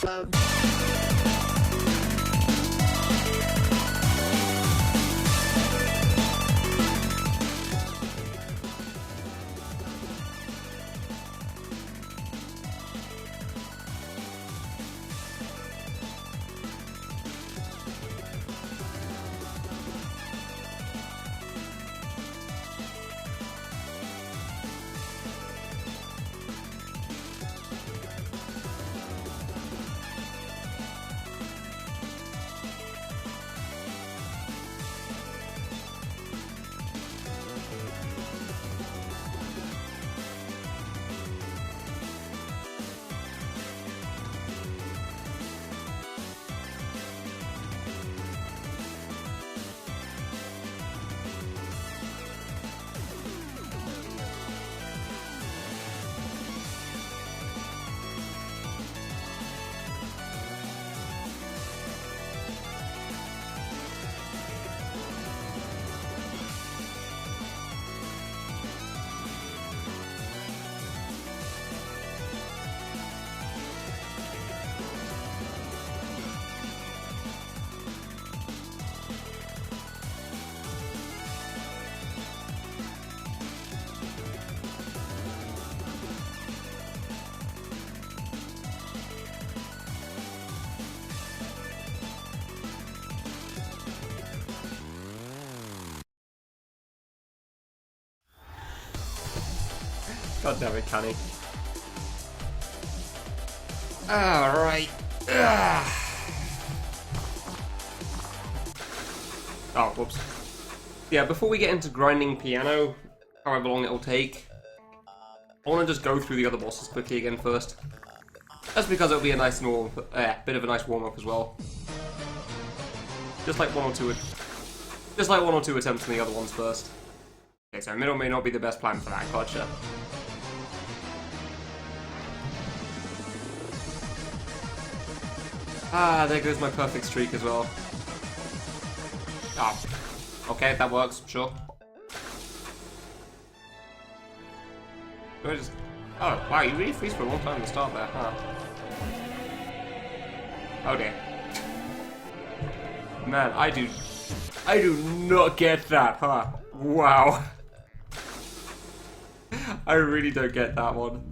club. God damn it, Canny. Alright. Oh, whoops. Yeah, before we get into grinding piano, however long it'll take, I want to just go through the other bosses quickly again first. That's because it'll be a nice bit of a nice warm-up as well. Just like one or two attempts on the other ones first. Okay, so middle may not be the best plan for that, gotcha. Ah, there goes my perfect streak as well. Ah, okay, that works, sure. Do I just... Oh, wow, you really freeze for a long time to start there, huh? Oh dear. Man, I do not get that, huh? Wow. I really don't get that one.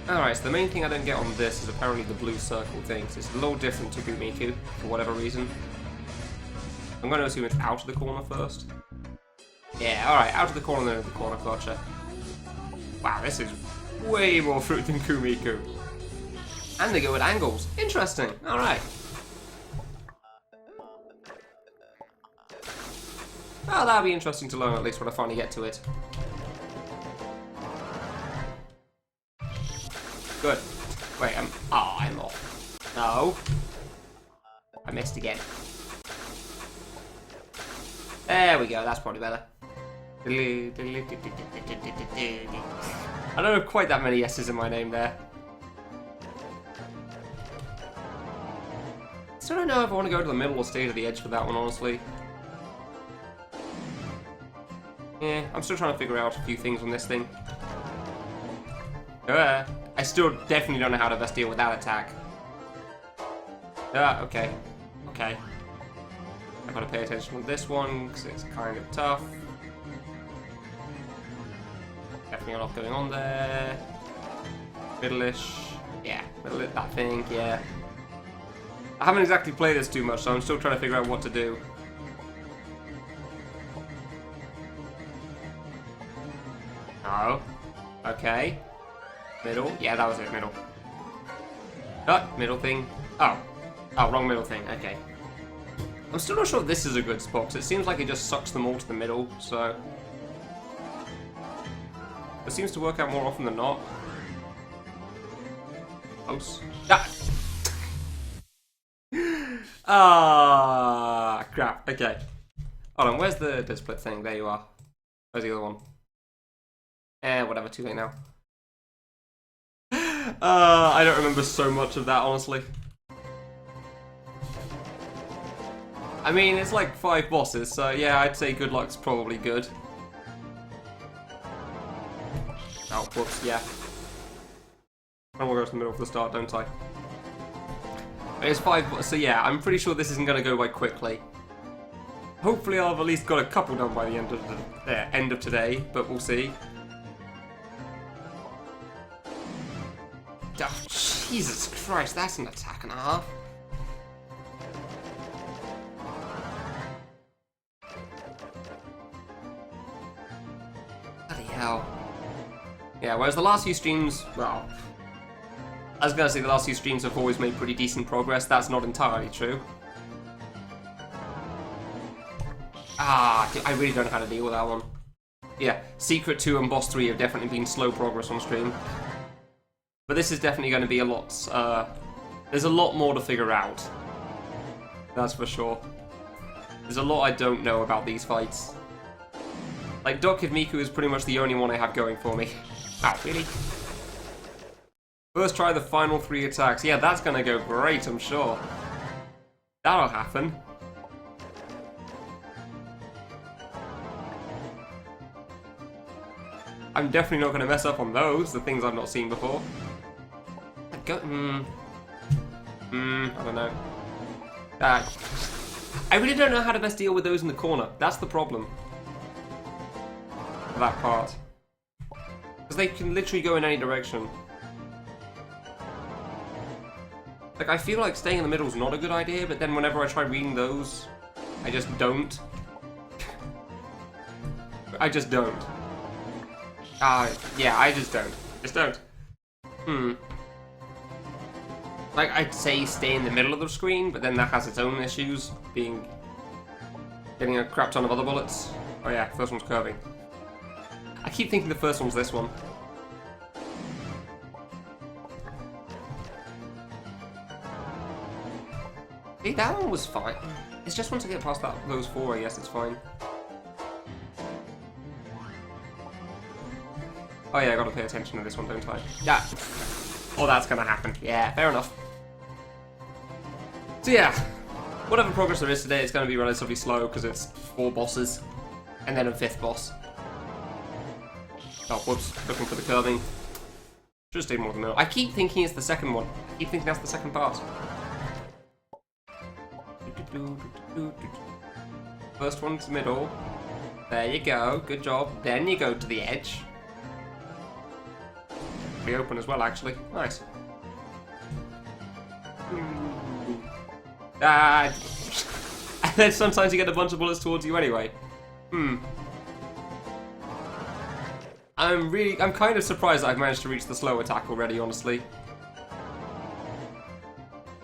Alright, so the main thing I don't get on this is apparently the blue circle thing. So it's a little different to Gumiku, for whatever reason. I'm going to assume it's out of the corner first. Yeah, alright, out of the corner, then in the corner, gotcha. Wow, this is way more fruit than Gumiku. And they go at angles. Interesting, alright. Well, that'll be interesting to learn at least when I finally get to it. Good. Wait, oh, I'm off. No. I missed again. There we go, that's probably better. I don't have quite that many S's in my name there. Still don't know if I want to go to the middle or stay to the edge for that one, honestly. Yeah, I'm still trying to figure out a few things on this thing. I still definitely don't know how to best deal with that attack. Okay. Okay. I've got to pay attention to this one, because it's kind of tough. Definitely a lot going on there. Middle-ish. Yeah, middle-ish, that thing, yeah. I haven't exactly played this too much, so I'm still trying to figure out what to do. Oh. Okay. Middle. Yeah, that was it, middle. Middle thing. Oh. Oh, wrong middle thing. Okay. I'm still not sure if this is a good spot, because it seems like it just sucks them all to the middle, so... It seems to work out more often than not. Close. Ah, crap. Okay. Hold on, where's the split thing? There you are. Where's the other one? Whatever, too late now. I don't remember so much of that, honestly. I mean, it's like 5 bosses, so yeah, I'd say good luck's probably good. Oh, whoops, yeah. I want to go to the middle for the start, don't I? It's 5, so yeah, I'm pretty sure this isn't going to go by quickly. Hopefully I've at least got a couple done by the end of today, but we'll see. Oh, Jesus Christ, that's an attack and a half. Bloody hell. Yeah, whereas the last few streams, well, I was going to say the last few streams have always made pretty decent progress. That's not entirely true. Ah, I really don't know how to deal with that one. Yeah, Secret 2 and Boss 3 have definitely been slow progress on stream. But this is definitely going to be a lot, there's a lot more to figure out. That's for sure. There's a lot I don't know about these fights. Like, Doc Kid Miku is pretty much the only one I have going for me. Ow, really? First try the final 3 attacks. Yeah, that's going to go great, I'm sure. That'll happen. I'm definitely not going to mess up on those, the things I've not seen before. I don't know. I really don't know how to best deal with those in the corner. That's the problem. For that part. Because they can literally go in any direction. Like, I feel like staying in the middle is not a good idea, but then whenever I try reading those, I just don't. I just don't. Yeah, I just don't. Just don't. Like, I'd say stay in the middle of the screen, but then that has its own issues, getting a crap ton of other bullets. Oh yeah, first one's curving. I keep thinking the first one's this one. See, that one was fine. It's just once I get past those 4, I guess it's fine. Oh yeah, I gotta pay attention to this one, don't I? Yeah. Oh, that's gonna happen. Yeah, fair enough. So yeah, whatever progress there is today, it's gonna be relatively slow because it's 4 bosses, and then a 5th boss. Oh, whoops, looking for the curving. Should stay more than the middle. I keep thinking it's the second one. I keep thinking that's the second part. First one to the middle. There you go, good job. Then you go to the edge. Pretty open as well, actually. Nice. And then sometimes you get a bunch of bullets towards you anyway. I'm kind of surprised that I've managed to reach the slow attack already, honestly.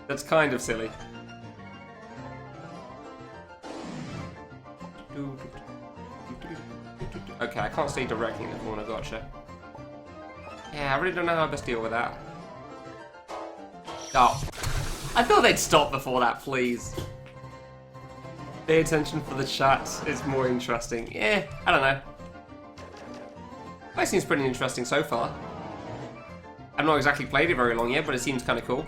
That's kind of silly. Okay, I can't stay directly in the corner, gotcha. Yeah, I really don't know how to best deal with that. Oh. I thought they'd stop before that, please. Pay attention for the chat, it's more interesting. Yeah, I don't know. That seems pretty interesting so far. I've not exactly played it very long yet, but it seems kind of cool.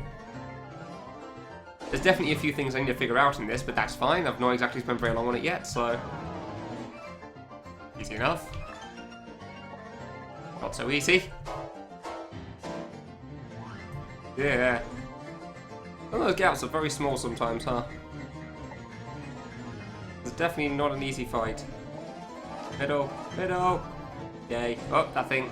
There's definitely a few things I need to figure out in this, but that's fine. I've not exactly spent very long on it yet, so... easy enough. Not so easy. Yeah. Some of those gaps are very small sometimes, huh? It's definitely not an easy fight. Middle, middle. Yay. Oh, that thing.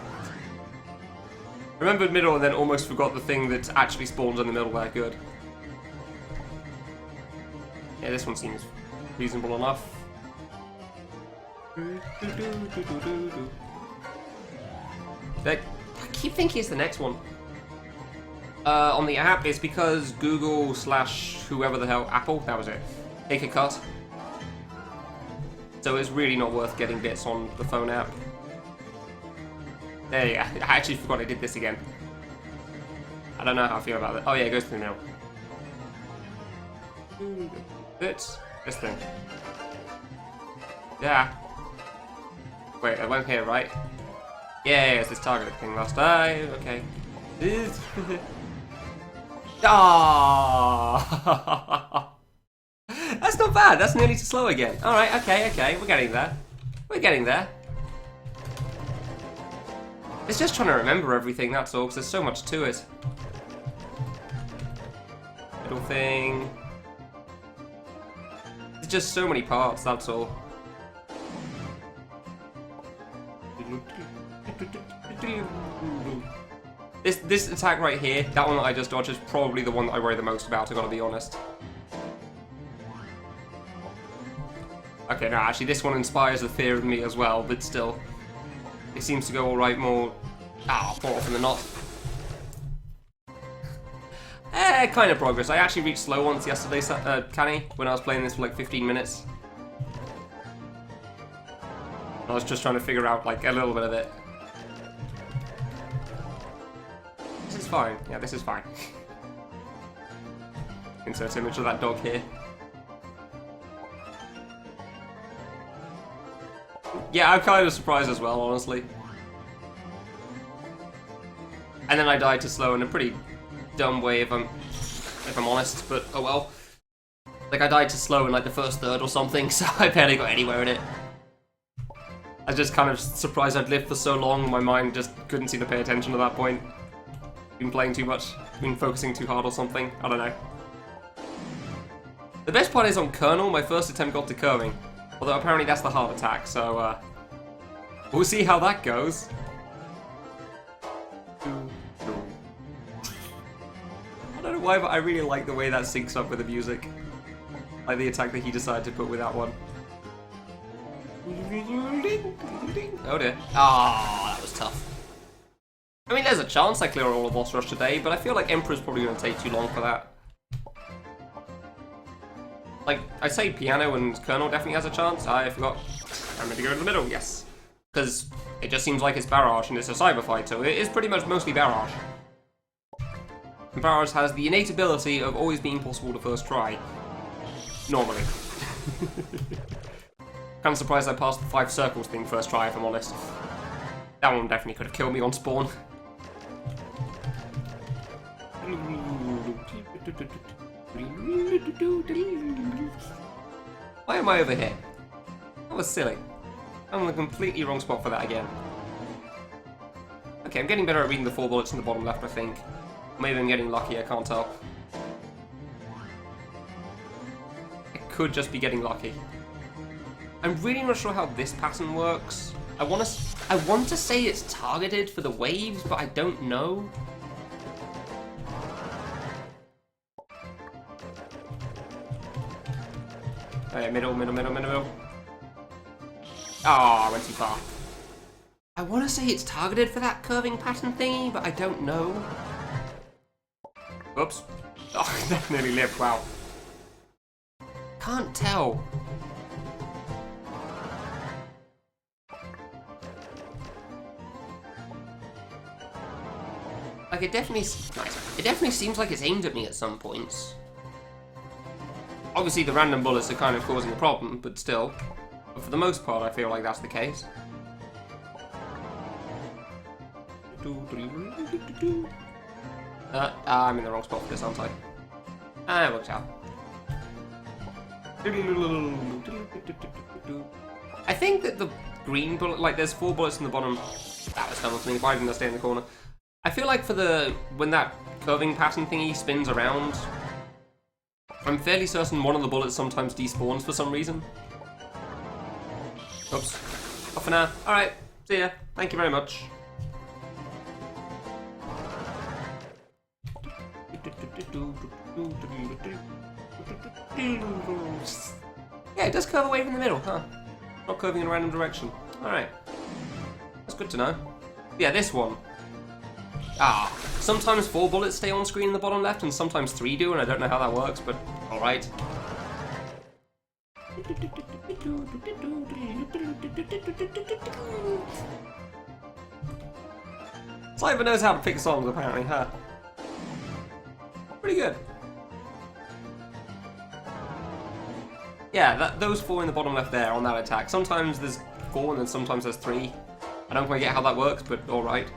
Remembered middle and then almost forgot the thing that actually spawns in the middle there. Good. Yeah, this one seems reasonable enough. I keep thinking it's the next one. On the app, it's because Google / whoever the hell, Apple, that was it, take a cut. So it's really not worth getting bits on the phone app. There you go. I actually forgot I did this again. I don't know how I feel about it. Oh yeah, it goes to the middle. This thing. Yeah. Wait, I went here, right? Yeah, it's this target thing last time. Okay. Ah! That's not bad. That's nearly too slow again. All right. Okay. Okay. We're getting there. We're getting there. It's just trying to remember everything. That's all. Because there's so much to it. Middle thing. There's just so many parts. That's all. This attack right here, that one that I just dodged, is probably the one that I worry the most about, I gotta be honest. Okay, no, actually this one inspires the fear of me as well, but still. It seems to go alright more often than not. Kind of progress. I actually reached slow once yesterday, Canny, when I was playing this for like 15 minutes. I was just trying to figure out like a little bit of it. This is fine. Yeah, this is fine. Insert image of that dog here. Yeah, I'm kind of surprised as well, honestly. And then I died to slow in a pretty dumb way, if I'm honest. But oh well. Like I died to slow in like the first third or something, so I barely got anywhere in it. I was just kind of surprised I'd lived for so long. My mind just couldn't seem to pay attention at that point. Been playing too much, been focusing too hard or something. I don't know. The best part is on Colonel, my first attempt got to curving. Although apparently that's the hard attack, so we'll see how that goes. I don't know why, but I really like the way that syncs up with the music. Like the attack that he decided to put with that one. Oh dear. Ah, that was tough. I mean, there's a chance I clear all the boss rush today, but I feel like Emperor's probably going to take too long for that. Like, I'd say Piano and Colonel definitely has a chance. I forgot. I'm going to go in the middle, yes. Because it just seems like it's Barrage and it's a cyber fight, so it is pretty much mostly Barrage. And Barrage has the innate ability of always being possible to first try. Normally. Kind of surprised I passed the 5 circles thing first try, if I'm honest. That one definitely could have killed me on spawn. Why am I over here? That was silly. I'm in the completely wrong spot for that again. Okay, I'm getting better at reading the 4 bullets in the bottom left, I think. Maybe I'm getting lucky, I can't tell. I could just be getting lucky. I'm really not sure how this pattern works. I want to say it's targeted for the waves, but I don't know. Okay, middle. Ah, I went too far. I want to say it's targeted for that curving pattern thingy, but I don't know. Oops. Oh, that nearly lived, wow. Can't tell. Like, it definitely seems like it's aimed at me at some points. Obviously, the random bullets are kind of causing a problem, but still. But for the most part, I feel like that's the case. I'm in the wrong spot for this, aren't I? Ah, it worked out. I think that the green bullet, like, there's 4 bullets in the bottom. That was coming for me. Why didn't I stay in the corner? I feel like when that curving pattern thingy spins around, I'm fairly certain one of the bullets sometimes despawns for some reason. Oops. Off for now. Alright, see ya. Thank you very much. Yeah, it does curve away from the middle, huh? Not curving in a random direction. Alright. That's good to know. Yeah, this one. Sometimes 4 bullets stay on screen in the bottom left, and sometimes 3 do, and I don't know how that works, but alright. Cyber knows how to pick songs, apparently, huh? Pretty good. Yeah, those 4 in the bottom left there on that attack. Sometimes there's 4 and then sometimes there's 3. I don't quite get how that works, but alright.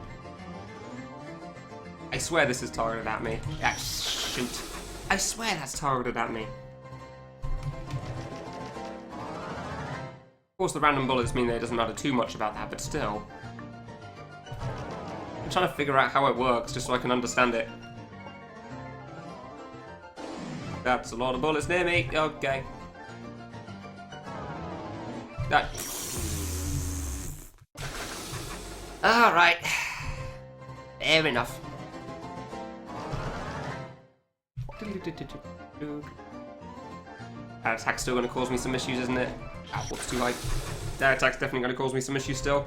I swear this is targeted at me. Ah, shoot. I swear that's targeted at me. Of course, the random bullets mean that it doesn't matter too much about that, but still. I'm trying to figure out how it works, just so I can understand it. That's a lot of bullets near me. Okay. That. Alright. Fair enough. That attack's still going to cause me some issues, isn't it? Ah, what's too high? That attack's definitely going to cause me some issues still.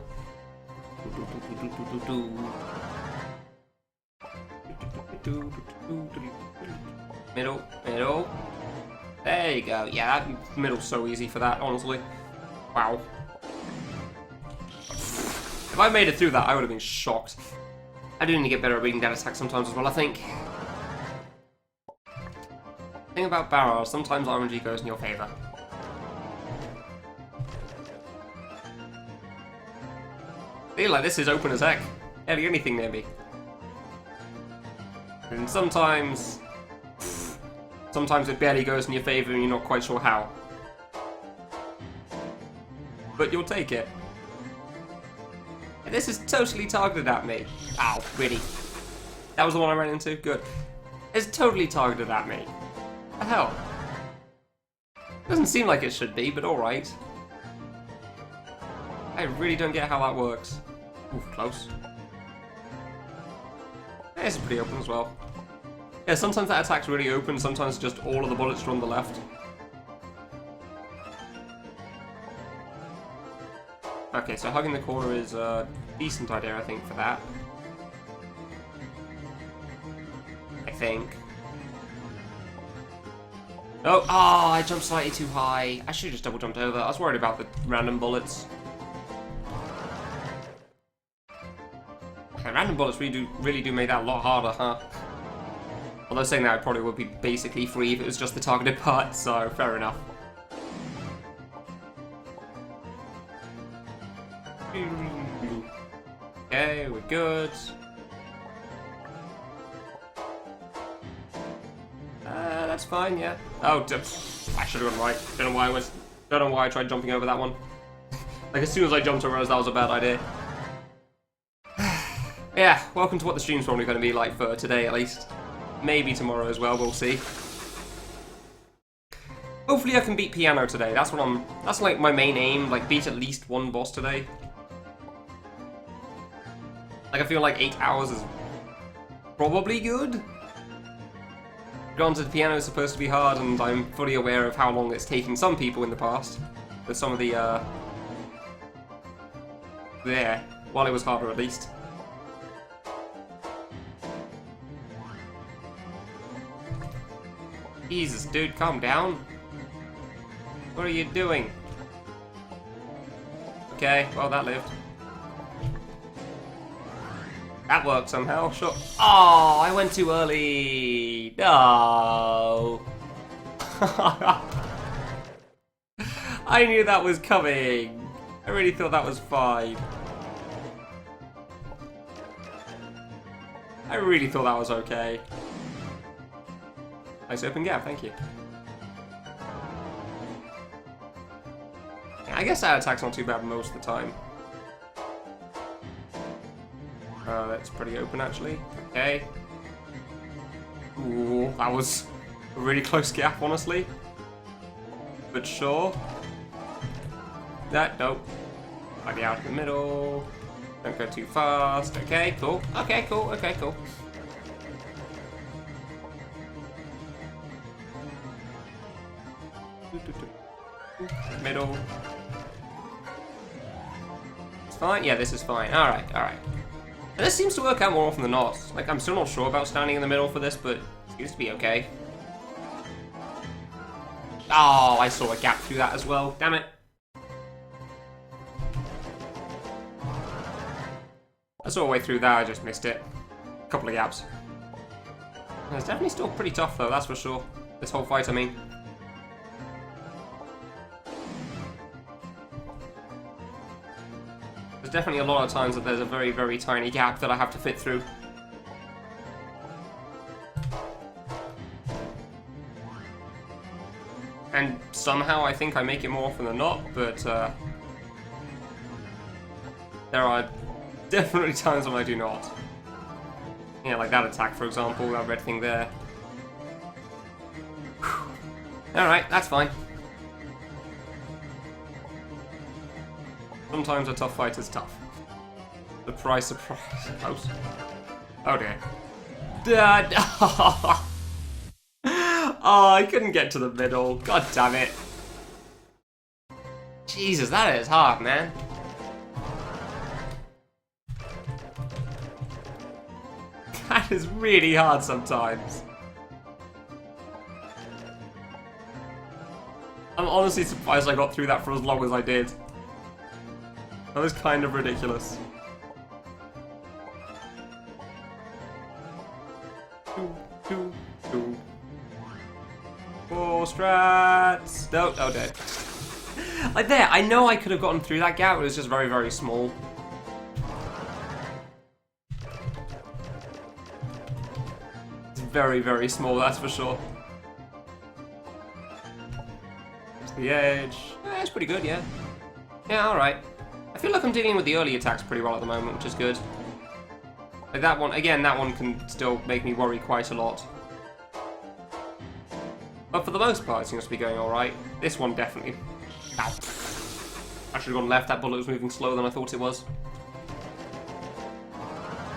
Middle, middle. There you go. Yeah, that middle's so easy for that, honestly. Wow. If I made it through that, I would have been shocked. I do need to get better at reading that attack sometimes as well, I think. The thing about barrels, sometimes RNG goes in your favour. I feel like this is open as heck. Barely anything near me. And sometimes it barely goes in your favour and you're not quite sure how. But you'll take it. And this is totally targeted at me. Ow, really? That was the one I ran into? Good. It's totally targeted at me. What the hell? Doesn't seem like it should be, but alright. I really don't get how that works. Ooh, close. Yeah, this is pretty open as well. Yeah, sometimes that attack's really open, sometimes just all of the bullets are on the left. Okay, so hugging the corner is a decent idea, I think, for that. I think. Oh, I jumped slightly too high. I should have just double jumped over. I was worried about the random bullets. Okay, random bullets really do make that a lot harder, huh? Although saying that, it probably would be basically free if it was just the targeted part, so fair enough. Okay, we're good. That's fine, yeah. Oh, I should have gone right. Don't know why I tried jumping over that one. Like, as soon as I jumped, I realized that was a bad idea. Yeah, welcome to what the stream's probably going to be like for today, at least. Maybe tomorrow as well, we'll see. Hopefully I can beat piano today. That's like my main aim, like beat at least one boss today. Like, I feel like 8 hours is probably good. Granted, piano is supposed to be hard, and I'm fully aware of how long it's taken some people in the past. With some of the, while it was harder at least. Jesus, dude, calm down. What are you doing? Okay, well, that lived. That worked somehow, sure. Oh, I went too early. No. I knew that was coming. I really thought that was fine. I really thought that was okay. Nice open gap, thank you. I guess that attack's not too bad most of the time. That's pretty open, actually. Okay. Ooh, that was a really close gap, honestly. But sure. Nope. I'll get out of the middle. Don't go too fast. Okay, cool. Okay, cool. Okay, cool. Middle. It's fine? Yeah, this is fine. Alright, alright. And this seems to work out more often than not. Like, I'm still not sure about standing in the middle for this, but it seems to be okay. Oh, I saw a gap through that as well. Damn it. I saw a way through that, I just missed it. A couple of gaps. It's definitely still pretty tough, though, that's for sure. This whole fight, I mean. There's definitely a lot of times that there's a very, very tiny gap that I have to fit through. And somehow I think I make it more often than not, but there are definitely times when I do not. Yeah, like that attack, for example, that red thing there. Alright, that's fine. Sometimes a tough fight is tough. Surprise, surprise. Close. Oh dear. Dad! Oh, I couldn't get to the middle. God damn it. Jesus, that is hard, man. That is really hard sometimes. I'm honestly surprised I got through that for as long as I did. That was kind of ridiculous. Two. 4 strats. No, oh dead. Like there, I know I could have gotten through that gap, but it was just very, very small. It's very, very small, that's for sure. It's the edge. Yeah, it's pretty good, yeah. Yeah, alright. I feel like I'm dealing with the early attacks pretty well at the moment, which is good. Like that one, again, that one can still make me worry quite a lot. But for the most part, it seems to be going alright. This one definitely. Ow. I should have gone left, that bullet was moving slower than I thought it was.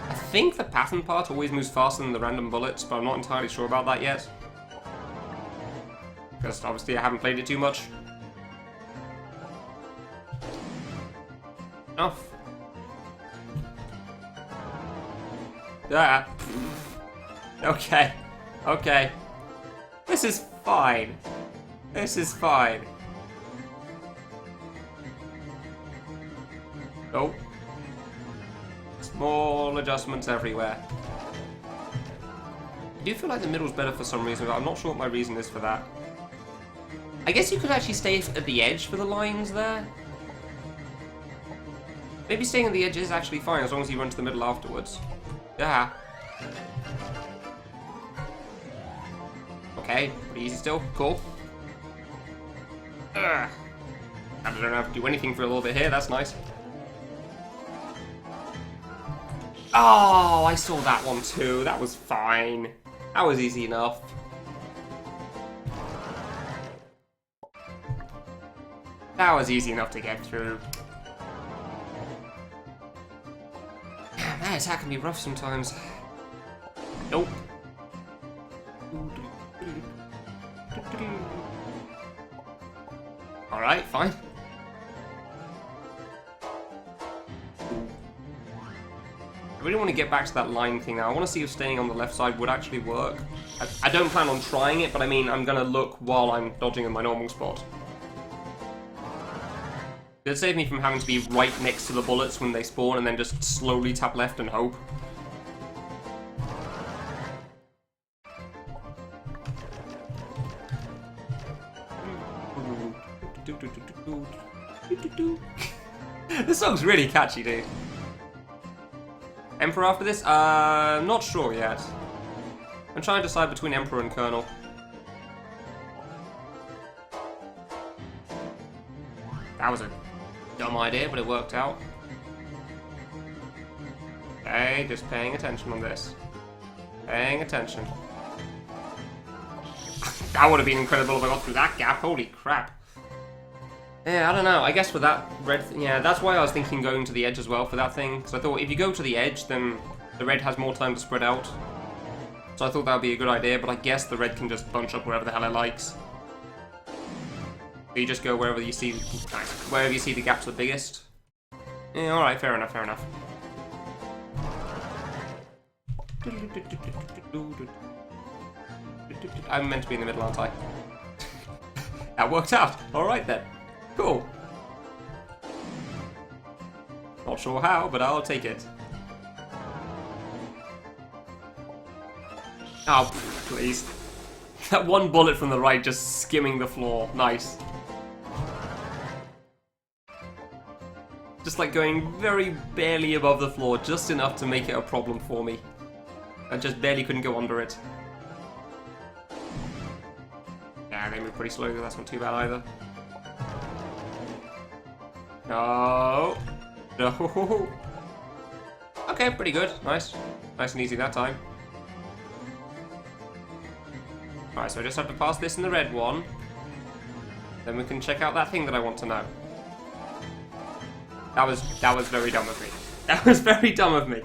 I think the pattern part always moves faster than the random bullets, but I'm not entirely sure about that yet. Because obviously I haven't played it too much. Enough. Ah. Okay. Okay. This is fine. This is fine. Nope. Small adjustments everywhere. I do feel like the middle's better for some reason, but I'm not sure what my reason is for that. I guess you could actually stay at the edge for the lines there. Maybe staying at the edge is actually fine as long as you run to the middle afterwards. Yeah. Okay, pretty easy still. Cool. Ugh. I don't have to do anything for a little bit here, that's nice. Oh, I saw that one too. That was fine. That was easy enough. That was easy enough to get through. That attack can be rough sometimes. Nope. Alright, fine. I really want to get back to that line thing now. I want to see if staying on the left side would actually work. I don't plan on trying it, but I mean, I'm going to look while I'm dodging in my normal spot. It'd save me from having to be right next to the bullets when they spawn and then just slowly tap left and hope. This song's really catchy, dude. Emperor after this? Not sure yet. I'm trying to decide between Emperor and Colonel. That was a dumb idea, but it worked out. Okay, just paying attention on this. Paying attention. That would have been incredible if I got through that gap. Holy crap. Yeah, I don't know. I guess for that red thing, yeah, that's why I was thinking going to the edge as well for that thing. Because I thought if you go to the edge, then the red has more time to spread out. So I thought that would be a good idea, but I guess the red can just bunch up wherever the hell it likes. You just go wherever you see, wherever you see the gaps the biggest. Yeah, alright, fair enough, fair enough. I'm meant to be in the middle, aren't I? That worked out. Alright then. Cool. Not sure how, but I'll take it. Oh, please. That one bullet from the right just skimming the floor. Nice. Just like going very barely above the floor, just enough to make it a problem for me. I just barely couldn't go under it. Yeah, Ah, they move pretty slowly, that's not too bad either. No. No. Okay, pretty good. Nice. Nice and easy that time. Alright, so I just have to pass this in the red one. Then we can check out that thing that I want to know. That was very dumb of me. That was very dumb of me.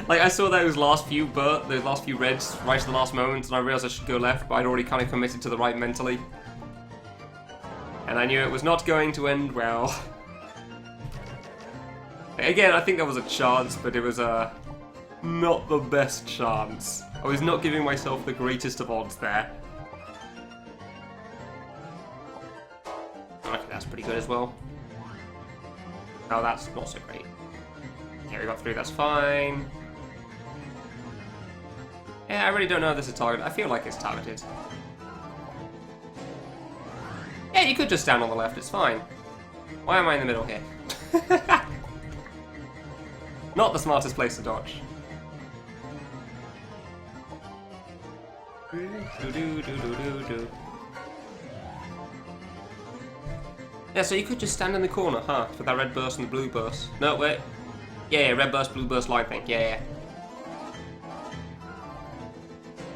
Like, I saw those last few reds right at the last moment, and I realized I should go left, but I'd already kind of committed to the right mentally. And I knew it was not going to end well. Again, I think there was a chance, but it was not the best chance. I was not giving myself the greatest of odds there. Okay, that's pretty good as well. No, that's not so great. Okay, we got through, that's fine. Yeah, I really don't know if this is targeted. I feel like it's targeted. Yeah, you could just stand on the left, it's fine. Why am I in the middle here? Not the smartest place to dodge. Yeah, so you could just stand in the corner, huh? For that red burst and the blue burst. No, wait. Yeah, red burst, blue burst, line thing. Yeah.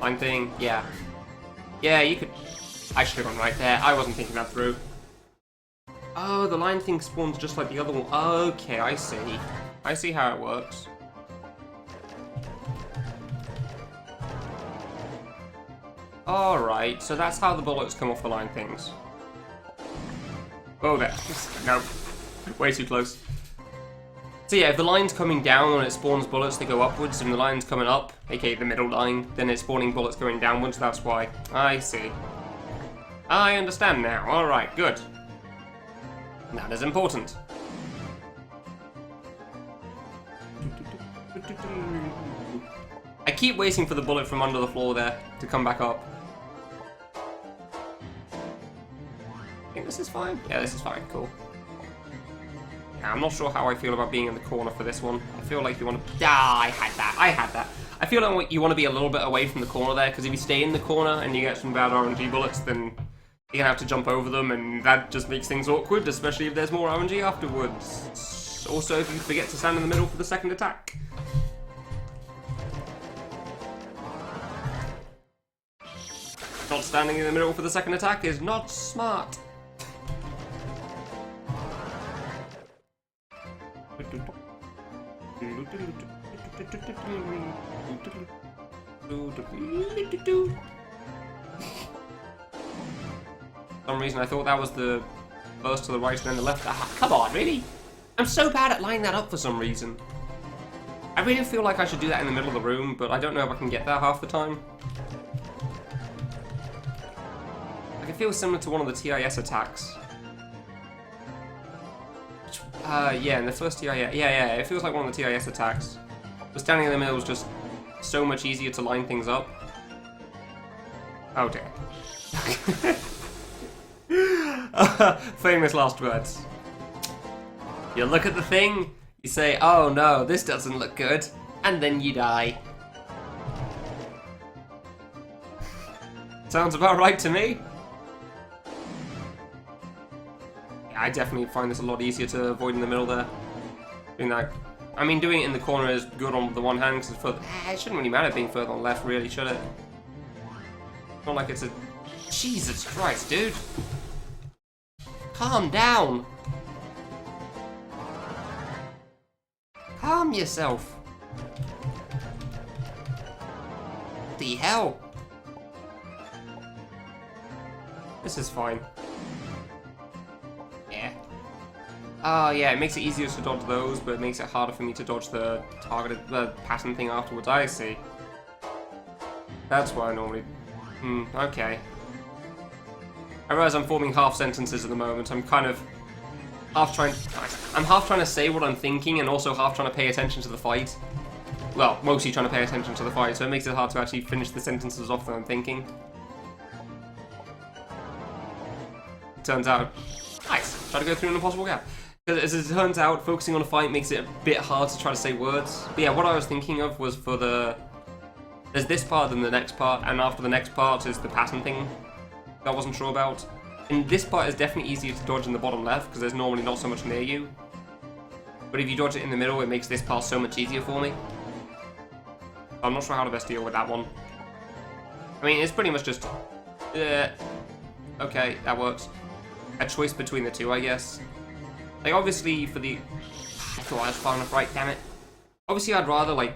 Line thing, yeah. Yeah, you could... I should have gone right there. I wasn't thinking that through. Oh, the line thing spawns just like the other one. Okay, I see. I see how it works. Alright, so that's how the bullets come off the line things. Oh, there. No. Way too close. So yeah, if the line's coming down and it spawns bullets that go upwards, and the line's coming up, aka the middle line, then it's spawning bullets going downwards, that's why. I see. I understand now. Alright, good. That is important. I keep waiting for the bullet from under the floor there to come back up. I think this is fine. Yeah, this is fine. Cool. Yeah, I'm not sure how I feel about being in the corner for this one. I feel like you want to... Ah, I had that. I had that. I feel like you want to be a little bit away from the corner there, because if you stay in the corner and you get some bad RNG bullets, then you're going to have to jump over them, and that just makes things awkward, especially if there's more RNG afterwards. Also, if you forget to stand in the middle for the second attack. Not standing in the middle for the second attack is not smart. For some reason I thought that was the burst to the right and then the left. Ah, come on, really? I'm so bad at lining that up for some reason. I really feel like I should do that in the middle of the room, but I don't know if I can get there half the time. Like, it feels similar to one of the TIS attacks. Yeah, in the first TIS, yeah, it feels like one of the TIS attacks. But standing in the middle is just so much easier to line things up. Oh dear. Famous last words. You look at the thing, you say, oh no, this doesn't look good, and then you die. Sounds about right to me. I definitely find this a lot easier to avoid in the middle there. Doing that, I mean, doing it in the corner is good on the one hand, because it shouldn't really matter being further on the left, really, should it? Not like it's a... Jesus Christ, dude! Calm down! Calm yourself! What the hell? This is fine. Oh yeah, it makes it easier to dodge those, but it makes it harder for me to dodge the pattern thing afterwards. I see. That's why I normally... okay. I realize I'm forming half sentences at the moment. I'm kind of half trying to say what I'm thinking and also half trying to pay attention to the fight. Well, mostly trying to pay attention to the fight, so it makes it hard to actually finish the sentences off that I'm thinking. Turns out... Nice! Try to go through an impossible gap. As it turns out, focusing on a fight makes it a bit hard to try to say words. But yeah, what I was thinking of was for the... There's this part and the next part, and after the next part is the pattern thing. that I wasn't sure about. And this part is definitely easier to dodge in the bottom left, because there's normally not so much near you. But if you dodge it in the middle, it makes this part so much easier for me. I'm not sure how to best deal with that one. I mean, it's pretty much just... okay, that works. A choice between the two, I guess. Like, obviously, for the... I thought I was far enough right, damn it. Obviously, I'd rather, like,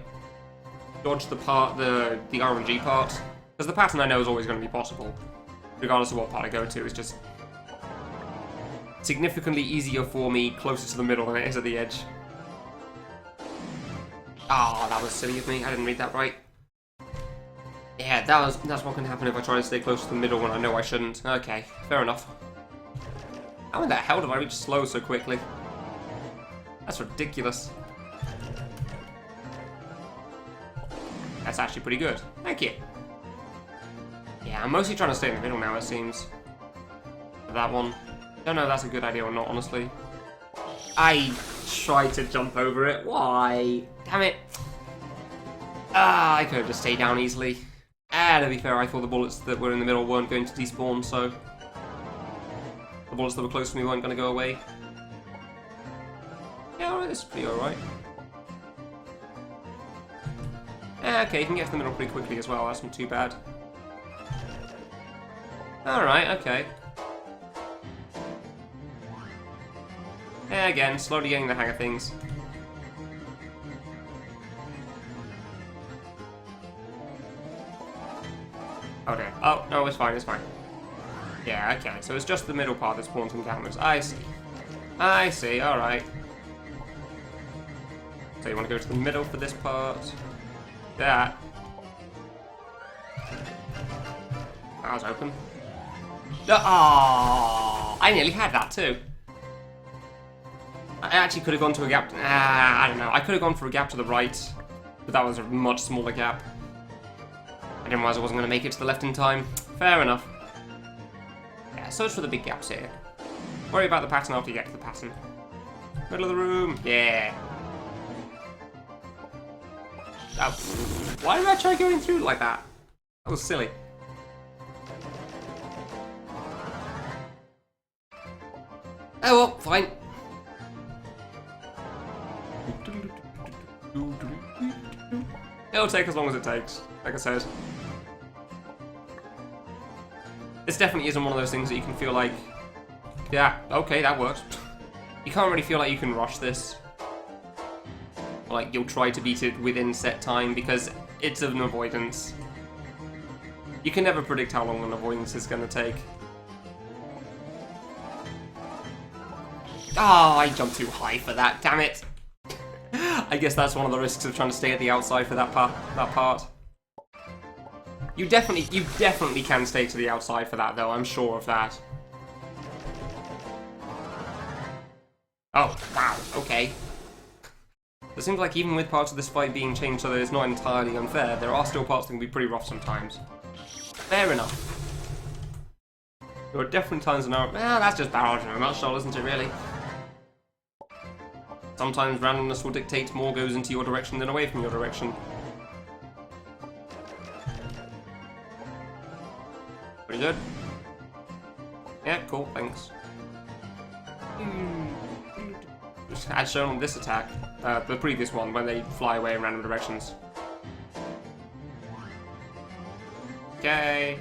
dodge the RNG part. Because the pattern I know is always going to be possible. Regardless of what part I go to, it's just... significantly easier for me closer to the middle than it is at the edge. Ah, that was silly of me. I didn't read that right. Yeah, that's what can happen if I try to stay close to the middle when I know I shouldn't. Okay, fair enough. How in the hell did I reach slow so quickly? That's ridiculous. That's actually pretty good. Thank you. Yeah, I'm mostly trying to stay in the middle now, it seems. For that one. Don't know if that's a good idea or not, honestly. I tried to jump over it. Why? Damn it. Ah, I could have just stayed down easily. To be fair, I thought the bullets that were in the middle weren't going to despawn, so... the bullets that were close to me weren't going to go away. Yeah, alright, this is pretty alright. Okay, you can get to the middle pretty quickly as well, that's not too bad. Alright, okay. Yeah, again, slowly getting the hang of things. Oh dear. Oh, no, it's fine, it's fine. Yeah, okay, so it's just the middle part that spawns encounters. I see. I see, alright. So you want to go to the middle for this part. That. That was open. Oh, I nearly had that too. I actually could have gone to a gap. I don't know. I could have gone for a gap to the right, but that was a much smaller gap. I didn't realize I wasn't going to make it to the left in time. Fair enough. Yeah, search for the big gaps here. Worry about the pattern after you get to the pattern. Middle of the room. Yeah. Oh, why did I try going through like that? That was silly. Oh well, fine. It'll take as long as it takes, like I said. This definitely isn't one of those things that you can feel like, yeah, okay, that works. You can't really feel like you can rush this. Or like, you'll try to beat it within set time, because it's an avoidance. You can never predict how long an avoidance is going to take. Oh, I jumped too high for that, damn it. I guess that's one of the risks of trying to stay at the outside for that part. You definitely can stay to the outside for that, though, I'm sure of that. Oh, wow, okay. It seems like even with parts of this fight being changed so that it's not entirely unfair, there are still parts that can be pretty rough sometimes. Fair enough. There are definitely times in our... well, that's just barrage in a nutshell, isn't it, really? Sometimes randomness will dictate more goes into your direction than away from your direction. Pretty good. Yeah, cool, thanks. As shown on this attack, the previous one, when they fly away in random directions. Okay.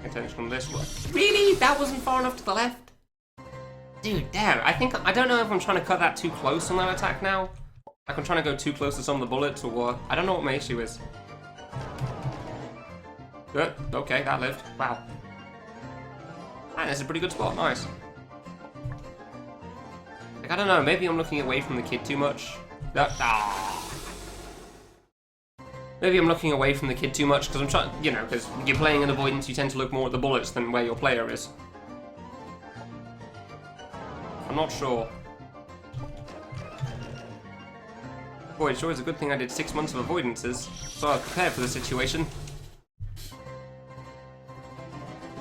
Attention on this one. Really? That wasn't far enough to the left? Dude, damn, I don't know if I'm trying to cut that too close on that attack now. Like I'm trying to go too close to some of the bullets or what. I don't know what my issue is. Good, okay, that lived. Wow. Man, this is a pretty good spot, nice. Like, I don't know, maybe I'm looking away from the kid too much. Maybe I'm looking away from the kid too much because I'm trying, you know, because you're playing an avoidance, you tend to look more at the bullets than where your player is. I'm not sure. Boy, it sure is a good thing I did 6 months of avoidances, so I was prepared for the situation.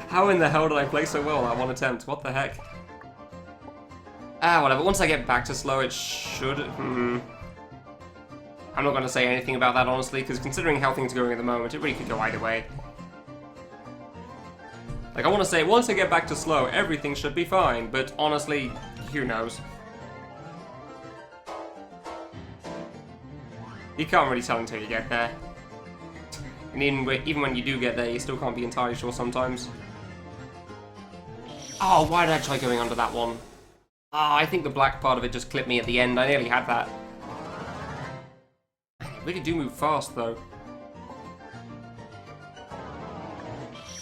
How in the hell did I play so well that one attempt? What the heck? Ah, whatever. Once I get back to slow, it should... I'm not going to say anything about that, honestly, because considering how things are going at the moment, it really could go either way. Like, I want to say, once I get back to slow, everything should be fine, but honestly, who knows? You can't really tell until you get there. And even when you do get there, you still can't be entirely sure sometimes. Oh, why did I try going under that one? Ah, I think the black part of it just clipped me at the end. I nearly had that. They really do move fast, though.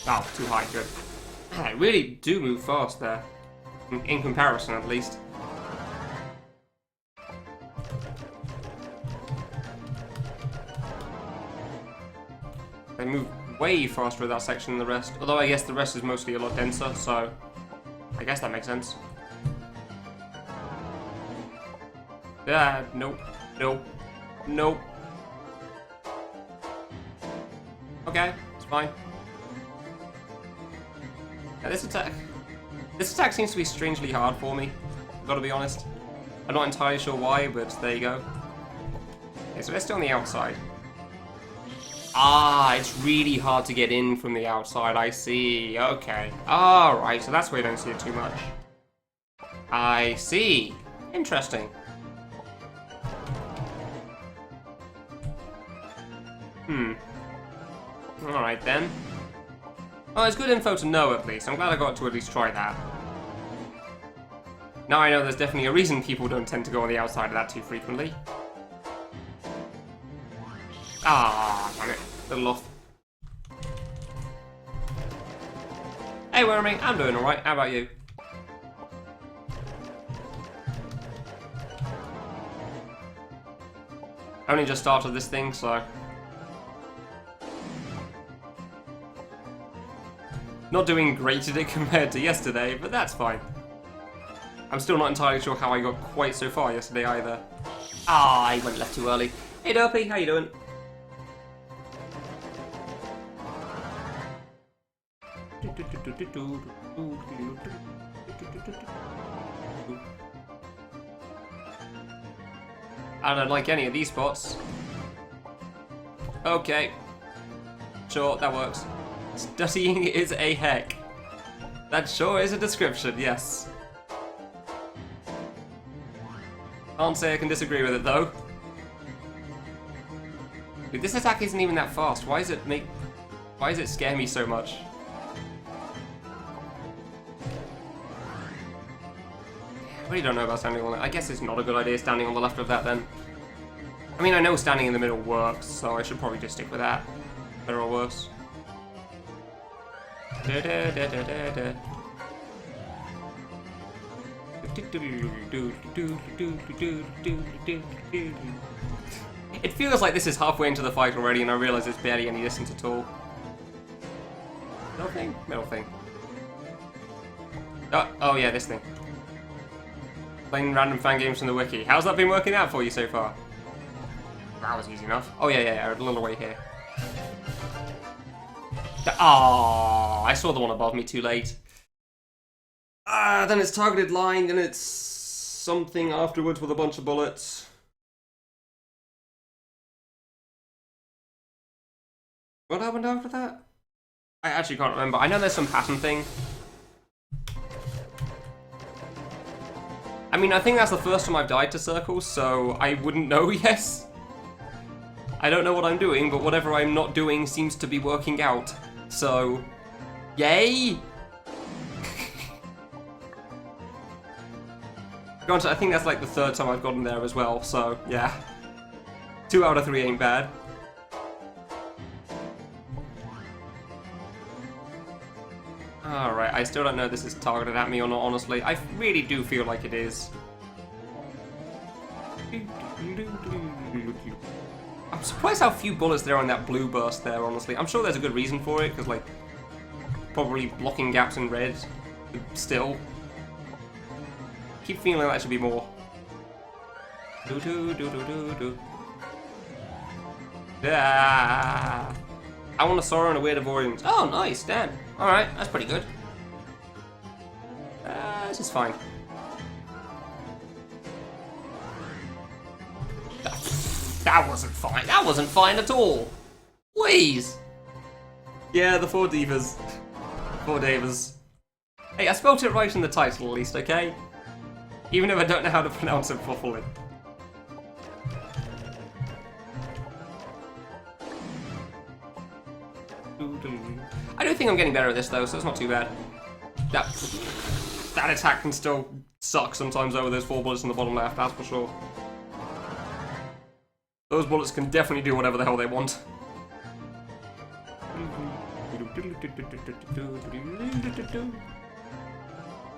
Oh, too high, good. Man, they really do move fast there. In comparison, at least. They move way faster with that section than the rest. Although I guess the rest is mostly a lot denser, so I guess that makes sense. Yeah, nope, nope, nope. Okay, it's fine. Yeah, this attack seems to be strangely hard for me, I've got to be honest. I'm not entirely sure why, but there you go. Okay, so they're still on the outside. Ah, it's really hard to get in from the outside, I see. Okay. Alright, so that's why you don't see it too much. I see. Interesting. Alright then. Well, it's good info to know at least. I'm glad I got to at least try that. Now I know there's definitely a reason people don't tend to go on the outside of that too frequently. Ah, damn it. Little off. Hey, Wormy, I'm doing alright. How about you? I only just started this thing, so... Not doing great at it compared to yesterday, but that's fine. I'm still not entirely sure how I got quite so far yesterday either. Ah, I went left too early. Hey Derpy, how you doing? I don't like any of these spots. Okay. Sure, that works. Studying is a heck. That sure is a description, yes. Can't say I can disagree with it though. Dude, this attack isn't even that fast. Why does it scare me so much? I really don't know about standing on it. I guess it's not a good idea standing on the left of that then. I mean, I know standing in the middle works, so I should probably just stick with that. Better or worse. It feels like this is halfway into the fight already and I realise there's barely any distance at all. Middle thing? Middle thing. Oh yeah, this thing. Playing random fan games from the wiki. How's that been working out for you so far? That was easy enough. Oh yeah, a little away here. Oh, I saw the one above me too late. Then it's targeted line, then it's something afterwards with a bunch of bullets. What happened after that? I actually can't remember. I know there's some pattern thing. I mean, I think that's the first time I've died to circles, so I wouldn't know yet. I don't know what I'm doing, but whatever I'm not doing seems to be working out. So, yay! Granted, I think that's like the third time I've gotten there as well, so yeah. 2 out of 3 ain't bad. Alright, I still don't know if this is targeted at me or not, honestly. I really do feel like it is. I'm surprised how few bullets there are on that blue burst there, honestly. I'm sure there's a good reason for it, because, like, probably blocking gaps in red, still. Keep feeling like that should be more. Yeah. I want a Sorrow and a Weird Avoidance. Oh, nice, damn. Alright, that's pretty good. This is fine. That wasn't fine. That wasn't fine at all. Please. Yeah, the 4 divas. Poor Davis. Hey, I spelled it right in the title at least, okay? Even if I don't know how to pronounce it properly. I do think I'm getting better at this though, so it's not too bad. That attack can still suck sometimes over those 4 bullets in the bottom left, that's for sure. Those bullets can definitely do whatever the hell they want.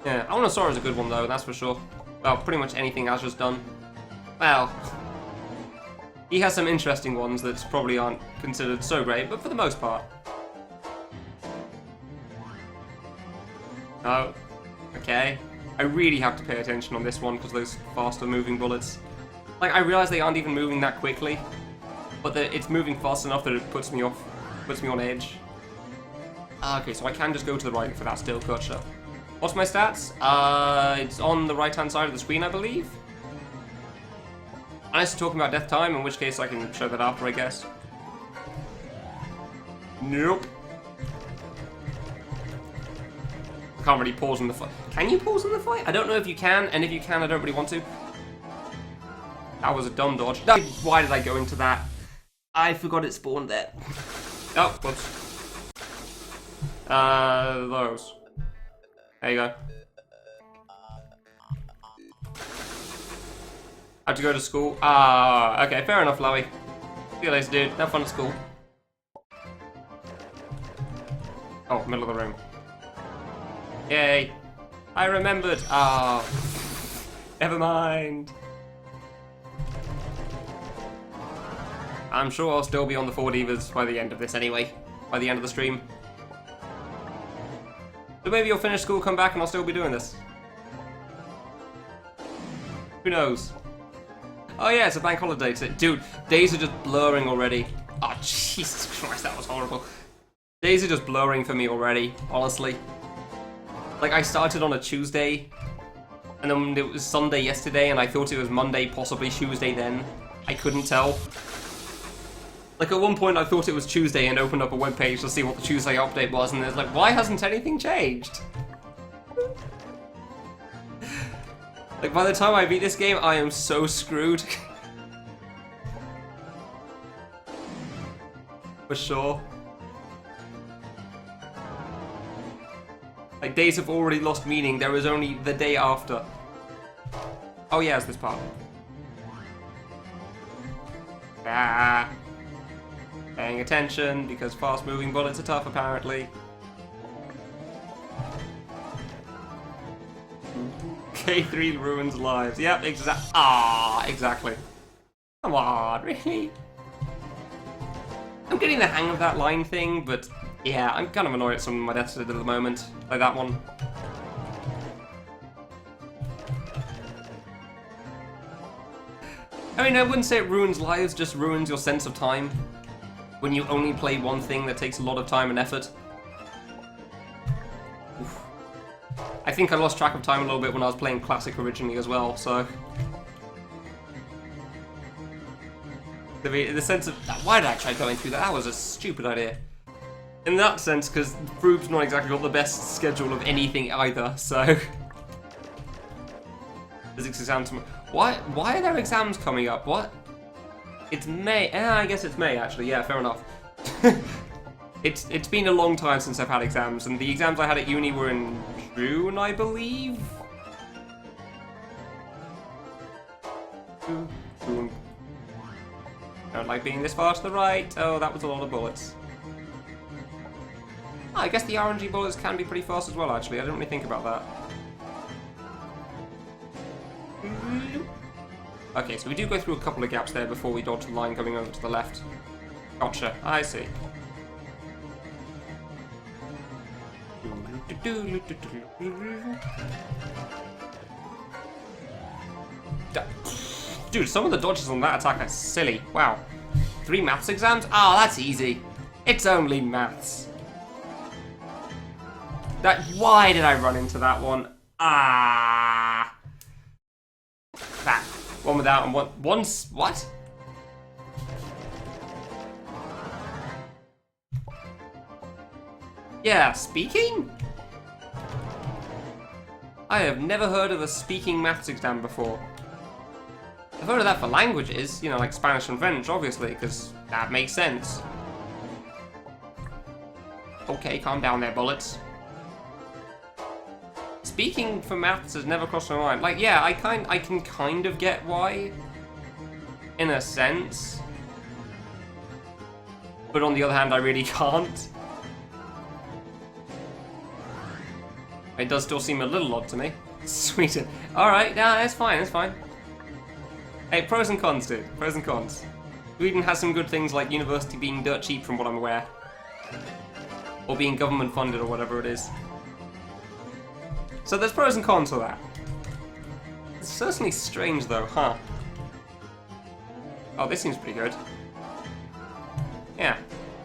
Yeah, Alnosaur is a good one though, that's for sure. Well, pretty much anything Azra's done. Well, he has some interesting ones that probably aren't considered so great, but for the most part. Oh, okay. I really have to pay attention on this one because those faster moving bullets. Like, I realize they aren't even moving that quickly, but it's moving fast enough that it puts me off, puts me on edge. Okay, so I can just go to the right for that still, gotcha. What's my stats? It's on the right-hand side of the screen, I believe. Unless you're talking about death time, in which case I can show that after, I guess. Nope. I can't really pause in the fight. Can you pause in the fight? I don't know if you can, and if you can, I don't really want to. That was a dumb dodge. No, why did I go into that? I forgot it spawned there. Oh, whoops. Those. There you go. Have to go to school. Ah, okay, fair enough, Lowy. See you later, dude. Have fun at school. Oh, middle of the room. Yay. I remembered. Ah. Never mind. I'm sure I'll still be on the 4 divas by the end of this anyway. By the end of the stream. So maybe you'll finish school, come back, and I'll still be doing this. Who knows? Oh yeah, it's a bank holiday today. Dude, days are just blurring already. Oh, Jesus Christ, that was horrible. Days are just blurring for me already, honestly. Like, I started on a Tuesday, and then it was Sunday yesterday, and I thought it was Monday, possibly Tuesday then. I couldn't tell. Like, at one point I thought it was Tuesday and opened up a webpage to see what the Tuesday update was, and it's like, why hasn't anything changed? Like, by the time I beat this game, I am so screwed. For sure. Like, days have already lost meaning, there is only the day after. Oh yeah, it's this part. Ah. Paying attention, because fast-moving bullets are tough, apparently. K3 ruins lives. Yep, exactly. Come on, really? I'm getting the hang of that line thing, but yeah, I'm kind of annoyed at some of my deaths at the moment. Like that one. I mean, I wouldn't say it ruins lives, just ruins your sense of time. When you only play one thing that takes a lot of time and effort. Oof. I think I lost track of time a little bit when I was playing Classic originally as well, so... The sense of... Why did I try going through that? That was a stupid idea. In that sense, because Froob's not exactly got the best schedule of anything either, so... Physics exams... Why are there exams coming up? What? It's May. I guess it's May, actually. Yeah, fair enough. It's been a long time since I've had exams, and the exams I had at uni were in June, I believe? June. Don't like being this far to the right. Oh, that was a lot of bullets. Oh, I guess the RNG bullets can be pretty fast as well, actually. I didn't really think about that. Okay, so we do go through a couple of gaps there before we dodge the line coming over to the left. Gotcha, I see. Dude, some of the dodges on that attack are silly. Wow. 3 maths exams? Ah, oh, that's easy. It's only maths. Why did I run into that one? Ah. That. One without and one's what? Yeah, speaking? I have never heard of a speaking maths exam before. I've heard of that for languages, you know, like Spanish and French, obviously, because that makes sense. Okay, calm down there, bullets. Speaking for maths has never crossed my mind. Like, yeah, I can kind of get why, in a sense. But on the other hand, I really can't. It does still seem a little odd to me. Sweden. Alright, nah, it's fine, it's fine. Hey, pros and cons, dude. Pros and cons. Sweden has some good things like university being dirt cheap from what I'm aware. Or being government funded or whatever it is. So there's pros and cons to that. It's certainly strange though, huh? Oh, this seems pretty good. Yeah.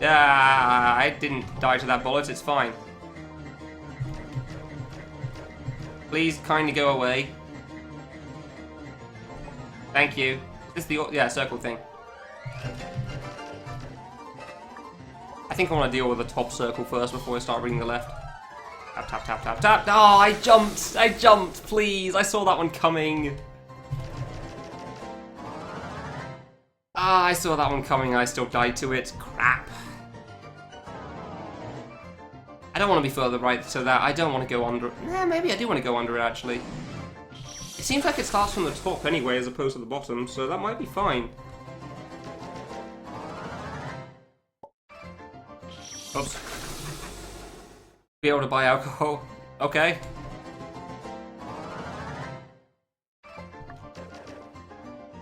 I didn't die to that bullet, it's fine. Please kindly go away. Thank you. Is this the, yeah, circle thing? I think I want to deal with the top circle first before I start reading the left. Tap, tap, tap, tap, tap. Oh, I jumped! I jumped, please! I saw that one coming. Ah, I saw that one coming, I still died to it. Crap. I don't want to be further right to that. I don't want to go under it. Nah, maybe I do want to go under it, actually. It seems like it starts from the top anyway, as opposed to the bottom, so that might be fine. Oops. Be able to buy alcohol. Okay.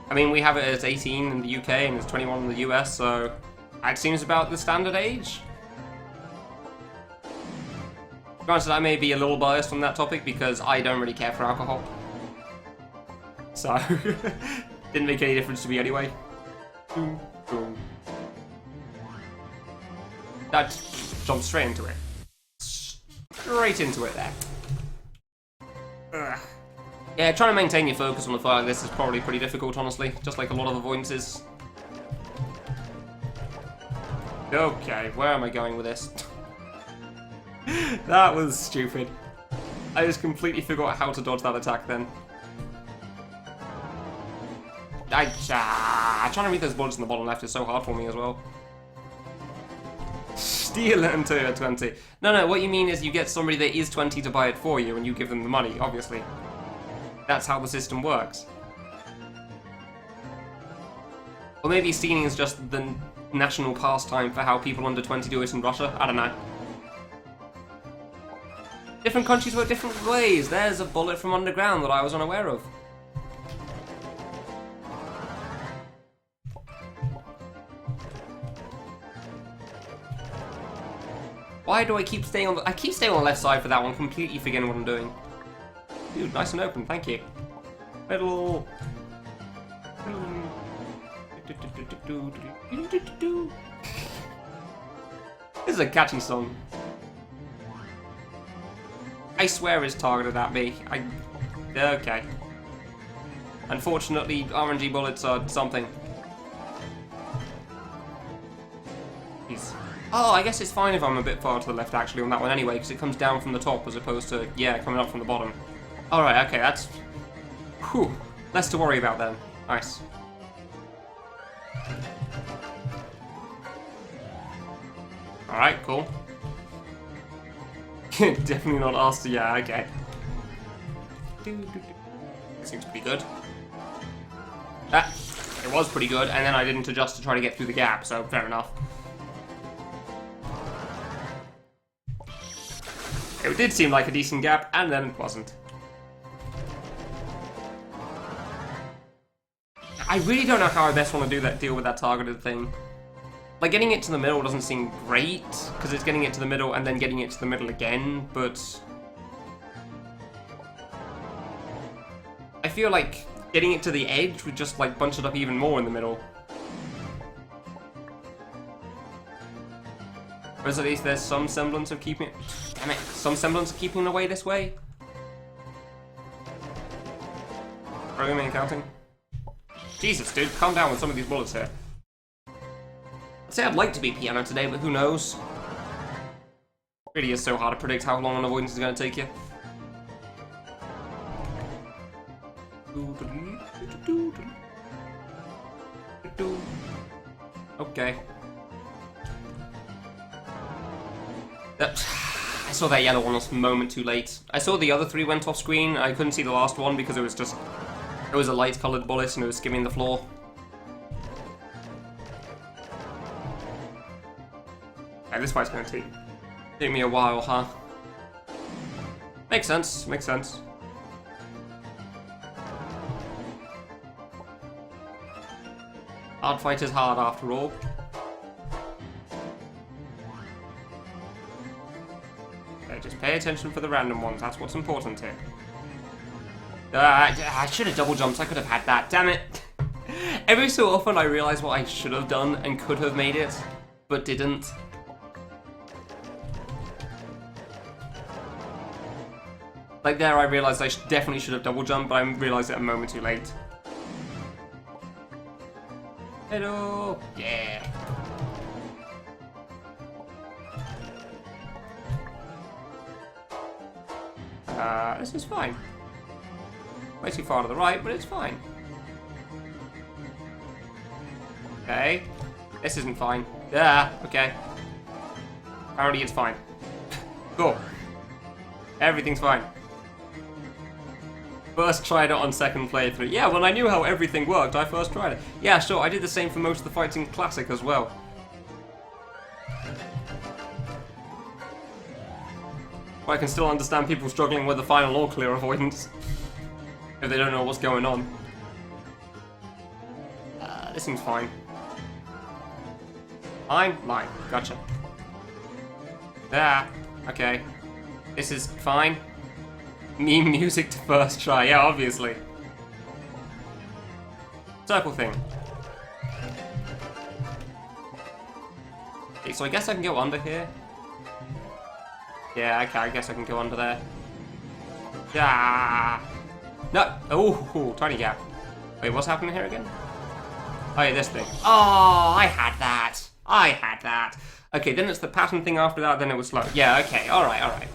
I mean, we have it as 18 in the UK and it's 21 in the US, so that seems about the standard age. Granted, I may be a little biased on that topic because I don't really care for alcohol. So, didn't make any difference to me anyway. That jumped straight into it. Straight into it there. Ugh. Yeah, trying to maintain your focus on the fight like this is probably pretty difficult, honestly. Just like a lot of avoidances. Okay, where am I going with this? That was stupid. I just completely forgot how to dodge that attack then. Trying to read those bullets in the bottom left is so hard for me as well. Steal it until you're 20. No, what you mean is you get somebody that is 20 to buy it for you and you give them the money, obviously. That's how the system works. Or maybe stealing is just the national pastime for how people under 20 do it in Russia. I don't know. Different countries work different ways. There's a bullet from underground that I was unaware of. Why do I keep staying on the... I keep staying on the left side for that one, completely forgetting what I'm doing. Dude, nice and open, thank you. Middle. This is a catchy song. I swear it's targeted at me. Okay. Unfortunately, RNG bullets are something. Jeez. Oh, I guess it's fine if I'm a bit far to the left, actually, on that one anyway, because it comes down from the top as opposed to, yeah, coming up from the bottom. Alright, okay, that's... Whew. Less to worry about then. Nice. Alright, cool. Definitely not asked to, yeah, okay. Seems pretty good. It was pretty good, and then I didn't adjust to try to get through the gap, so fair enough. It did seem like a decent gap, and then it wasn't. I really don't know how I best want to deal with that targeted thing. Like, getting it to the middle doesn't seem great, because it's getting it to the middle and then getting it to the middle again, but... I feel like getting it to the edge would just, like, bunch it up even more in the middle. Whereas at least there's some semblance of keeping it... Damn it, some semblance of keeping it away this way? Programming and counting? Jesus, dude, calm down with some of these bullets here. I'd say I'd like to be piano today, but who knows? Really is so hard to predict how long an avoidance is going to take you. Okay. I saw that yellow one a moment too late. I saw the other three went off screen. I couldn't see the last one because it was a light coloured bullet and it was skimming the floor. Yeah, this fight's gonna take me a while, huh? Makes sense, makes sense. Hard fight is hard after all. Okay, just pay attention for the random ones, that's what's important here. I should have double jumped, I could have had that, damn it! Every so often I realise what I should have done and could have made it, but didn't. Like there I realised I definitely should have double jumped, but I realised it a moment too late. Hello! Yeah! This is fine. Way too far to the right, but it's fine. Okay. This isn't fine. Yeah, okay. Apparently it's fine. Cool. Everything's fine. First tried it on second playthrough. Yeah, when I knew how everything worked, I first tried it. Yeah, sure, I did the same for most of the fights in Classic as well. But I can still understand people struggling with the final or clear avoidance. If they don't know what's going on. This seems fine. Mine? Mine. Gotcha. Ah, okay. This is fine. Meme music to first try, yeah, obviously. Circle thing. Okay, so I guess I can go under here. Yeah, okay, I guess I can go under there. Yeah. No! Oh, tiny gap. Wait, what's happening here again? Oh yeah, this thing. Oh, I had that. I had that. Okay, then it's the pattern thing after that, then it was slow. Yeah, okay, alright, alright.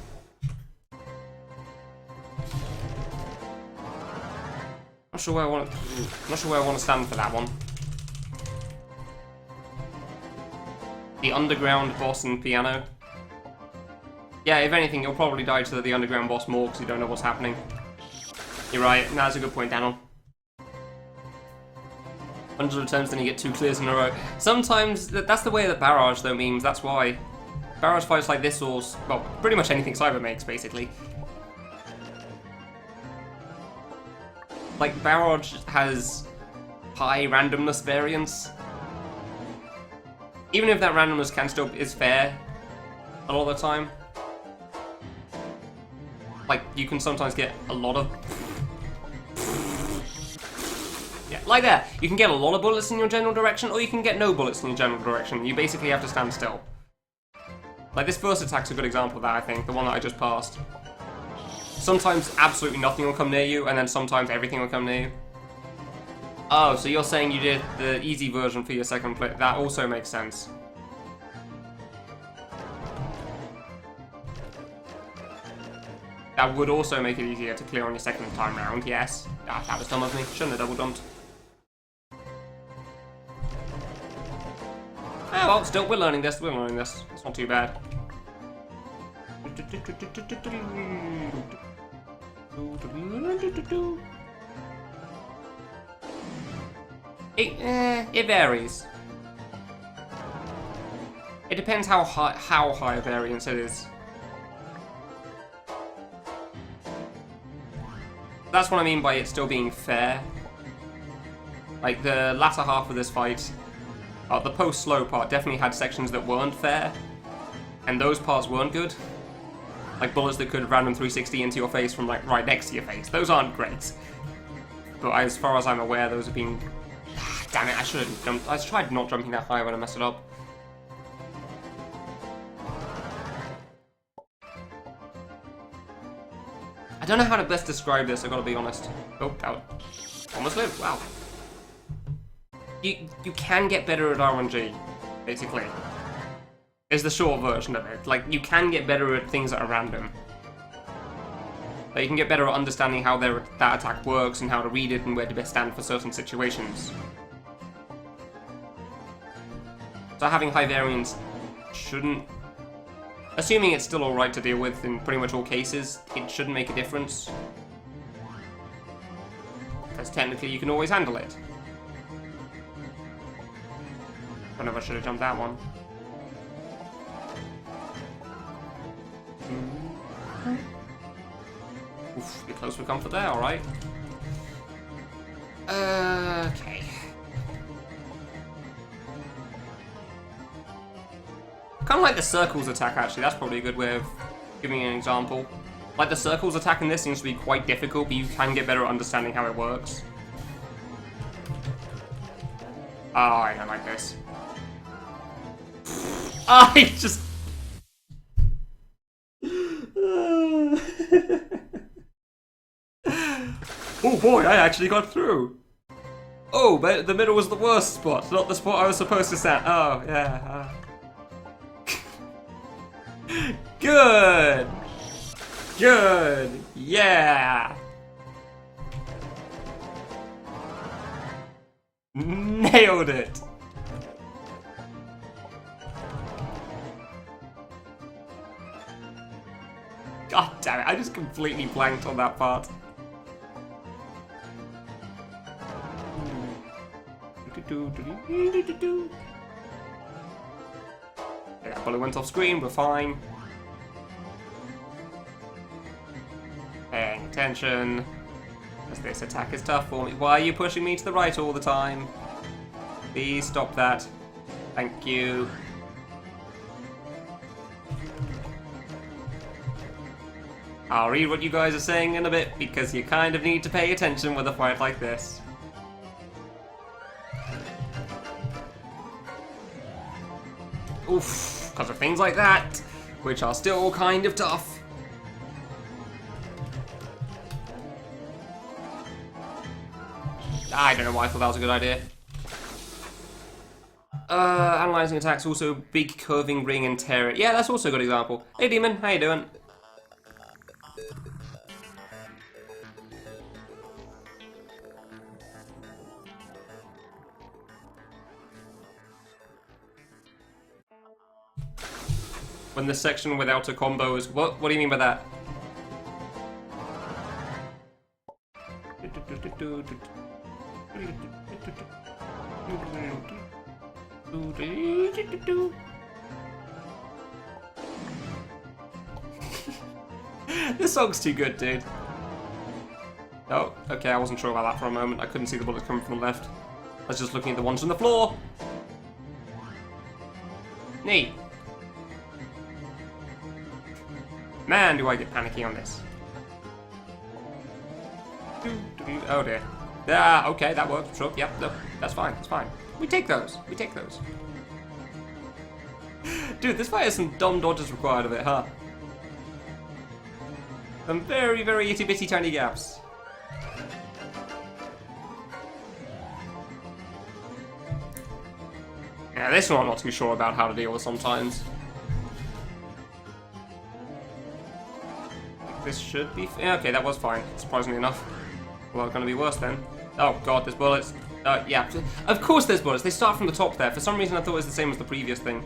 Not sure where I want to stand for that one. The underground boss and piano. Yeah, if anything, you'll probably die to the underground boss more because you don't know what's happening. You're right, that's a good point, Daniel. Hundreds of times then you get 2 clears in a row. Sometimes, that's the way that Barrage though memes, that's why. Barrage fights like this or, well, pretty much anything Cyber makes, basically. Like, Barrage has high randomness variance. Even if that randomness is fair a lot of the time. Like, you can sometimes get a lot of... Yeah, like that. You can get a lot of bullets in your general direction, or you can get no bullets in your general direction. You basically have to stand still. Like, this first attack's a good example of that, I think. The one that I just passed. Sometimes absolutely nothing will come near you, and then sometimes everything will come near you. Oh, so you're saying you did the easy version for your second play. That also makes sense. That would also make it easier to clear on your second time round, yes. Ah, that was dumb of me. Shouldn't have double jumped. Oh, well, still, we're learning this. We're learning this. It's not too bad. It varies. It depends how high a variance it is. That's what I mean by it still being fair. Like, the latter half of this fight, the post-slow part definitely had sections that weren't fair, and those parts weren't good. Like bullets that could random 360 into your face from like right next to your face. Those aren't great. But as far as I'm aware, those have been... Damn it, I should have jumped. I tried not jumping that high when I messed it up. I don't know how to best describe this, I gotta be honest. Oh, that almost lived, wow. You can get better at RNG, basically. Is the short version of it. Like, you can get better at things that are random. Like, you can get better at understanding how that attack works and how to read it and where to best stand for certain situations. So having high variance shouldn't... Assuming it's still alright to deal with in pretty much all cases, it shouldn't make a difference. Because technically you can always handle it. I don't know if I should have jumped that one. Oof, you're close for comfort there, alright. Okay. Kind of like the circles attack, actually. That's probably a good way of giving an example. Like, the circles attack in this seems to be quite difficult, but you can get better at understanding how it works. Oh, I don't like this. I just... Oh boy, I actually got through. Oh, but the middle was the worst spot, not the spot I was supposed to stand. Oh, yeah. Good! Good! Yeah! Nailed it! God damn it, I just completely blanked on that part. Yeah, that bullet went off screen, we're fine. Paying attention. As this attack is tough for me. Why are you pushing me to the right all the time? Please stop that. Thank you. I'll read what you guys are saying in a bit, because you kind of need to pay attention with a fight like this. Oof, because of things like that, which are still kind of tough. I don't know why I thought that was a good idea. Analyzing attacks, also big curving ring and tear it. Yeah, that's also a good example. Hey Demon, how you doing? When the section without a combo is... What do you mean by that? This song's too good, dude. Oh, okay, I wasn't sure about that for a moment. I couldn't see the bullets coming from the left. I was just looking at the ones on the floor. Neat. Man, do I get panicky on this. Oh dear. Ah, okay, that works. Sure, yep, no, that's fine, that's fine. We take those, we take those. Dude, this fight has some dumb dodges required of it, huh? Some very, very itty bitty tiny gaps. Yeah, this one I'm not too sure about how to deal with sometimes. This should be... Yeah, okay, that was fine, surprisingly enough. Well, it's gonna be worse then. Oh god, there's bullets. Yeah, of course there's bullets. They start from the top there. For some reason I thought it was the same as the previous thing.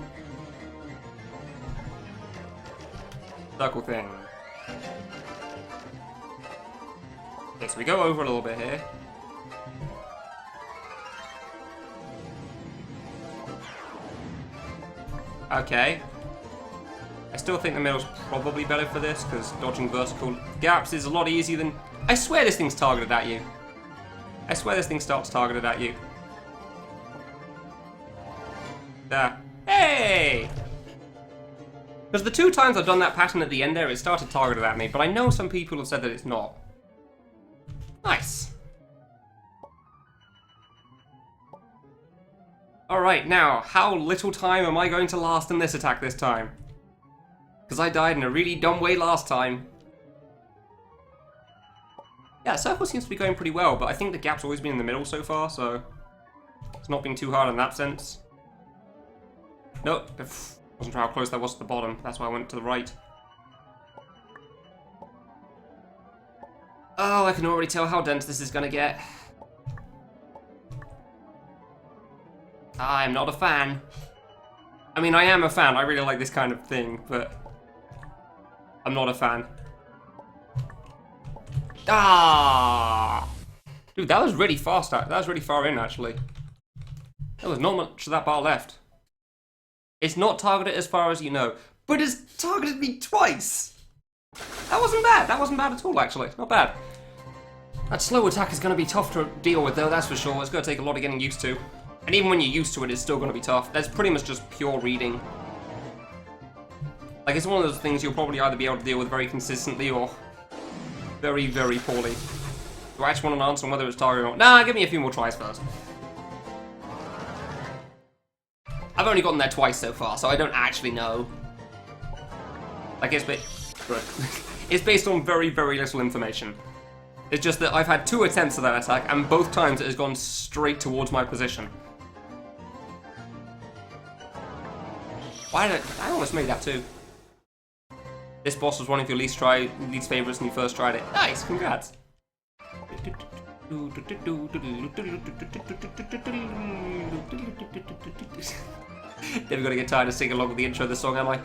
Circle thing. Okay, so we go over a little bit here. Okay. I still think the middle's probably better for this, because dodging vertical gaps is a lot easier than... I swear this thing's targeted at you. I swear this thing starts targeted at you. There. Hey! Because the two times I've done that pattern at the end there, it started targeted at me, but I know some people have said that it's not. Nice. Alright, now, how little time am I going to last in this attack this time? Because I died in a really dumb way last time. Yeah, circle seems to be going pretty well, but I think the gap's always been in the middle so far, so... It's not been too hard in that sense. Nope. Wasn't sure how close that was to the bottom. That's why I went to the right. Oh, I can already tell how dense this is gonna get. I'm not a fan. I mean, I am a fan. I really like this kind of thing, but I'm not a fan. Ah! Dude, that was really fast. That was really far in, actually. There was not much of that bar left. It's not targeted as far as you know, but it's targeted me twice! That wasn't bad. That wasn't bad at all, actually. Not bad. That slow attack is going to be tough to deal with, though, that's for sure. It's going to take a lot of getting used to. And even when you're used to it, it's still going to be tough. That's pretty much just pure reading. Like, it's one of those things you'll probably either be able to deal with very consistently or very, very poorly. Do I actually want an answer on whether it's targeted or not? Nah, give me a few more tries first. I've only gotten there twice so far, so I don't actually know. Like, it's it's based on very, very little information. It's just that I've had 2 attempts at that attack, and both times it has gone straight towards my position. Why did I almost made that too. This boss was one of your least favorites when you first tried it. Nice, congrats. Never gonna get tired of singing along with the intro of this song, am I?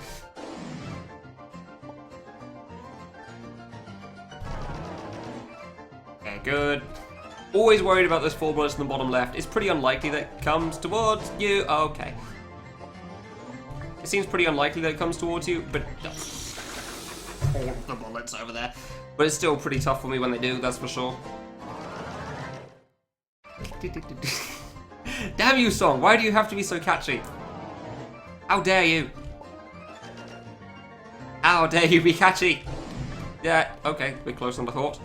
Okay, good. Always worried about those 4 bullets in the bottom left. It's pretty unlikely that it comes towards you. Okay. It seems pretty unlikely that it comes towards you, but all of the bullets over there. But it's still pretty tough for me when they do, that's for sure. Damn you, song! Why do you have to be so catchy? How dare you? How dare you be catchy? Yeah, okay, a bit closer than I thought.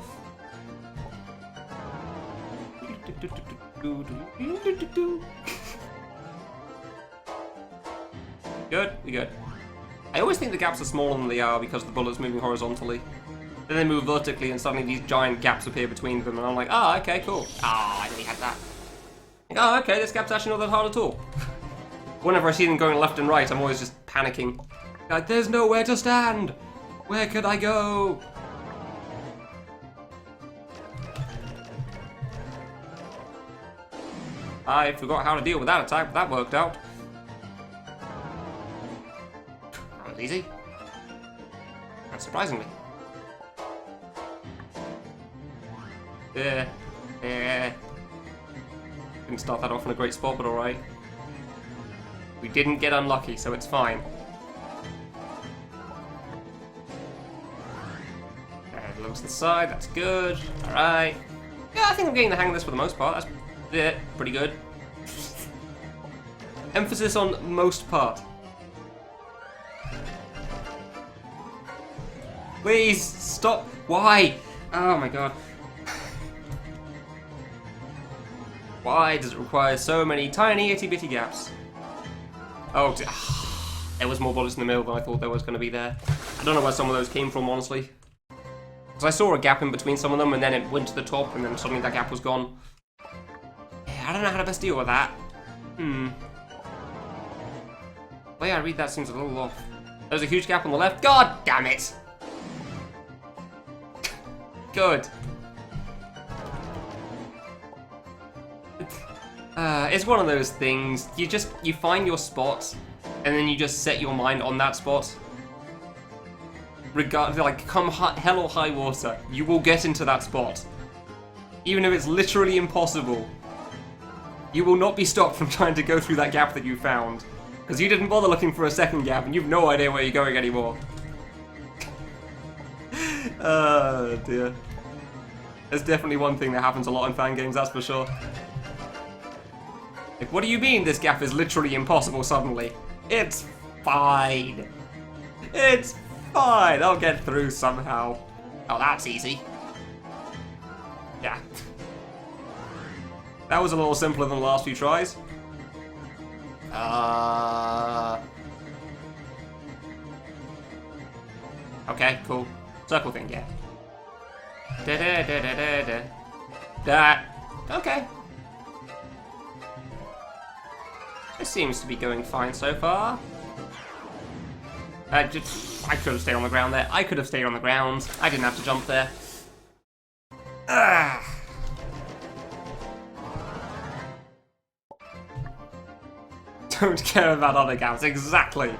Good, we're good. I always think the gaps are smaller than they are because the bullet's moving horizontally. Then they move vertically and suddenly these giant gaps appear between them and I'm like, ah, oh, okay, cool. Ah, I nearly had that. Like, oh, okay, this gap's actually not that hard at all. Whenever I see them going left and right, I'm always just panicking. Like, there's nowhere to stand! Where could I go? I forgot how to deal with that attack, but that worked out. That was easy. Not surprisingly. Didn't start that off in a great spot, but alright. We didn't get unlucky, so it's fine. And looks to the side, that's good. Alright. Yeah, I think I'm getting the hang of this for the most part. That's pretty good. Emphasis on most part. Please, stop. Why? Oh my god. Why does it require so many tiny itty-bitty gaps? Oh, there was more bullets in the middle than I thought there was going to be there. I don't know where some of those came from, honestly. Because I saw a gap in between some of them, and then it went to the top, and then suddenly that gap was gone. Yeah, I don't know how to best deal with that. The way I read that seems a little off. There's a huge gap on the left. God damn it! Good. It's one of those things, you find your spot, and then you just set your mind on that spot. Like, come hell or high water, you will get into that spot. Even if it's literally impossible. You will not be stopped from trying to go through that gap that you found. Because you didn't bother looking for a second gap, and you've no idea where you're going anymore. Oh dear. There's definitely one thing that happens a lot in fan games, that's for sure. Like, what do you mean this gap is literally impossible suddenly? It's fine. It's fine. I'll get through somehow. Oh, that's easy. Yeah. That was a little simpler than the last few tries. Okay, cool. Circle thing, yeah. That. Okay. This seems to be going fine so far. I could have stayed on the ground there. I could have stayed on the ground. I didn't have to jump there. Ah. Don't care about other gaps. Exactly.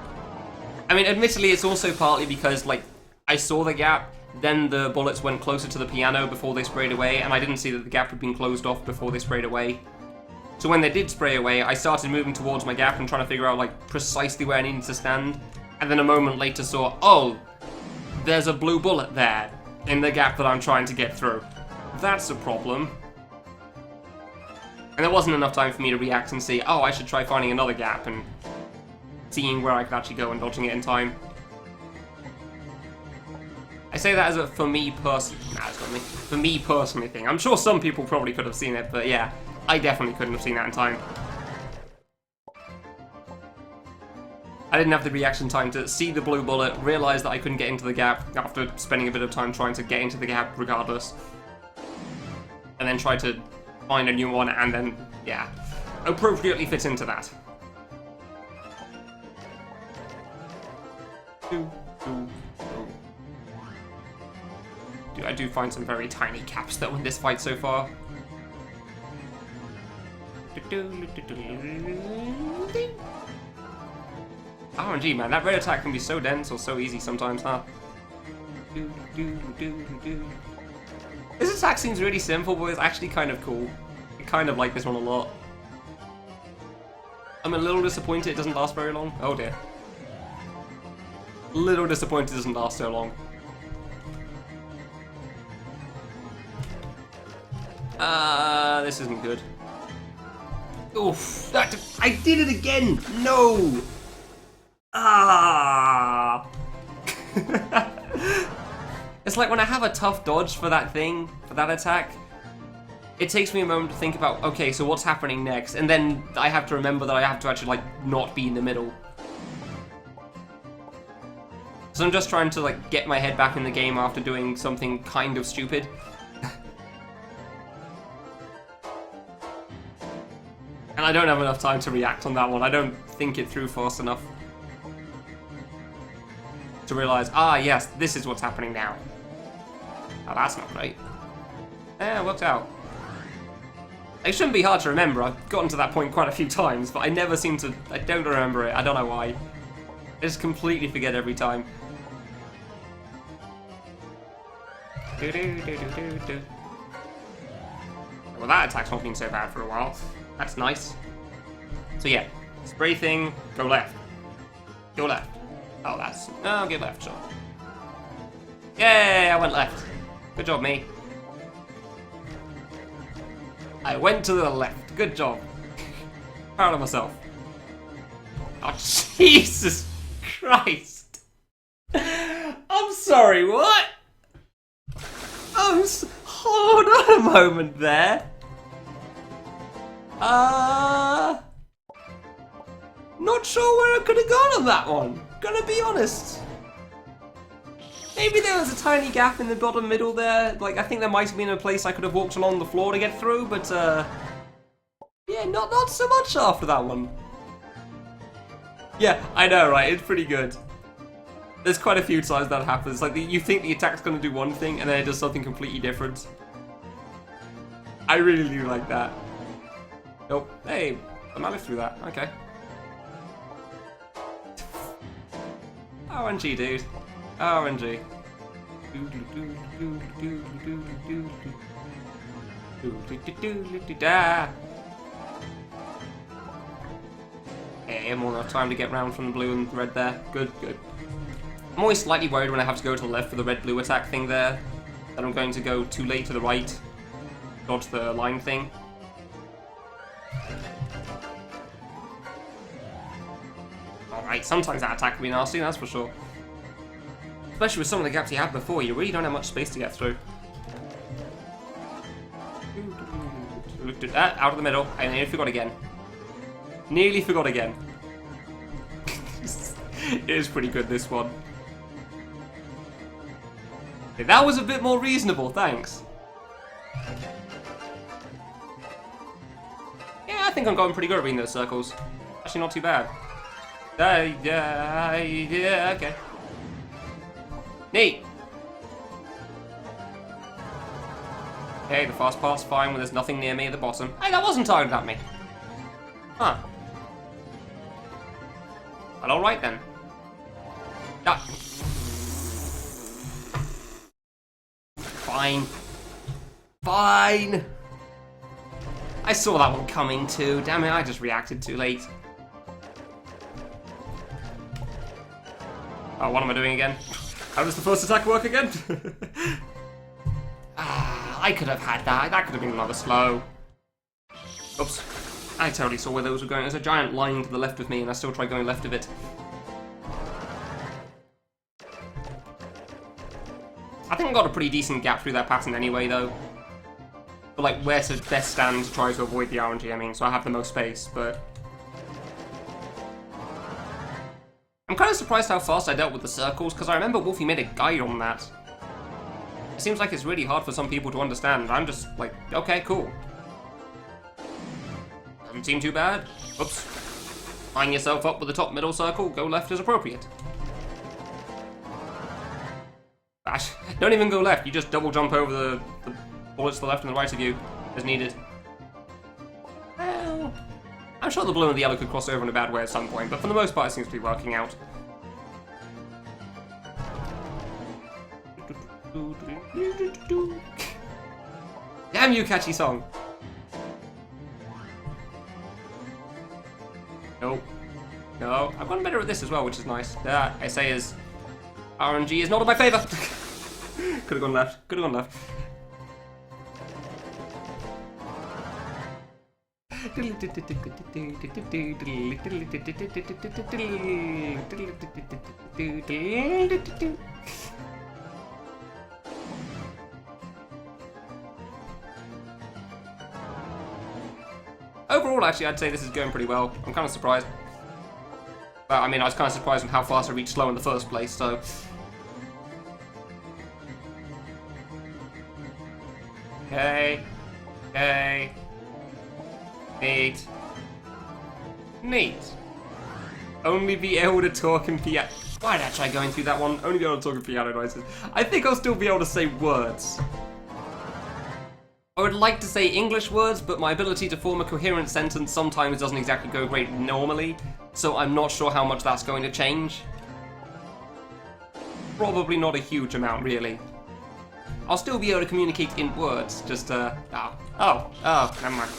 I mean, admittedly, it's also partly because, like, I saw the gap, then the bullets went closer to the piano before they sprayed away, and I didn't see that the gap had been closed off before they sprayed away. So when they did spray away, I started moving towards my gap and trying to figure out, like, precisely where I needed to stand. And then a moment later saw, oh, there's a blue bullet there in the gap that I'm trying to get through. That's a problem. And there wasn't enough time for me to react and see, oh, I should try finding another gap and seeing where I could actually go and dodging it in time. I say that as a for me personally, for me personally thing. I'm sure some people probably could have seen it, but yeah, I definitely couldn't have seen that in time. I didn't have the reaction time to see the blue bullet, realize that I couldn't get into the gap after spending a bit of time trying to get into the gap regardless. And then try to find a new one and then, yeah, appropriately fit into that. Dude, I do find some very tiny caps that win this fight so far. RNG, man, that red attack can be so dense or so easy sometimes, huh? This attack seems really simple, but it's actually kind of cool. I kind of like this one a lot. I'm a little disappointed it doesn't last very long. Oh dear. Little disappointed it doesn't last so long. This isn't good. Oof, I did it again! No! Ah! It's like when I have a tough dodge for that thing, for that attack, it takes me a moment to think about, okay, so what's happening next? And then I have to remember that I have to actually, like, not be in the middle. So I'm just trying to, like, get my head back in the game after doing something kind of stupid. And I don't have enough time to react on that one. I don't think it through fast enough to realize, ah, yes, this is what's happening now. Oh, that's not great. Yeah, it worked out. It shouldn't be hard to remember. I've gotten to that point quite a few times, but I never seem to... I don't remember it. I don't know why. I just completely forget every time. Well, that attack's not been so bad for a while. That's nice. So yeah, spray thing, go left. Go left. Oh, that's... Oh, go left, sure. Yay, I went left. Good job, me. I went to the left. Good job. Proud of myself. Oh, Jesus Christ. I'm sorry, what? Hold on a moment there. Not sure where I could have gone on that one. Gonna be honest. Maybe there was a tiny gap in the bottom middle there. Like, I think there might have been a place I could have walked along the floor to get through, but, yeah, not so much after that one. Yeah, I know, right? It's pretty good. There's quite a few times that happens. Like, you think the attack's gonna do one thing, and then it does something completely different. I really do like that. Nope. Hey, I managed through that. Okay. RNG, dude. RNG. Okay, more enough time to get round from the blue and red there. Good, good. I'm always slightly worried when I have to go to the left for the red-blue attack thing there, that I'm going to go too late to the right, dodge the line thing. Alright, sometimes that attack can be nasty, that's for sure. Especially with some of the gaps you had before, you really don't have much space to get through. Looked at that, out of the middle, I nearly forgot again. Nearly forgot again. It is pretty good, this one. Okay, that was a bit more reasonable, thanks. Yeah, I think I'm going pretty good at reading those circles. Actually, not too bad. Yeah, okay. Neat. Okay, the fast part's fine when there's nothing near me at the bottom. Hey, that wasn't targeted at me. Huh. Well, alright then. Ah. Fine. Fine. I saw that one coming too. Damn it, I just reacted too late. Oh, what am I doing again? How does the first attack work again? I could have had that. That could have been another slow. Oops. I totally saw where those were going. There's a giant line to the left of me, and I still tried going left of it. I think I got a pretty decent gap through that pattern anyway, though. But, like, where to best stand to try to avoid the RNG, I mean, so I have the most space, but... I'm kind of surprised how fast I dealt with the circles, because I remember Wolfie made a guide on that. It seems like it's really hard for some people to understand. I'm just like, okay, cool. Doesn't seem too bad. Oops. Line yourself up with the top middle circle, go left as appropriate. Gosh, don't even go left, you just double jump over the bullets to the left and the right of you, as needed. Well, I'm sure the blue and the yellow could cross over in a bad way at some point, but for the most part it seems to be working out. Damn you, catchy song. Nope. No, I've gotten better at this as well, which is nice. That, I say, is RNG is not in my favour. Could have gone left. Could have gone left. Overall, actually, I'd say this is going pretty well. I'm kind of surprised. But, I mean, I was kind of surprised on how fast I reached slow in the first place, so... Okay. Okay. Neat. Neat. Only be able to talk in piano... Why did I try going through that one? Only be able to talk in piano noises. I think I'll still be able to say words. I would like to say English words, but my ability to form a coherent sentence sometimes doesn't exactly go great normally, so I'm not sure how much that's going to change. Probably not a huge amount, really. I'll still be able to communicate in words, just, never mind.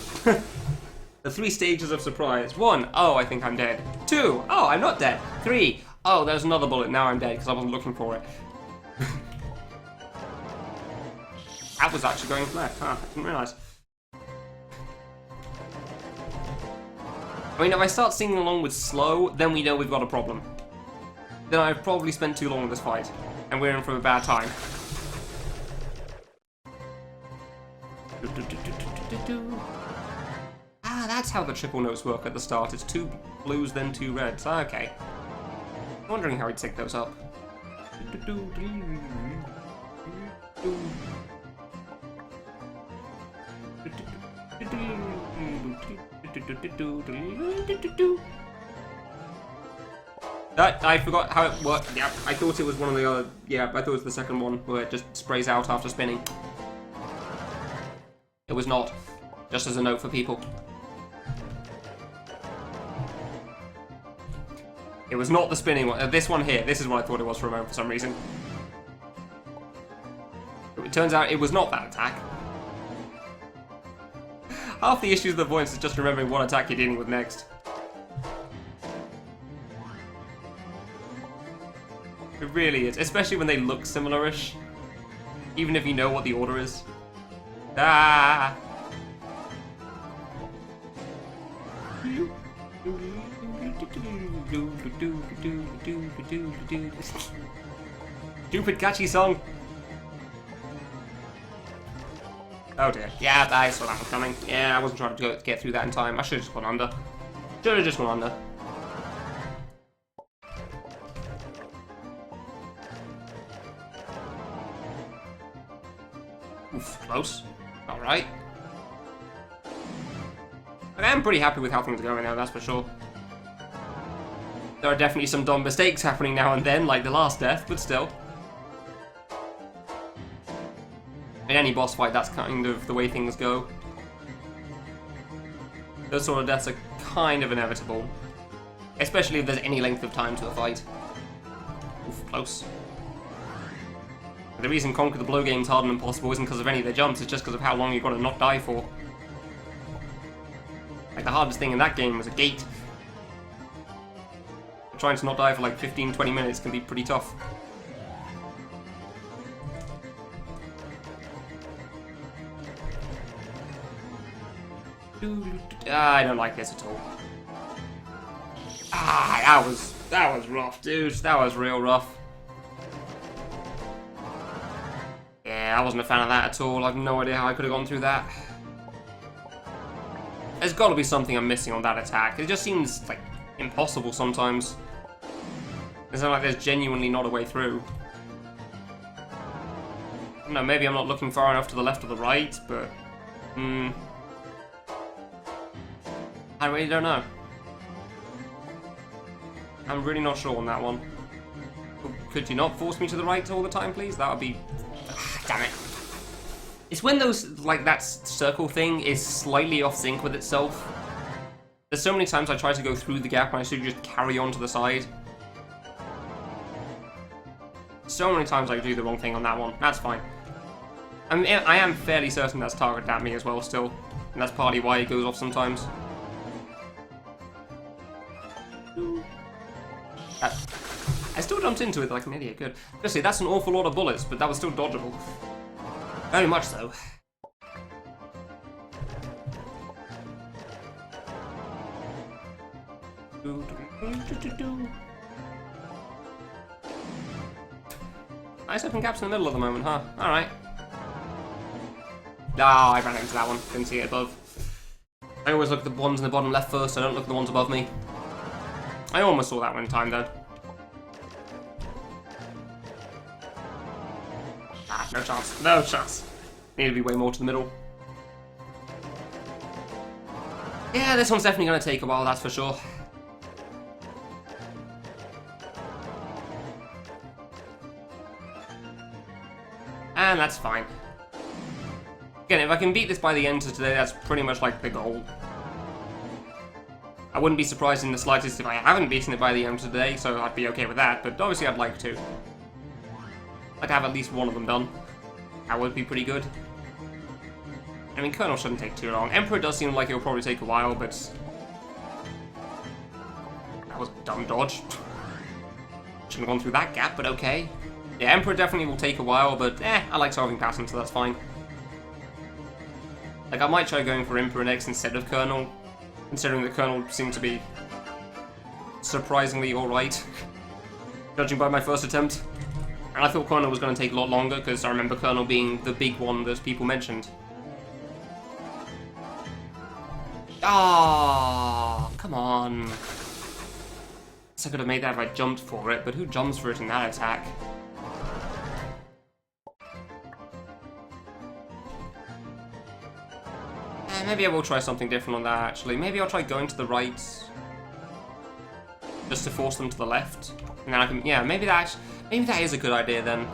The 3 stages of surprise. 1, oh, I think I'm dead. 2, oh, I'm not dead. 3, oh, there's another bullet, now I'm dead, because I wasn't looking for it. That was actually going left, huh? I didn't realise. I mean, if I start singing along with slow, then we know we've got a problem. Then I've probably spent too long in this fight, and we're in for a bad time. Ah, that's how the triple notes work at the start. It's 2 blues, then 2 reds. Ah, okay. I'm wondering how he'd take those up. I forgot how it worked. Yeah, I thought it was one of the other. Yeah, I thought it was the second one where it just sprays out after spinning. It was not. Just as a note for people. It was not the spinning one. This one here. This is what I thought it was for a moment for some reason. It turns out it was not that attack. Half the issues with the voice is just remembering what attack you're dealing with next. It really is, especially when they look similar-ish. Even if you know what the order is. Ah! Stupid catchy song. Oh dear. Yeah, I saw that one coming. Yeah, I wasn't trying to get through that in time. I should have just gone under. Should have just gone under. Oof, close. Alright. But I am pretty happy with how things are going now, that's for sure. There are definitely some dumb mistakes happening now and then, like the last death, but still. In any boss fight, that's kind of the way things go. Those sort of deaths are kind of inevitable. Especially if there's any length of time to a fight. Oof, close. The reason Conquer the Blow game's hard and impossible isn't because of any of their jumps, it's just because of how long you've got to not die for. Like, the hardest thing in that game was a gate. Trying to not die for like 15-20 minutes can be pretty tough. I don't like this at all. That was rough, dude. That was real rough. Yeah, I wasn't a fan of that at all. I have no idea how I could have gone through that. There's got to be something I'm missing on that attack. It just seems like impossible sometimes. It's not like there's genuinely not a way through. I don't know, maybe I'm not looking far enough to the left or the right, but I really don't know. I'm really not sure on that one. Could you not force me to the right all the time, please? That would be... damn it. It's when those, like, that circle thing is slightly off sync with itself. There's so many times I try to go through the gap and I should just carry on to the side. So many times I do the wrong thing on that one. That's fine. I mean, I am fairly certain that's targeted at me as well still. And that's partly why it goes off sometimes. I still jumped into it like an idiot, good. Honestly, that's an awful lot of bullets, but that was still dodgeable. Very much so. Nice open gaps in the middle at the moment, huh? Alright. Ah, I ran into that one. Didn't see it above. I always look at the ones in the bottom left first, I don't look at the ones above me. I almost saw that one in time, though. Ah, no chance. No chance. Need to be way more to the middle. Yeah, this one's definitely going to take a while, that's for sure. And that's fine. Again, if I can beat this by the end of today, that's pretty much like the goal. I wouldn't be surprised in the slightest if I haven't beaten it by the end of today, so I'd be okay with that, but obviously I'd like to. I'd have at least one of them done. That would be pretty good. I mean, Colonel shouldn't take too long. Emperor does seem like it will probably take a while, but... that was a dumb dodge. Shouldn't have gone through that gap, but okay. Yeah, Emperor definitely will take a while, but I like solving patterns, so that's fine. Like, I might try going for Emperor next instead of Colonel, considering the Colonel seemed to be surprisingly alright, judging by my first attempt. And I thought Colonel was going to take a lot longer, because I remember Colonel being the big one that people mentioned. Ah, come on. I could have made that if I jumped for it, but who jumps for it in that attack? Maybe I will try something different on that, actually. Maybe I'll try going to the right, just to force them to the left. And then I can, yeah, maybe that is a good idea then.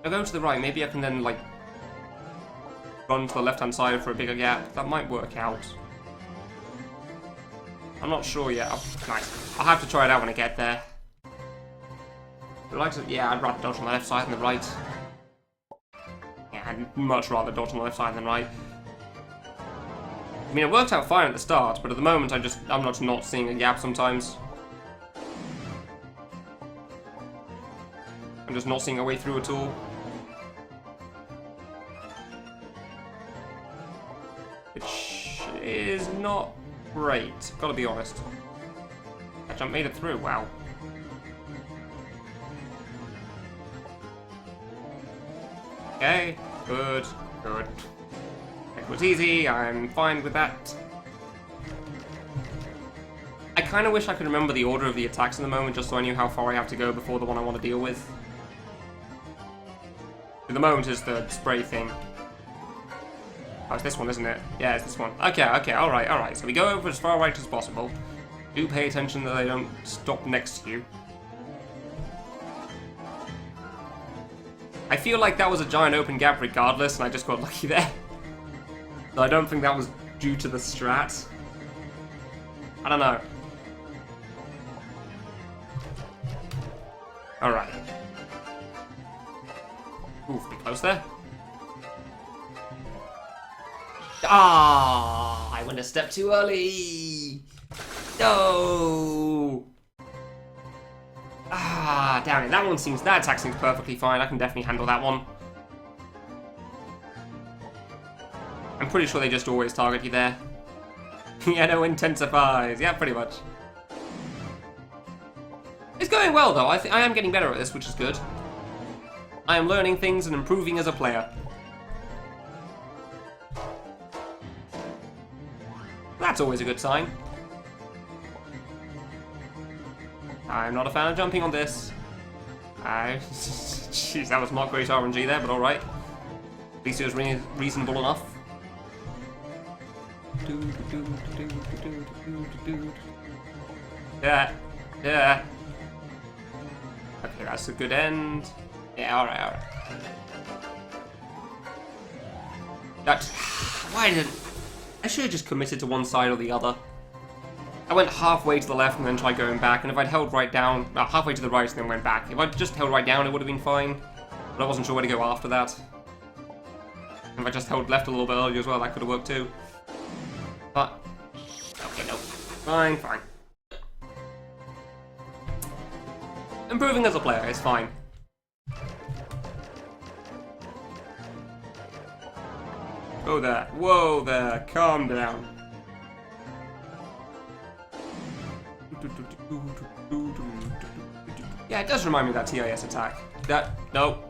I'll go to the right, maybe I can then, like, run to the left-hand side for a bigger gap. That might work out. I'm not sure yet. Oh, nice. I'll have to try it out when I get there. Yeah, I'd rather dodge on the left side than the right. Yeah, I'd much rather dodge on the left side than right. I mean, it worked out fine at the start, but at the moment I'm not seeing a gap sometimes. I'm just not seeing a way through at all. Which is not great, gotta be honest. That jump made it through, wow. Okay, good, good. That was easy, I'm fine with that. I kind of wish I could remember the order of the attacks in the moment, just so I knew how far I have to go before the one I want to deal with. At the moment is the spray thing. Oh, it's this one, isn't it? Yeah, it's this one. Okay, alright. So we go over as far right as possible. Do pay attention that they don't stop next to you. I feel like that was a giant open gap regardless, and I just got lucky there. So I don't think that was due to the strat. I don't know. Alright. Oof, be close there. Ah, I went a step too early. No. Ah, damn it. That attack seems perfectly fine. I can definitely handle that one. I'm pretty sure they just always target you there. Yeah, no, intensifies. Yeah, pretty much. It's going well, though. I am getting better at this, which is good. I am learning things and improving as a player. That's always a good sign. I'm not a fan of jumping on this. Jeez, that was not great RNG there, but alright. At least it was reasonable enough. Yeah, yeah. Okay, that's a good end. Yeah, alright. Why did I should have just committed to one side or the other. I went halfway to the left and then tried going back, and if I'd held right down, halfway to the right and then went back. If I'd just held right down, it would have been fine, but I wasn't sure where to go after that. If I just held left a little bit earlier as well, that could have worked too. But, okay, no. Fine. Improving as a player, it's fine. Whoa there, calm down. Yeah, it does remind me of that TIS attack. No.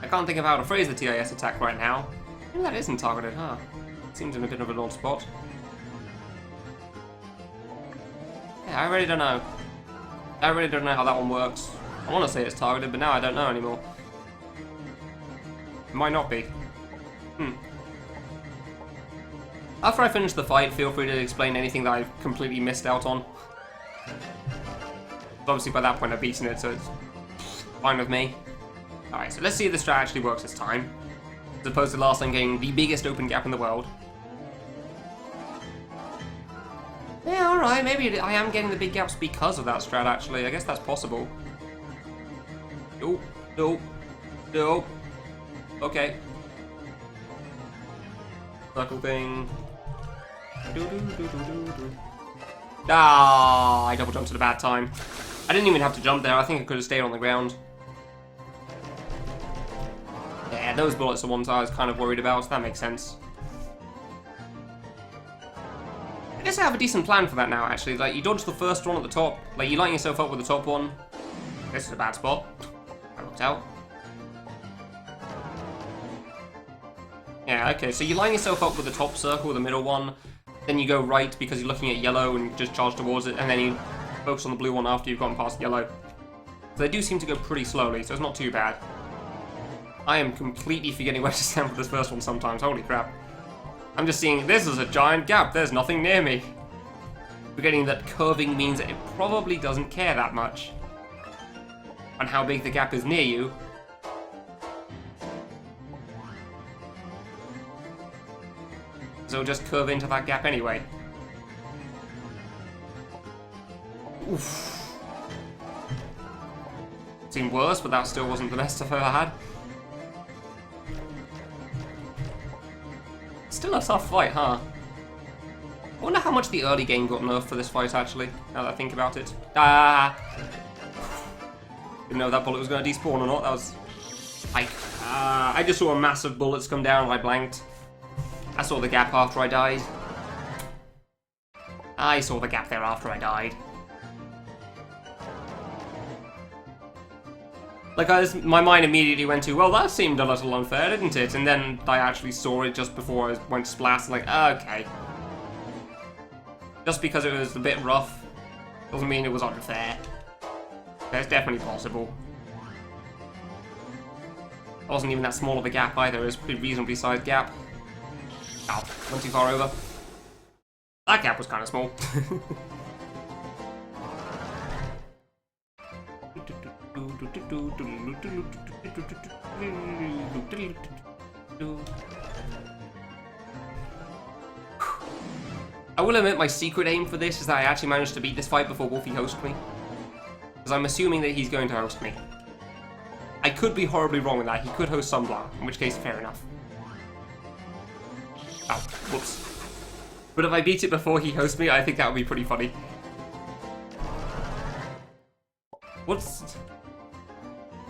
I can't think of how to phrase the TIS attack right now. Maybe that isn't targeted, huh? Seems in a bit of an odd spot. Yeah, I really don't know. I really don't know how that one works. I want to say it's targeted, but now I don't know anymore. It might not be. After I finish the fight, feel free to explain anything that I've completely missed out on. Obviously by that point I've beaten it, so it's fine with me. Alright, so let's see if this strat actually works this time. As opposed to last time getting the biggest open gap in the world. Yeah, alright, maybe I am getting the big gaps because of that strat actually. I guess that's possible. No. Okay. Circle thing. Ah, I double jumped at a bad time. I didn't even have to jump there. I think I could have stayed on the ground. Yeah, those bullets are ones I was kind of worried about, so that makes sense. I guess I have a decent plan for that now, actually. Like, you dodge the first one at the top. Like, you line yourself up with the top one. This is a bad spot. That worked out. Yeah, okay, so you line yourself up with the top circle, the middle one, then you go right because you're looking at yellow and just charge towards it, and then you focus on the blue one after you've gone past yellow. So they do seem to go pretty slowly, so it's not too bad. I am completely forgetting where to stand for this first one sometimes, holy crap. I'm just seeing, this is a giant gap, there's nothing near me. Forgetting that curving means that it probably doesn't care that much on how big the gap is near you. So it'll just curve into that gap anyway. Oof. Seemed worse, but that still wasn't the best I've ever had. Still a tough fight, huh? I wonder how much the early game got nerfed for this fight, actually, now that I think about it. Ah! Didn't know if that bullet was going to despawn or not, that was... I just saw a massive bullets come down and I blanked. I saw the gap after I died. I saw the gap there after I died. Like, my mind immediately went to, well, that seemed a little unfair, didn't it? And then I actually saw it just before I went to splat, like, okay. Just because it was a bit rough doesn't mean it was unfair. It's definitely possible. It wasn't even that small of a gap either, it was a pretty reasonably sized gap. Ow, went too far over. That gap was kind of small. I will admit my secret aim for this is that I actually managed to beat this fight before Wolfie hosts me. Because I'm assuming that he's going to host me. I could be horribly wrong with that. He could host Sunblower, in which case, fair enough. Oh, whoops. But if I beat it before he hosts me, I think that would be pretty funny.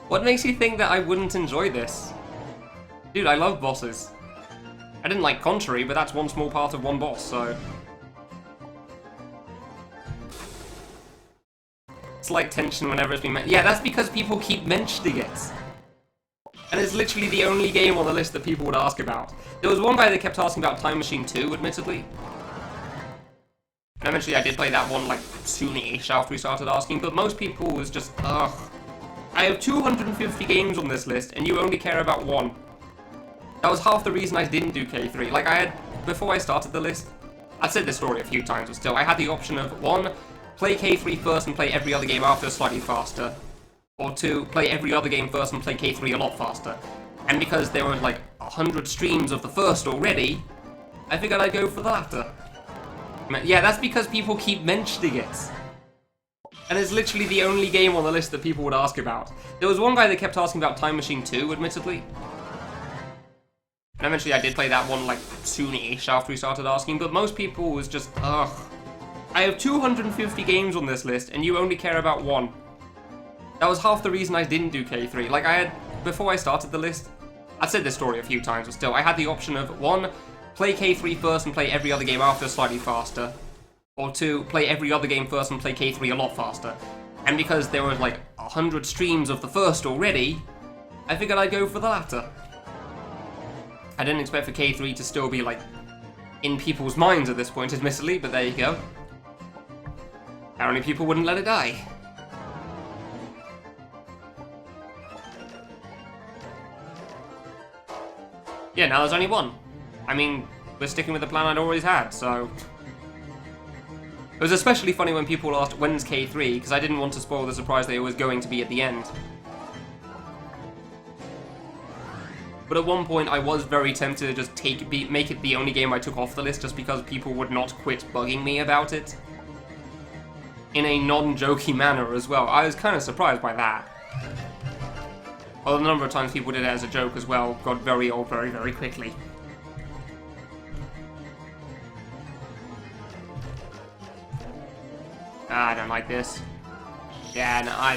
What makes you think that I wouldn't enjoy this? Dude, I love bosses. I didn't like Contrary, but that's one small part of one boss, so... Slight tension whenever it's been mentioned. Yeah, that's because people keep mentioning it. And it's literally the only game on the list that people would ask about. There was one guy that kept asking about Time Machine 2, admittedly. And eventually I did play that one, like, soon-ish after we started asking, but most people was just, ugh. I have 250 games on this list, and you only care about one. That was half the reason I didn't do K3. Like, I had, before I started the list, I've said this story a few times, but still, I had the option of, 1, play K3 first and play every other game after slightly faster. Or 2, play every other game first and play K3 a lot faster. And because there were, like, 100 streams of the first already, I figured I'd go for the latter. Yeah, that's because people keep mentioning it. And it's literally the only game on the list that people would ask about. There was one guy that kept asking about Time Machine 2, admittedly. And eventually I did play that one, like, soon-ish after we started asking, but most people was just, ugh. I have 250 games on this list, and you only care about one. That was half the reason I didn't do K3. Like, I had, before I started the list, I've said this story a few times, but still, I had the option of, 1, play K3 first and play every other game after slightly faster. Or 2, play every other game first and play K3 a lot faster. And because there were like 100 streams of the first already, I figured I'd go for the latter. I didn't expect for K3 to still be like in people's minds at this point, admittedly, but there you go. Apparently people wouldn't let it die. Yeah, now there's only one. I mean, we're sticking with the plan I'd always had, so... It was especially funny when people asked, when's K3, because I didn't want to spoil the surprise that it was going to be at the end. But at one point, I was very tempted to just make it the only game I took off the list, just because people would not quit bugging me about it. In a non-jokey manner as well. I was kind of surprised by that. Although the number of times people did it as a joke as well got very old very, very quickly. I don't like this. Yeah, no, I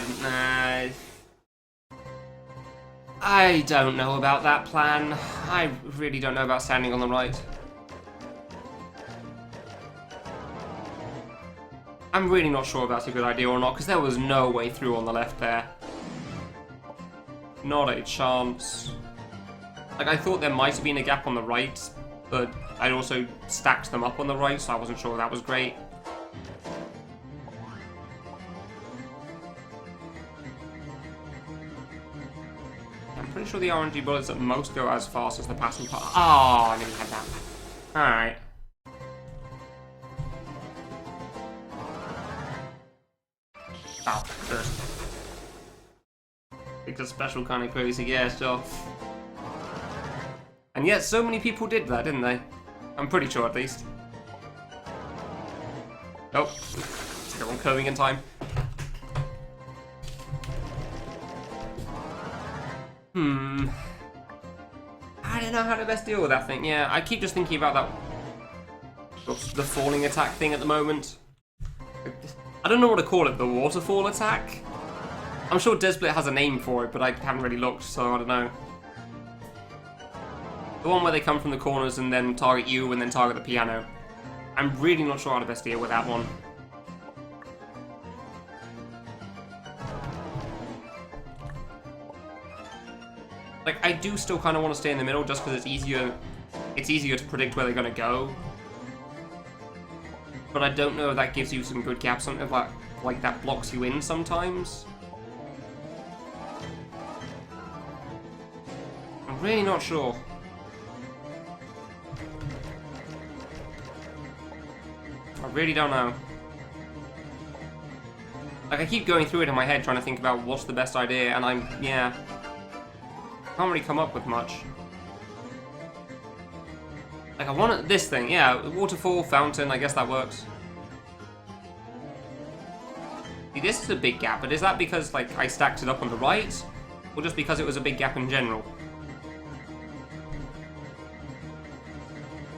don't know about that plan. I really don't know about standing on the right. I'm really not sure if that's a good idea or not, because there was no way through on the left there. Not a chance. Like, I thought there might have been a gap on the right, but I'd also stacked them up on the right, so I wasn't sure that was great. I'm pretty sure the RNG bullets at most go as fast as the passing part. Oh, I nearly had that. Alright. Oh, good. It's a special kind of crazy, yeah, sure. And yet, so many people did that, didn't they? I'm pretty sure, at least. Oh, still on curving in time. I don't know how to best deal with that thing. Yeah, I keep just thinking about that. Oops, the falling attack thing at the moment. I don't know what to call it, the waterfall attack? I'm sure Deadsplit has a name for it, but I haven't really looked, so I don't know. The one where they come from the corners and then target you and then target the piano. I'm really not sure how to best deal with that one. Like, I do still kind of want to stay in the middle just because it's easier to predict where they're going to go. But I don't know if that gives you some good gaps, something like that blocks you in sometimes. I'm really not sure. really don't know. Like, I keep going through it in my head trying to think about what's the best idea, and yeah. Can't really come up with much. Like, I want this thing, yeah, waterfall, fountain, I guess that works. See, this is a big gap, but is that because, like, I stacked it up on the right? Or just because it was a big gap in general?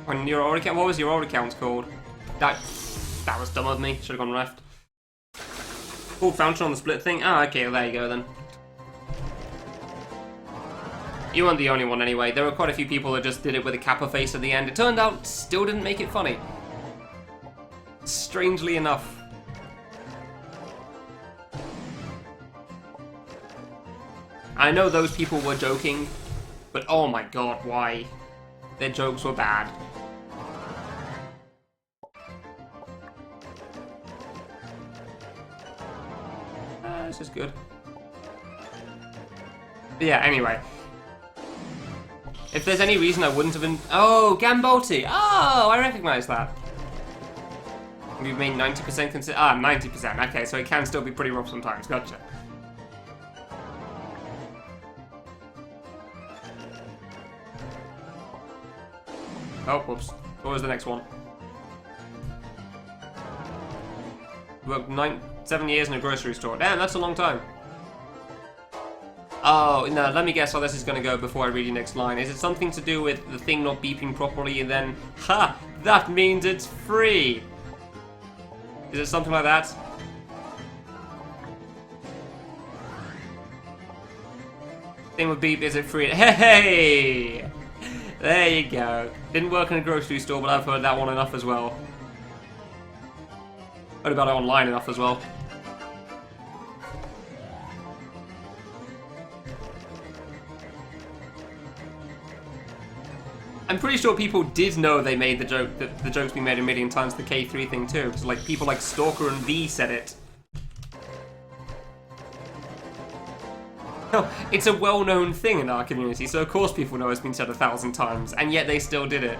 On your old account, what was your old account called? That was dumb of me, should have gone left. Full fountain on the split thing? Ah, okay, well, there you go then. You weren't the only one anyway. There were quite a few people that just did it with a Kappa face at the end. It turned out, still didn't make it funny. Strangely enough. I know those people were joking, but oh my god, why? Their jokes were bad. This is good. But yeah, anyway. If there's any reason I wouldn't have been... Oh, Gambolti! Oh, I recognize that. We've made 90% 90%. Okay, so it can still be pretty rough sometimes. Gotcha. Oh, whoops. What was the next one? Worked 7 years in a grocery store. Damn, that's a long time. Oh, no, let me guess how this is going to go before I read your next line. Is it something to do with the thing not beeping properly and then, ha, that means it's free? Is it something like that? Thing with beep, is it free? Hey! There you go. Didn't work in a grocery store, but I've heard that one enough as well. Heard about it online enough as well. I'm pretty sure people did know they made the joke, that the joke's been made a million times, the K3 thing too, because like people like Stalker and V said it. No, it's a well-known thing in our community, so of course people know it's been said 1,000 times, and yet they still did it.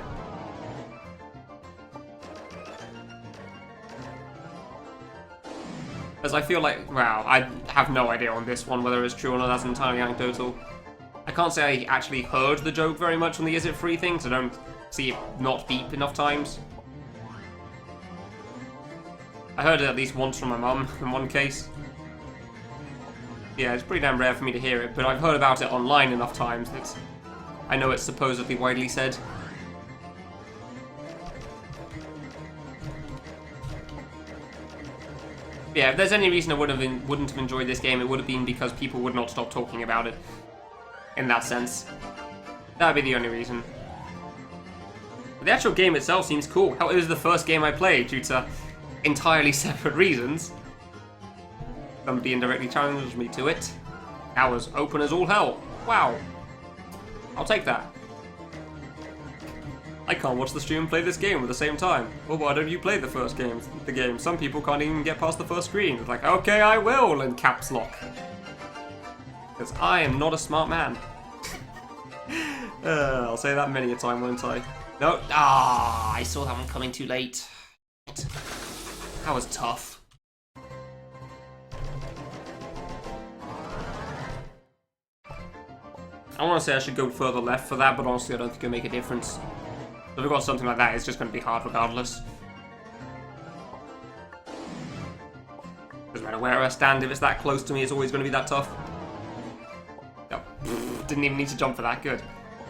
As I feel like, wow, I have no idea on this one whether it's true or not, that's entirely anecdotal. I can't say I actually heard the joke very much on the is it free thing, because I don't see it not beep enough times. I heard it at least once from my mum in one case. Yeah, it's pretty damn rare for me to hear it, but I've heard about it online enough times that I know it's supposedly widely said. Yeah, if there's any reason I wouldn't have enjoyed this game, it would have been because people would not stop talking about it. In that sense. That would be the only reason. But the actual game itself seems cool. Hell, it was the first game I played due to entirely separate reasons. Somebody indirectly challenged me to it. That was open as all hell. Wow. I'll take that. I can't watch the stream and play this game at the same time. Well, why don't you play the game? Some people can't even get past the first screen. It's like, okay, I will, in caps lock. Because I am not a smart man. I'll say that many a time, won't I? No. Ah, I saw that one coming too late. That was tough. I want to say I should go further left for that, but honestly I don't think it'll make a difference. If I've got something like that, it's just going to be hard regardless. Doesn't matter where I stand, if it's that close to me, it's always going to be that tough. No, didn't even need to jump for that, good.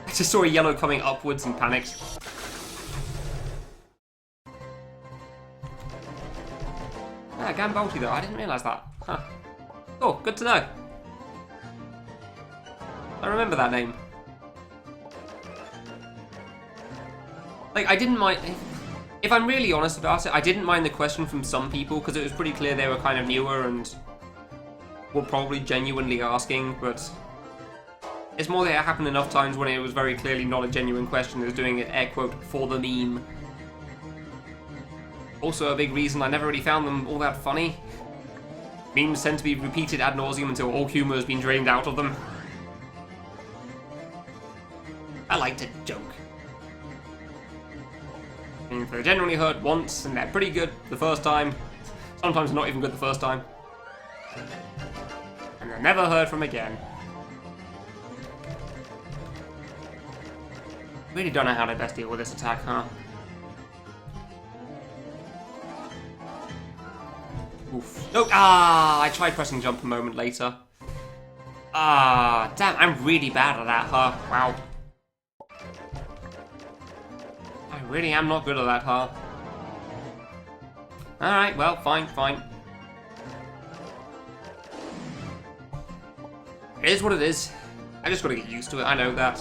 I just saw a yellow coming upwards and panicked. Ah, Gambolti though, I didn't realise that. Huh. Oh, good to know. I remember that name. Like, I didn't mind... If I'm really honest about it, I didn't mind the question from some people, because it was pretty clear they were kind of newer and were probably genuinely asking, but... It's more that it happened enough times when it was very clearly not a genuine question. It was doing it, air quote, for the meme. Also a big reason I never really found them all that funny. Memes tend to be repeated ad nauseum until all humour has been drained out of them. I like to joke. means they generally hurt once, and they're pretty good the first time. Sometimes not even good the first time. And they're never heard from again. Really don't know how to best deal with this attack, huh? Oof. Oh, I tried pressing jump a moment later. Damn, I'm really bad at that, huh? Wow. I really am not good at that, huh? Alright, well, fine. It is what it is. I just gotta get used to it, I know that.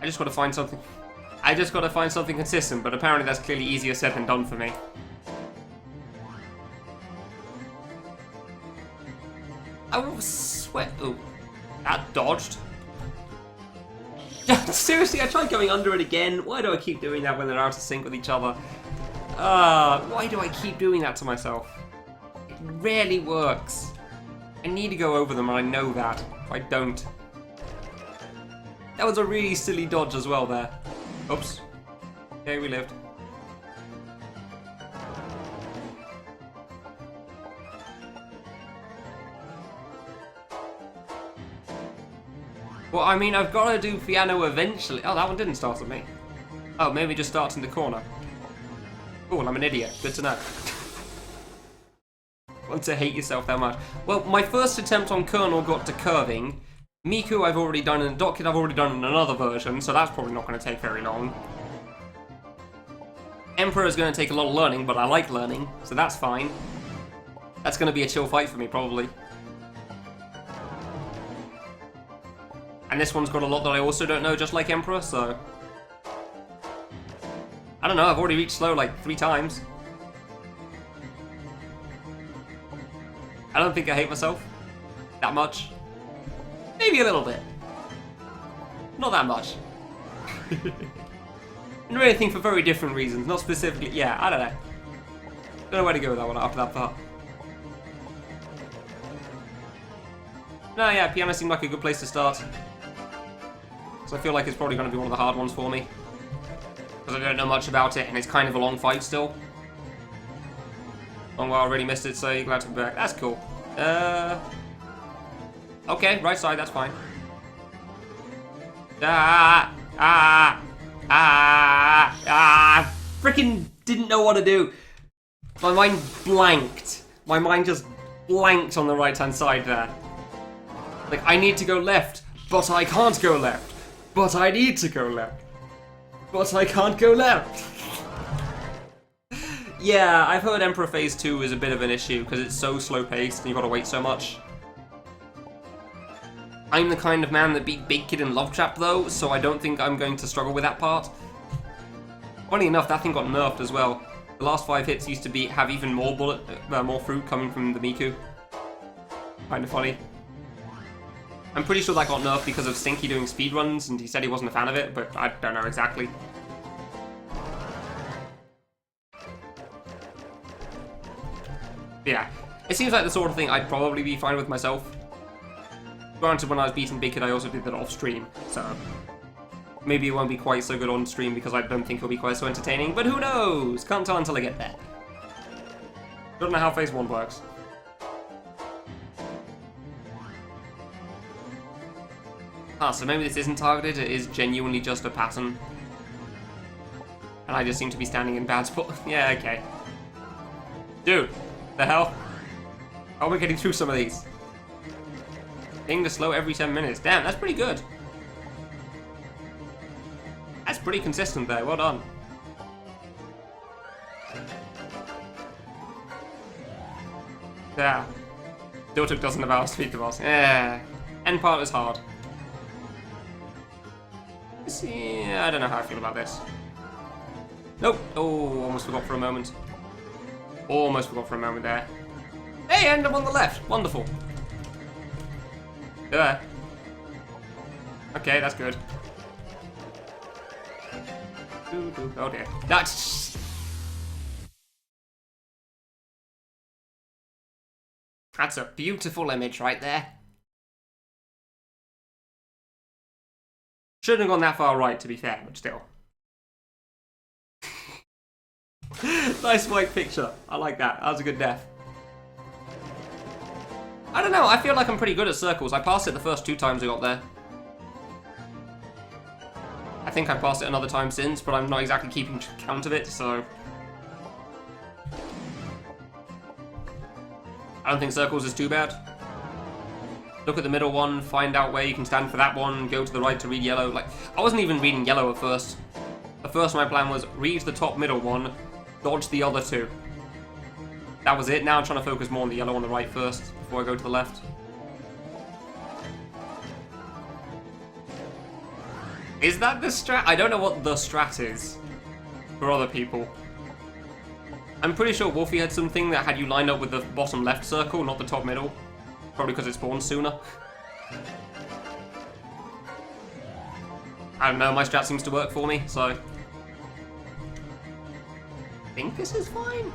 I just gotta find something consistent, but apparently that's clearly easier said than done for me. I will sweat. Oh, that dodged. Seriously, I tried going under it again. Why do I keep doing that when they're out of sync with each other? Why do I keep doing that to myself? It rarely works. I need to go over them, and I know that. If I don't. That was a really silly dodge as well there. Oops. Okay, we lived. Well, I mean, I've got to do piano eventually. Oh, that one didn't start at me. Oh, maybe just starts in the corner. Cool, I'm an idiot. Good to know. Want to hate yourself that much. Well, my first attempt on Colonel got to curving. Miku I've already done, and Dotkid I've already done in another version, so that's probably not going to take very long. Emperor is going to take a lot of learning, but I like learning, so that's fine. That's going to be a chill fight for me, probably. And this one's got a lot that I also don't know, just like Emperor, so... I don't know, I've already reached slow like 3 times. I don't think I hate myself that much. Maybe a little bit. Not that much. And really think for very different reasons, not specifically... Yeah, I don't know. Don't know where to go with that one after that part. No, yeah, piano seemed like a good place to start. So I feel like it's probably going to be one of the hard ones for me. Because I don't know much about it, and it's kind of a long fight still. Long while I already missed it, so you're glad to be back. That's cool. Okay, right side, that's fine. Freaking didn't know what to do. My mind blanked. My mind just blanked on the right-hand side there. Like, I need to go left, but I can't go left. But I need to go left. But I can't go left. Yeah, I've heard Emperor Phase 2 is a bit of an issue because it's so slow-paced and you've got to wait so much. I'm the kind of man that beat Big Kid in Love Trap though, so I don't think I'm going to struggle with that part. Funny enough, that thing got nerfed as well. The last 5 hits used to have even more more fruit coming from the Miku. Kind of funny. I'm pretty sure that got nerfed because of Stinky doing speedruns, and he said he wasn't a fan of it, but I don't know exactly. Yeah, it seems like the sort of thing I'd probably be fine with myself. Granted, when I was beating Big Kid, I also did that off stream, so maybe it won't be quite so good on stream because I don't think it'll be quite so entertaining, but who knows? Can't tell until I get there. Don't know how Phase 1 works. Ah, so maybe this isn't targeted, it is genuinely just a pattern. And I just seem to be standing in bad spot. Yeah, okay. Dude, the hell? How are we getting through some of these? Hitting the slow every 7 minutes. Damn, that's pretty good. That's pretty consistent there, well done. Yeah. Dotuk doesn't know how to speak to us. Yeah. End part is hard. Yeah, I don't know how I feel about this. Nope. Oh, almost forgot for a moment. Almost forgot for a moment there. Hey, and I'm on the left. Wonderful. There. Okay, that's good. Oh dear. That's a beautiful image right there. Shouldn't have gone that far right, to be fair, but still. Nice white picture. I like that. That was a good death. I don't know. I feel like I'm pretty good at circles. I passed it the first 2 times I got there. I think I passed it another time since, but I'm not exactly keeping count of it, so... I don't think circles is too bad. Look at the middle one, find out where you can stand for that one, go to the right to read yellow. Like, I wasn't even reading yellow at first. At first my plan was read the top middle one, dodge the other 2. That was it. Now I'm trying to focus more on the yellow on the right first, before I go to the left. Is that the strat? I don't know what the strat is for other people. I'm pretty sure Wolfie had something that had you lined up with the bottom left circle, not the top middle. Probably because it spawns sooner. I don't know, my strat seems to work for me, so... I think this is fine.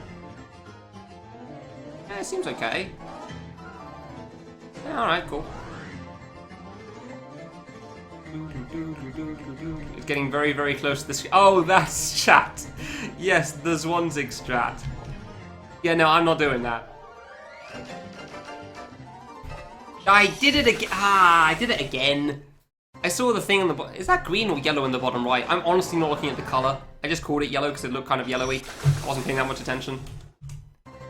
Yeah, it seems okay. Yeah, alright, cool. It's getting very, very close to this. Oh, that's chat. Yes, the Zwanzig strat. Yeah, no, I'm not doing that. I did it again. Ah, I did it again. I saw the thing on the bottom. Is that green or yellow in the bottom right? I'm honestly not looking at the color. I just called it yellow because it looked kind of yellowy. I wasn't paying that much attention.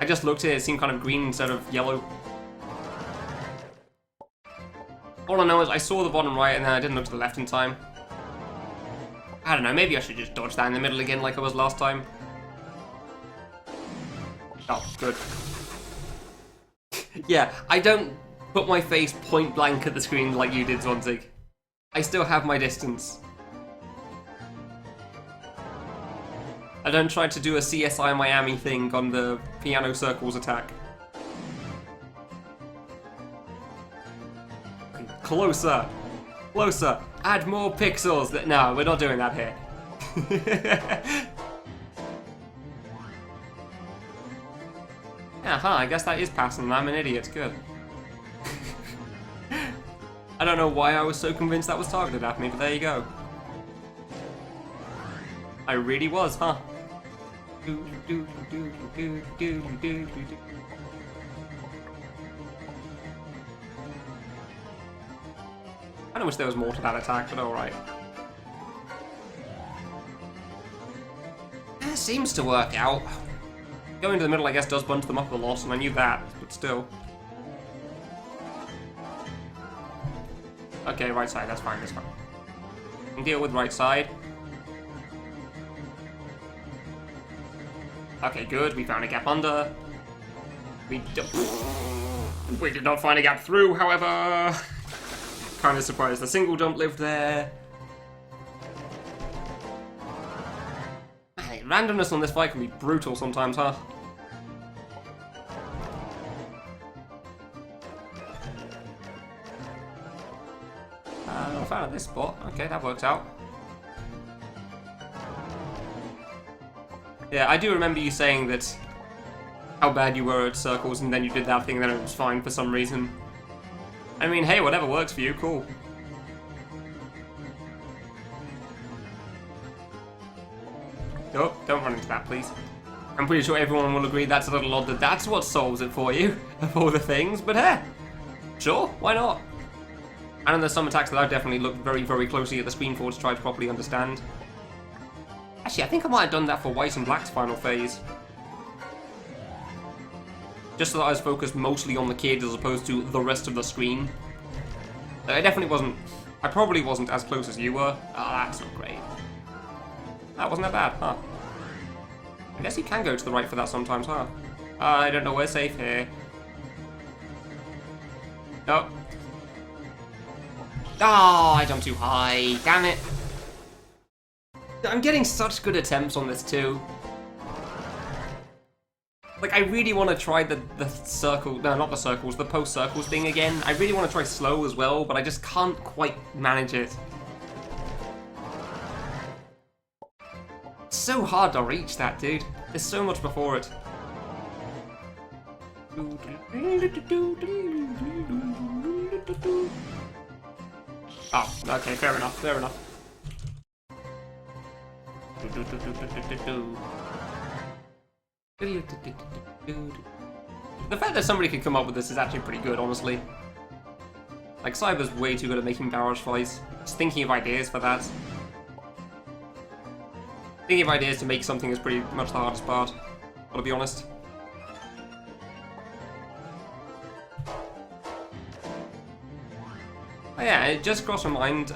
I just looked at it. It seemed kind of green instead of yellow. All I know is I saw the bottom right and then I didn't look to the left in time. I don't know, maybe I should just dodge that in the middle again like I was last time. Oh, good. Yeah, I don't put my face point blank at the screen like you did, Zwanzig. I still have my distance. I don't try to do a CSI Miami thing on the piano circles attack. Closer! Closer! Add more pixels! No, we're not doing that here. I guess that is passing. I'm an idiot. Good. I don't know why I was so convinced that was targeted at me, but there you go. I really was, huh? I kinda wish there was more to that attack, but alright. It seems to work out. Going to the middle, I guess, does bunch them up a lot, and I knew that, but still. Okay, right side, that's fine, that's fine. I can deal with right side. Okay, good, we found a gap under. We did not find a gap through, however. Kind of surprised the single jump lived there. Randomness on this fight can be brutal sometimes, huh? I found this spot. Okay, that worked out. Yeah, I do remember you saying that how bad you were at circles, and then you did that thing, and then it was fine for some reason. I mean, hey, whatever works for you, cool. Oh, don't run into that, please. I'm pretty sure everyone will agree that's a little odd that that's what solves it for you, of all the things, but hey, sure, why not? And then there's some attacks that I've definitely looked very, very closely at the screen for to try to properly understand. Actually, I think I might have done that for White and Black's final phase. Just so that I was focused mostly on the kid as opposed to the rest of the screen. I definitely wasn't... I probably wasn't as close as you were. Ah, that's not great. That wasn't that bad, huh? I guess you can go to the right for that sometimes, huh? I don't know, we're safe here. Nope. Oh, I jumped too high. Damn it. I'm getting such good attempts on this too. Like, I really want to try the circle... No, not the circles, the post-circles thing again. I really want to try slow as well, but I just can't quite manage it. It's so hard to reach that, dude. There's so much before it. Oh, okay, fair enough, fair enough. The fact that somebody could come up with this is actually pretty good, honestly. Like, Cyber's way too good at making barrage fights. Just thinking of ideas for that. Thinking of ideas to make something is pretty much the hardest part, gotta be honest. Oh yeah, it just crossed my mind.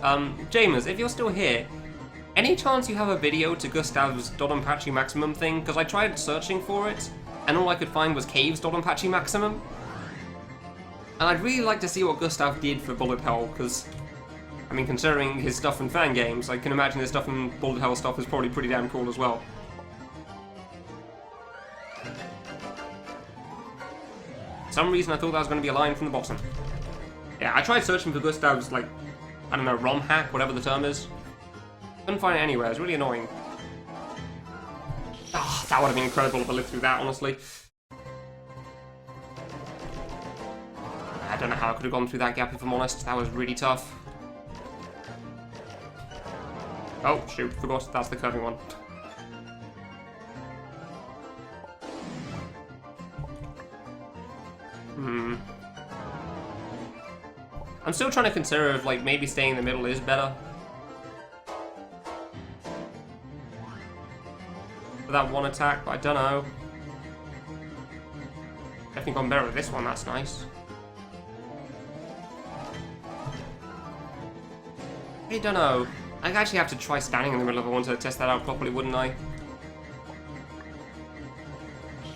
Jamers, if you're still here, any chance you have a video to Gustav's Dodonpachi Maximum thing? Because I tried searching for it, and all I could find was Cave's Dodonpachi Maximum. And I'd really like to see what Gustav did for Bullet Hell, because, I mean, considering his stuff in fan games, I can imagine his stuff in Bullet Hell stuff is probably pretty damn cool as well. For some reason I thought that was going to be a line from the bottom. Yeah, I tried searching for Gustav's, like, I don't know, ROM hack, whatever the term is. Couldn't find it anywhere, it's really annoying. Ah, that would have been incredible if I lived through that, honestly. I don't know how I could have gone through that gap, if I'm honest. That was really tough. Oh, shoot, forgot that's the curving one. I'm still trying to consider if, like, maybe staying in the middle is better. For that one attack, but I don't know. Definitely gone better with this one, that's nice. I don't know. I'd actually have to try standing in the middle if I wanted to test that out properly, wouldn't I?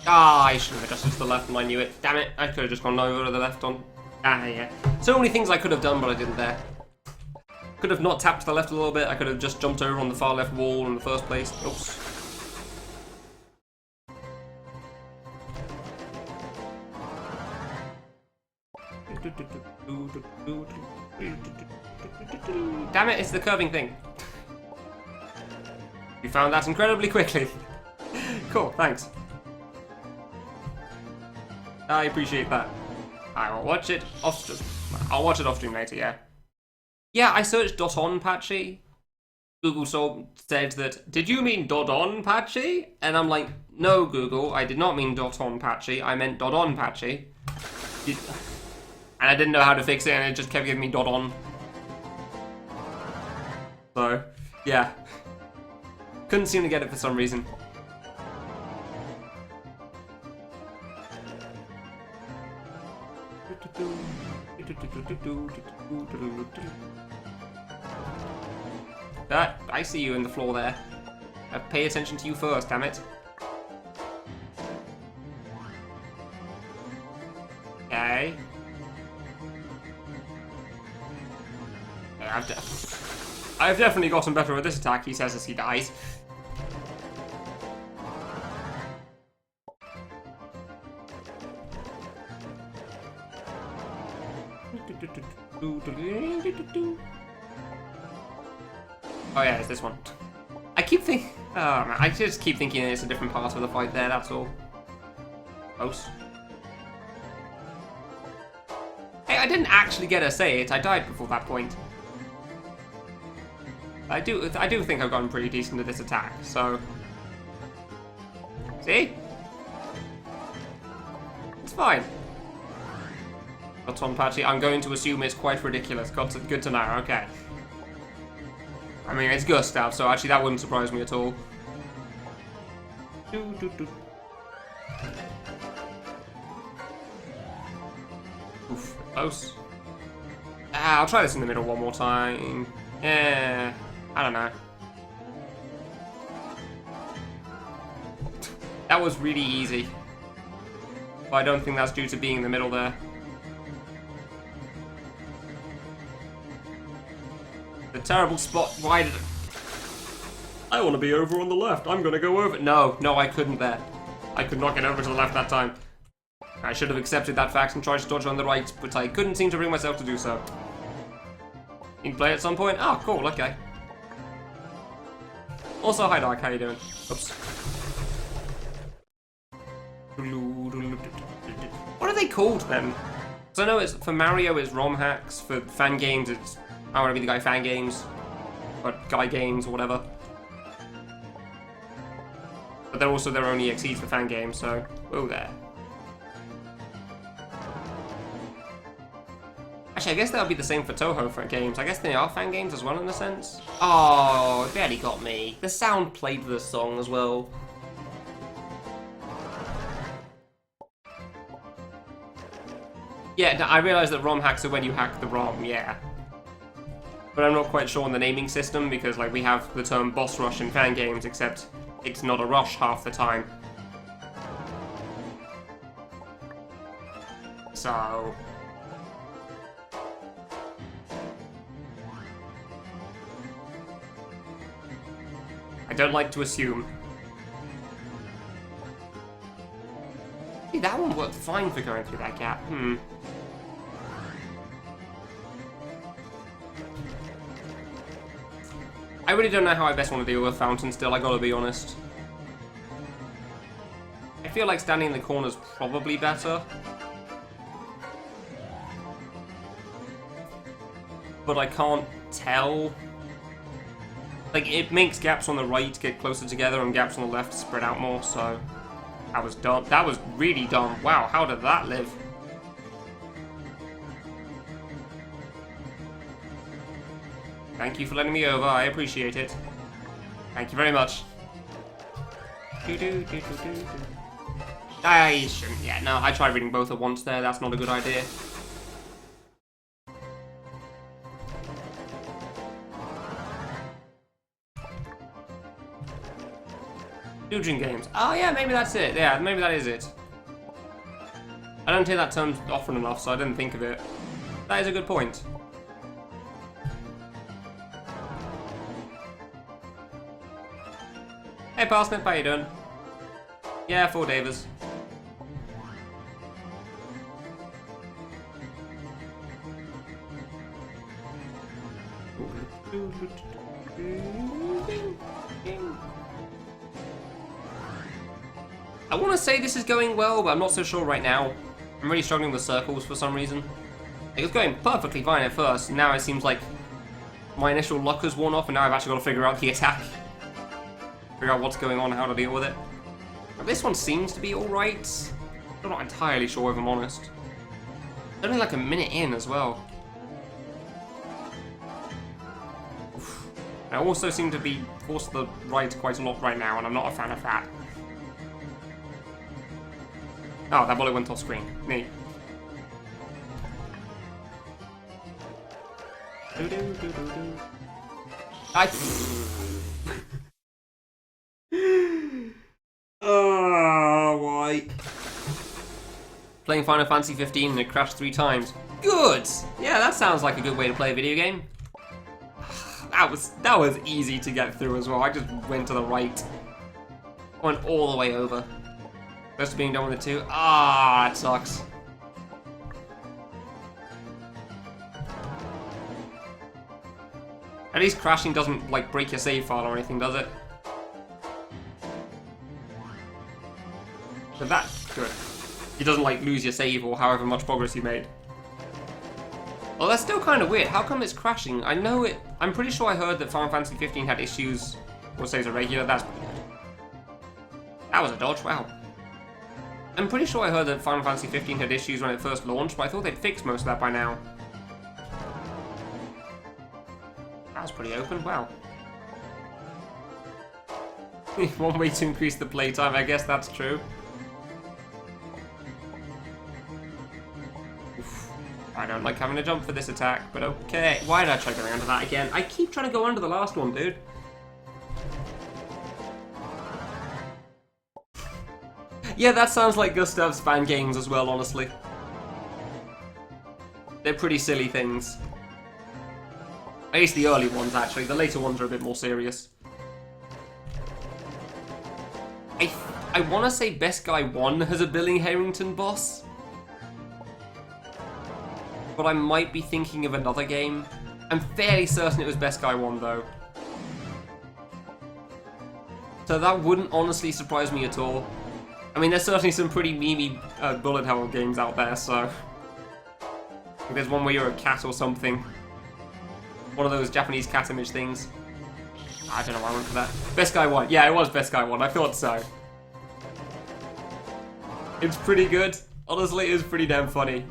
Ah, I should have adjusted to the left when I knew it. Damn it, I could have just gone over to the left on... Ah, yeah. So many things I could have done, but I didn't there. Could have not tapped to the left a little bit. I could have just jumped over on the far left wall in the first place. Oops. Damn it, it's the curving thing. You found that incredibly quickly. Cool, thanks. I appreciate that. I will watch it off stream. I'll watch it off stream later, yeah. Yeah, I searched .onpachi. Google said that, did you mean .onpachi? And I'm like, no, Google, I did not mean .onpachi, I meant .onpachi. And I didn't know how to fix it, and it just kept giving me .on. So, yeah. Couldn't seem to get it for some reason. I see you in the floor there. Pay attention to you first, damn it. Okay. Yeah, I've definitely gotten better at this attack, he says as he dies. Oh yeah, it's this one. I keep thinking... Oh man, I just keep thinking it's a different part of the fight there, that's all. Close. Hey, I didn't actually get to say it, I died before that point. I do think I've gotten pretty decent at this attack, so... See? It's fine. Dodonpachi, I'm going to assume it's quite ridiculous. Good to know, okay. I mean, it's Gustav, so actually that wouldn't surprise me at all. Oof, close. I'll try this in the middle one more time. Yeah, I don't know. That was really easy. But I don't think that's due to being in the middle there. The terrible spot. Why did I want to be over on the left. I'm going to go over. No, I couldn't there. I could not get over to the left that time. I should have accepted that fact and tried to dodge on the right, but I couldn't seem to bring myself to do so. You can play at some point? Oh, cool, okay. Also, hi Dark, how you doing? Oops. What are they called then? Because I know it's for Mario it's ROM hacks, for fan games it's I want to be the guy fan games, or guy games or whatever. But they're also their own EXEs for fan games, so whoa there. Actually, I guess that would be the same for Toho for games. I guess they are fan games as well in a sense. Oh, it barely got me. The sound played the song as well. Yeah, I realised that ROM hacks are when you hack the ROM, yeah. But I'm not quite sure on the naming system because, like, we have the term boss rush in fan games, except it's not a rush half the time. So... I don't like to assume. See, that one worked fine for going through that gap. I really don't know how I best want to deal with Fountain still, I gotta be honest. I feel like standing in the corner's probably better. But I can't tell. Like, it makes gaps on the right get closer together and gaps on the left spread out more, so... That was dumb. That was really dumb. Wow, how did that live? Thank you for letting me over, I appreciate it. Thank you very much. I shouldn't, yeah, no, I tried reading both at once there, that's not a good idea. Fusion games. Oh yeah, maybe that's it. Yeah, maybe that is it. I don't hear that term often enough, so I didn't think of it. That is a good point. Hey Parsnip, how you doing? Yeah, 4 Davis. I want to say this is going well, but I'm not so sure right now. I'm really struggling with circles for some reason. It was going perfectly fine at first, and now it seems like my initial luck has worn off, and now I've actually got to figure out the attack. Figure out what's going on, how to deal with it. But this one seems to be alright. I'm not entirely sure if I'm honest. Only like a minute in as well. Oof. I also seem to be forced to the right quite a lot right now, and I'm not a fan of that. Oh, that bullet went off screen. Neat. Oh, why? Playing Final Fantasy 15 and it crashed 3 times. Good! Yeah, that sounds like a good way to play a video game. That was easy to get through as well. I just went to the right. Went all the way over. Close to being done with it too. Ah, that sucks. At least crashing doesn't, like, break your save file or anything, does it? But that's good. It doesn't, like, lose your save or however much progress you made. Well, that's still kind of weird. How come it's crashing? I know it... I'm pretty sure I heard that Final Fantasy 15 had issues, or says a regular. That's pretty good. That was a dodge, wow. I'm pretty sure I heard that Final Fantasy 15 had issues when it first launched, but I thought they'd fixed most of that by now. That was pretty open, wow. One way to increase the playtime, I guess that's true. Oof. I don't like having to jump for this attack, but okay. Why did I try going under that again? I keep trying to go under the last one, dude. Yeah, that sounds like Gustav's fan games as well, honestly. They're pretty silly things. At least the early ones, actually. The later ones are a bit more serious. I want to say Best Guy 1 has a Billy Harrington boss. But I might be thinking of another game. I'm fairly certain it was Best Guy 1, though. So that wouldn't honestly surprise me at all. I mean, there's certainly some pretty memey bullet hell games out there, so... There's one where you're a cat or something. One of those Japanese cat image things. I don't know why I went for that. Best Guy 1. Yeah, it was Best Guy 1. I thought so. It's pretty good. Honestly, it's pretty damn funny.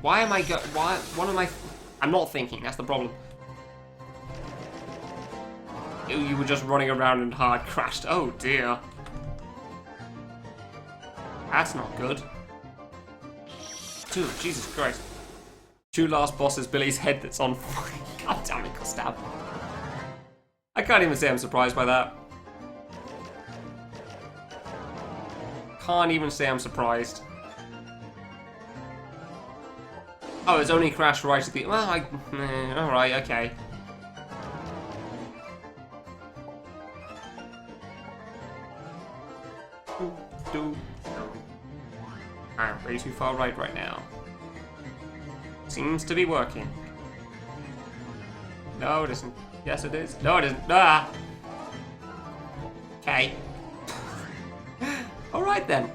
Why am I what am I... I'm not thinking, that's the problem. You were just running around and hard crashed. Oh dear. That's not good. Dude, Jesus Christ. 2 last bosses, Billy's head that's on fire. God damn it, stab. I can't even say I'm surprised by that. Can't even say I'm surprised. Oh, it's only crashed right at the... Well, alright, okay. I'm way too far right now. Seems to be working. No, it isn't. Yes, it is. No, it isn't. Ah! Okay. Alright then.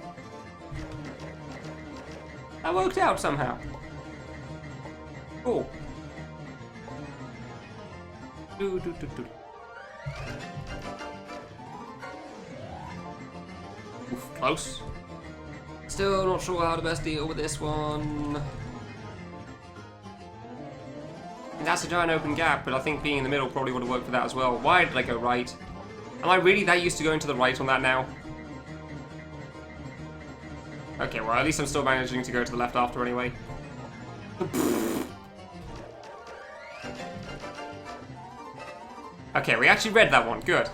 That worked out somehow. Cool. Oof, close. Still not sure how to best deal with this one. That's a giant open gap, but I think being in the middle probably would have worked for that as well. Why did I go right? Am I really that used to going to the right on that now? Okay, well at least I'm still managing to go to the left after anyway. Okay, we actually read that one. Good.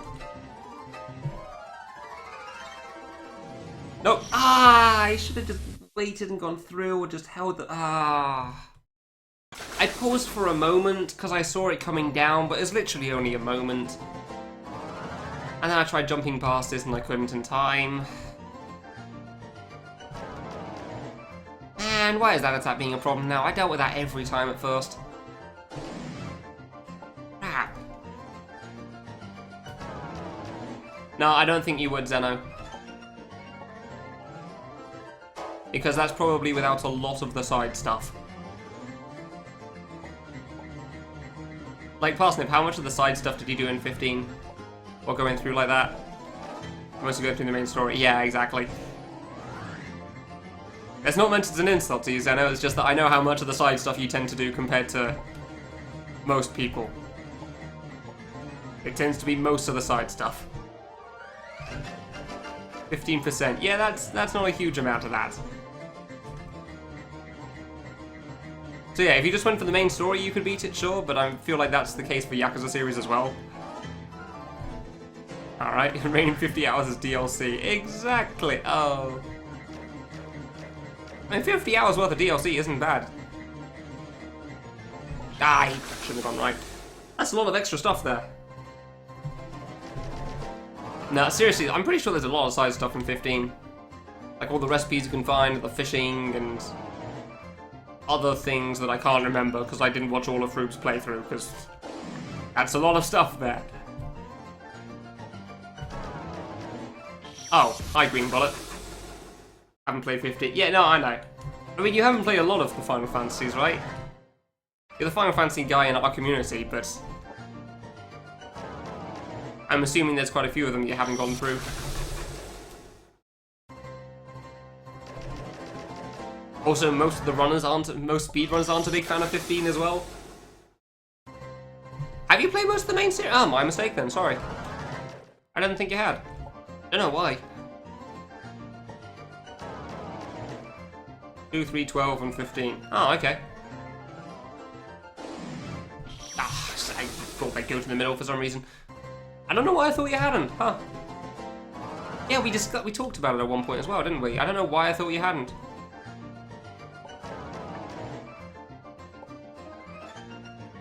No. Ah, I should have just waited and gone through or just held the... Ah. I paused for a moment because I saw it coming down, but it's literally only a moment. And then I tried jumping past this and I couldn't in time. And why is that attack being a problem now? I dealt with that every time at first. Crap. No, I don't think you would, Zeno. Because that's probably without a lot of the side stuff. Like, Parsnip, how much of the side stuff did you do in 15? Or going through like that? Mostly going through the main story. Yeah, exactly. It's not meant as an insult to you, Zeno, it's just that I know how much of the side stuff you tend to do compared to most people. It tends to be most of the side stuff. 15%. Yeah, that's not a huge amount of that. So yeah, if you just went for the main story, you could beat it, sure, but I feel like that's the case for Yakuza series as well. Alright, remaining 50 hours as DLC. Exactly! Oh. I mean, 50 hours worth of DLC isn't bad. Ah, I shouldn't have gone right. That's a lot of extra stuff there. No, seriously, I'm pretty sure there's a lot of side stuff in 15. Like all the recipes you can find, the fishing, and other things that I can't remember because I didn't watch all of Fruit's playthrough, because that's a lot of stuff there. Oh, hi Green Bullet. Haven't played 15. Yeah, no, I know. I mean, you haven't played a lot of the Final Fantasies, right? You're the Final Fantasy guy in our community, but I'm assuming there's quite a few of them you haven't gone through. Also, most speedrunners aren't a big fan of 15 as well. Have you played most of the main series? Oh, my mistake then, sorry. I didn't think you had. I don't know why. 2, 3, 12, and 15. Oh, okay. Ah, I thought they'd go to the middle for some reason. I don't know why I thought you hadn't, huh? Yeah, we talked about it at one point as well, didn't we? I don't know why I thought you hadn't.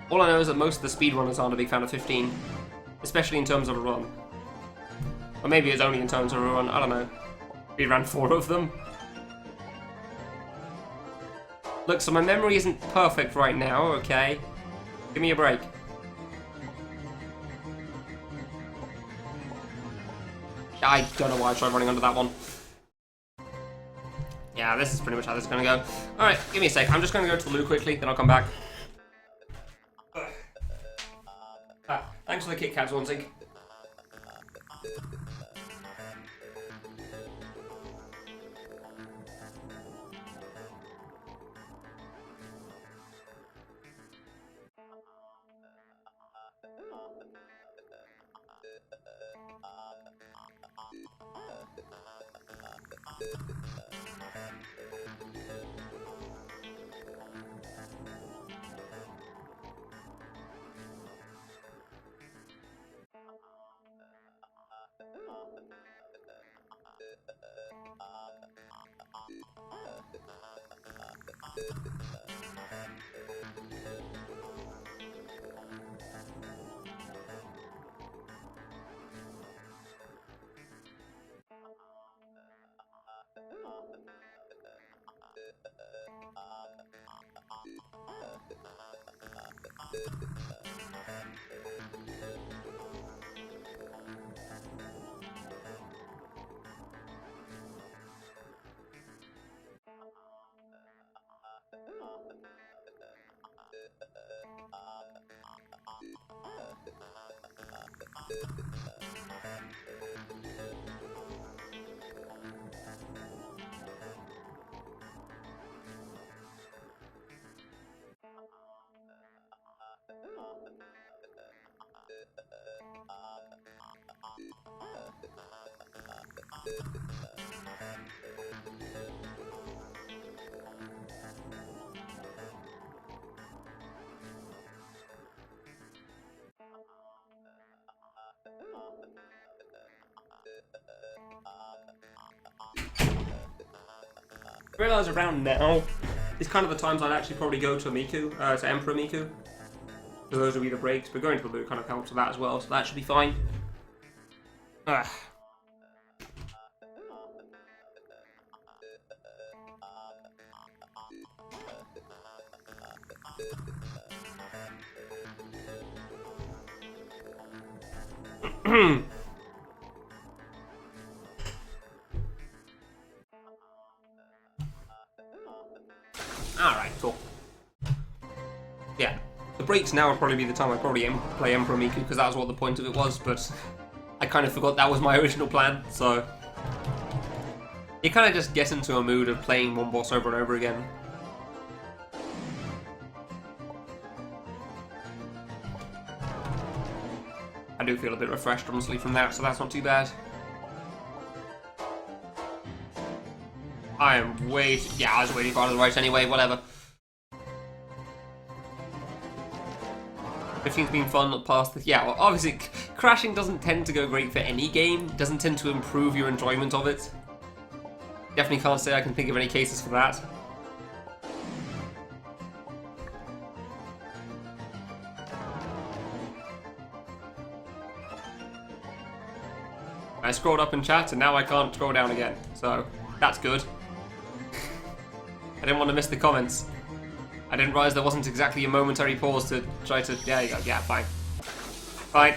All I know is that most of the speedrunners aren't a big fan of 15. Especially in terms of a run. Or maybe it's only in terms of a run, I don't know. We ran 4 of them. Look, so my memory isn't perfect right now, okay? Give me a break. I don't know why I tried running under that one. Yeah, this is pretty much how this is gonna go. Alright, give me a sec. I'm just gonna go to the loo quickly, then I'll come back. Thanks for the Kit Kat, Zornzig. I realise around now is kind of the times I'd actually probably go to Miku, to Emperor Miku. So those would be the breaks, but going to the blue kind of helps with that as well, so that should be fine. Ugh. Alright, cool. Yeah, the breaks now would probably be the time I'd probably play Emperor Miku, because that was what the point of it was, but I kind of forgot that was my original plan, so... You kind of just get into a mood of playing one boss over and over again. I do feel a bit refreshed, honestly, from that, so that's not too bad. I am way... Yeah, I was waiting far to the right anyway, whatever. 15's been fun past the... Yeah, well, obviously, crashing doesn't tend to go great for any game. It doesn't tend to improve your enjoyment of it. Definitely can't say I can think of any cases for that. I scrolled up in chat and now I can't scroll down again, so that's good. I didn't want to miss the comments. I didn't realise there wasn't exactly a momentary pause to try to... There you go, yeah, fine. Fine.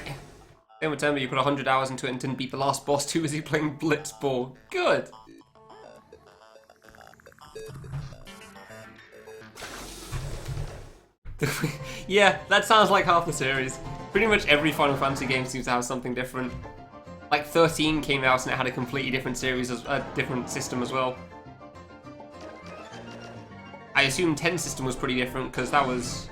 Then would tell me you put 100 hours into it and didn't beat the last boss too as he playing Blitzball. Good! Yeah, that sounds like half the series. Pretty much every Final Fantasy game seems to have something different. Like 13 came out and it had a completely different series, a different system as well. I assume 10's system was pretty different because that was...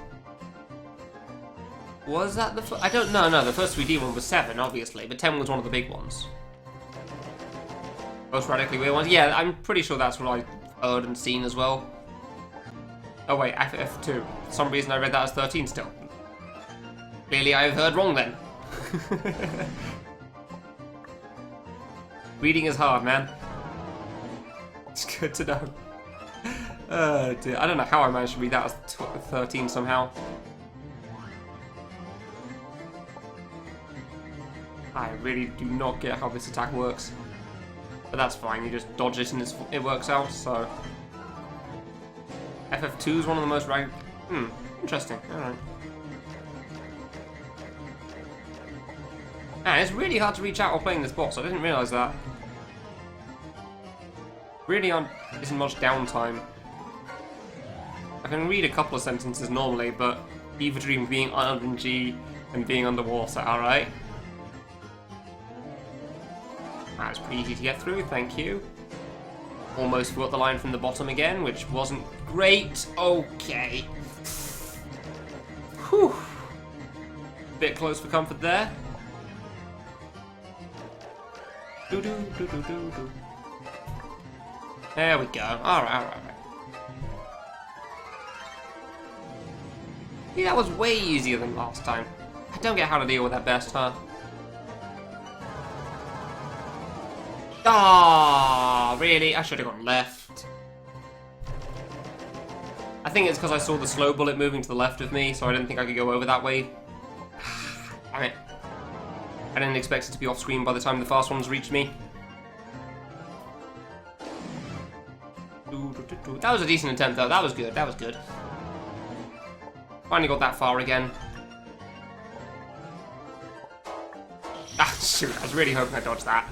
Was that the first? I don't know, no, the first 3D one was 7, obviously, but 10 was one of the big ones. Most radically weird ones. Yeah, I'm pretty sure that's what I heard and seen as well. Oh wait, FF2. For some reason I read that as 13 still. Clearly I've heard wrong then. Reading is hard, man. It's good to know. Dear. I don't know how I managed to read that as 13 somehow. I really do not get how this attack works. But that's fine, you just dodge it and it works out, so... FF2 is one of the most ranked... interesting, alright. Man, it's really hard to reach out while playing this boss, I didn't realise that. Really isn't much downtime. I can read a couple of sentences normally, but Fever Dream being RNG and being underwater, alright? That's pretty easy to get through, thank you. Almost flew up the line from the bottom again, which wasn't great. Okay. Whew. Bit close for comfort there. Do. There we go. Alright. Yeah, that was way easier than last time. I don't get how to deal with that best, huh? Ah, really? I should have gone left. I think it's because I saw the slow bullet moving to the left of me, so I didn't think I could go over that way. Damn it. I didn't expect it to be off screen by the time the fast ones reached me. That was a decent attempt, though. That was good. That was good. Finally got that far again. Ah, shoot. I was really hoping I dodged that.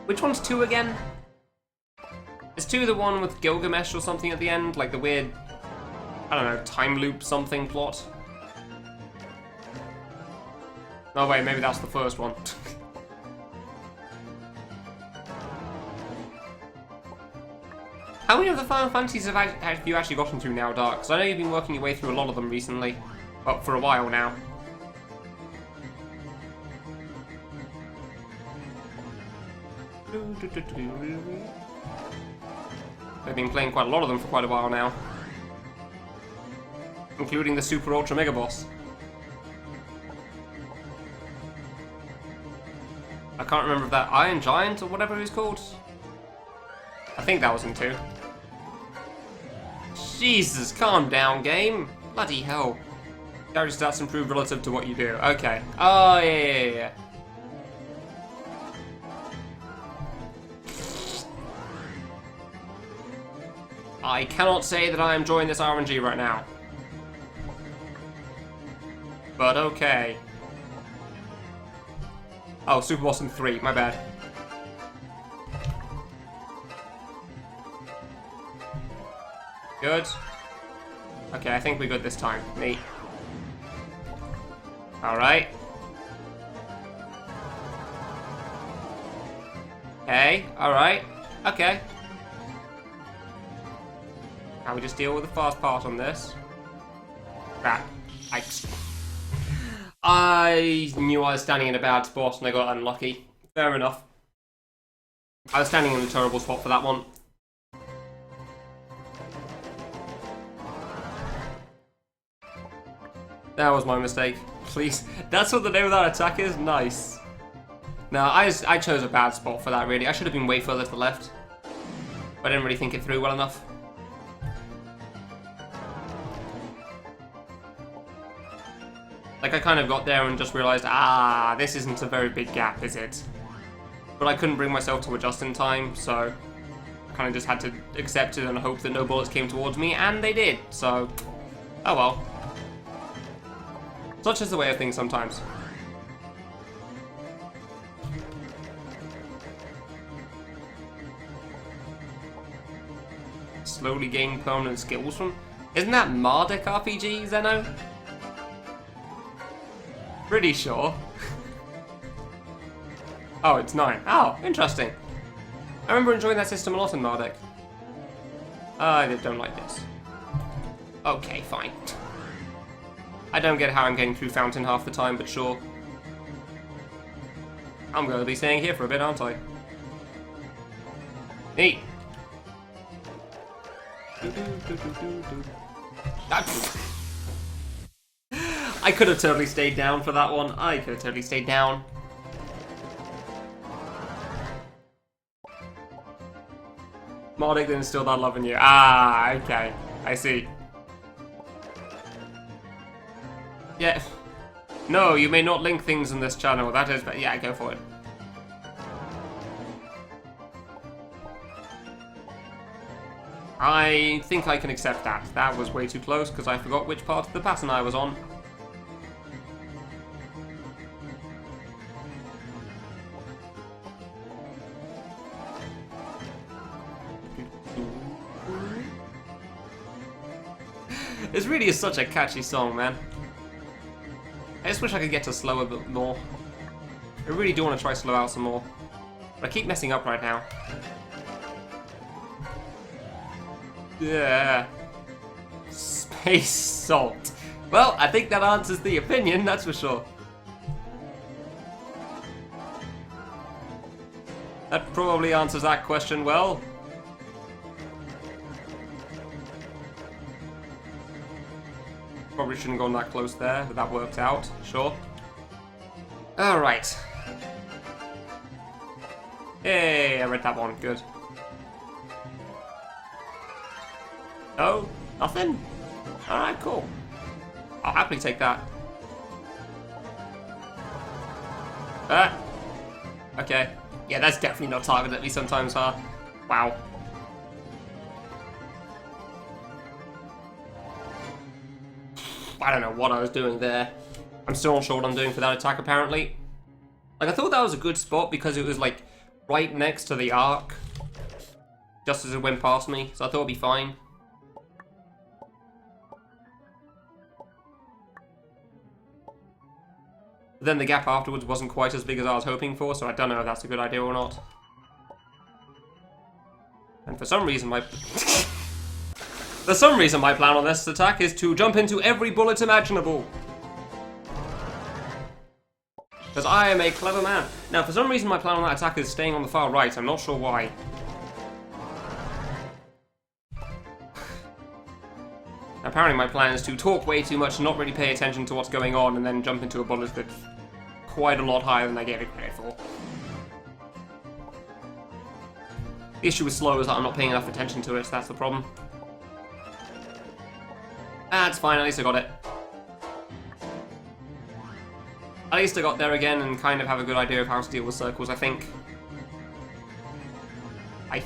Which one's 2 again? Is 2 the one with Gilgamesh or something at the end? Like the weird, I don't know, time loop something plot? No, wait, maybe that's the first one. How many of the Final Fantasies have you actually gotten through now, Dark? Because I know you've been working your way through a lot of them recently. Well, for a while now. I've been playing quite a lot of them for quite a while now. Including the Super Ultra Mega Boss. I can't remember if that Iron Giant or whatever he's called. I think that was in 2. Jesus, calm down, game. Bloody hell. Character stats improve relative to what you do. Okay. Oh, yeah. I cannot say that I am enjoying this RNG right now. But okay. Oh, Super Boss in 3, my bad. Good. Okay, I think we're good this time. Neat. Alright. Okay, alright. Okay. Now we just deal with the fast part on this. Crap. I knew I was standing in a bad spot and I got unlucky. Fair enough. I was standing in a terrible spot for that one. That was my mistake. Please. That's what the name of that attack is? Nice. No, I chose a bad spot for that, really. I should have been way further to the left. But I didn't really think it through well enough. Like, I kind of got there and just realized, this isn't a very big gap, is it? But I couldn't bring myself to adjust in time, so I kind of just had to accept it and hope that no bullets came towards me, and they did, so oh well. Such is the way of things sometimes. Slowly gain permanent skills from... Isn't that Marduk RPG, Zeno? Pretty sure. Oh, it's 9. Oh, interesting. I remember enjoying that system a lot in Marduk. I don't like this. Okay, fine. I don't get how I'm getting through Fountain half the time, but sure. I'm going to be staying here for a bit, aren't I? Neat. I could have totally stayed down for that one. I could have totally stayed down. Marduk didn't instill that love in you. Okay. I see. Yeah. No, you may not link things in this channel. That is... Yeah, go for it. I think I can accept that. That was way too close because I forgot which part of the pattern I was on. This really is such a catchy song, man. I just wish I could get to slow a bit more. I really do want to try slow out some more. But I keep messing up right now. Yeah. Space salt. Well, I think that answers the opinion, that's for sure. That probably answers that question well. Probably shouldn't have gone that close there, but that worked out, sure. Alright. Hey, I read that one, good. Oh, nothing? Alright, cool. I'll happily take that. Okay. Yeah, that's definitely not targeted at me sometimes, huh? Wow. I don't know what I was doing there. I'm still not sure what I'm doing for that attack, apparently. Like, I thought that was a good spot because it was, like, right next to the arc. Just as it went past me, so I thought it'd be fine. But then the gap afterwards wasn't quite as big as I was hoping for, so I don't know if that's a good idea or not. And for some reason, my... For some reason, my plan on this attack is to jump into every bullet imaginable. Because I am a clever man. Now, for some reason, my plan on that attack is staying on the far right. I'm not sure why. Apparently, my plan is to talk way too much and not really pay attention to what's going on, and then jump into a bullet that's quite a lot higher than I gave it credit for. The issue with slow is that I'm not paying enough attention to it, so that's the problem. That's fine, at least I got it. At least I got there again and kind of have a good idea of how to deal with circles, I think. I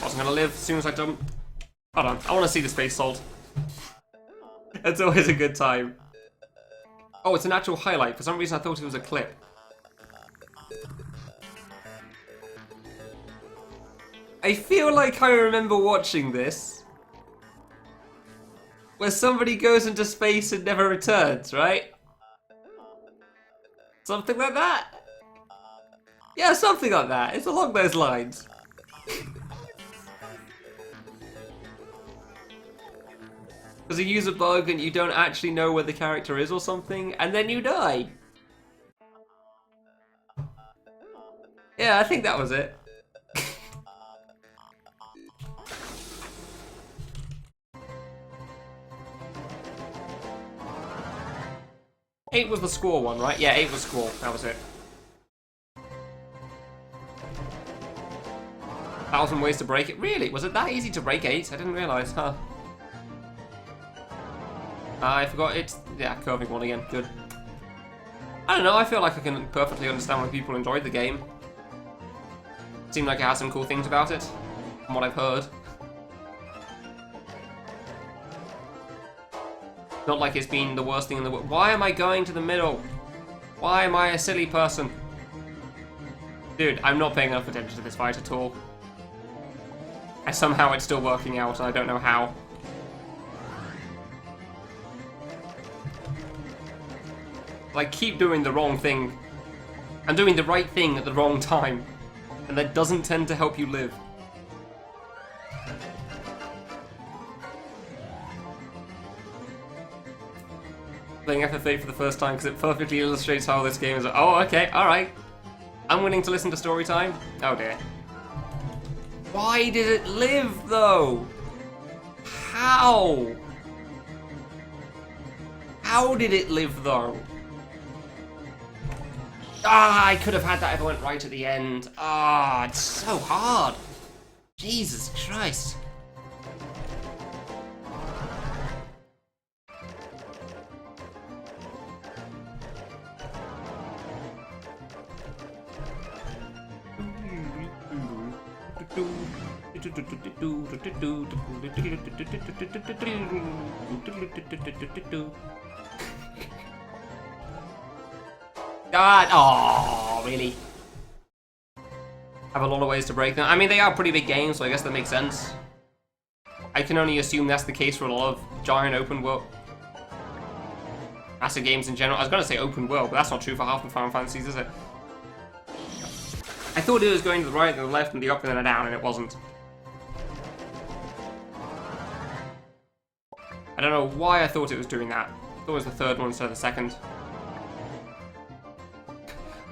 wasn't gonna live as soon as I jumped. Hold on, I want to see the space salt. It's always a good time. Oh, it's an actual highlight. For some reason I thought it was a clip. I feel like I remember watching this. Where somebody goes into space and never returns, right? Something like that? Yeah, something like that. It's along those lines. Because you use a bug and you don't actually know where the character is or something, and then you die. Yeah, I think that was it. 8 was the score one, right? Yeah, 8 was score. That was it. 1,000 ways to break it. Really? Was it that easy to break 8? I didn't realise, huh? I forgot it's... Yeah, curving one again. Good. I don't know, I feel like I can perfectly understand why people enjoyed the game. It seemed like it had some cool things about it, from what I've heard. Not like it's been the worst thing in the world. Why am I going to the middle? Why am I a silly person? Dude, I'm not paying enough attention to this fight at all. And somehow it's still working out, and I don't know how. I keep doing the wrong thing. I'm doing the right thing at the wrong time. And that doesn't tend to help you live. Playing FF8 for the first time because it perfectly illustrates how this game is. Oh, okay, alright. I'm willing to listen to story time. Oh dear. Why did it live, though? How? How did it live, though? Ah, I could have had that if I went right at the end. Ah, it's so hard. Jesus Christ. God, oh, really? Have a lot of ways to break them. I mean, they are pretty big games, so I guess that makes sense. I can only assume that's the case for a lot of giant open world... massive games in general. I was going to say open world, but that's not true for half the Final Fantasies, is it? I thought it was going to the right and the left and the up and the down, and it wasn't. I don't know why I thought it was doing that. I thought it was the third one instead of the second.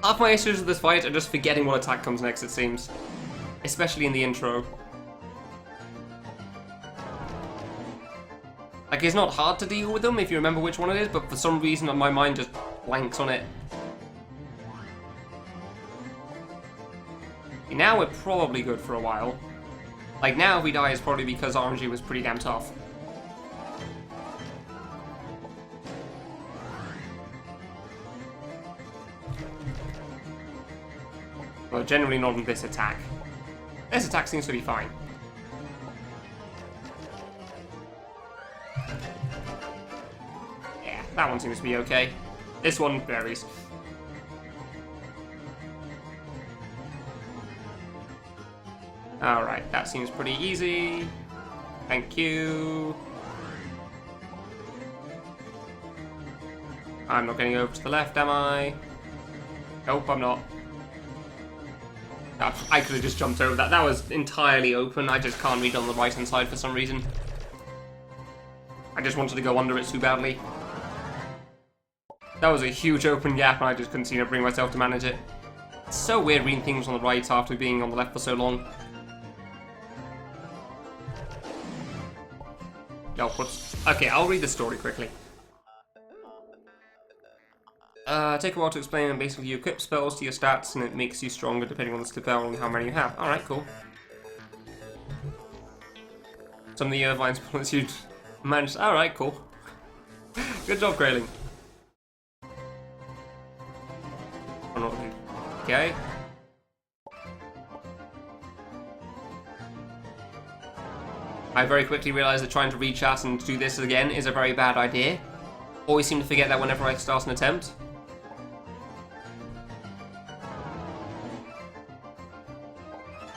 Half my issues with this fight are just forgetting what attack comes next, it seems. Especially in the intro. Like, it's not hard to deal with them if you remember which one it is, but for some reason my mind just blanks on it. Now we're probably good for a while. Like, now if we die, it's probably because RNG was pretty damn tough. Well, generally not on this attack. This attack seems to be fine. Yeah, that one seems to be okay. This one varies. Alright, that seems pretty easy. Thank you. I'm not getting over to the left, am I? Nope, I'm not. I could have just jumped over that. That was entirely open. I just can't read on the right-hand side for some reason. I just wanted to go under it too badly. That was a huge open gap, and I just couldn't seem to bring myself to manage it. It's so weird reading things on the right after being on the left for so long. No, whoops. Okay, I'll read the story quickly. Take a while to explain, and basically you equip spells to your stats and it makes you stronger depending on the skill and how many you have. Alright, cool. Some of the Irvine's bullets you managed. Alright, cool. Good job, Grayling. Okay. I very quickly realised that trying to read chat and do this again is a very bad idea. Always seem to forget that whenever I start an attempt.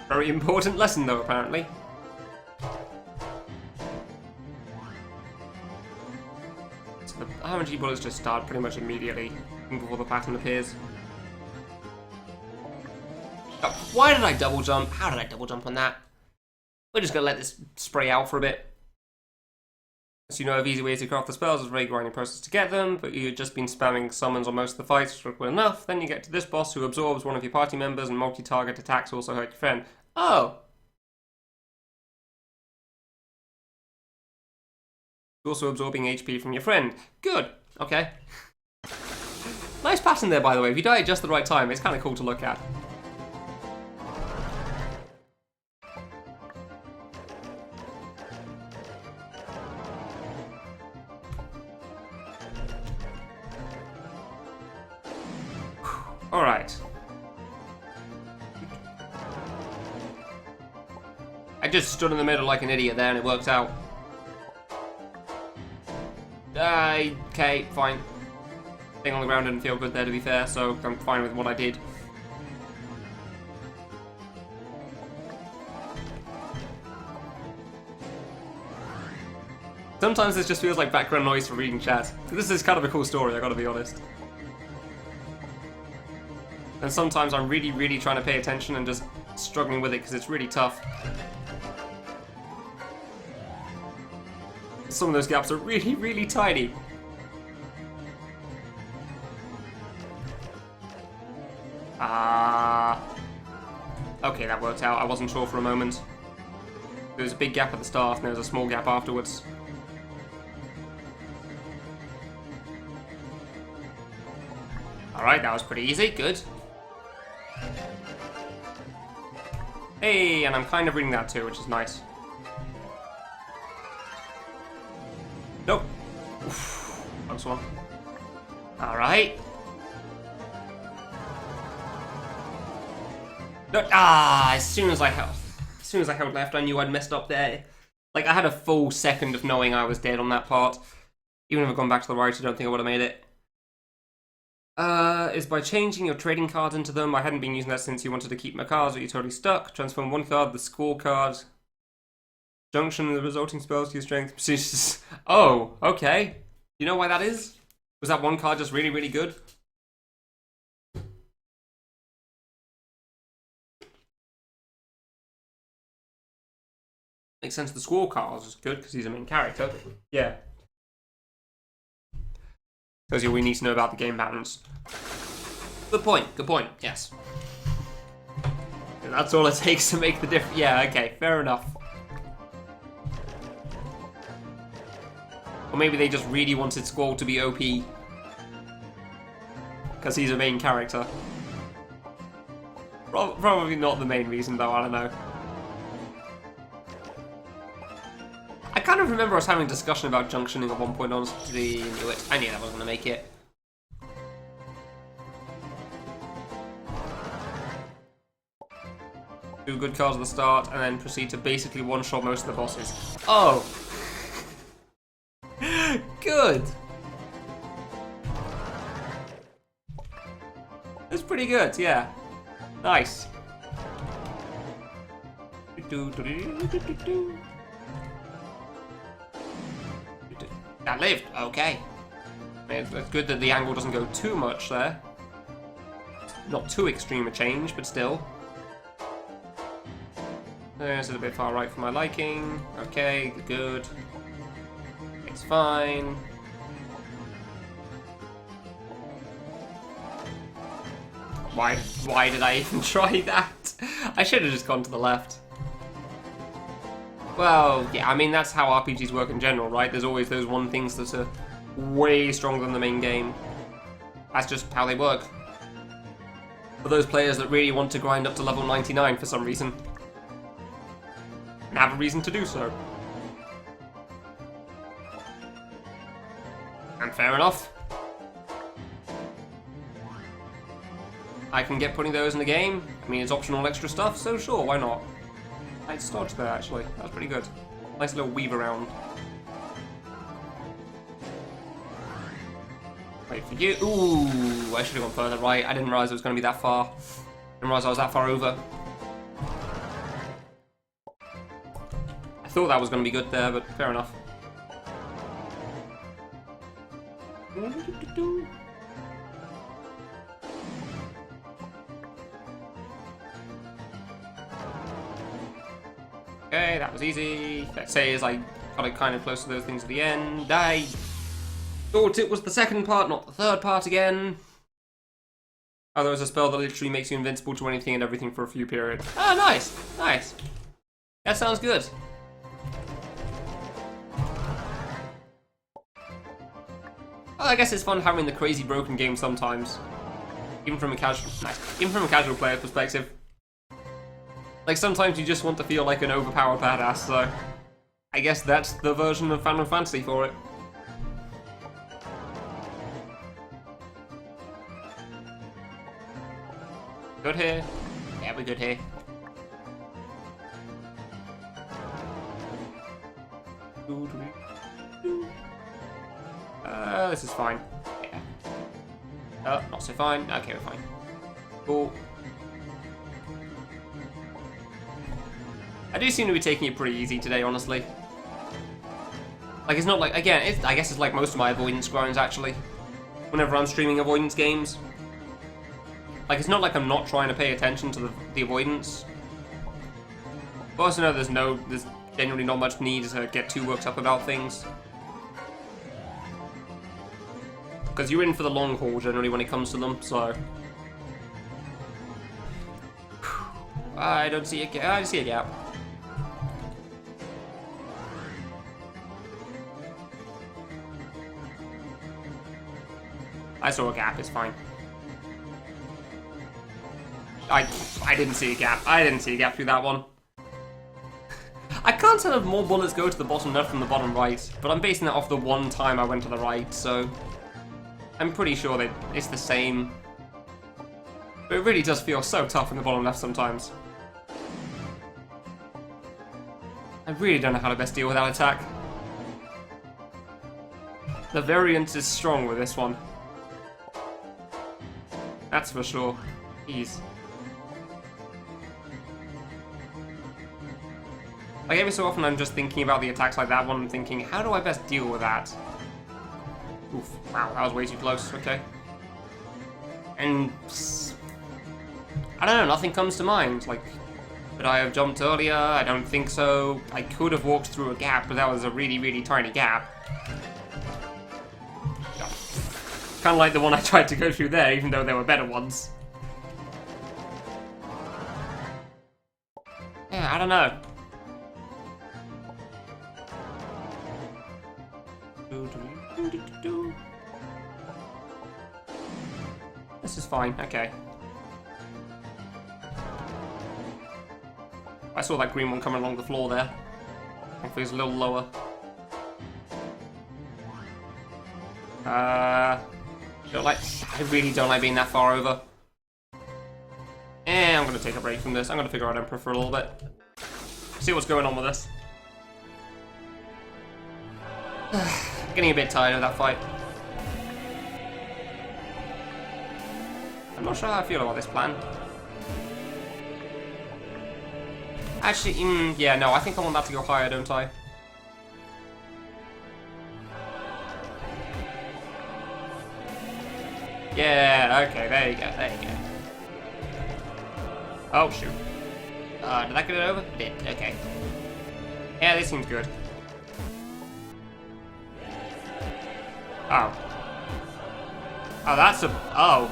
Very important lesson though, apparently. So the RNG bullets just start pretty much immediately before the pattern appears. Oh, why did I double jump? How did I double jump on that? We're just gonna let this spray out for a bit. As you know of easy ways to craft the spells, it's a very grinding process to get them, but you've just been spamming summons on most of the fights, which are good enough. Then you get to this boss who absorbs one of your party members, and multi-target attacks also hurt your friend. Oh! Also absorbing HP from your friend. Good. Okay. Nice pattern there, by the way. If you die at just the right time, it's kind of cool to look at. Alright. I just stood in the middle like an idiot there and it worked out. Okay, fine. Thing on the ground didn't feel good there, to be fair, so I'm fine with what I did. Sometimes this just feels like background noise for reading chat. This is kind of a cool story, I gotta be honest. And sometimes I'm really, really trying to pay attention and just struggling with it because it's really tough. Some of those gaps are really, really tiny. Okay, that worked out. I wasn't sure for a moment. There was a big gap at the start and there was a small gap afterwards. Alright, that was pretty easy. Good. Hey, and I'm kind of reading that too, which is nice. Nope. Oof, close one. Alright. No, as soon as I held left, I knew I'd messed up there. Like, I had a full second of knowing I was dead on that part. Even if I'd gone back to the right, I don't think I would have made it. Is by changing your trading cards into them. I hadn't been using that since you wanted to keep my cards, but you're totally stuck. Transform one card, the score card. Junction, the resulting spells use strength. Oh, okay. You know why that is? Was that one card just really, really good? Makes sense. The Squall card is good because he's a main character. Yeah. Tells you we need to know about the game patterns. Good point. Good point. Yes. And that's all it takes to make the difference. Yeah. Okay. Fair enough. Or maybe they just really wanted Squall to be OP because he's a main character. Probably not the main reason, though. I don't know. I kind of remember us having a discussion about junctioning at one point. Honestly, I knew that wasn't going to make it. Do good cards at the start, and then proceed to basically one-shot most of the bosses. Oh! Good! That's pretty good, yeah. Nice. That lived, okay. It's good that the angle doesn't go too much there. Not too extreme a change, but still. This is a bit far right for my liking. Okay, good. It's fine. Why did I even try that? I should have just gone to the left. Well, yeah, I mean, that's how RPGs work in general, right? There's always those one things that are way stronger than the main game. That's just how they work. For those players that really want to grind up to level 99 for some reason. And have a reason to do so. And fair enough. I can get putting those in the game. I mean, it's optional extra stuff, so sure, why not? Nice dodge there, actually. That was pretty good. Nice little weave around. Wait for you. Ooh, I should have gone further right. I didn't realize it was going to be that far. Didn't realize I was that far over. I thought that was going to be good there, but fair enough. Okay, that was easy. Let's say as I got it kind of close to those things at the end. I thought it was the second part, not the third part again. Oh, there was a spell that literally makes you invincible to anything and everything for a few periods. Oh, nice! Nice. That sounds good. Well, I guess it's fun having the crazy broken game sometimes. Even from a casual player perspective. Like, sometimes you just want to feel like an overpowered badass, so I guess that's the version of Final Fantasy for it. Good here. Yeah, we're good here. This is fine. Yeah. Not so fine. Okay, we're fine. Cool. I do seem to be taking it pretty easy today, honestly. Like, it's not like, again, I guess it's like most of my avoidance grinds, actually. Whenever I'm streaming avoidance games. Like, it's not like I'm not trying to pay attention to the avoidance. But also know there's generally not much need to get too worked up about things. Because you're in for the long haul, generally, when it comes to them, so... I don't see a gap. I see a gap. I saw a gap, it's fine. I didn't see a gap. I didn't see a gap through that one. I can't tell if more bullets go to the bottom left than the bottom right, but I'm basing that off the one time I went to the right, so... I'm pretty sure that it's the same. But it really does feel so tough in the bottom left sometimes. I really don't know how to best deal with that attack. The variance is strong with this one. That's for sure. Jeez. Like, every so often I'm just thinking about the attacks like that one and thinking, how do I best deal with that? Oof, wow, that was way too close, okay. And... I don't know, nothing comes to mind. Like, could I have jumped earlier? I don't think so. I could have walked through a gap, but that was a really, really tiny gap. Yeah. Kind of like the one I tried to go through there, even though there were better ones. Yeah, I don't know. This is fine, okay. I saw that green one coming along the floor there. Hopefully it's a little lower. I really don't like being that far over. I'm gonna take a break from this. I'm gonna figure out Emperor for a little bit. See what's going on with this. Getting a bit tired of that fight. I'm not sure how I feel about this plan. Actually, yeah, no, I think I want that to go higher, don't I? Yeah, okay, there you go, there you go. Oh, shoot. Did that get it over? It did, okay. Yeah, this seems good. Oh. Oh, that's a... Oh.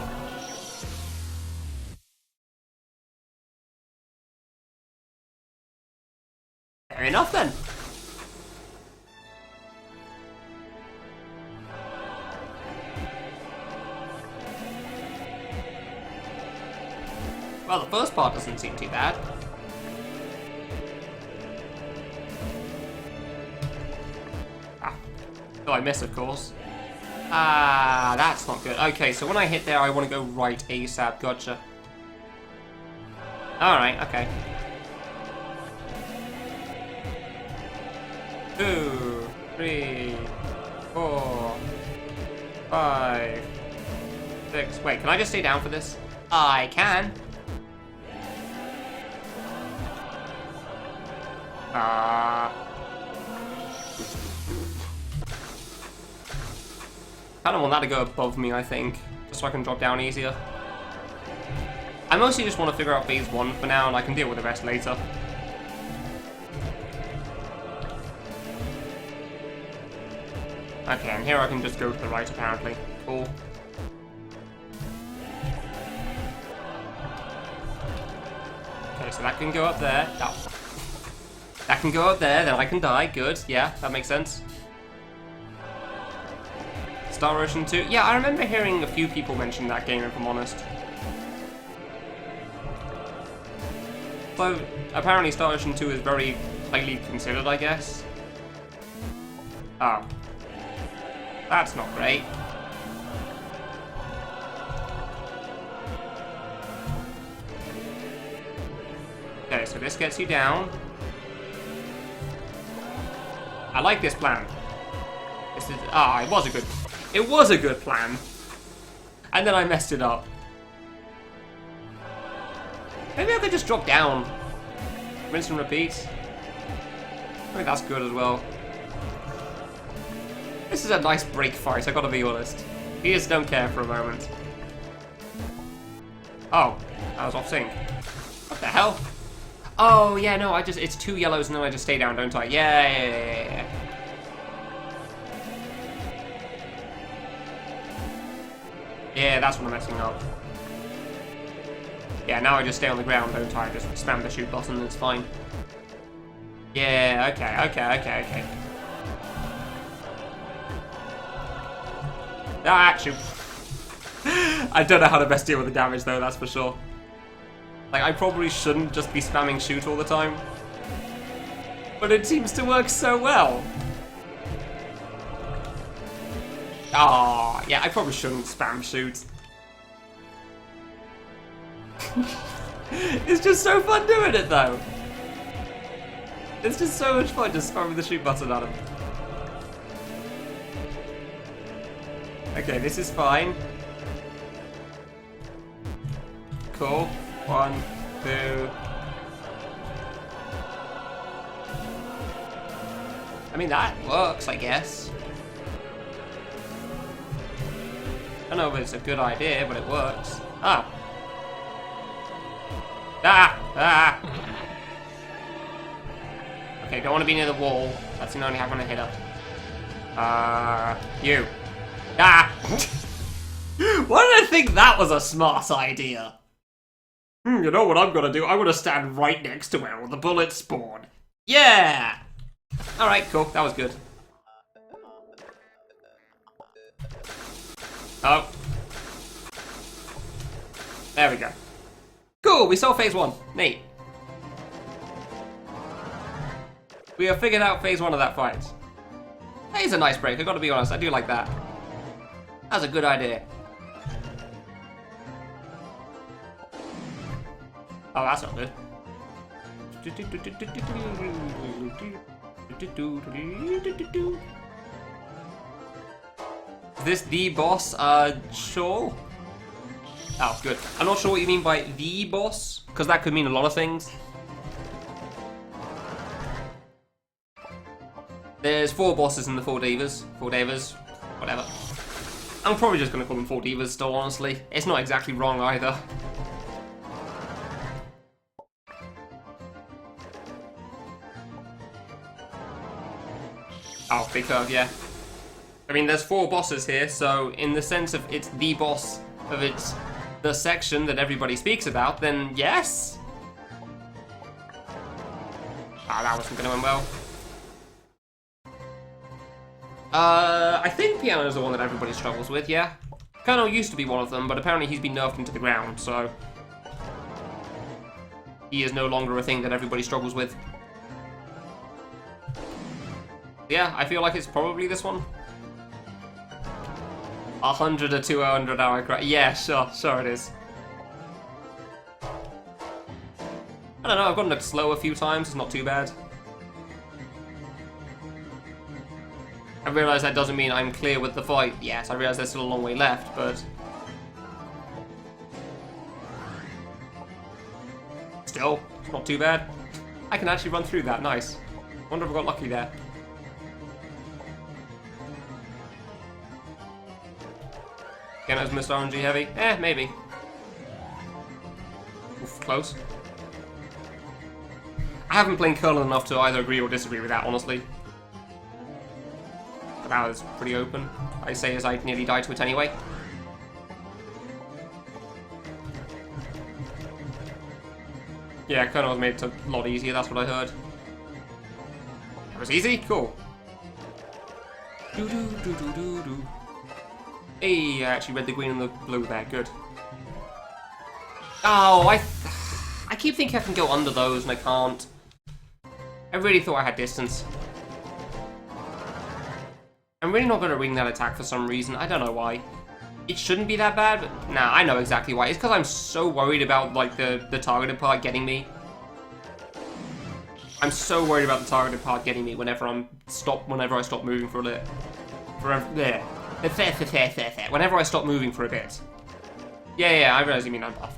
Fair enough, then. Well, the first part doesn't seem too bad. Ah. Oh, I miss, of course. Ah, that's not good. Okay, so when I hit there, I want to go right ASAP. Gotcha. Alright, okay. 2, 3, 4, 5, 6. Wait, can I just stay down for this? I can. I don't want that to go above me, I think. Just so I can drop down easier. I mostly just want to figure out phase 1 for now, and I can deal with the rest later. Okay, and here I can just go to the right, apparently. Cool. Okay, so that can go up there. Oh. That can go up there, then I can die. Good, yeah, that makes sense. Star Ocean 2? Yeah, I remember hearing a few people mention that game, if I'm honest. So, apparently Star Ocean 2 is very highly considered, I guess. Oh. That's not great. Okay, so this gets you down. I like this plan. This is... Ah, it was a good... It was a good plan. And then I messed it up. Maybe I could just drop down. Rinse and repeat. I think that's good as well. This is a nice break fight, I gotta be honest. You just don't care for a moment. Oh, I was off sync. What the hell? Oh, yeah, no, it's 2 yellows and then I just stay down, don't I? Yeah. Yeah, that's what I'm messing up. Yeah, now I just stay on the ground, don't I? Just spam the shoot button and it's fine. Yeah, okay. Ah, shoot. I don't know how to best deal with the damage though, that's for sure. Like, I probably shouldn't just be spamming shoot all the time. But it seems to work so well. Ah, yeah, I probably shouldn't spam shoot. It's just so fun doing it though. It's just so much fun just spamming the shoot button at him. Okay, this is fine. Cool. 1, 2. mean, that works, I guess. I don't know if it's a good idea, but it works. Ah! Ah! Ah! Okay, don't want to be near the wall. That's the only how I'm gonna hit her. You. Ah! Why did I think that was a smart idea? You know what I'm gonna do? I'm gonna stand right next to where all the bullets spawn. Yeah! Alright, cool. That was good. Oh. There we go. Cool, we saw phase 1. Neat. We have figured out phase 1 of that fight. That is a nice break, I gotta be honest, I do like that. That's a good idea. Oh, that's not good. Is this the boss? Sure. Oh, good. I'm not sure what you mean by the boss, because that could mean a lot of things. There's 4 bosses in the 4 divas. 4 divas. Whatever. I'm probably just going to call them 4 divas still, honestly. It's not exactly wrong either. Oh, big curve, yeah. I mean, there's 4 bosses here, so in the sense of it's the boss of it's the section that everybody speaks about, then yes. Ah, that wasn't going to end well. I think Piano's the one that everybody struggles with, yeah. Colonel used to be one of them, but apparently he's been nerfed into the ground, so he is no longer a thing that everybody struggles with. Yeah, I feel like it's probably this one. 100 or 200 hour crash. Yeah, sure it is. I don't know, I've gotten it slow a few times, it's not too bad. I realise that doesn't mean I'm clear with the fight. Yes, I realise there's still a long way left, but still, it's not too bad. I can actually run through that, nice. Wonder if I got lucky there. Again, that was Mr. RNG heavy. Maybe. Oof, close. I haven't played Colonel enough to either agree or disagree with that, honestly. But that was pretty open. I say as I nearly died to it anyway. Yeah, Colonel was made it a lot easier, that's what I heard. That was easy? Cool. Do-do-do-do-do-do. Hey, I actually read the green and the blue there, good. Oh, I keep thinking I can go under those and I can't. I really thought I had distance. I'm really not going to ring that attack for some reason, I don't know why. It shouldn't be that bad, but nah, I know exactly why. It's because I'm so worried about like the targeted part getting me. I'm so worried about the targeted part getting me whenever I stop moving for a bit. There. Whenever I stop moving for a bit. Yeah, I realize you mean I'm buff.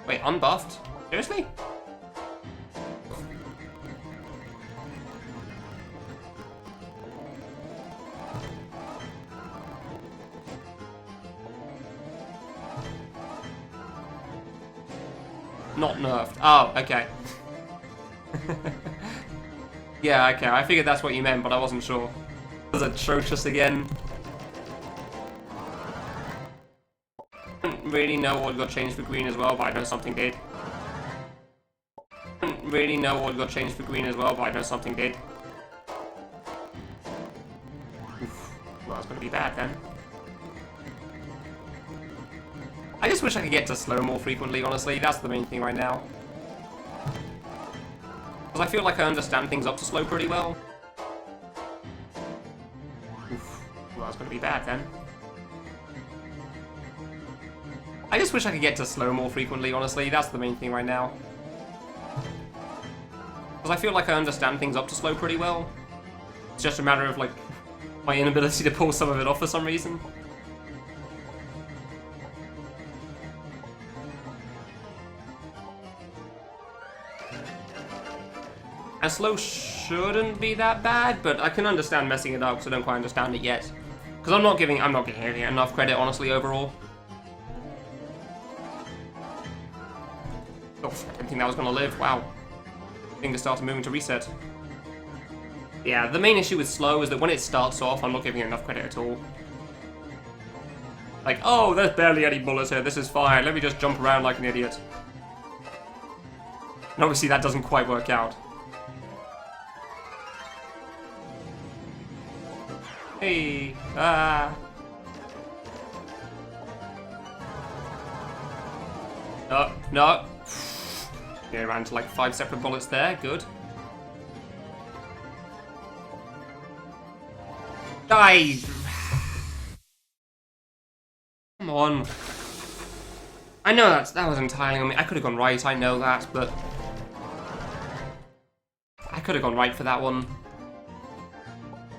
Wait, unbuffed? Seriously? Not nerfed. Oh, okay. Yeah, okay, I figured that's what you meant, but I wasn't sure. It was atrocious again. I don't really know what got changed for green as well, but I know something did. I don't really know what got changed for green as well, but I know something did. Oof. Well, that's gonna be bad then. I just wish I could get to slow more frequently, honestly. That's the main thing right now. Because I feel like I understand things up to slow pretty well. Oof. Well, that's gonna be bad then. I just wish I could get to slow more frequently, honestly. That's the main thing right now. Because I feel like I understand things up to slow pretty well. It's just a matter of, like, my inability to pull some of it off for some reason. And slow shouldn't be that bad, but I can understand messing it up because I don't quite understand it yet. Because I'm not giving it enough credit, honestly, overall. Oh, I didn't think that was going to live. Wow. Fingers started moving to reset. Yeah, the main issue with slow is that when it starts off, I'm not giving it enough credit at all. Like, oh, there's barely any bullets here, this is fine, let me just jump around like an idiot. And obviously that doesn't quite work out. Hey, no. Yeah, ran to like 5 separate bullets there, good. Die! Come on. I know that was entirely on me. I could have gone right, I know that, but I could have gone right for that one.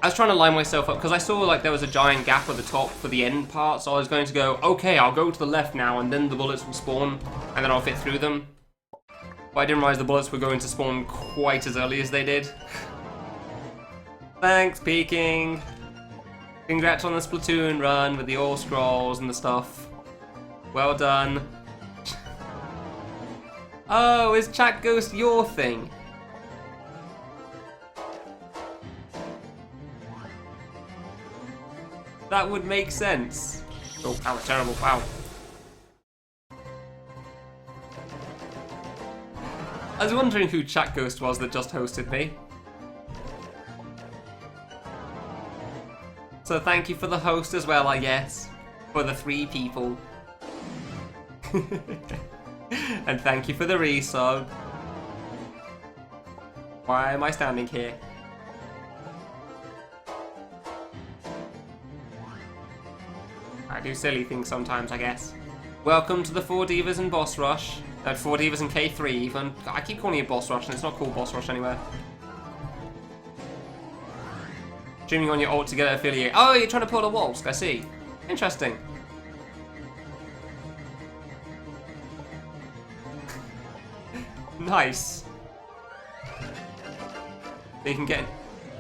I was trying to line myself up, because I saw like there was a giant gap at the top for the end part, so I was going to go, okay, I'll go to the left now, and then the bullets will spawn, and then I'll fit through them. But I didn't realize the bullets were going to spawn quite as early as they did. Thanks, Peking! Congrats on the Splatoon run with the all scrolls and the stuff. Well done. Oh, is Chat Ghost your thing? That would make sense. Oh, that was terrible, wow. I was wondering who Chat Ghost was that just hosted me. So thank you for the host as well, I guess. For the 3 people. And thank you for the resub. Why am I standing here? I do silly things sometimes, I guess. Welcome to the 4 Divas and Boss Rush. 4 Divas and K3 even. I keep calling it Boss Rush and it's not called Boss Rush anywhere. Streaming on your alt to get affiliate. Oh, you're trying to pull a waltz, I see. Interesting. Nice. You can get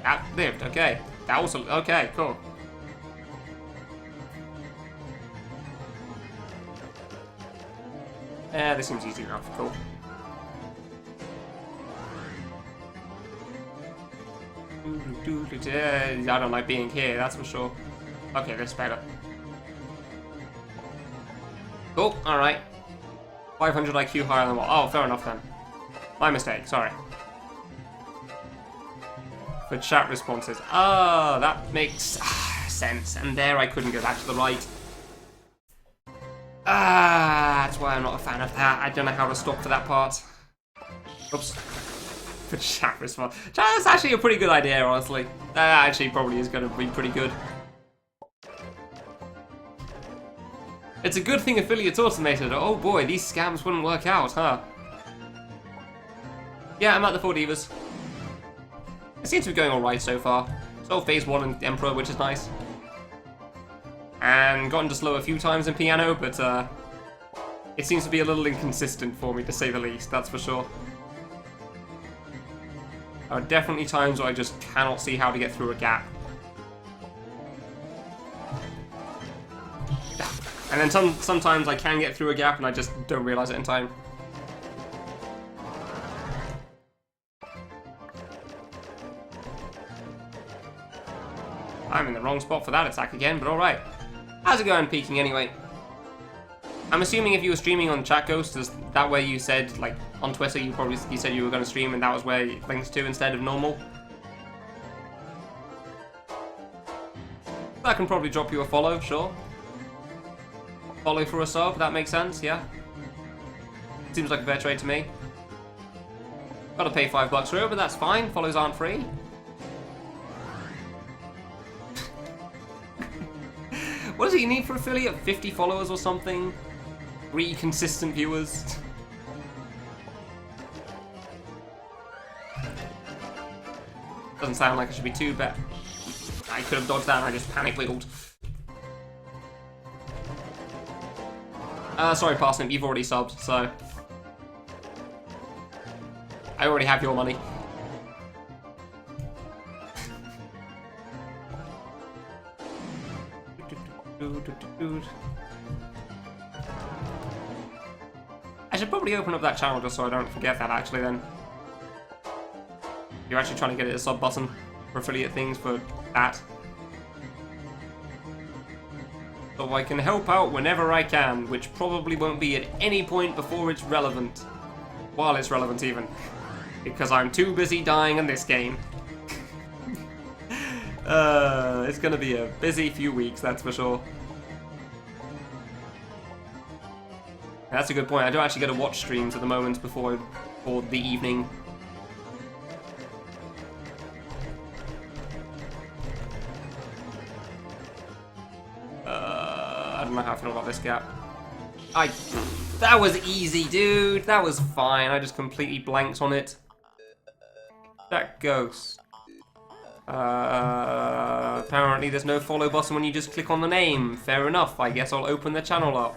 outlived, okay. That also, okay, cool. Yeah, this seems easy enough, cool. I don't like being here, that's for sure. Okay, that's better. Cool, alright. 500 IQ higher than what? Oh, fair enough then. My mistake, sorry. For chat responses. Oh, that makes sense. And there I couldn't go back to the right. That's why I'm not a fan of that. I don't know how to stop for that part. Oops. For chat response. That's actually a pretty good idea, honestly. That actually probably is going to be pretty good. It's a good thing affiliates automated. Oh boy, these scams wouldn't work out, huh? Yeah, I'm at the 4 Divas. It seems to be going alright so far. Solved phase 1 in Emperor, which is nice. And gotten to slow a few times in Piano, but it seems to be a little inconsistent for me, to say the least, that's for sure. There are definitely times where I just cannot see how to get through a gap. And then sometimes I can get through a gap and I just don't realize it in time. I'm in the wrong spot for that attack again, but alright. How's it going, Peking, anyway? I'm assuming if you were streaming on Chat Ghost, is that where you said, like, on Twitter, you said you were going to stream and that was where it links to instead of normal? That can probably drop you a follow, sure. Follow for a sub, that makes sense, yeah. Seems like a fair trade to me. Gotta pay $5 for it, but that's fine, follows aren't free. What does it you need for affiliate? 50 followers or something? 3 consistent viewers? Doesn't sound like it should be too bad. I could have dodged that and I just panic wiggled. Sorry, Parsnip, you've already subbed, so... I already have your money. I should probably open up that channel just so I don't forget that, actually, then. You're actually trying to get it a sub button for affiliate things for that. So I can help out whenever I can, which probably won't be at any point before it's relevant. While it's relevant, even. Because I'm too busy dying in this game. It's gonna be a busy few weeks, that's for sure. That's a good point. I don't actually get to watch streams at the moment before the evening. I don't know how I feel about this gap. That was easy, dude. That was fine. I just completely blanked on it. That ghost. Apparently there's no follow button when you just click on the name. Fair enough. I guess I'll open the channel up.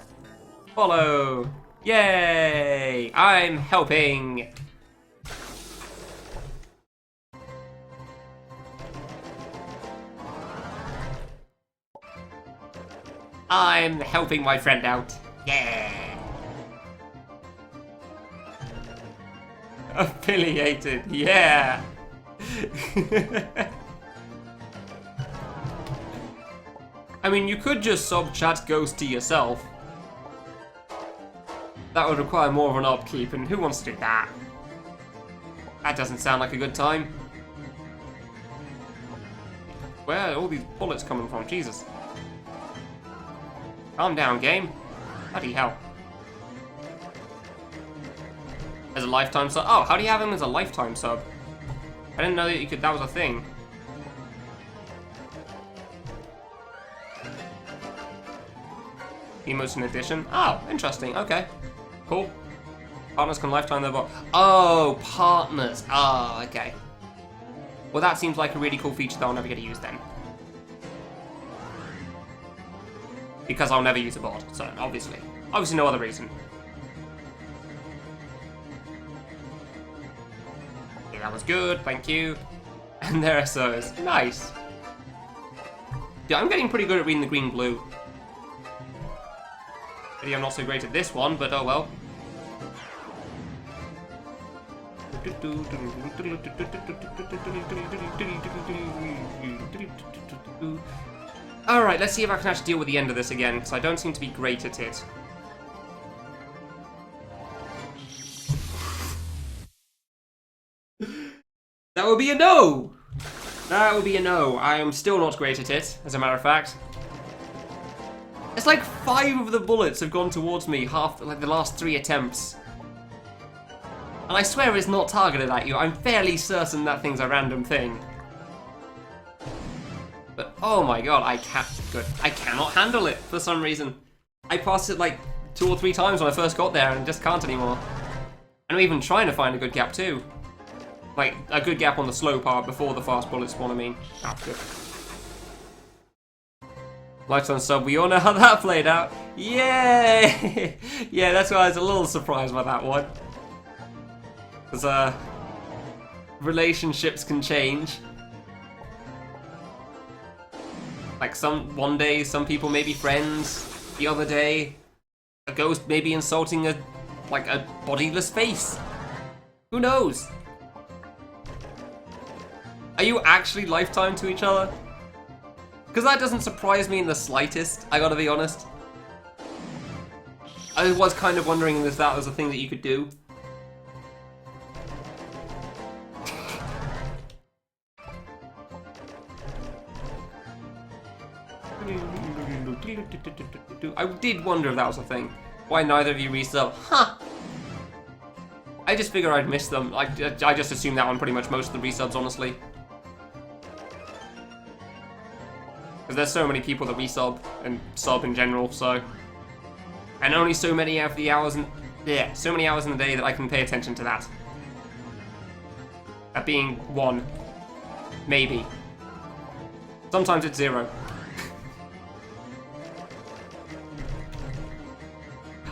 Follow! Yay! I'm helping! I'm helping my friend out. Yeah! Affiliated, yeah! I mean, you could just sub-chat Ghost to yourself. That would require more of an upkeep, and who wants to do that? That doesn't sound like a good time. Where are all these bullets coming from? Jesus. Calm down, game. Bloody hell. As a lifetime sub? Oh, how do you have him as a lifetime sub? I didn't know that you could. That was a thing. Emotes in addition? Oh, interesting. Okay. Cool. Partners can lifetime their bot. Oh, partners. Oh, okay. Well, that seems like a really cool feature that I'll never get to use then. Because I'll never use a bot, so obviously. Obviously no other reason. Yeah, that was good, thank you. And there SOs. Nice. Yeah, I'm getting pretty good at reading the green-blue. Maybe I'm not so great at this one, but oh well. Alright, let's see if I can actually deal with the end of this again, because I don't seem to be great at it. That would be a no! That would be a no. I am still not great at it, as a matter of fact. It's like 5 of the bullets have gone towards me, like the last 3 attempts. And I swear it's not targeted at you. I'm fairly certain that thing's a random thing. But oh my god, I cannot handle it for some reason. I passed it like 2 or 3 times when I first got there and just can't anymore. And I'm even trying to find a good gap too. Like, a good gap on the slow part before the fast bullet spawn, I mean. Ah, good. Lifetime sub, we all know how that played out. Yay! Yeah, that's why I was a little surprised by that one. Because, relationships can change. Like, one day, some people may be friends. The other day, a ghost may be insulting a bodiless face. Who knows? Are you actually lifetime to each other? Because that doesn't surprise me in the slightest, I gotta be honest. I was kind of wondering if that was a thing that you could do. I did wonder if that was a thing. Why neither of you resub? Huh! I just figured I'd miss them. I just assumed that on pretty much most of the resubs, honestly. Because there's so many people that resub and sub in general, so... And only so many of the hours in... Yeah, so many hours in the day that I can pay attention to that. That being 1. Maybe. Sometimes it's 0.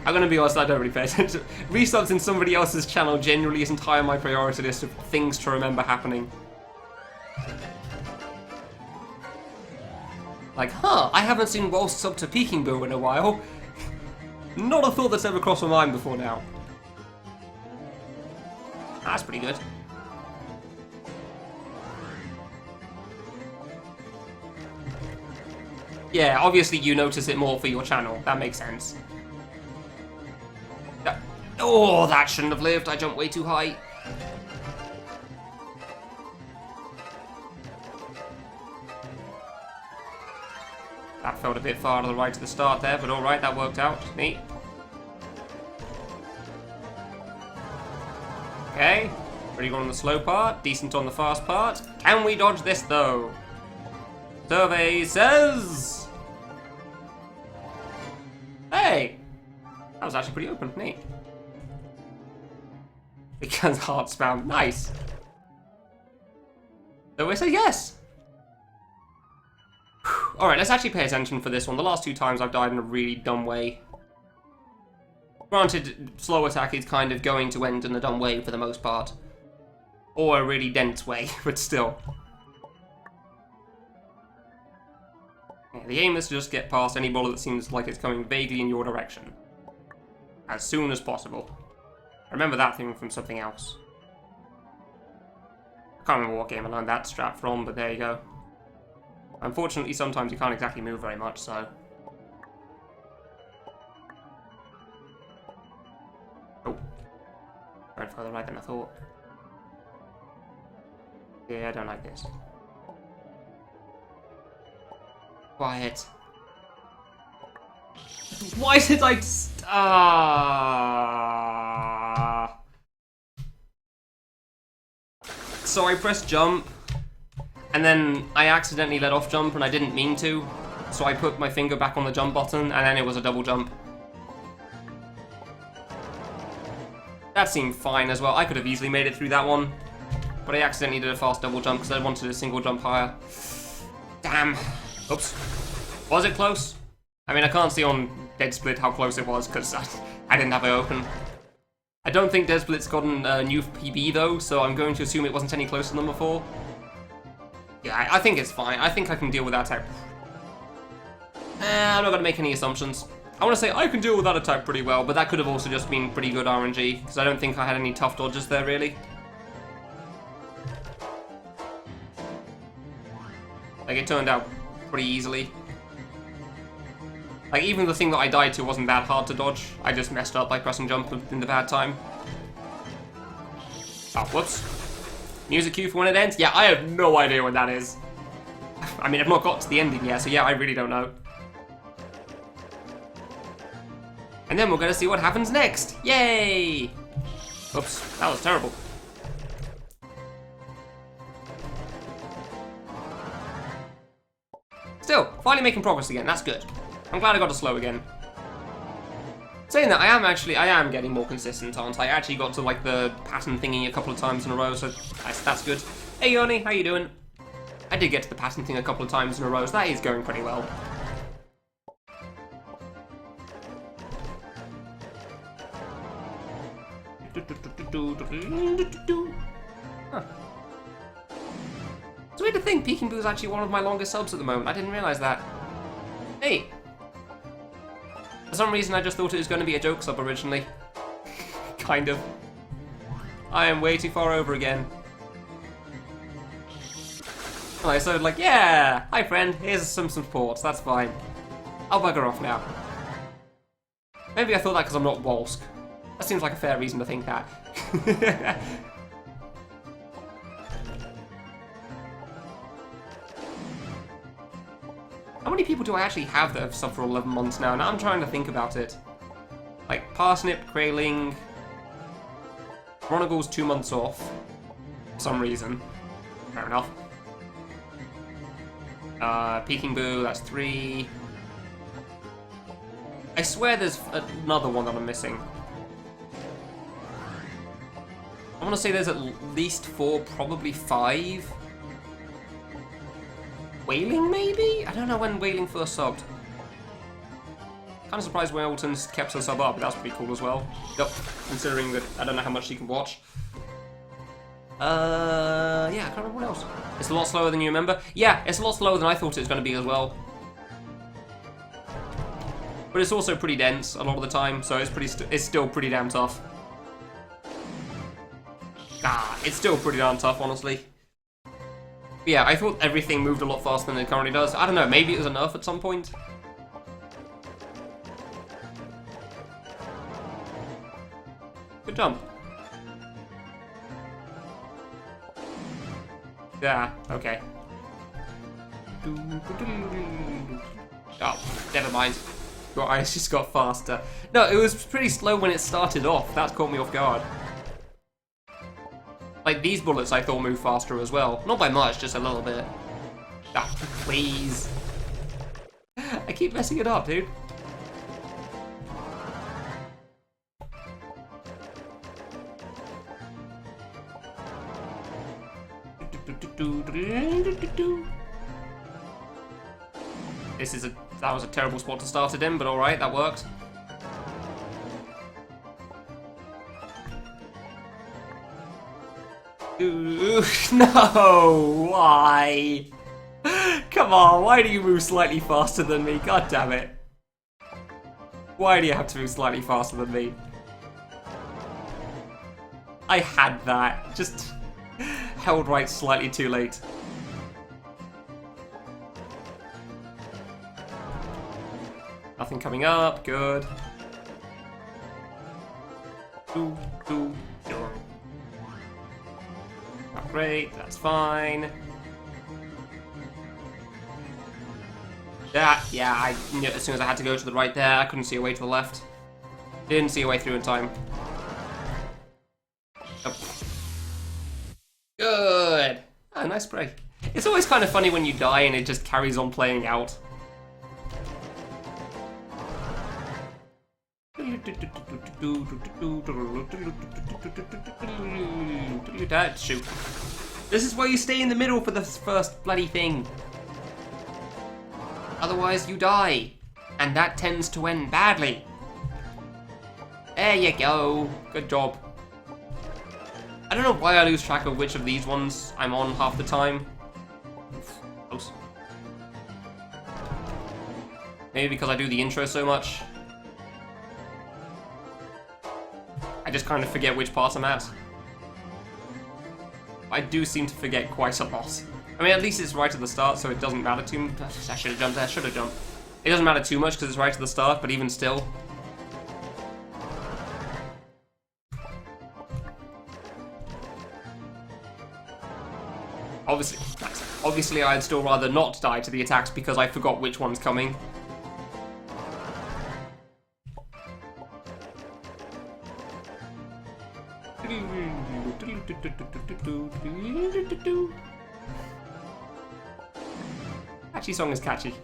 I'm gonna be honest, I don't really pay attention. Resubs in somebody else's channel generally isn't high on my priority list of things to remember happening. Like, huh, I haven't seen Waltz sub to Peking Boo in a while. Not a thought that's ever crossed my mind before now. That's pretty good. Yeah, obviously you notice it more for your channel. That makes sense. Oh, that shouldn't have lived. I jumped way too high. That felt a bit far to the right to the start there, but alright, that worked out. Neat. Okay. Pretty good on the slow part, decent on the fast part. Can we dodge this, though? Survey says... Hey! That was actually pretty open. Neat. Because heart spam. Nice. So we say yes. Alright, let's actually pay attention for this one. The last 2 times I've died in a really dumb way. Granted, slow attack is kind of going to end in a dumb way for the most part. Or a really dense way, but still. Yeah, the aim is to just get past any bullet that seems like it's coming vaguely in your direction. As soon as possible. I remember that thing from something else. I can't remember what game I learned that strat from, but there you go. Unfortunately, sometimes you can't exactly move very much, so... Oh. Going further right than I thought. Yeah, I don't like this. Quiet. Why did I... So I pressed jump, and then I accidentally let off jump, and I didn't mean to. So I put my finger back on the jump button, and then it was a double jump. That seemed fine as well. I could have easily made it through that one. But I accidentally did a fast double jump because I wanted a single jump higher. Damn. Oops. Was it close? I mean, I can't see on Dead Split how close it was because I didn't have it open. I don't think Dead Split's gotten a new PB though, so I'm going to assume it wasn't any closer than before. Yeah, I think it's fine. I think I can deal with that attack. I'm not going to make any assumptions. I want to say I can deal with that attack pretty well, but that could have also just been pretty good RNG, because I don't think I had any tough dodges there, really. Like, it turned out pretty easily. Like, even the thing that I died to wasn't that hard to dodge. I just messed up by pressing jump in the bad time. Oh, whoops. Music cue for when it ends? Yeah, I have no idea when that is. I mean, I've not got to the ending yet, so yeah, I really don't know. And then we're gonna see what happens next. Yay! Oops, that was terrible. Still, finally making progress again, that's good. I'm glad I got to slow again. Saying that, I am getting more consistent, aren't I? I actually got to, like, the pattern thingy a couple of times in a row, so that's good. Hey, Yoni, how you doing? I did get to the pattern thing a couple of times in a row, so that is going pretty well. Huh. It's weird to think Peking Boo is actually one of my longest subs at the moment. I didn't realise that. Hey! For some reason I just thought it was going to be a joke sub originally. Kind of. I am way too far over again. And I started like, yeah! Hi friend, here's some support, that's fine. I'll bugger off now. Maybe I thought that because I'm not Wolsk. That seems like a fair reason to think that. How many people do I actually have that have subbed for 11 months now? Now I'm trying to think about it. Like, Parsnip, Krayling... Chronicle's 2 months off. For some reason. Fair enough. Peking Boo, that's 3. I swear there's another one that I'm missing. I want to say there's at least 4, probably 5. Wailing, maybe? I don't know when Wailing first subbed. Kind of surprised Wellton's kept her sub up, but that's pretty cool as well. Yep, considering that I don't know how much she can watch. Yeah, I can't remember what else. It's a lot slower than you remember. Yeah, it's a lot slower than I thought it was going to be as well. But it's also pretty dense a lot of the time, so it's still pretty damn tough. It's still pretty damn tough, honestly. But yeah, I thought everything moved a lot faster than it currently does. I don't know, maybe it was a nerf at some point. Good jump. Yeah, okay. Oh, never mind. Your eyes just got faster. No, it was pretty slow when it started off. That caught me off guard. Like, these bullets I thought moved faster as well. Not by much, just a little bit. Ah, please. I keep messing it up, dude. That was a terrible spot to start it in, but alright, that worked. Ooh, no, why? Come on, why do you move slightly faster than me? God damn it. Why do you have to move slightly faster than me? I had that, just held right slightly too late. Nothing coming up, good. Not great, that's fine. Yeah, I knew as soon as I had to go to the right there, I couldn't see a way to the left. Didn't see a way through in time. Oh. Good! Oh, nice spray. It's always kind of funny when you die and it just carries on playing out. Shoot. This is why you stay in the middle for the first bloody thing. Otherwise you die. And that tends to end badly. There you go. Good job. I don't know why I lose track of which of these ones I'm on half the time. Close. Maybe because I do the intro so much. I just kind of forget which part I'm at. I do seem to forget quite a lot. I mean, at least it's right at the start, so it doesn't matter too much. I should have jumped there, should have jumped. It doesn't matter too much because it's right at the start, but even still. Obviously, I'd still rather not die to the attacks because I forgot which one's coming. Catchy song is catchy.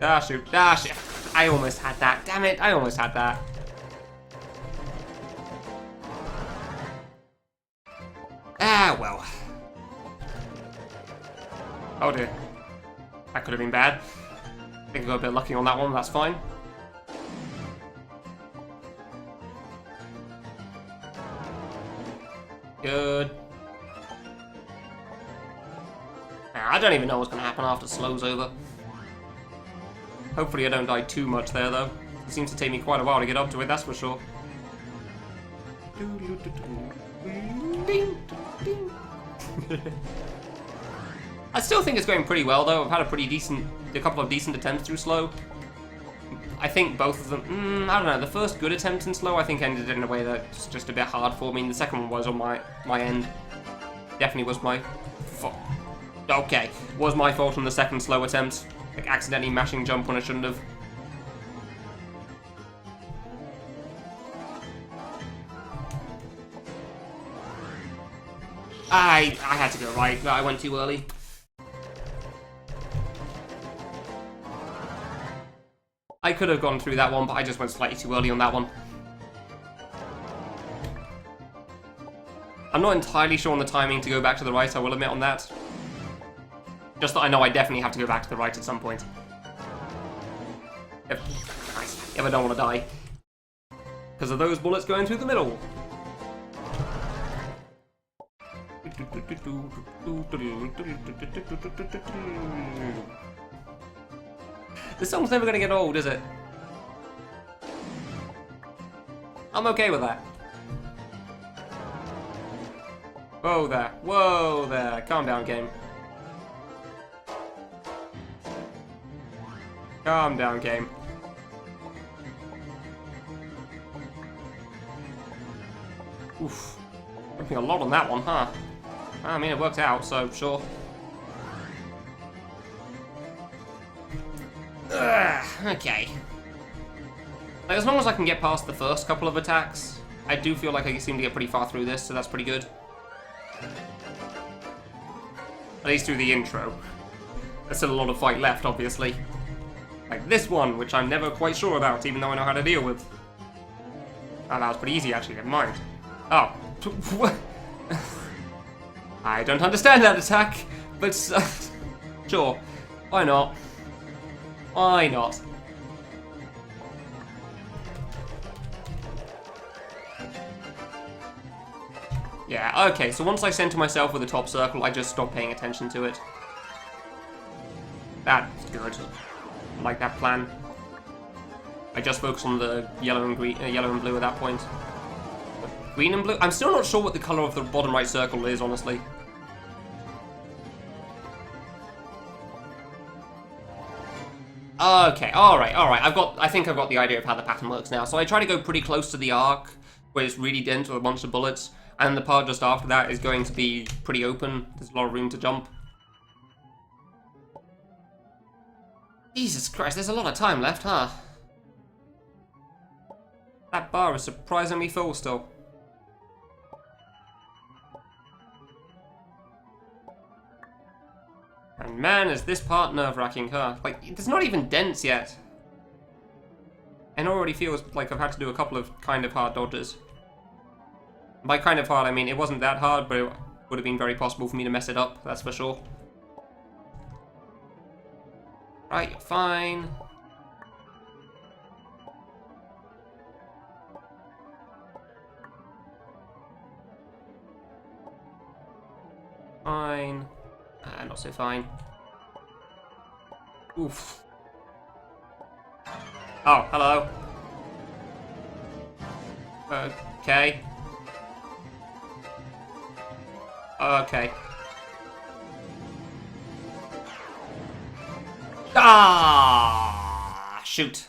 Ah, shoot. Ah, shit. I almost had that. Damn it, I almost had that. Ah, well. Oh dear. That could have been bad. I think I got a bit lucky on that one, that's fine. Good. I don't even know what's going to happen after slow's over. Hopefully I don't die too much there, though. It seems to take me quite a while to get up to it, that's for sure. I still think it's going pretty well, though. I've had a couple of decent attempts through slow. I think both of them, I don't know, the first good attempt in slow I think ended in a way that's just a bit hard for me. And the second one was on my end. Definitely was my fault. Okay, was my fault on the second slow attempt. Like accidentally mashing jump when I shouldn't have. I had to go right, but I went too early. I could have gone through that one, but I just went slightly too early on that one. I'm not entirely sure on the timing to go back to the right, I will admit on that. Just that I know I definitely have to go back to the right at some point. If I don't want to die. Because of those bullets going through the middle. This song's never going to get old, is it? I'm okay with that. Whoa there. Whoa there. Calm down, game. Calm down, game. Oof. Working a lot on that one, huh? I mean, it worked out, so sure. Ugh, okay. Like, as long as I can get past the first couple of attacks, I do feel like I seem to get pretty far through this, so that's pretty good. At least through the intro. There's still a lot of fight left, obviously. Like this one, which I'm never quite sure about, even though I know how to deal with. Oh, that was pretty easy, actually, never mind. Oh. What? I don't understand that attack, but sure. Why not? Why not? Yeah, okay, so once I center myself with a top circle, I just stop paying attention to it. That's good. I like that plan. I just focus on the yellow and green, yellow and blue at that point. Green and blue? I'm still not sure what the color of the bottom right circle is, honestly. Okay, alright. I think I've got the idea of how the pattern works now. So I try to go pretty close to the arc, where it's really dense with a bunch of bullets, and the part just after that is going to be pretty open. There's a lot of room to jump. Jesus Christ, there's a lot of time left, huh? That bar is surprisingly full still. And man, is this part nerve-wracking, huh? Like, it's not even dense yet. And it already feels like I've had to do a couple of kind of hard dodges. By kind of hard, I mean it wasn't that hard, but it would have been very possible for me to mess it up, that's for sure. Right, you're fine. Fine. Not so fine. Oof. Oh, hello. Okay. Okay. Ah! Shoot.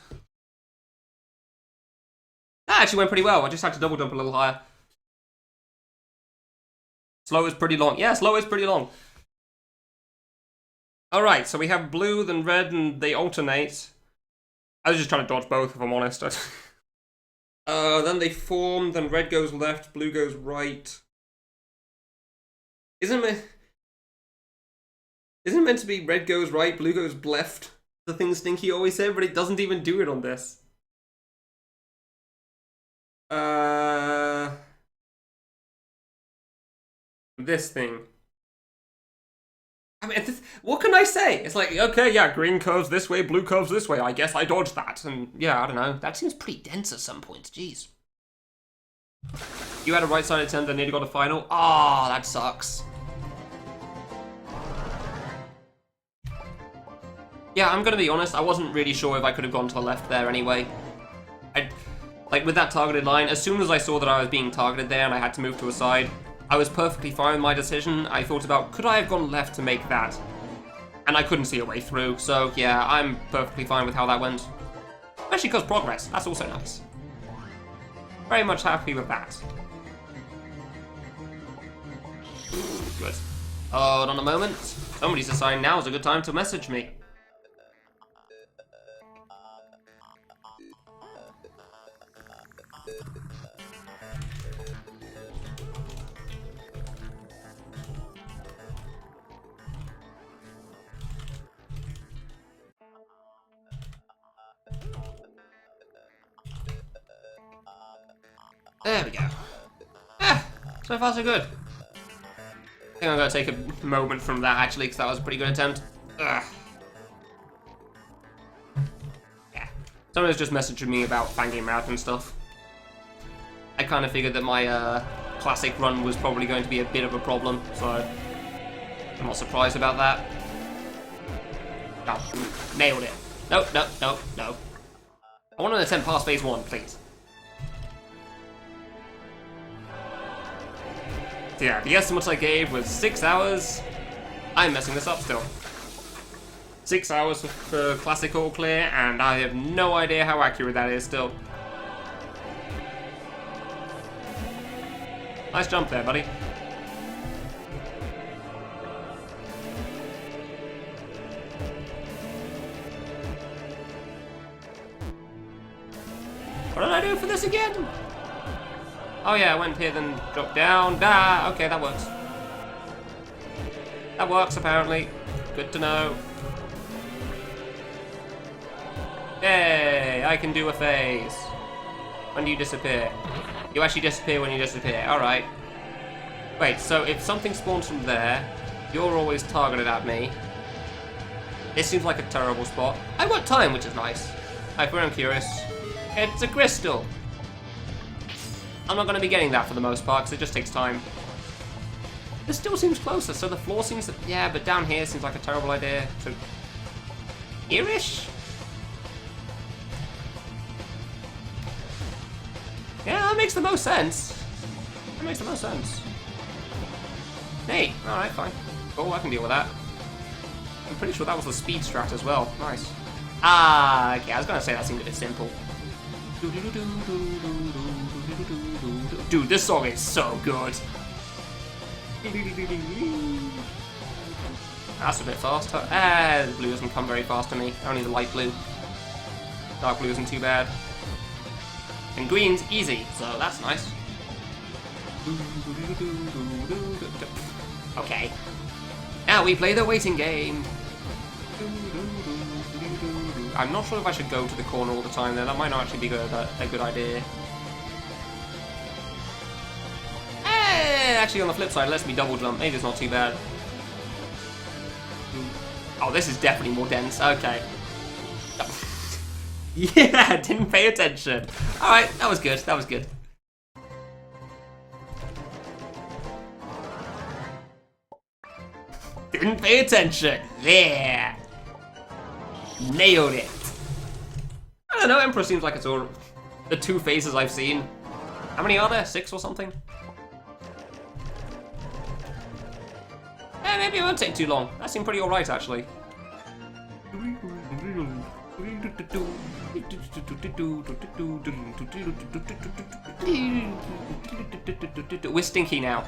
That actually went pretty well. I just had to double jump a little higher. Slow is pretty long. Yeah, slow is pretty long. Alright, so we have blue, then red, and they alternate. I was just trying to dodge both, if I'm honest. Then they form, then red goes left, blue goes right. Isn't it meant to be red goes right, blue goes left? The thing Stinky always said, but it doesn't even do it on this. This thing. I mean, what can I say? It's like, okay, yeah, green curves this way, blue curves this way. I guess I dodged that. And yeah, I don't know. That seems pretty dense at some points. Jeez. You had a right-sided turn that nearly got a final. Ah, that sucks. Yeah, I'm gonna be honest. I wasn't really sure if I could have gone to the left there anyway. Like, with that targeted line, as soon as I saw that I was being targeted there and I had to move to a side, I was perfectly fine with my decision. I thought about, could I have gone left to make that? And I couldn't see a way through, so yeah, I'm perfectly fine with how that went. Especially because progress, that's also nice. Very much happy with that. Good. Hold on a moment. Somebody's deciding now is a good time to message me. There we go. So far, so good. I think I'm gonna take a moment from that actually, because that was a pretty good attempt. Ugh. Yeah. Someone was just messaging me about fanging mouth and stuff. I kind of figured that my classic run was probably going to be a bit of a problem, so I'm not surprised about that. Oh, nailed it. No, no, no, no. I want to attempt past phase 1, please. So yeah, the estimates I gave was 6 hours. I'm messing this up still. 6 hours for classic all clear, and I have no idea how accurate that is still. Nice jump there, buddy. What did I do for this again? Oh yeah, I went here, then dropped down. Ah, okay, that works. That works, apparently. Good to know. Yay, I can do a phase. When do you disappear? You actually disappear when you disappear. Alright. Wait, so if something spawns from there, you're always targeted at me. This seems like a terrible spot. I got time, which is nice. If I'm curious. It's a crystal. I'm not going to be getting that for the most part, because it just takes time. This still seems closer, so the floor seems... Yeah, but down here seems like a terrible idea. So... Here-ish? Yeah, that makes the most sense. That makes the most sense. Hey, alright, fine. Cool, I can deal with that. I'm pretty sure that was the speed strat as well. Nice. Ah, okay, I was going to say that seemed a bit simple. Dude, this song is so good. That's a bit faster. Ah, the blue doesn't come very fast to me. Only the light blue. Dark blue isn't too bad. And green's easy, so that's nice. Okay. Now we play the waiting game. I'm not sure if I should go to the corner all the time there. That might not actually be a good idea. Actually, on the flip side, it lets me double jump. Maybe it's not too bad. Oh, this is definitely more dense. Okay. Yeah, didn't pay attention. Alright, that was good. That was good. Didn't pay attention. There. Nailed it. I don't know, Emperor seems like it's all... The 2 phases I've seen. How many are there? 6 or something? Maybe it won't take too long. That seemed pretty alright, actually. We're stinky now.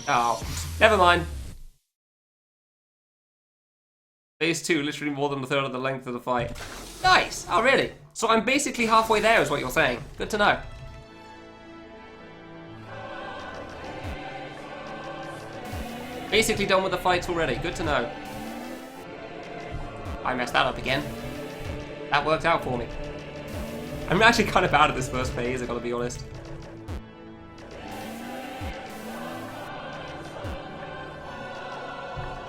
Oh, never mind. Phase 2, literally more than a third of the length of the fight. Nice! Oh, really? So I'm basically halfway there, is what you're saying. Good to know. Basically done with the fights already. Good to know. I messed that up again. That worked out for me. I'm actually kind of out of this first phase, I gotta be honest.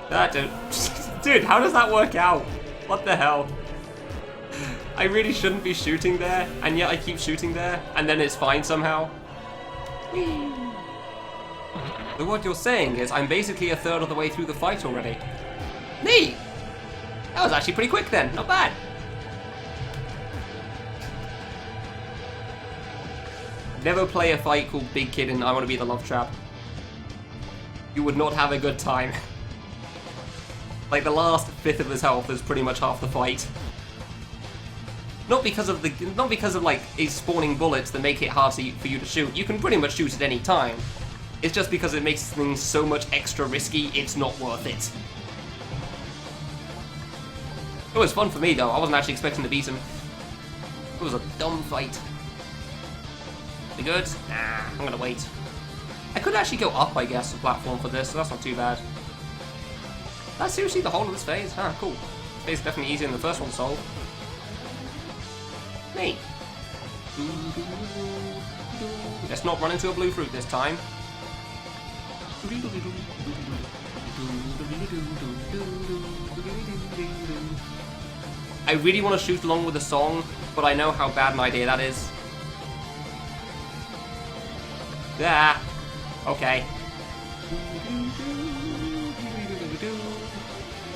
That dude. Dude, how does that work out? What the hell? I really shouldn't be shooting there, and yet I keep shooting there, and then it's fine somehow. Whee! But what you're saying is I'm basically a third of the way through the fight already. Neat! That was actually pretty quick then, not bad. Never play a fight called Big Kid in I Want to Be the Love Trap. You would not have a good time. Like, the last fifth of his health is pretty much half the fight. Not because of like his spawning bullets that make it hard for you to shoot. You can pretty much shoot at any time. It's just because it makes things so much extra risky, it's not worth it. It was fun for me though. I wasn't actually expecting to beat him. It was a dumb fight. Be good? Nah, I'm gonna wait. I could actually go up, I guess, the platform for this, so that's not too bad. That's seriously the whole of this phase? Ah, cool. It's definitely easier than the first one to solve. Neat. Let's not run into a blue fruit this time. I really want to shoot along with the song, but I know how bad an idea that is. Ah, okay.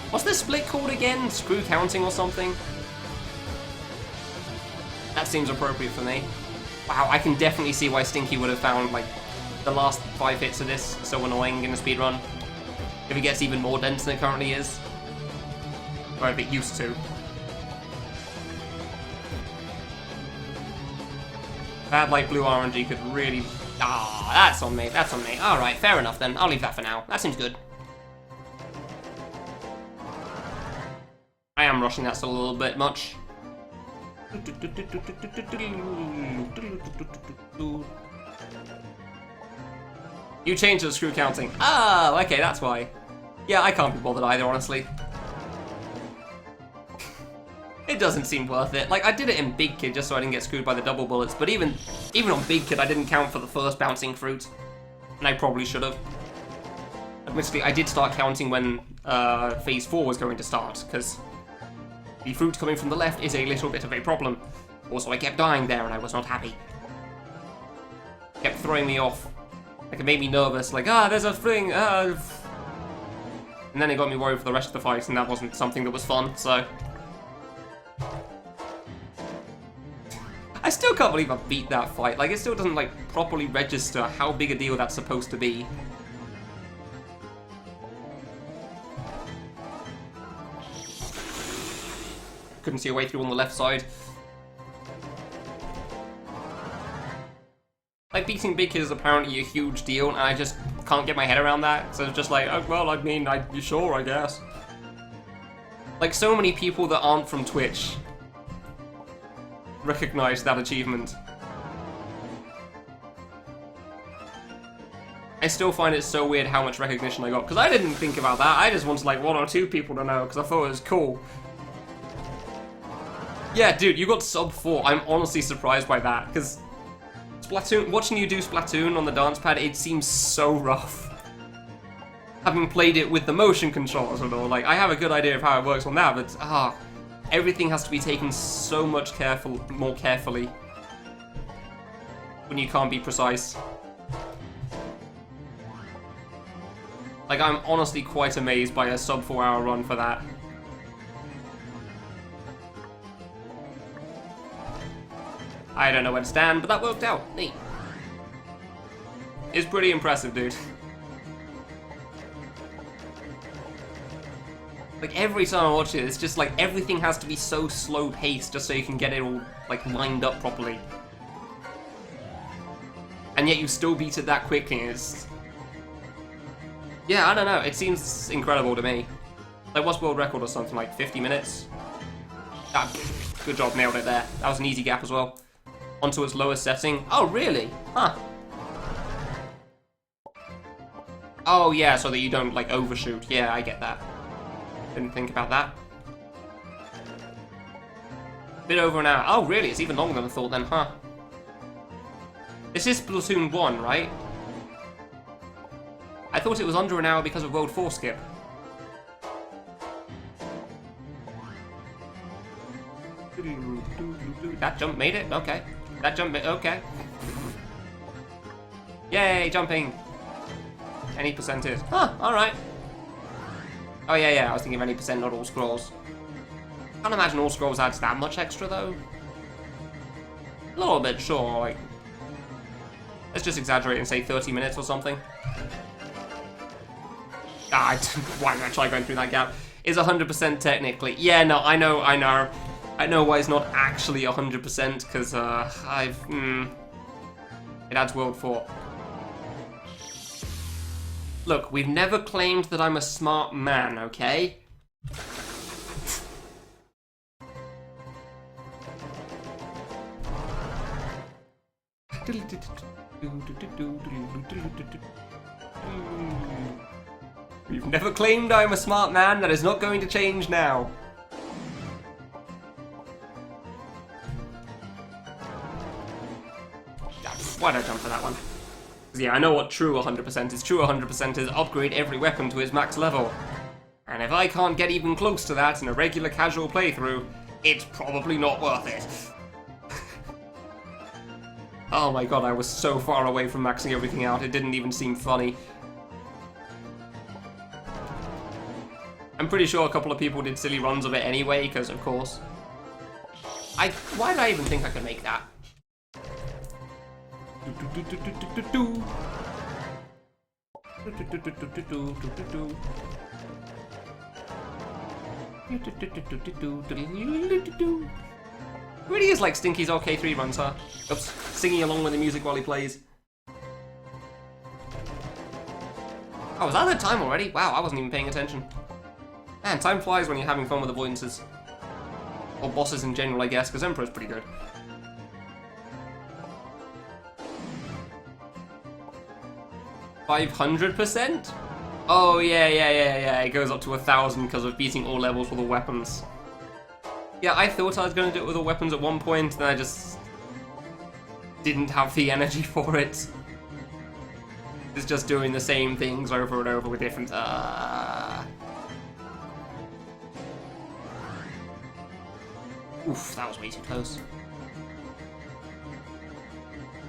What's this split called again? Screw counting or something? That seems appropriate for me. Wow, I can definitely see why Stinky would have found, like, the last 5 hits of this so annoying in a speedrun. If it gets even more dense than it currently is. Or if it used to. Bad light blue RNG could really... Ah, that's on me, that's on me. Alright, fair enough then. I'll leave that for now. That seems good. I am rushing that still a little bit much. You changed the screw counting. Oh, okay, that's why. Yeah, I can't be bothered either, honestly. It doesn't seem worth it. Like, I did it in Big Kid just so I didn't get screwed by the double bullets, but even on Big Kid, I didn't count for the first bouncing fruit. And I probably should have. Admittedly, I did start counting when Phase 4 was going to start, because the fruit coming from the left is a little bit of a problem. Also, I kept dying there and I was not happy. Kept throwing me off. Like, it made me nervous, like, there's a thing, And then it got me worried for the rest of the fight, and that wasn't something that was fun, so... I still can't believe I beat that fight. Like, it still doesn't, like, properly register how big a deal that's supposed to be. Couldn't see a way through on the left side. Like, beating Big Kid is apparently a huge deal, and I just can't get my head around that. So it's just like, oh, well, I mean, you sure, I guess. Like, so many people that aren't from Twitch recognize that achievement. I still find it so weird how much recognition I got, because I didn't think about that. I just wanted, like, 1 or 2 people to know, because I thought it was cool. Yeah, dude, you got sub 4. I'm honestly surprised by that, because Splatoon, watching you do Splatoon on the dance pad, it seems so rough. Having played it with the motion controllers and all, like, I have a good idea of how it works on that, but, everything has to be taken so much more carefully when you can't be precise. Like, I'm honestly quite amazed by a sub 4 hour run for that. I don't know where to stand, but that worked out. Neat. It's pretty impressive, dude. Like, every time I watch it, it's just like everything has to be so slow-paced just so you can get it all, like, lined up properly. And yet you still beat it that quickly, and it's... Yeah, I don't know, it seems incredible to me. Like, what's world record or something, like 50 minutes? Ah, good job, nailed it there. That was an easy gap as well. Onto its lowest setting. Oh, really? Huh. Oh, yeah, so that you don't, like, overshoot. Yeah, I get that. Didn't think about that. Bit over an hour. Oh, really? It's even longer than I thought then, huh? This is Splatoon 1, right? I thought it was under an hour because of World 4 skip. That jump made it? Okay. That jump made okay. Yay, jumping! Any percentage. Huh, alright. Oh yeah, I was thinking of any percent, not all scrolls. Can't imagine all scrolls adds that much extra though. A little bit, sure, like... Let's just exaggerate and say 30 minutes or something. Why did I try going through that gap? Is 100% technically. Yeah, no, I know. I know why it's not actually 100%, because, it adds World 4. Look, we've never claimed that I'm a smart man, okay? We've never claimed I'm a smart man, that is not going to change now. Why'd I jump for that one? Yeah, I know what true 100% is. True 100% is upgrade every weapon to its max level. And if I can't get even close to that in a regular casual playthrough, it's probably not worth it. Oh my god, I was so far away from maxing everything out, it didn't even seem funny. I'm pretty sure a couple of people did silly runs of it anyway, because of course. Why did I even think I could make that? Really is like Stinky's RK3 runs, huh? Oops, singing along with the music while he plays. Oh, was that the time already? Wow, I wasn't even paying attention. Man, time flies when you're having fun with avoidances. Or bosses in general, I guess, because Emperor's pretty good. $500%? Oh, yeah. It goes up to 1,000 because of beating all levels with all weapons. Yeah, I thought I was going to do it with all weapons at one point, then I just didn't have the energy for it. It's just doing the same things over and over with different... Oof, that was way too close.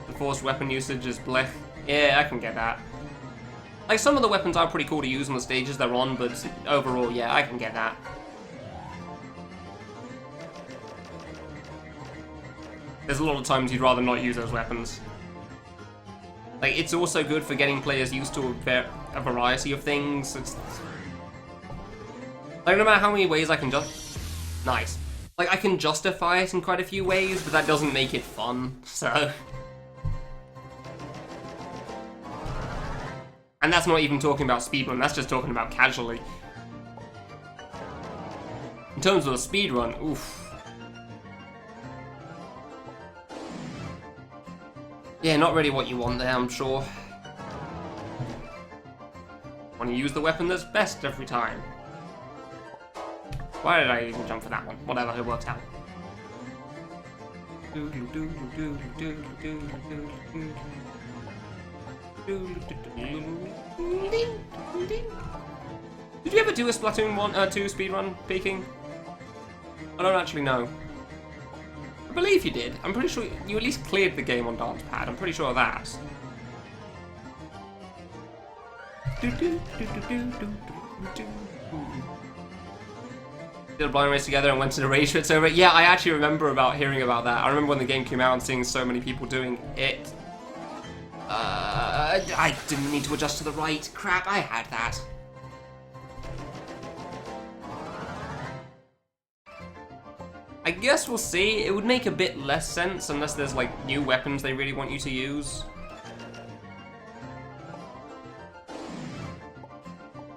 The forced weapon usage is blech. Yeah, I can get that. Like, some of the weapons are pretty cool to use on the stages they're on, but overall, yeah, I can get that. There's a lot of times you'd rather not use those weapons. Like, it's also good for getting players used to a variety of things. It's... Like, no matter how many ways I can just... Nice. Like, I can justify it in quite a few ways, but that doesn't make it fun, so... And that's not even talking about speedrun, that's just talking about casually. In terms of a speedrun, oof. Yeah, not really what you want there, I'm sure. Want to use the weapon that's best every time. Why did I even jump for that one? Whatever, it worked out. Did you ever do a Splatoon 2 speedrun, Peking? I don't actually know. I believe you did. I'm pretty sure you at least cleared the game on Dance Pad. I'm pretty sure of that. Did a blind race together and went to the rage pits over it. Yeah, I actually remember hearing about that. I remember when the game came out and seeing so many people doing it. I didn't need to adjust to the right. Crap, I had that. I guess we'll see. It would make a bit less sense unless there's like new weapons they really want you to use.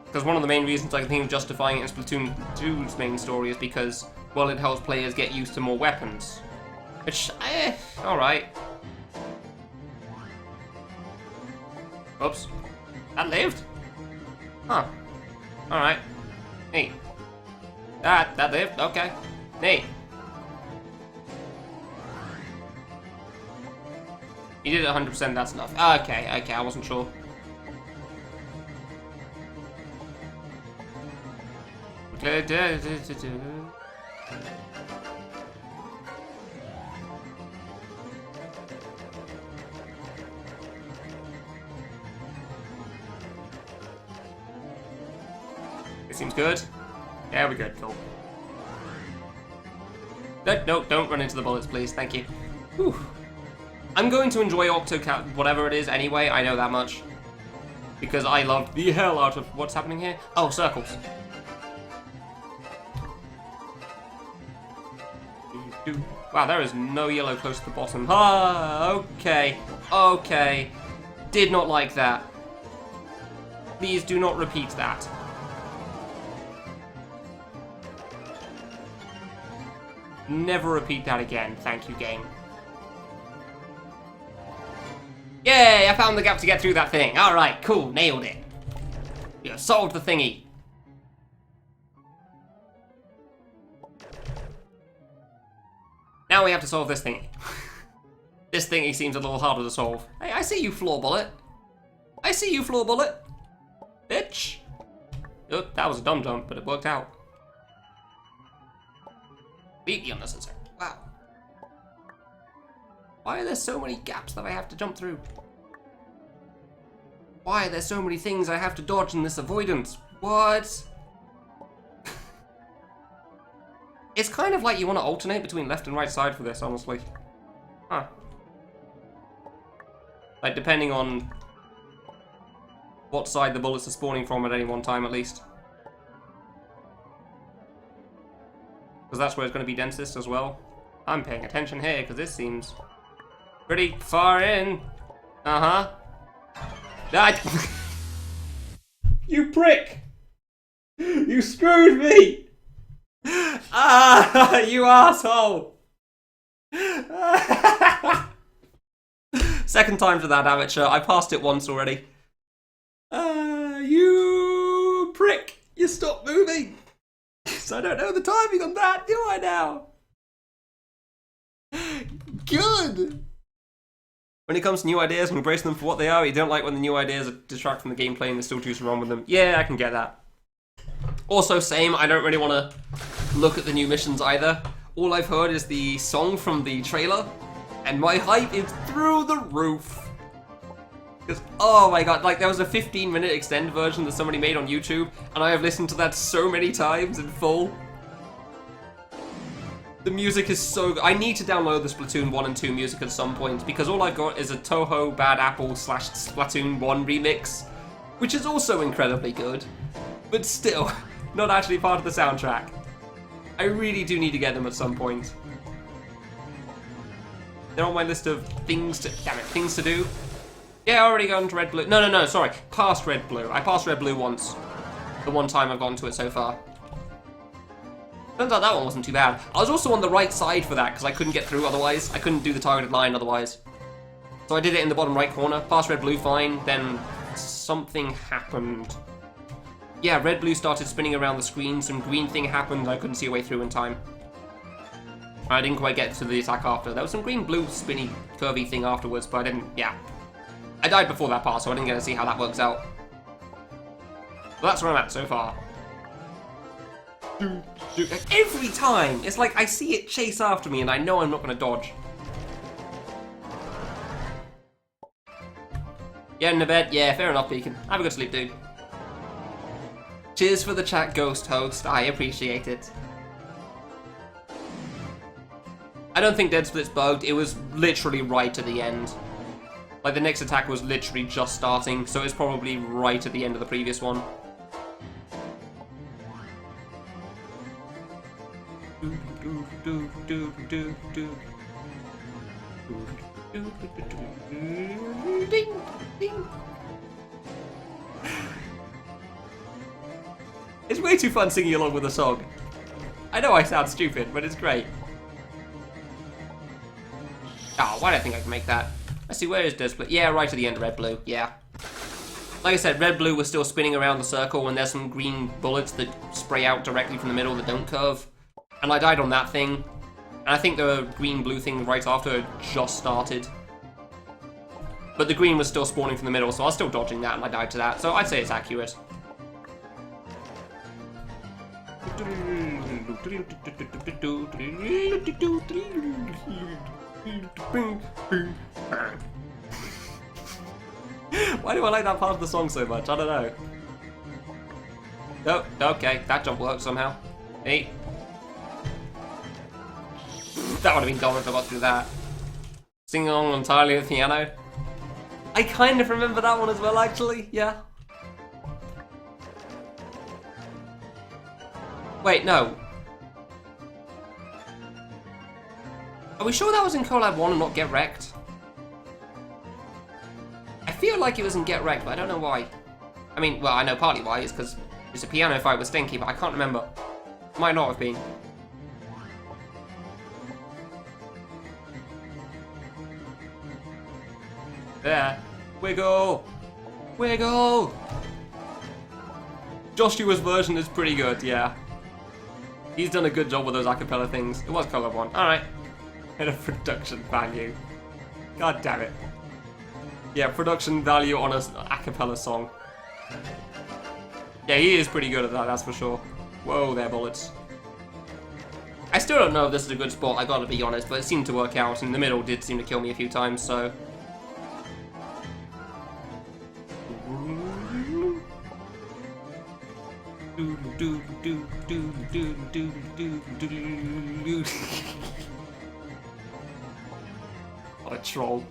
Because one of the main reasons I think of justifying it in Splatoon 2's main story is because, well, it helps players get used to more weapons. Which, alright. Oops. That lived? Huh. Alright. Neat. That lived? Okay. Neat. You did it 100%, that's enough. Okay, I wasn't sure. It seems good. Yeah, we're good. Cool. No, don't run into the bullets, please. Thank you. Whew. I'm going to enjoy Octocat, whatever it is, anyway. I know that much. Because I love the hell out of what's happening here. Oh, circles. Wow, there is no yellow close to the bottom. Ah, okay. Okay. Did not like that. Please do not repeat that. Never repeat that again. Thank you, game. Yay, I found the gap to get through that thing. Alright, cool. Nailed it. You solved the thingy. Now we have to solve this thing. This thingy seems a little harder to solve. Hey, I see you, Floor Bullet. I see you, Floor Bullet. Bitch. Oh, that was a dumb jump, but it worked out. Completely unnecessary. Wow. Why are there so many gaps that I have to jump through? Why are there so many things I have to dodge in this avoidance? What? It's kind of like you want to alternate between left and right side for this, honestly. Huh. Like, depending on what side the bullets are spawning from at any one time, at least. Because that's where it's going to be densest as well. I'm paying attention here, because this seems pretty far in. Uh-huh. You prick! You screwed me! Ah, you asshole! Second time for that amateur. I passed it once already. You prick! You stop moving! So I don't know the timing on that, do I now? Good! When it comes to new ideas, embrace them for what they are. You don't like when the new ideas distract from the gameplay and they still choose to run with them. Yeah, I can get that. Also, same, I don't really want to look at the new missions either. All I've heard is the song from the trailer, and my hype is through the roof. Because, oh my god, like there was a 15-minute extended version that somebody made on YouTube, and I have listened to that so many times in full. The music is so good. I need to download the Splatoon 1 and 2 music at some point, because all I've got is a Toho Bad Apple / Splatoon 1 remix, which is also incredibly good, but still, not actually part of the soundtrack. I really do need to get them at some point. They're on my list of things to do. Yeah, I already gone to Red Blue. No, sorry. Past Red Blue. I passed Red Blue once. The one time I've gotten to it so far. Turns out that one wasn't too bad. I was also on the right side for that because I couldn't get through otherwise. I couldn't do the targeted line otherwise. So I did it in the bottom right corner. Passed Red Blue fine. Then something happened. Yeah, Red Blue started spinning around the screen. Some green thing happened. I couldn't see a way through in time. I didn't quite get to the attack after. There was some green blue spinny curvy thing afterwards, but I didn't, yeah. I died before that part, so I didn't get to see how that works out. But that's where I'm at so far. Every time! It's like I see it chase after me and I know I'm not going to dodge. Get in the bed? Yeah, fair enough, Beacon. Have a good sleep, dude. Cheers for the chat, Ghost Host. I appreciate it. I don't think Dead Split's bugged. It was literally right at the end. Like, the next attack was literally just starting, so it's probably right at the end of the previous one. Ding, ding. It's way too fun singing along with the song. I know I sound stupid, but it's great. Oh, why do I think I can make that? I see, where is Dead Split? Yeah, right at the end of Red Blue, yeah. Like I said, Red Blue was still spinning around the circle and there's some green bullets that spray out directly from the middle that don't curve. And I died on that thing. And I think the green-blue thing right after just started. But the green was still spawning from the middle, so I was still dodging that and I died to that. So I'd say it's accurate. Why do I like that part of the song so much? I don't know. Oh, okay, that jump worked somehow. Hey. That would have been dumb if I got through that. Singing along entirely with piano. I kind of remember that one as well, actually, yeah. Wait, no. Are we sure that was in Collab 1 and not Get Wrecked? I feel like it was in Get Wrecked, but I don't know why. I mean, well, I know partly why. It's because it's a piano fight with Stinky, but I can't remember. Might not have been. There. Wiggle! Wiggle! Joshua's version is pretty good, yeah. He's done a good job with those acapella things. It was Collab 1. Alright. And a production value. God damn it. Yeah, production value on a cappella song. Yeah, he is pretty good at that, that's for sure. Whoa there, bullets. I still don't know if this is a good spot, I gotta be honest, but it seemed to work out, and the middle did seem to kill me a few times, so... What a troll.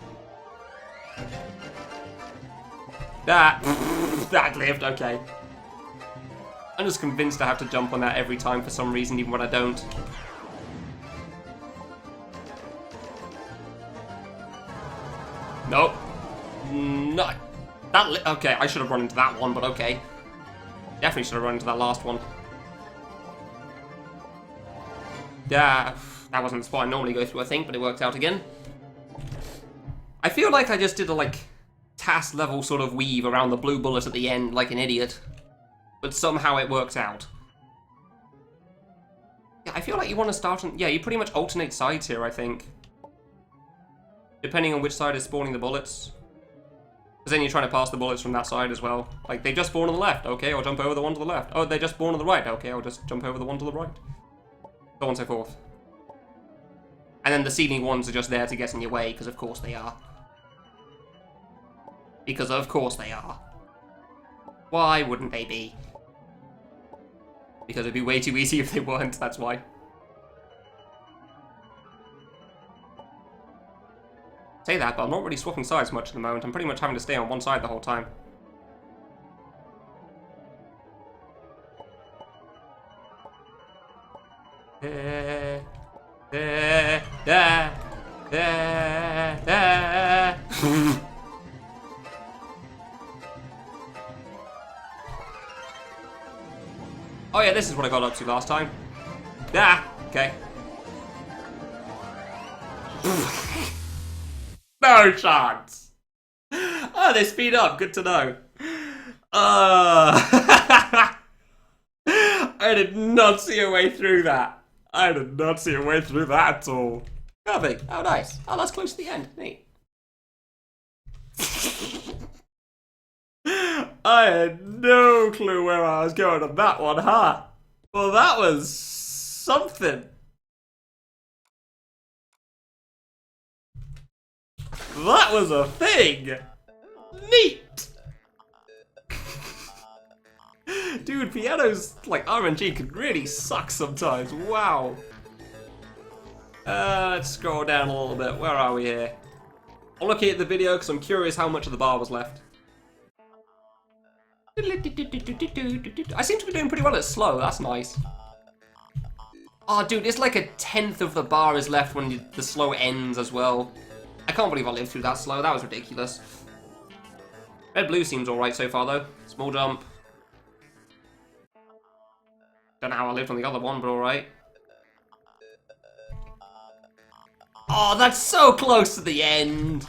That lived, okay. I'm just convinced I have to jump on that every time for some reason, even when I don't. Nope. No. Okay, I should have run into that one, but okay. Definitely should have run into that last one. Yeah, that wasn't the spot I normally go through, I think, but it worked out again. I feel like I just did a, like, task level sort of weave around the blue bullet at the end like an idiot. But somehow it worked out. Yeah, I feel like you want to start on... Yeah, you pretty much alternate sides here, I think. Depending on which side is spawning the bullets. Because then you're trying to pass the bullets from that side as well. Like, they just spawn on the left, okay, I'll jump over the one to the left. Oh, they just spawn on the right, okay, I'll just jump over the one to the right. So on and so forth. And then the ceiling ones are just there to get in your way, because of course they are. Because of course they are. Why wouldn't they be? Because it'd be way too easy if they weren't, that's why. Say that, but I'm not really swapping sides much at the moment. I'm pretty much having to stay on one side the whole time. Oh yeah, this is what I got up to last time. Okay. No chance! Oh, they speed up, good to know. I did not see a way through that. I did not see a way through that at all. Perfect. Oh, nice. Oh, that's close to the end. Neat. I had no clue where I was going on that one, huh? Well, that was something. That was a thing. Neat. Dude, pianos like RNG can really suck sometimes. Wow. Let's scroll down a little bit. Where are we here? I'm looking at the video because I'm curious how much of the bar was left. I seem to be doing pretty well at slow. That's nice. Oh, dude, it's like 1/10 of the bar is left when the slow ends as well. I can't believe I lived through that slow. That was ridiculous. Red-blue seems alright so far, though. Small jump. Don't know how I lived on the other one, but alright. Oh, that's so close to the end!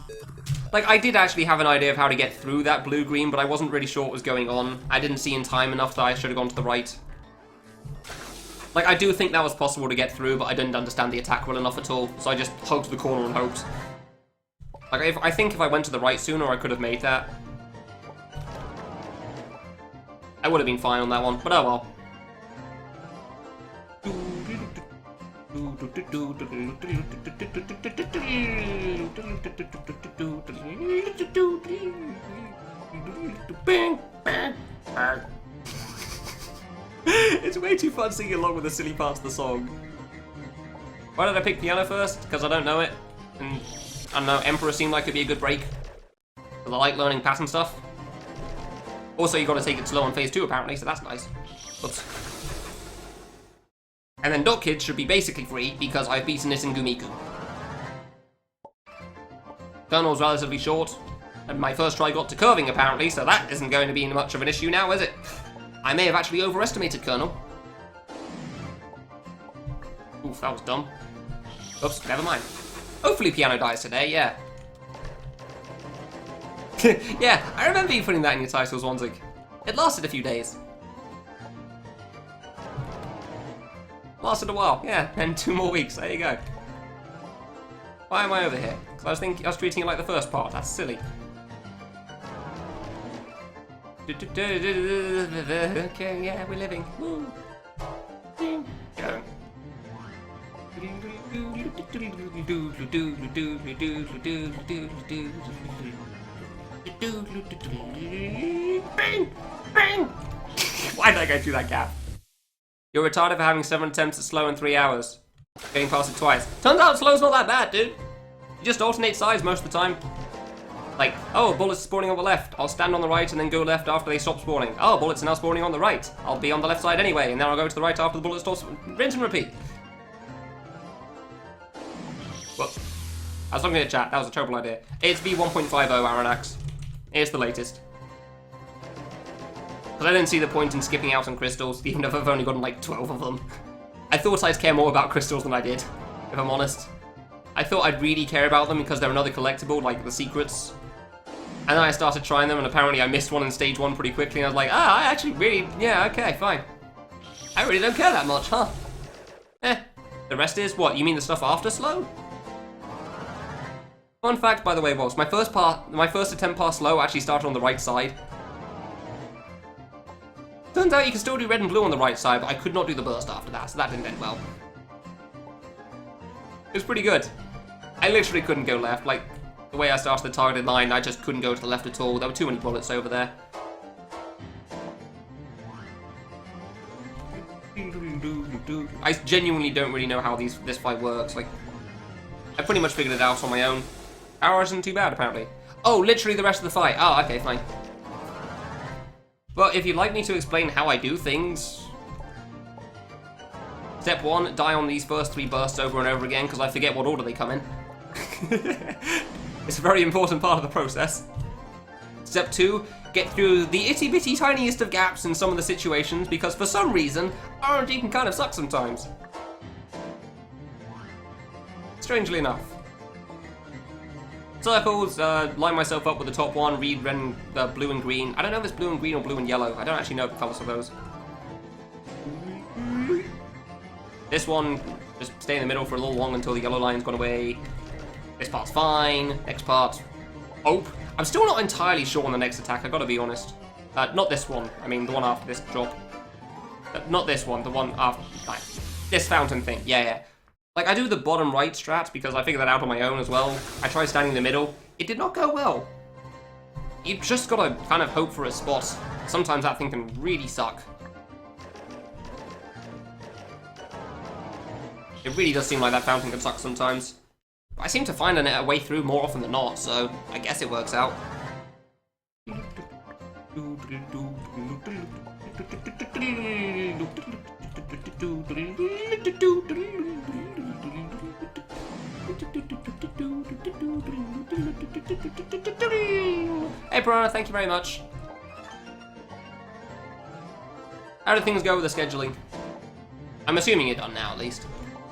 Like, I did actually have an idea of how to get through that blue-green, but I wasn't really sure what was going on. I didn't see in time enough that I should have gone to the right. Like, I do think that was possible to get through, but I didn't understand the attack well enough at all, so I just hugged the corner and hoped. Like, I think if I went to the right sooner, I could have made that. I would have been fine on that one, but oh well. It's way too fun singing along with the silly parts of the song. Why did I pick piano first? Because I don't know it. And I don't know, Emperor seemed like it'd be a good break. Because I like learning pattern stuff. Also, you gotta take it slow on phase 2 apparently, so that's nice. Oops. And then Dot Kids should be basically free because I've beaten it in Gumiku. Colonel's relatively short, and my first try got to curving apparently, so that isn't going to be much of an issue now, is it? I may have actually overestimated Colonel. Oof, that was dumb. Oops, never mind. Hopefully piano dies today, yeah. Yeah, I remember you putting that in your titles, Wanzig. It lasted a few days. Lasted a while, yeah, and 2 more weeks, there you go. Why am I over here? Because I was treating it like the first part. That's silly. Okay, yeah, we're living. Woo. Go. Bang! Bang! Why did I go through that gap? You're retarded for having 7 attempts at slow in 3 hours. Getting past it twice. Turns out slow's not that bad, dude. You just alternate sides most of the time. Like, oh, bullets spawning on the left. I'll stand on the right and then go left after they stop spawning. Oh, bullets are now spawning on the right. I'll be on the left side anyway, and then I'll go to the right after the bullet stops. Rinse and repeat. Well, I was looking at chat. That was a terrible idea. It's V1.50 Aranax. It's the latest. Because I didn't see the point in skipping out on crystals, even if I've only gotten like 12 of them. I thought I'd care more about crystals than I did, if I'm honest. I thought I'd really care about them because they're another collectible, like the secrets. And then I started trying them, and apparently I missed one in stage 1 pretty quickly, and I was like, I actually really, yeah, okay, fine. I really don't care that much, huh? The rest is, what, you mean the stuff after slow? Fun fact, by the way, was my first attempt past slow actually started on the right side. Turns out you can still do red and blue on the right side, but I could not do the burst after that, so that didn't end well. It was pretty good. I literally couldn't go left, like, the way I started the targeted line, I just couldn't go to the left at all. There were too many bullets over there. I genuinely don't really know how this fight works, like, I pretty much figured it out on my own. Hour isn't too bad, apparently. Oh, literally the rest of the fight. Oh, okay, fine. Well, if you'd like me to explain how I do things... Step 1, die on these first 3 bursts over and over again, because I forget what order they come in. It's a very important part of the process. Step 2, get through the itty-bitty tiniest of gaps in some of the situations, because for some reason, RNG can kind of suck sometimes. Strangely enough. Circles, line myself up with the top one, read red, blue and green. I don't know if it's blue and green or blue and yellow. I don't actually know the colours of those. This one, just stay in the middle for a little long until the yellow line's gone away. This part's fine. Next part, hope. I'm still not entirely sure on the next attack, I gotta be honest. Not this one, I mean the one after this drop. Not this one, the one after, like, this fountain thing, yeah. Like, I do the bottom right strat because I figured that out on my own as well. I tried standing in the middle. It did not go well. You just gotta kind of hope for a spot. Sometimes that thing can really suck. It really does seem like that fountain can suck sometimes. But I seem to find a way through more often than not, so I guess it works out. Hey Piranha, thank you very much. How did things go with the scheduling? I'm assuming you're done now, at least.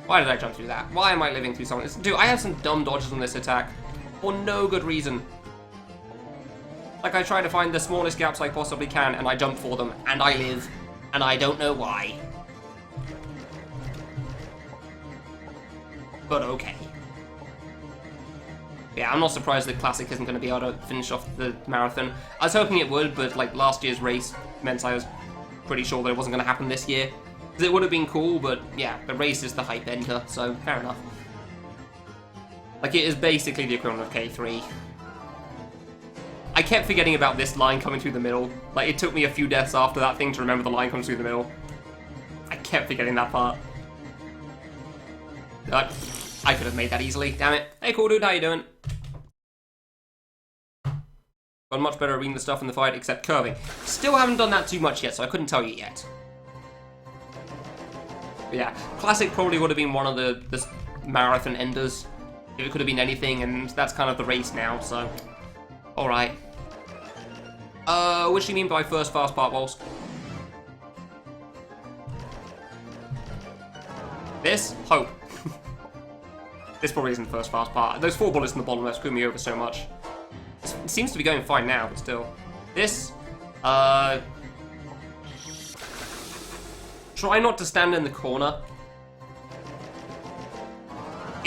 Why did I jump through that? Why am I living through something? Dude, I have some dumb dodges on this attack. For no good reason. Like, I try to find the smallest gaps I possibly can, and I jump for them, and I live. And I don't know why. But okay. Yeah, I'm not surprised that Classic isn't going to be able to finish off the marathon. I was hoping it would, but like last year's race meant I was pretty sure that it wasn't going to happen this year. Because it would have been cool, but yeah, the race is the hype ender, so fair enough. Like, it is basically the equivalent of K3. I kept forgetting about this line coming through the middle. Like, it took me a few deaths after that thing to remember the line comes through the middle. I kept forgetting that part. I could have made that easily, damn it. Hey, cool dude, how you doing? Got much better at reading the stuff in the fight, except curving. Still haven't done that too much yet, so I couldn't tell you yet. But yeah, Classic probably would have been one of the marathon enders. If it could have been anything, and that's kind of the race now, so... Alright. What do you mean by first fast part, Wolves? This? Hope. This probably isn't the first fast part. Those 4 bullets in the bottom left screw me over so much. It seems to be going fine now, but still. This, try not to stand in the corner.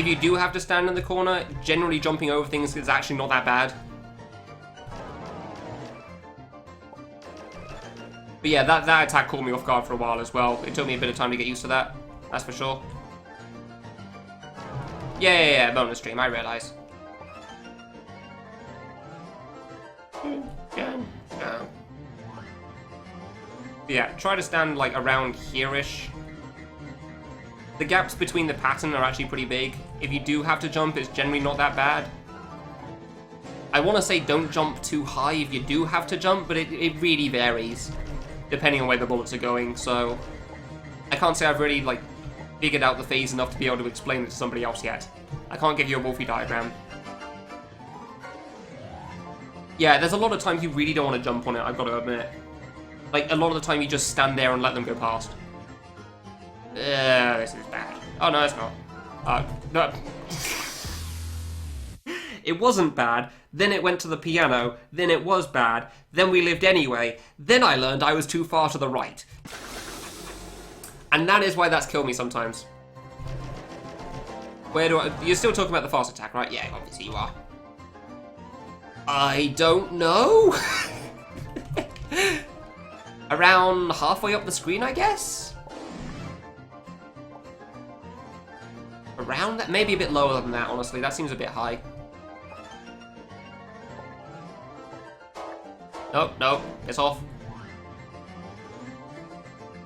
If you do have to stand in the corner, generally jumping over things is actually not that bad. But yeah, that attack caught me off guard for a while as well. It took me a bit of time to get used to that, that's for sure. Yeah, bonus stream, I realise. Yeah, try to stand like around here-ish. The gaps between the pattern are actually pretty big. If you do have to jump, it's generally not that bad. I want to say don't jump too high if you do have to jump, but it really varies, depending on where the bullets are going, so... I can't say I've really, like, figured out the phase enough to be able to explain it to somebody else yet. I can't give you a Wolfie diagram. Yeah, there's a lot of times you really don't want to jump on it, I've got to admit. Like, a lot of the time you just stand there and let them go past. This is bad. Oh, no, it's not. No. It wasn't bad, then it went to the piano, then it was bad, then we lived anyway, then I learned I was too far to the right. And that is why that's killed me sometimes. Where do I... You're still talking about the fast attack, right? Yeah, obviously you are. I don't know? Around halfway up the screen, I guess? Around that? Maybe a bit lower than that, honestly. That seems a bit high. Nope, nope. It's off.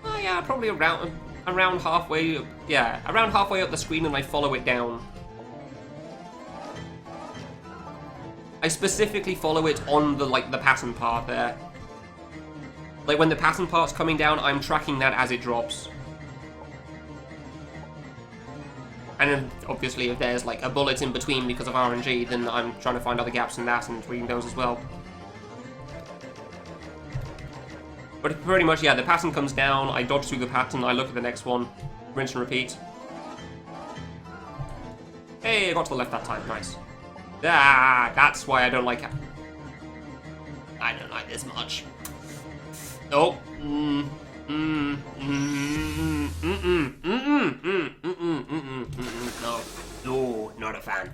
Oh yeah, probably around halfway... Yeah, around halfway up the screen and I follow it down. I specifically follow it on the, like, the pattern part there. Like, when the pattern part's coming down, I'm tracking that as it drops. And then, obviously, if there's, like, a bullet in between because of RNG, then I'm trying to find other gaps in that and reading those as well. But pretty much, yeah, the pattern comes down, I dodge through the pattern, I look at the next one, rinse and repeat. Hey, I got to the left that time, nice. Ah, that's why I don't like it. I don't like this much. Oh. No. No, not a fan.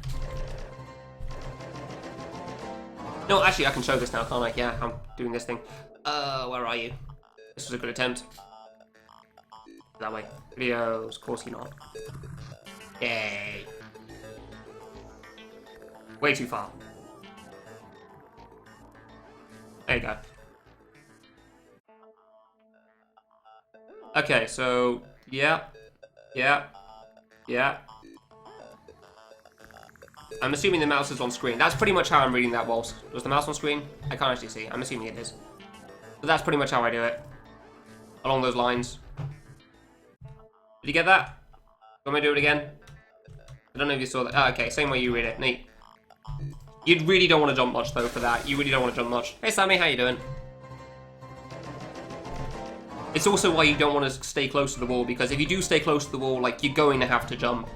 No, actually, I can show this now, can't I? Yeah, I'm doing this thing. Where are you? This was a good attempt. That way. Videos, of course you're not. Yay. Way too far. There you go. Okay, so, yeah. I'm assuming the mouse is on screen. That's pretty much how I'm reading that waltz. Was the mouse on screen? I can't actually see. I'm assuming it is. But that's pretty much how I do it. Along those lines. Did you get that? Want me to do it again? I don't know if you saw that. Oh, okay, same way you read it. Neat. You really don't want to jump much, though, for that. You really don't want to jump much. Hey, Sammy, how you doing? It's also why you don't want to stay close to the wall, because if you do stay close to the wall, like, you're going to have to jump.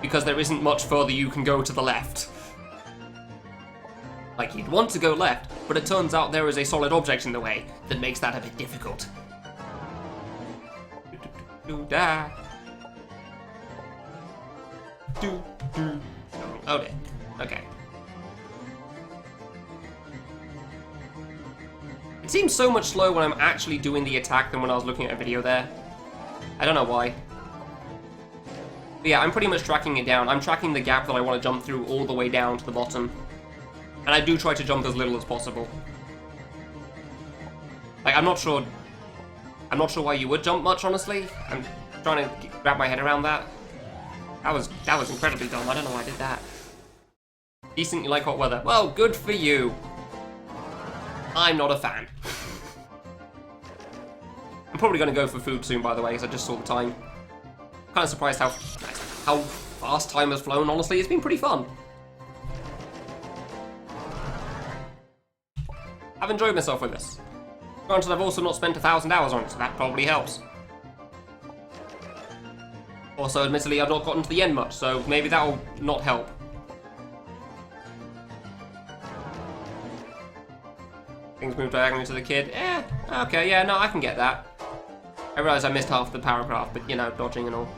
Because there isn't much further you can go to the left. Like, you'd want to go left, but it turns out there is a solid object in the way that makes that a bit difficult. Oh dear. Okay. It seems so much slower when I'm actually doing the attack than when I was looking at a video there. I don't know why. But yeah, I'm pretty much tracking it down. I'm tracking the gap that I want to jump through all the way down to the bottom. And I do try to jump as little as possible. Like, I'm not sure why you would jump much, honestly. I'm trying to wrap my head around that. That was incredibly dumb. I don't know why I did that. Decent, you like hot weather. Well, good for you. I'm not a fan. I'm probably going to go for food soon, by the way, because I just saw the time. Kind of surprised how fast time has flown, honestly. It's been pretty fun. I've enjoyed myself with this. Granted, I've also not spent 1,000 hours on it, so that probably helps. Also, admittedly, I've not gotten to the end much, so maybe that'll not help. Things move diagonally to the kid. Okay, yeah, no, I can get that. I realise I missed half the paragraph, but, you know, dodging and all.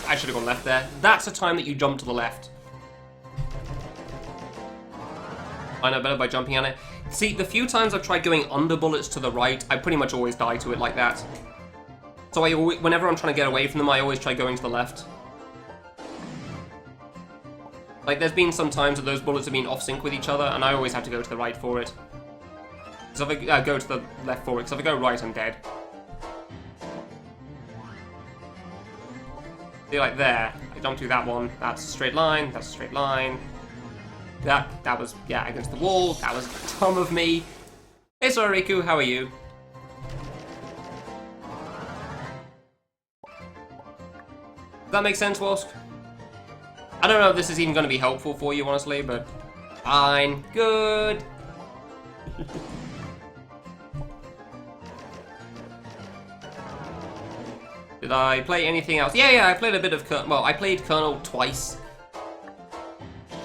I should have gone left there. That's the time that you jump to the left. I know better by jumping at it. See, the few times I've tried going under bullets to the right, I pretty much always die to it like that. So whenever I'm trying to get away from them, I always try going to the left. Like, there's been some times that those bullets have been off sync with each other, and I always have to go to the right for it. So if I go to the left for it, because if I go right, I'm dead. See, like there, I jump through that one, that's a straight line, that's a straight line. That was, yeah, against the wall, that was dumb of me. Hey, sorry, Riku, how are you? Does that make sense, Wosk? I don't know if this is even going to be helpful for you, honestly, but fine, good. Did I play anything else? Yeah, I played a bit of well, I played Colonel twice.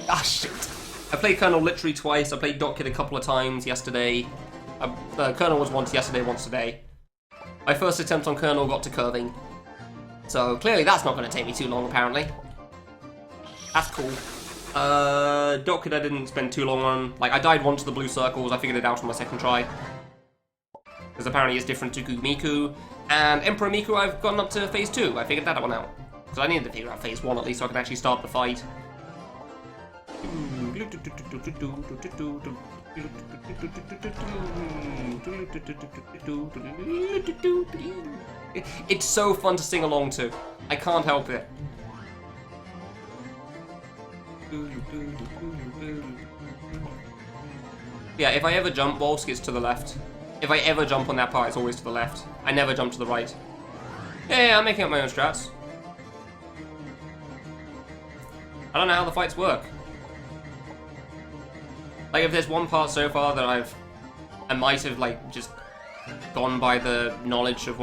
Ah, shit. I played Colonel literally twice. I played Doc Kid a couple of times yesterday. Colonel was once yesterday, once today. My first attempt on Colonel got to curving. So clearly that's not going to take me too long, apparently. That's cool. Doc Kid I didn't spend too long on. Like, I died once to the blue circles. I figured it out on my second try. Because apparently it's different to Miku. And Emperor Miku, I've gotten up to phase 2. I figured that one out. Because I needed to figure out phase 1 at least so I could actually start the fight. It's so fun to sing along to. I can't help it. Yeah, if I ever jump, Wolsk, it's to the left. If I ever jump on that part, it's always to the left. I never jump to the right. Yeah, I'm making up my own strats. I don't know how the fights work. Like, if there's one part so far that I might have, like, just gone by the knowledge of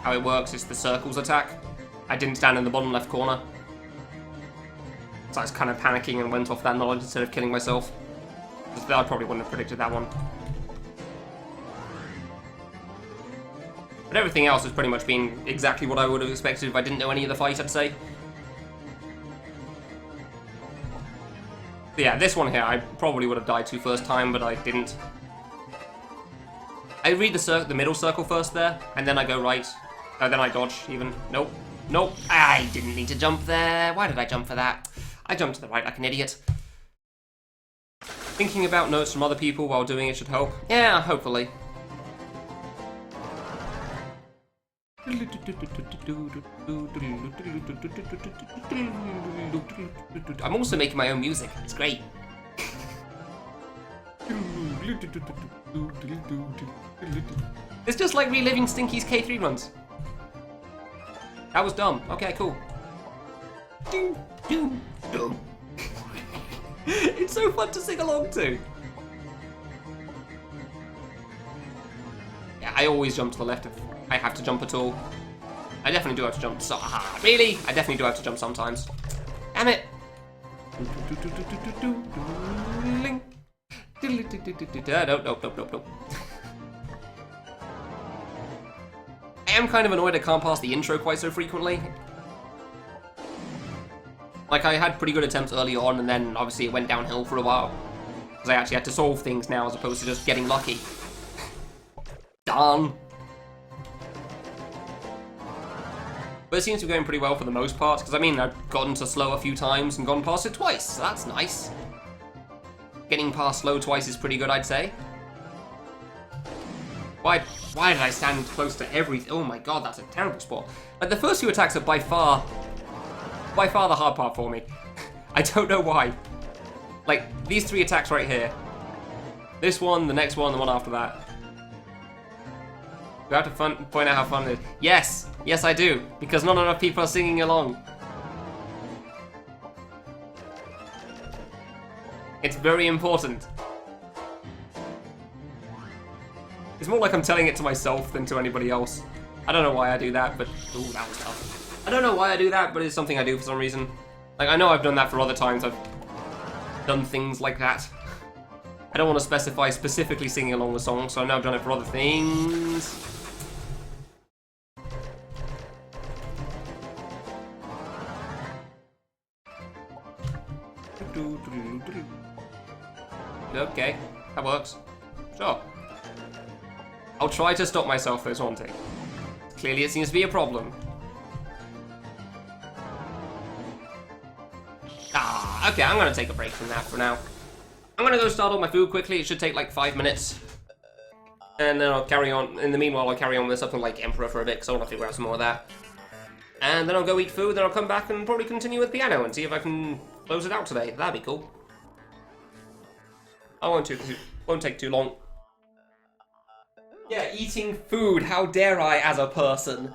how it works, it's the circles attack. I didn't stand in the bottom left corner. So I was kind of panicking and went off that knowledge instead of killing myself. I probably wouldn't have predicted that one. But everything else has pretty much been exactly what I would have expected if I didn't know any of the fight, I'd say. But yeah, this one here, I probably would have died to first time, but I didn't. I read the middle circle first there, and then I go right. Then I dodge, even. Nope. Nope. I didn't need to jump there. Why did I jump for that? I jumped to the right like an idiot. Thinking about notes from other people while doing it should help. Yeah, hopefully. I'm also making my own music. It's great. It's just like reliving Stinky's K3 runs. That was dumb. Okay, cool. It's so fun to sing along to. Yeah, I always jump to the left if I have to jump at all. I definitely do have to jump. So, really? I definitely do have to jump sometimes. Damn it. Nope. I am kind of annoyed I can't pass the intro quite so frequently. Like, I had pretty good attempts early on, and then obviously it went downhill for a while. Because I actually had to solve things now as opposed to just getting lucky. Darn. But it seems to be going pretty well for the most part, because I mean, I've gotten to slow a few times and gone past it twice, so that's nice. Getting past slow twice is pretty good, I'd say. Why did I stand close to everything? Oh my god, that's a terrible spot. Like, the first few attacks are by far the hard part for me. I don't know why. Like, these 3 attacks right here. This one, the next one, the one after that. Do I have to point out how fun it is? Yes! Yes, I do. Because not enough people are singing along. It's very important. It's more like I'm telling it to myself than to anybody else. I don't know why I do that, but... Ooh, that was tough. I don't know why I do that, but it's something I do for some reason. Like, I know I've done that for other times. I've done things like that. I don't want to specify specifically singing along the song, so I know I've done it for other things. Okay, that works. Sure. I'll try to stop myself from wanting. Clearly it seems to be a problem. Ah, okay, I'm gonna take a break from that for now. I'm gonna go start all my food quickly. It should take like 5 minutes. And then I'll carry on. In the meanwhile, I'll carry on with something like Emperor for a bit, because I want to figure out some more of that. And then I'll go eat food, then I'll come back and probably continue with piano and see if I can close it out today. That'd be cool. I won't take too long. Yeah, eating food. How dare I as a person?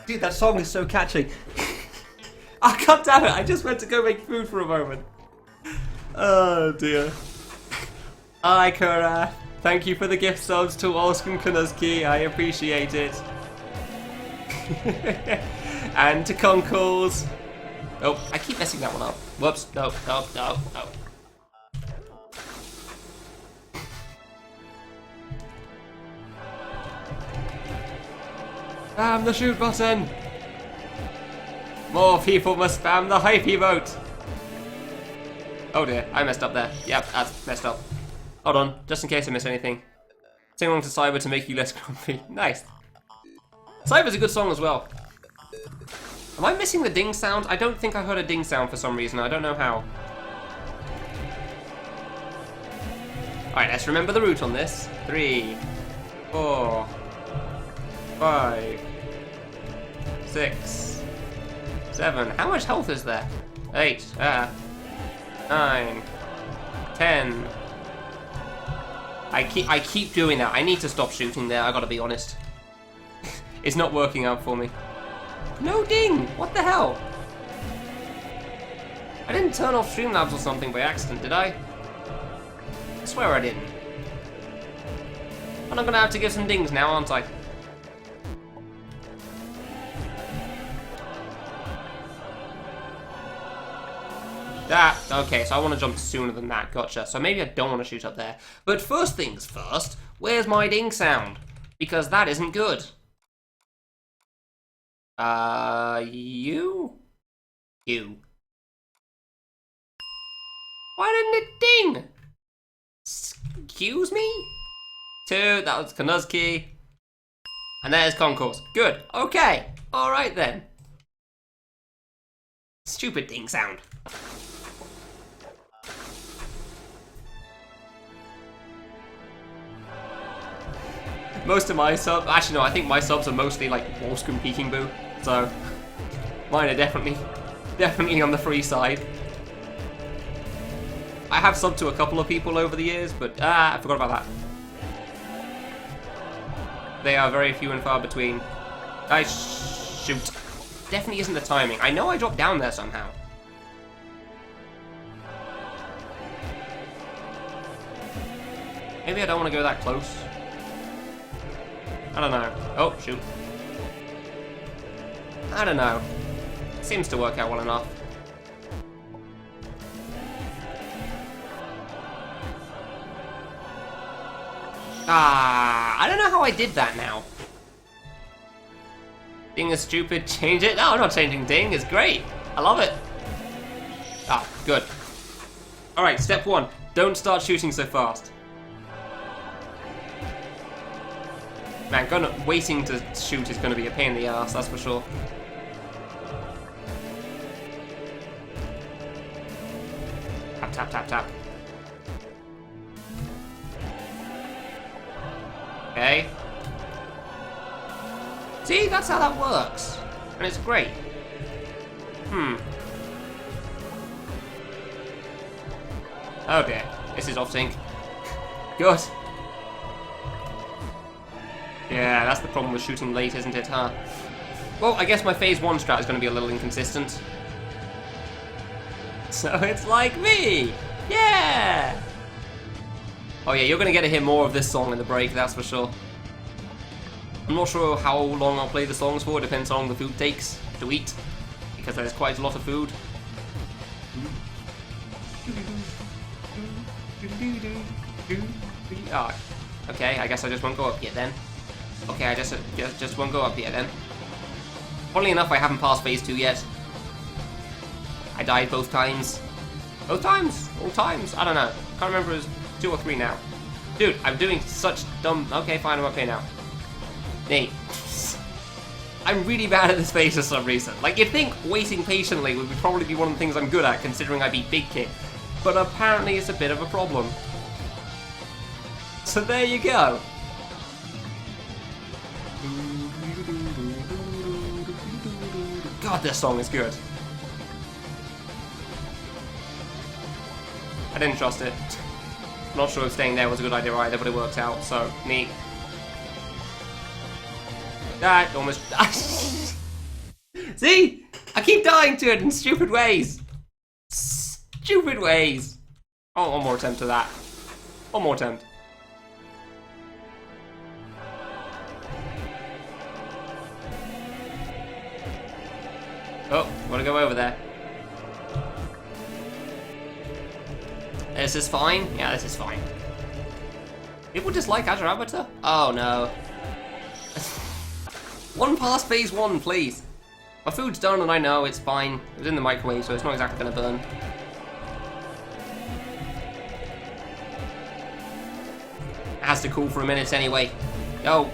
Dude, that song is so catchy. Ah, oh, god damn it, I just went to go make food for a moment. Oh dear. Hi Kura. Thank you for the gift subs to Oscar Kanuski, I appreciate it. And to Conkles. Oh, I keep messing that one up. Whoops, no. Spam the shoot button! More people must spam the hype emote! Oh dear, I messed up there. Yep, that's messed up. Hold on, just in case I miss anything. Sing along to Cyber to make you less grumpy. Nice. Cyber's a good song as well. Am I missing the ding sound? I don't think I heard a ding sound for some reason. I don't know how. Alright, let's remember the route on this. 3, 4, 5, 6, 7. How much health is there? 8, 9, 10. I keep doing that. I need to stop shooting there, I gotta be honest. It's not working out for me. No ding! What the hell? I didn't turn off Streamlabs or something by accident, did I? I swear I didn't. And I'm gonna have to give some dings now, aren't I? Okay, so I want to jump sooner than that, gotcha. So maybe I don't want to shoot up there. But first things first, where's my ding sound? Because that isn't good. You? Why didn't it ding? Excuse me? 2, that was Kanuski. And there's Concourse. Good, okay. Alright then. Stupid ding sound. Most of my subs, actually no, I think my subs are mostly like Wolfscombe Peking Boo, so mine are definitely on the free side. I have subbed to a couple of people over the years, but I forgot about that. they are very few and far between. Shoot. Definitely isn't the timing. I know I dropped down there somehow. Maybe I don't want to go that close. I don't know. Oh, shoot. I don't know. Seems to work out well enough. I don't know how I did that now. Ding is stupid, change it. No, I'm not changing Ding, it's great. I love it. Ah, good. Alright, step 1. Don't start shooting so fast. Man, waiting to shoot is going to be a pain in the ass, that's for sure. Tap, tap, tap, tap. Okay. See, that's how that works. And it's great. Oh dear. This is off sync. Good. Yeah, that's the problem with shooting late, isn't it, huh? Well, I guess my phase 1 strat is going to be a little inconsistent. So it's like me! Yeah! Oh yeah, you're going to get to hear more of this song in the break, that's for sure. I'm not sure how long I'll play the songs for, it depends on how long the food takes to eat, because there's quite a lot of food. Oh, okay, I guess I just won't go up yet then. Okay, I just won't go up yet then. Funnily enough, I haven't passed phase 2 yet. I died both times. Both times? All times? I don't know. Can't remember if it was 2 or 3 now. Dude, I'm doing such dumb... Okay, fine, I'm okay now. Nate. I'm really bad at this phase for some reason. Like, you'd think waiting patiently would probably be one of the things I'm good at, considering I beat Big Kid. But apparently it's a bit of a problem. So there you go. God, this song is good. I didn't trust it. Not sure if staying there was a good idea either, but it worked out, so neat. That almost... See? I keep dying to it in stupid ways. Stupid ways. Oh, one more attempt to that. One more attempt. Oh, wanna go over there. This is fine? Yeah, this is fine. People dislike Azure Avatar? Oh no. One past phase 1, please. My food's done and I know it's fine. It was in the microwave, so it's not exactly gonna burn. It has to cool for a minute anyway. Oh.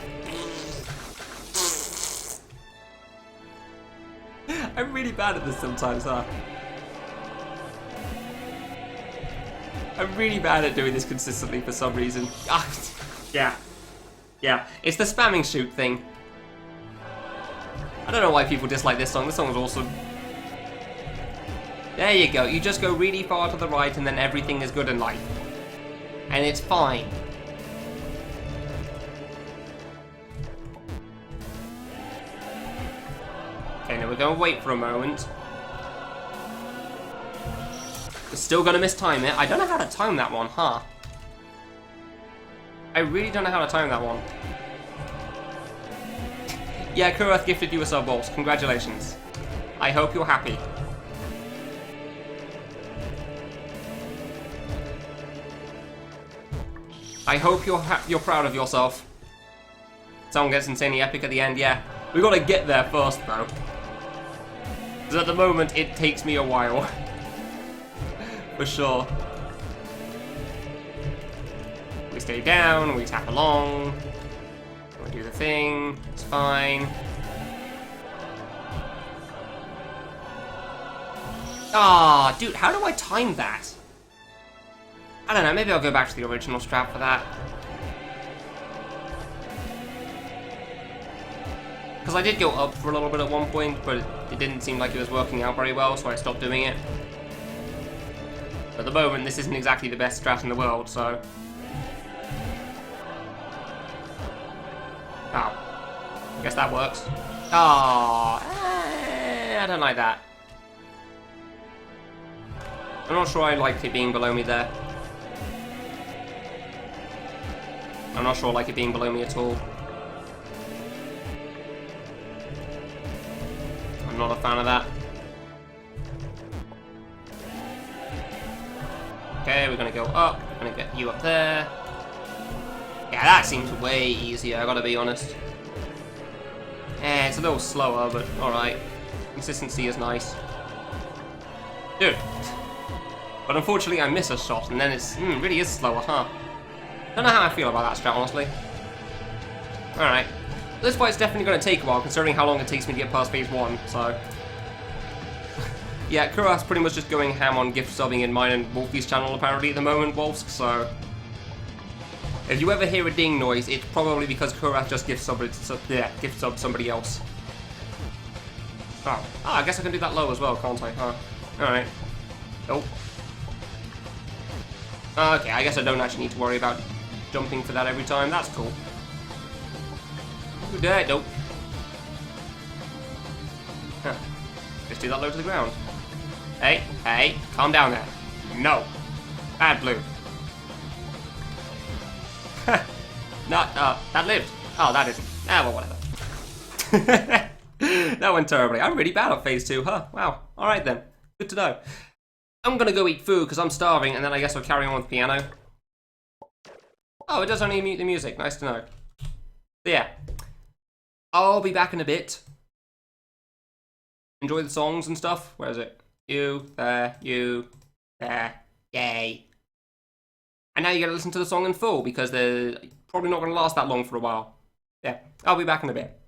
I'm really bad at this sometimes, huh? I'm really bad at doing this consistently for some reason. Ah, yeah. Yeah, it's the spamming shoot thing. I don't know why people dislike this song. This song is awesome. There you go. You just go really far to the right and then everything is good in life. And it's fine. Okay, now we're going to wait for a moment. We're still going to mistime it. I don't know how to time that one, huh? I really don't know how to time that one. Yeah, Kurath gifted you a sub boss. Congratulations. I hope you're happy. I hope you're proud of yourself. Someone gets insanely epic at the end, yeah. We gotta get there first, though. Because at the moment, it takes me a while. For sure. We stay down, we tap along. We do the thing, it's fine. Ah, dude, how do I time that? I don't know, maybe I'll go back to the original strat for that. Because I did go up for a little bit at one point, but it didn't seem like it was working out very well, so I stopped doing it. At the moment, this isn't exactly the best strat in the world, so... Oh. I guess that works. Oh, I don't like that. I'm not sure I like it being below me there. I'm not sure I like it being below me at all. I'm not a fan of that. Okay, we're gonna go up. We're gonna get you up there. Yeah, that seems way easier, I gotta be honest. Eh, it's a little slower, but alright. Consistency is nice. Dude. But unfortunately I miss a shot, and then it's really is slower, huh? Don't know how I feel about that strat, honestly. Alright. This fight's definitely going to take a while, considering how long it takes me to get past phase 1, so... Yeah, Kurat's pretty much just going ham on gift subbing in mine and Wolfie's channel apparently at the moment, Wolfsk, so... If you ever hear a ding noise, it's probably because Kurat just gift subbed somebody else. Oh. I guess I can do that low as well, can't I? Huh. Alright. Nope. Okay, I guess I don't actually need to worry about jumping for that every time. That's cool. Nope. Huh. Just do that low to the ground. Hey, calm down there. No. Bad blue. That lived. Oh, that isn't. Well, whatever. That went terribly. I'm really bad at phase 2, huh? Wow. Alright then. Good to know. I'm gonna go eat food because I'm starving, and then I guess I'll carry on with piano. Oh, it does only mute the music. Nice to know. So yeah. I'll be back in a bit. Enjoy the songs and stuff. Where is it? You, there, yay. And now you gotta listen to the song in full because they're probably not gonna last that long for a while. Yeah, I'll be back in a bit.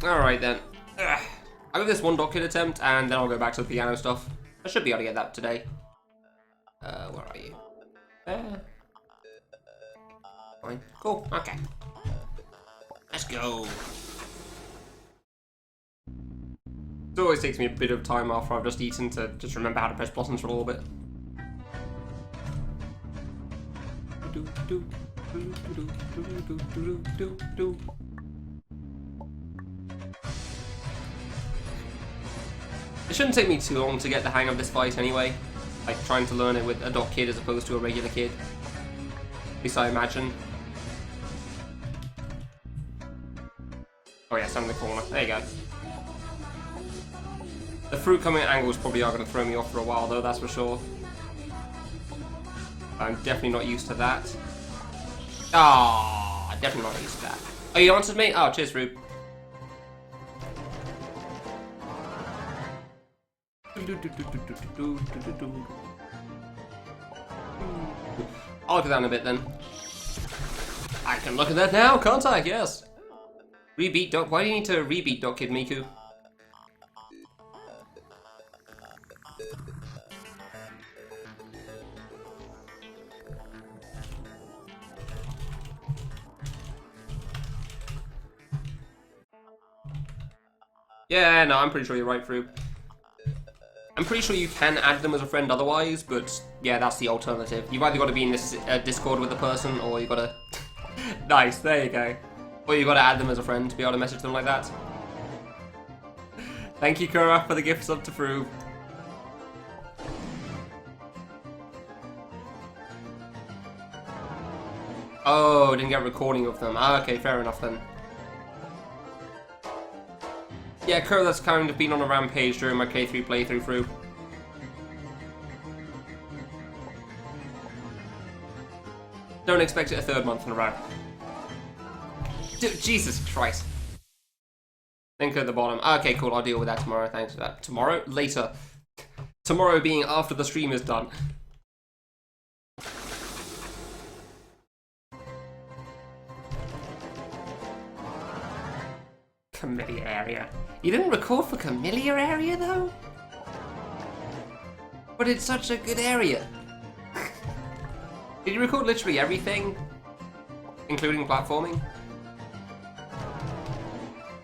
Alright then. Ugh. I'll give this one dock kid attempt, and then I'll go back to the piano stuff. I should be able to get that today. Where are you? Fine. Cool. Okay. Let's go. It always takes me a bit of time after I've just eaten to just remember how to press buttons for a little bit. It shouldn't take me too long to get the hang of this fight anyway. Like trying to learn it with a dock kid as opposed to a regular kid. At least I imagine. Oh yeah, stand in the corner. There you go. The fruit coming at angles probably are going to throw me off for a while though, that's for sure. I'm definitely not used to that. Ah, definitely not used to that. Oh, you answered me? Oh, cheers, fruit. I'll look at that in a bit then. I can look at that now, can't I? Yes. Rebeat Doc. Why do you need to rebeat Doc Kid Miku? Yeah, no, I'm pretty sure you're right, Fruit. I'm pretty sure you can add them as a friend otherwise, but yeah, that's the alternative. You've either got to be in this Discord with the person, or you've got to... Nice, there you go. Or you've got to add them as a friend to be able to message them like that. Thank you, Kura, for the gift sub to Fruit. Oh, didn't get a recording of them. Ah, okay, fair enough then. Yeah, Kuro, that's kind of been on a rampage during my K3 playthrough through. Don't expect it a third month in a row. Dude, Jesus Christ. Link at the bottom. Okay, cool, I'll deal with that tomorrow, thanks for that. Tomorrow? Later. Tomorrow being after the stream is done. Kamilia area. You didn't record for Kamilia area though? But it's such a good area. Did you record literally everything? Including platforming?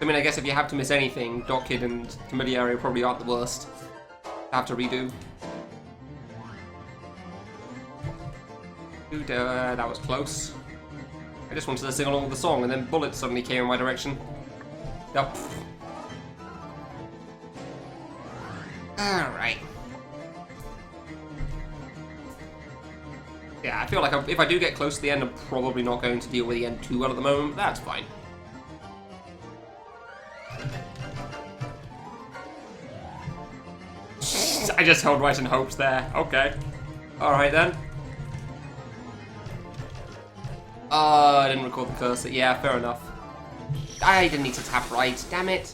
I mean, I guess if you have to miss anything, Doc Kid and Kamilia area probably aren't the worst to have to redo. Dude, that was close. I just wanted to sing along with the song and then bullets suddenly came in my direction. Yep. Alright. Yeah, I feel like if I do get close to the end, I'm probably not going to deal with the end too well at the moment, but that's fine. I just held right in hopes there. Okay. Alright then. I didn't record the cursor. Yeah, fair enough. I didn't need to tap right, damn it.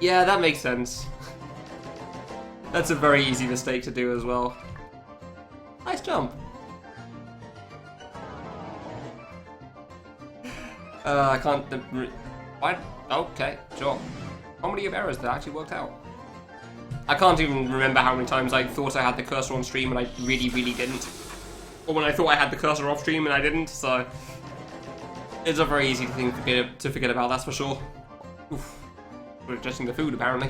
Yeah, that makes sense. That's a very easy mistake to do as well. Nice jump. I can't... What? Okay, sure. How many of errors that actually worked out? I can't even remember how many times I thought I had the cursor on stream and I really, really didn't. Or when I thought I had the cursor off stream and I didn't, so... It's a very easy thing to forget about, that's for sure. Oof. We're adjusting the food, apparently.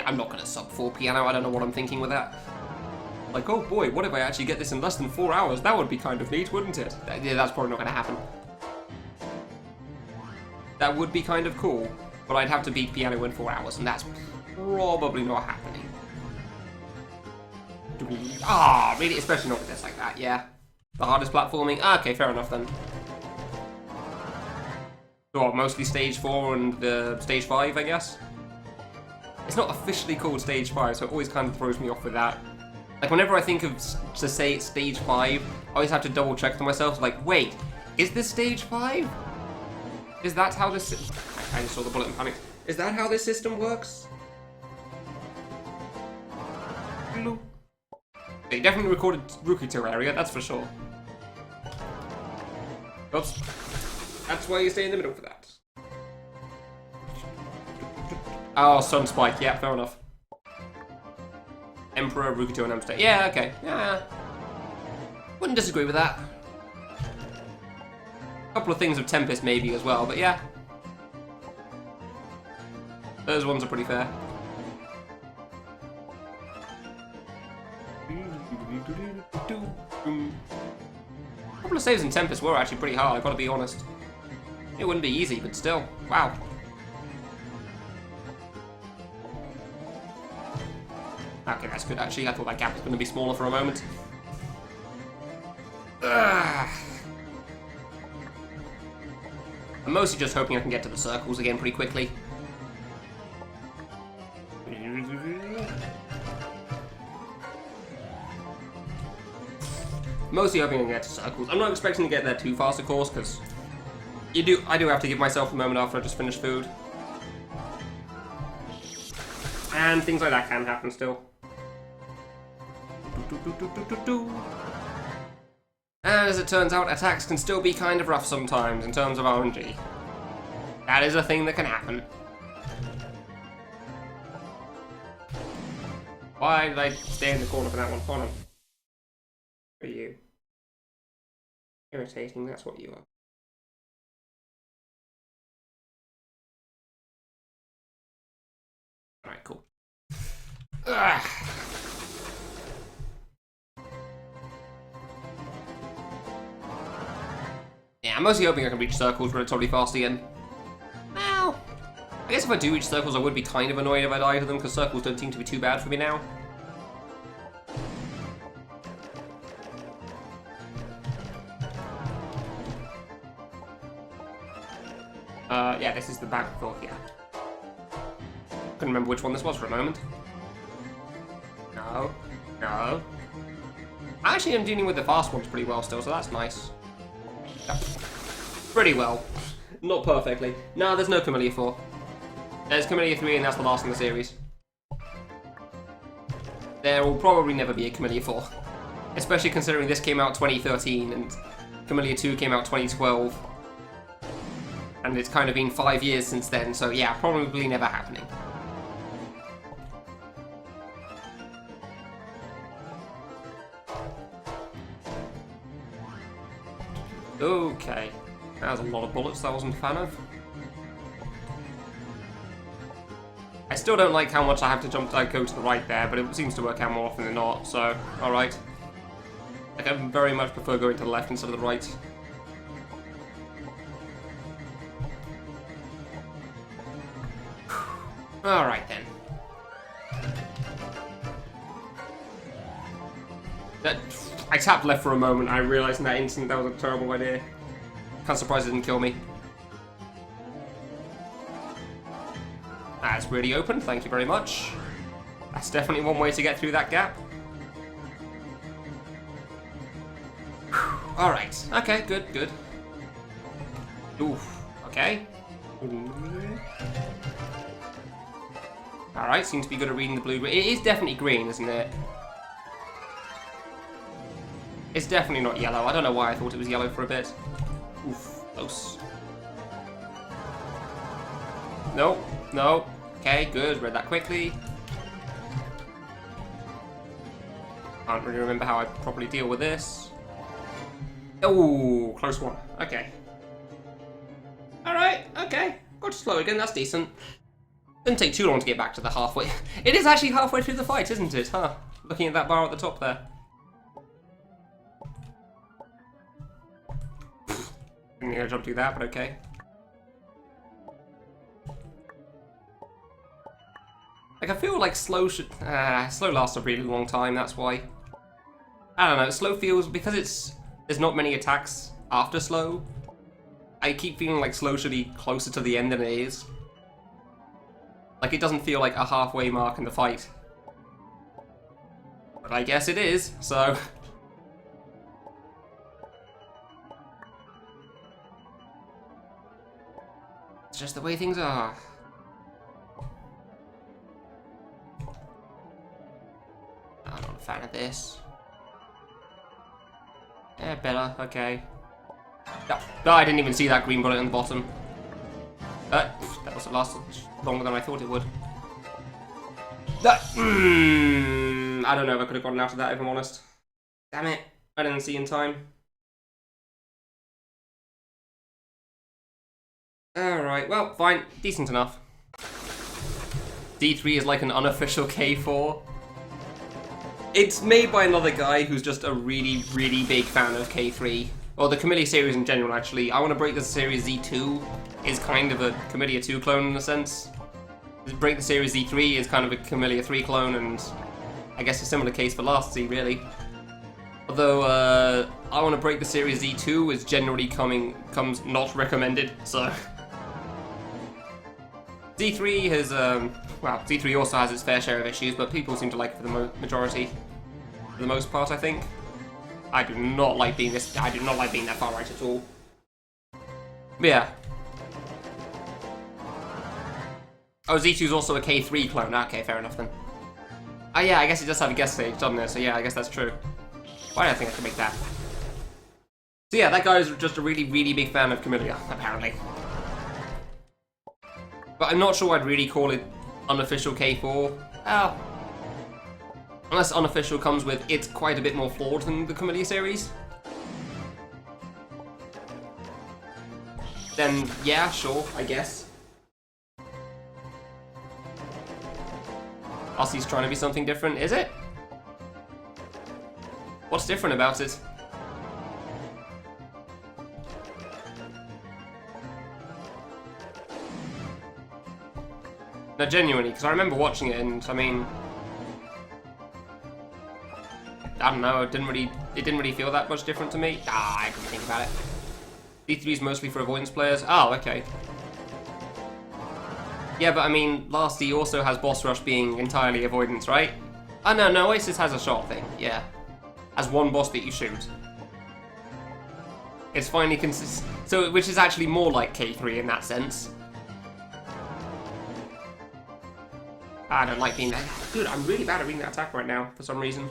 I'm not gonna sub 4 piano, I don't know what I'm thinking with that. Like, oh boy, what if I actually get this in less than 4 hours? That would be kind of neat, wouldn't it? Yeah, that's probably not gonna happen. That would be kind of cool, but I'd have to beat piano in 4 hours, and that's probably not happening. Ah, really? Especially not with this like that, yeah. The hardest platforming? Ah, okay, fair enough then. So what, mostly stage 4 and stage 5, I guess? It's not officially called stage 5, so it always kind of throws me off with that. Like, whenever I think of, to say it's stage 5, I always have to double check to myself, like, wait, is this stage 5? Is that how this... I just saw the bullet and panicked. Is that how this system works? They definitely recorded Rukuto area, that's for sure. Oops. That's why you stay in the middle for that. Oh, Sun Spike, yeah, fair enough. Emperor, Rukuto, and Amstel. Yeah, okay. Yeah. Wouldn't disagree with that. A couple of things with Tempest maybe as well, but yeah. Those ones are pretty fair. A couple of saves in Tempest were actually pretty hard, I've got to be honest. It wouldn't be easy, but still. Wow. Okay, that's good actually. I thought that gap was going to be smaller for a moment. Ugh. I'm mostly just hoping I can get to the circles again pretty quickly. Mostly hoping I can get to circles. I'm not expecting to get there too fast, of course, because I do have to give myself a moment after I just finish food. And things like that can happen still. And as it turns out, attacks can still be kind of rough sometimes in terms of RNG. That is a thing that can happen. Why did I stay in the corner for that one? Hold on. Who are you? Irritating, that's what you are. Alright, cool. Ugh. Yeah, I'm mostly hoping I can reach circles relatively fast again. Well, I guess if I do reach circles, I would be kind of annoyed if I die to them, because circles don't seem to be too bad for me now. Yeah, this is the back of yeah. Couldn't remember which one this was for a moment. No. No. Actually, I'm dealing with the fast ones pretty well still, so that's nice. Pretty well. Not perfectly. No, there's no Kamilia 4. There's Kamilia 3 and that's the last in the series. There will probably never be a Kamilia 4. Especially considering this came out 2013 and Kamilia 2 came out 2012. And it's kind of been 5 years since then, so yeah, probably never happening. Okay. That was a lot of bullets I wasn't a fan of. I still don't like how much I have to go to the right there, but it seems to work out more often than not, so alright. Like, I very much prefer going to the left instead of the right. Alright then. I tapped left for a moment, I realised in that instant that was a terrible idea. Kind of surprised it didn't kill me. That's really open, thank you very much. That's definitely one way to get through that gap. Alright, okay, good, good. Oof, okay. Alright, seems to be good at reading the blue. It is definitely green, isn't it? It's definitely not yellow. I don't know why I thought it was yellow for a bit. Oof, close. No, no. Okay, good. Read that quickly. Can't really remember how I properly deal with this. Oh, close one. Okay. Alright, okay. Got to slow again, that's decent. Didn't take too long to get back to the halfway. It is actually halfway through the fight, isn't it? Huh? Looking at that bar at the top there. Didn't need to jump through that, but okay. Like, I feel like slow slow lasts a really long time, that's why. I don't know, slow feels, because there's not many attacks after slow, I keep feeling like slow should be closer to the end than it is. Like, it doesn't feel like a halfway mark in the fight. But I guess it is, so... It's just the way things are. I'm not a fan of this. Better, okay. No, I didn't even see that green bullet in the bottom. That doesn't last longer than I thought it would. I don't know if I could have gotten out of that, if I'm honest. Damn it, I didn't see in time. Alright, well, fine. Decent enough. D3 is like an unofficial K4. It's made by another guy who's just a really, really big fan of K3. Or the Kamilia series in general, actually. I Want to Break the Series Z2 is kind of a Kamilia 2 clone in a sense. Break the Series Z3 is kind of a Kamilia 3 clone, and I guess a similar case for Last Z, really. Although, I Want to Break the Series Z2 is generally comes not recommended, so... Z3 has, well, Z3 also has its fair share of issues, but people seem to like it for the majority. For the most part, I think. I do not like being that far right at all. But yeah. Oh, Z2 is also a K3 clone. Okay, fair enough then. Oh yeah, I guess it does have a guest stage, doesn't it? So yeah, I guess that's true. Why do I think I can make that? So yeah, that guy is just a really, really big fan of Kamilia, apparently. But I'm not sure I'd really call it unofficial K4. Oh. Unless unofficial comes with it's quite a bit more flawed than the Kamilia series. Then, yeah, sure, I guess. Aussie's trying to be something different, is it? What's different about it? No, genuinely, because I remember watching it and, I mean... I don't know, it didn't really feel that much different to me. Ah, I couldn't think about it. D3 is mostly for avoidance players. Oh, okay. Yeah, but I mean, Last Z also has boss rush being entirely avoidance, right? Oh, no, Oasis has a shot thing, yeah. Has one boss that you shoot. It's finally consistent. So, which is actually more like K3 in that sense. I don't like being that. Dude, I'm really bad at reading that attack right now, for some reason.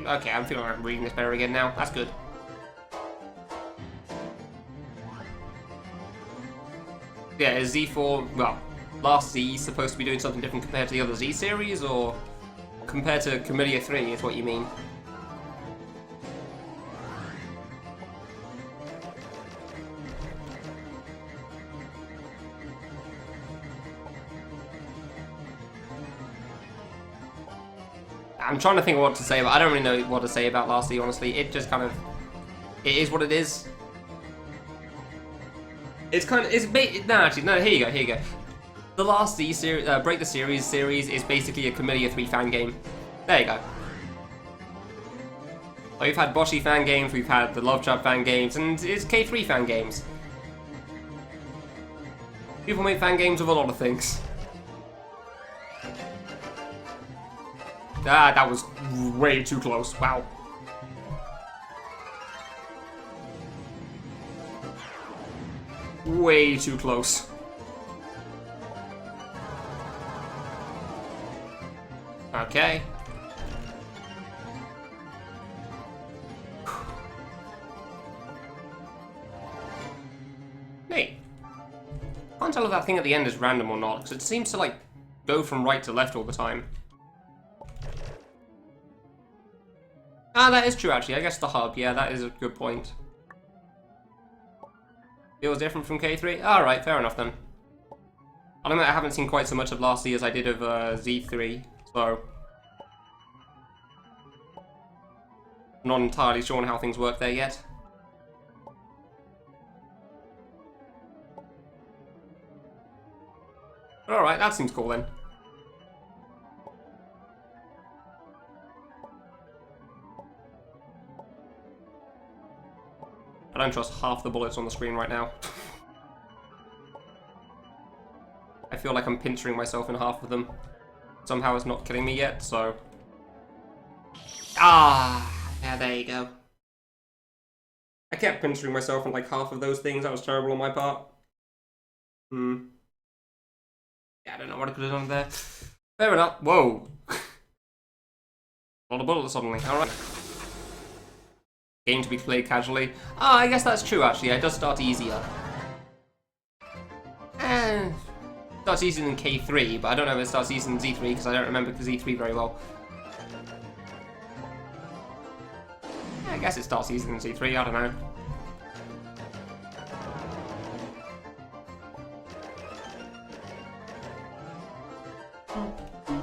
Okay, I'm feeling like I'm reading this better again now. That's good. Yeah, is Z4, well, Last Z supposed to be doing something different compared to the other Z series, or compared to Kamilia 3 is what you mean? I'm trying to think of what to say, but I don't really know what to say about Last Z, honestly. It just kind of... It is what it is. It's kind of... No, here you go. The Last Z series, Break the Series is basically a Kamilia 3 fan game. There you go. Well, we've had Boshi fan games, we've had the Love Trap fan games, and it's K3 fan games. People make fan games of a lot of things. Ah, that was way too close. Wow. Way too close. Okay. Hey. Can't tell if that thing at the end is random or not, because it seems to, like, go from right to left all the time. Ah, that is true, actually. I guess the hub, yeah, that is a good point. Feels different from K3? Alright, fair enough then. I admit I haven't seen quite so much of Last Z as I did of Z3, so... not entirely sure on how things work there yet. Alright, that seems cool then. I don't trust half the bullets on the screen right now. I feel like I'm pinching myself in half of them. somehow is not killing me yet, so... Ah, yeah, there you go. I kept pinching myself on like half of those things. That was terrible on my part. Yeah, I don't know what I could have done there. Fair enough. Whoa. A lot of bullets suddenly. Alright. Game to be played casually. Ah, I guess that's true actually. It does start easier. Starts easier than K3, but I don't know if it starts easier than Z3 because I don't remember Z3 very well. I guess it starts easier than Z3, I don't know.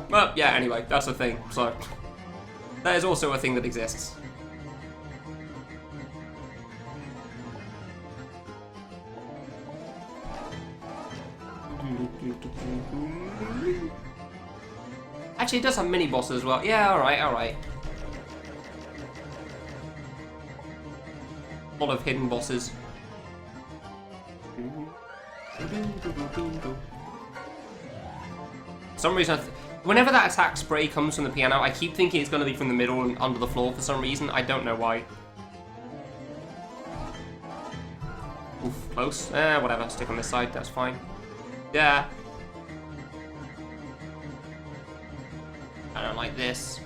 Well, yeah, anyway, that's a thing, so... That is also a thing that exists. Actually, it does have mini-bosses as well. Yeah, alright, alright. A lot of hidden bosses. For some reason, whenever that attack spray comes from the piano, I keep thinking it's going to be from the middle and under the floor for some reason. I don't know why. Oof, close. Whatever, stick on this side, that's fine. Yeah. I don't like this.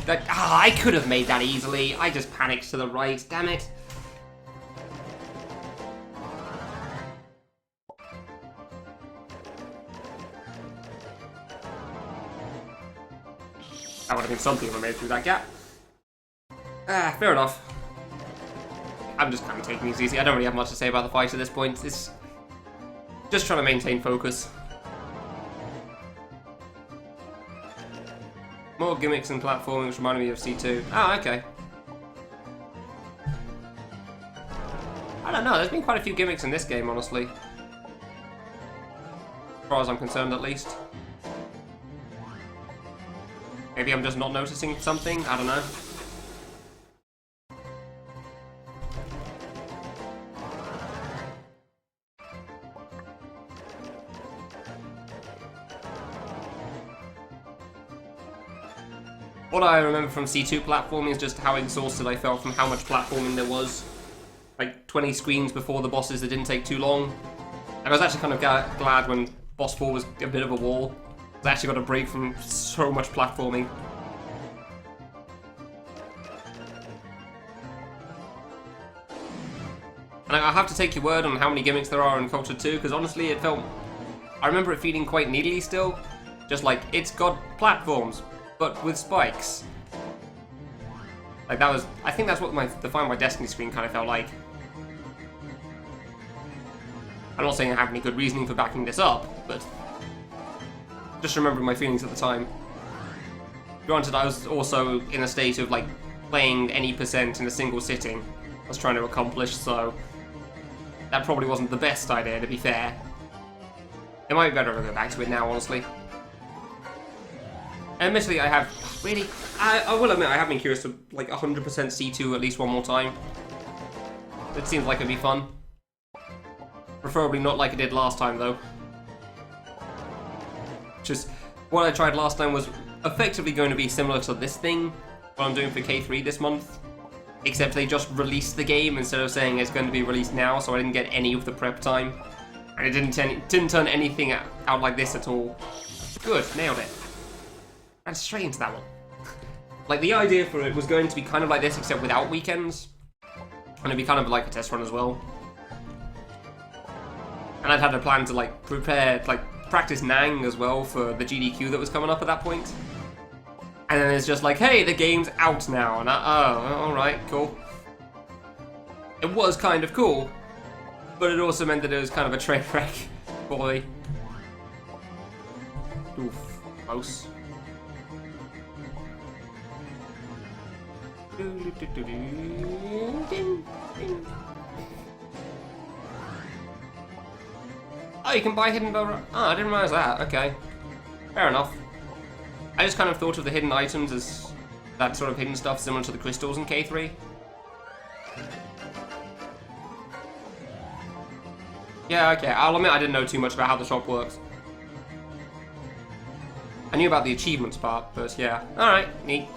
Like, I could have made that easily. I just panicked to the right, damn it. That would have been something if I made it through that gap. Fair enough. I'm just kind of taking these easy. I don't really have much to say about the fight at this point. It's just trying to maintain focus. More gimmicks and platforming, which reminded me of C2. Ah, okay. I don't know, there's been quite a few gimmicks in this game, honestly. As far as I'm concerned, at least. Maybe I'm just not noticing something, I don't know. What I remember from C2 platforming is just how exhausted I felt from how much platforming there was. Like 20 screens before the bosses that didn't take too long. And I was actually kind of glad when boss 4 was a bit of a wall. I actually got a break from so much platforming. And I have to take your word on how many gimmicks there are in Culture 2, because honestly it felt... I remember it feeling quite needly still. Just like, it's got platforms, but with spikes. Like that was... I think that's what the Find My Destiny screen kind of felt like. I'm not saying I have any good reasoning for backing this up, but... just remembering my feelings at the time. Granted, I was also in a state of, like, playing any percent in a single sitting I was trying to accomplish, so... that probably wasn't the best idea, to be fair. It might be better if I go back to it now, honestly. Admittedly, I have... really? I will admit, I have been curious to, like, 100% C2 at least one more time. It seems like it'd be fun. Preferably not like I did last time, though. Just, what I tried last time was effectively going to be similar to this thing, what I'm doing for K3 this month. Except they just released the game instead of saying it's going to be released now, so I didn't get any of the prep time. And it didn't turn anything out like this at all. Good, nailed it. And straight into that one. Like, the idea for it was going to be kind of like this, except without weekends. And it'd be kind of like a test run as well. And I'd had a plan to, like, practice Nang as well for the GDQ that was coming up at that point. And then it's just like, hey, the game's out now. And oh, alright, cool. It was kind of cool, but it also meant that it was kind of a train wreck. Boy. Oof, close. Oh, you can buy hidden bow. Oh, I didn't realize that. Okay. Fair enough. I just kind of thought of the hidden items as that sort of hidden stuff similar to the crystals in K3. Yeah, okay. I'll admit I didn't know too much about how the shop works. knew about the achievements part, but yeah. Alright, neat.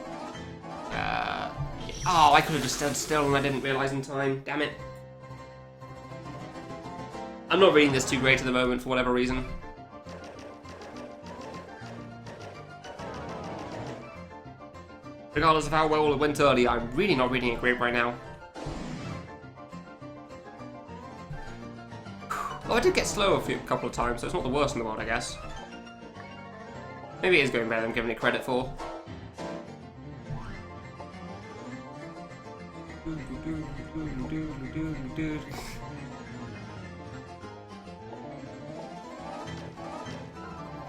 Oh, I could have just stood still and I didn't realise in time. Damn it. I'm not reading this too great at the moment for whatever reason. Regardless of how well it went earlier, I'm really not reading it great right now. Oh, I did get slow a couple of times, so it's not the worst in the world, I guess. Maybe it is going better than I'm giving it credit for.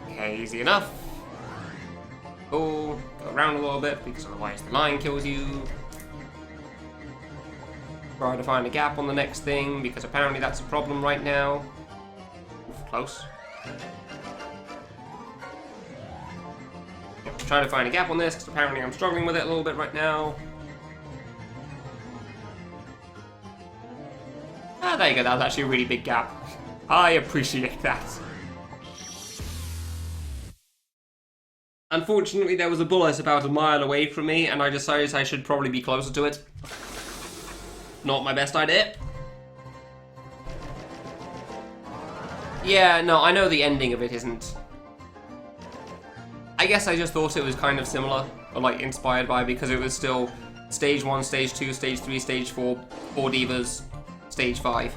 Okay, easy enough. Oh, go around a little bit, because otherwise the line kills you. Try to find a gap on the next thing, because apparently that's a problem right now. Oof, close. Yep, trying to find a gap on this, because apparently I'm struggling with it a little bit right now. Ah, there you go, that was actually a really big gap. I appreciate that. Unfortunately, there was a bullet about a mile away from me, and I decided I should probably be closer to it. Not my best idea. Yeah, no, I know the ending of it isn't. I guess I just thought it was kind of similar, or like inspired by, because it was still stage 1, stage 2, stage 3, stage 4, 4 divas, stage 5.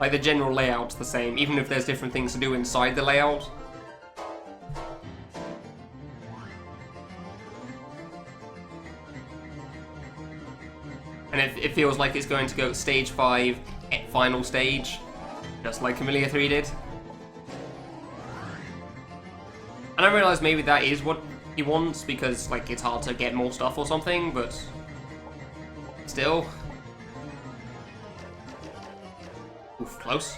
Like, the general layout's the same, even if there's different things to do inside the layout. And it feels like it's going to go stage 5, final stage, just like Kamilia 3 did. And I realise maybe that is what he wants, because, like, it's hard to get more stuff or something, but still. Oof, close.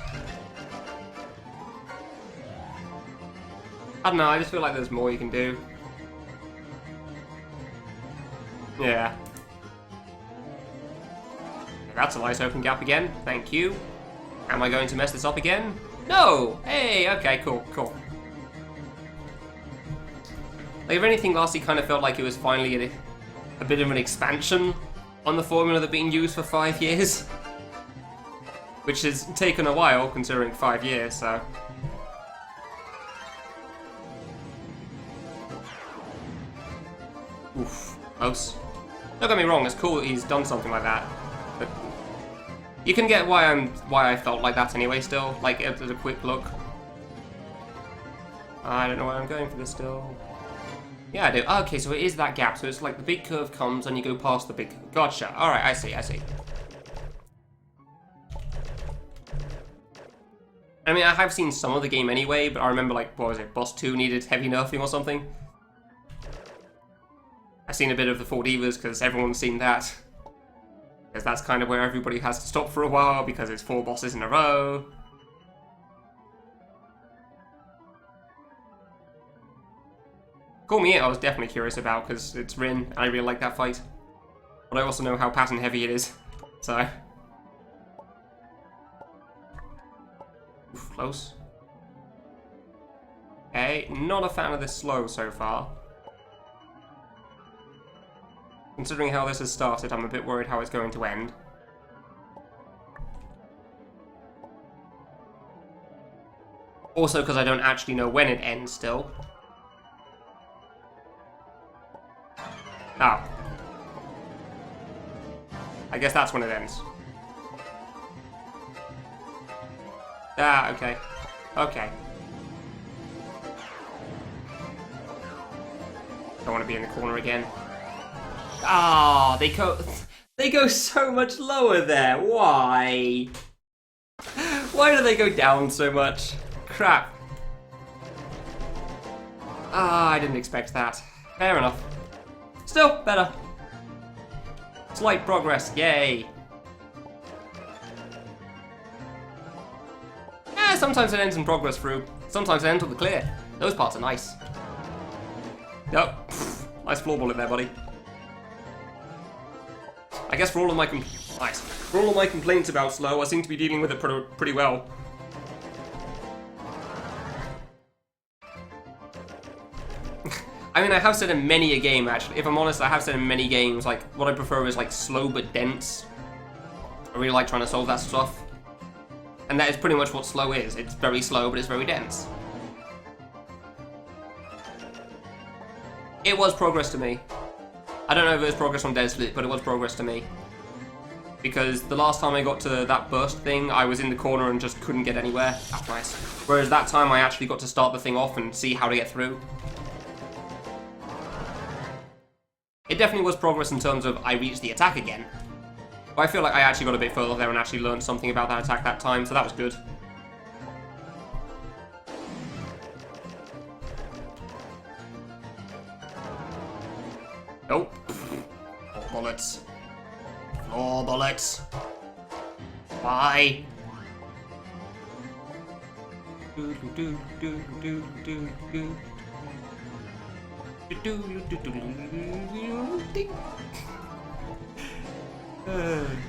I don't know, I just feel like there's more you can do. Yeah. That's a nice open gap again, thank you. Am I going to mess this up again? No! Hey, okay, cool, cool. Like, if anything, lastly kind of felt like it was finally a bit of an expansion on the formula that's been used for 5 years. Which has taken a while, considering 5 years, so. Oof, close. Don't get me wrong, it's cool that he's done something like that. But you can get why I felt like that anyway still, like as a quick look. I don't know where I'm going for this still. Yeah, I do. Oh, okay, so it is that gap, so it's like the big curve comes and you go past the big curve. Gotcha. Alright, I see, I see. I mean, I have seen some of the game anyway, but I remember, like, what was it, Boss 2 needed heavy nerfing or something? I've seen a bit of the 4 Divas, because everyone's seen that. Because that's kind of where everybody has to stop for a while, because it's 4 bosses in a row. Call Me It, I was definitely curious about, because it's Rin, and I really like that fight. But I also know how pattern heavy it is, so. Oof, close. Okay, not a fan of this slow so far. Considering how this has started, I'm a bit worried how it's going to end. Also because I don't actually know when it ends still. Oh. I guess that's when it ends. Ah, okay. Okay. Don't want to be in the corner again. Ah, they go so much lower there. Why? Why do they go down so much? Crap. Ah, I didn't expect that. Fair enough. Still better. Slight progress. Yay. Sometimes it ends in progress through. Sometimes it ends with the clear. Those parts are nice. Yep. Nice floor bullet there, buddy. I guess for all of my complaints about slow, I seem to be dealing with it pretty well. I mean, I have said in many a game, actually. If I'm honest, I have said in many games, like, what I prefer is, like, slow but dense. I really like trying to solve that stuff. And that is pretty much what slow is. It's very slow, but it's very dense. It was progress to me. I don't know if it was progress on Dead Split, but it was progress to me. Because the last time I got to that burst thing, I was in the corner and just couldn't get anywhere. That's nice. Whereas that time, I actually got to start the thing off and see how to get through. It definitely was progress in terms of I reached the attack again. But I feel like I actually got a bit further there and actually learned something about that attack that time, so that was good. Nope. Floor bullets. Floor bullets. Bye.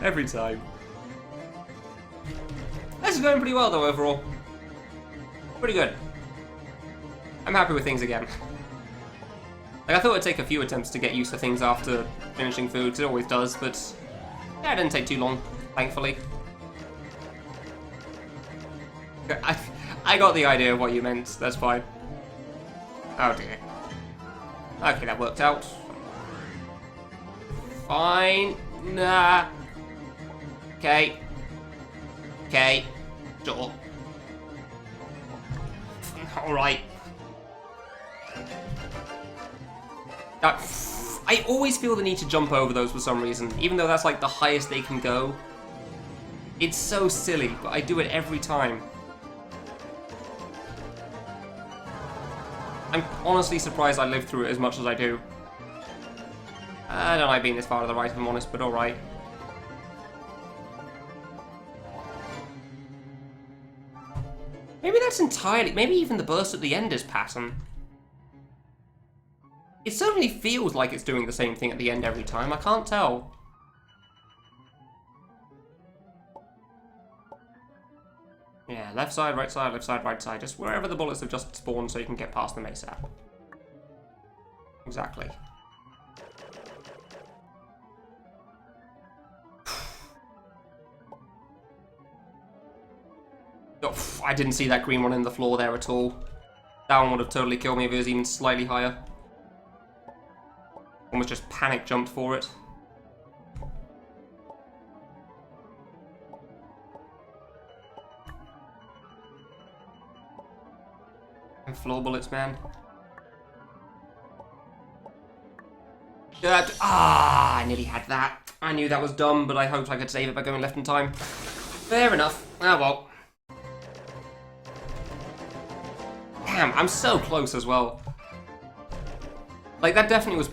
Every time. This is going pretty well though overall. Pretty good. I'm happy with things again. Like, I thought it'd take a few attempts to get used to things after finishing food, because it always does, but yeah, it didn't take too long, thankfully. I got the idea of what you meant, that's fine. Oh dear. Okay, that worked out. Fine. Nah. Okay. Okay. Sure. Alright. I always feel the need to jump over those for some reason, even though that's like the highest they can go. It's so silly, but I do it every time. I'm honestly surprised I lived through it as much as I do. I don't like being this far to the right, if I'm honest, but alright. Maybe that's entirely... Maybe even the burst at the end is pattern. It certainly feels like it's doing the same thing at the end every time, I can't tell. Yeah, left side, right side, just wherever the bullets have just spawned so you can get past them ASAP. Exactly. Oh, I didn't see that green one in the floor there at all. That one would have totally killed me if it was even slightly higher. Almost just panic jumped for it. And floor bullets, man. I nearly had that. I knew that was dumb, but I hoped I could save it by going left in time. Fair enough. Ah, well. Damn, I'm so close as well. Like, that definitely was...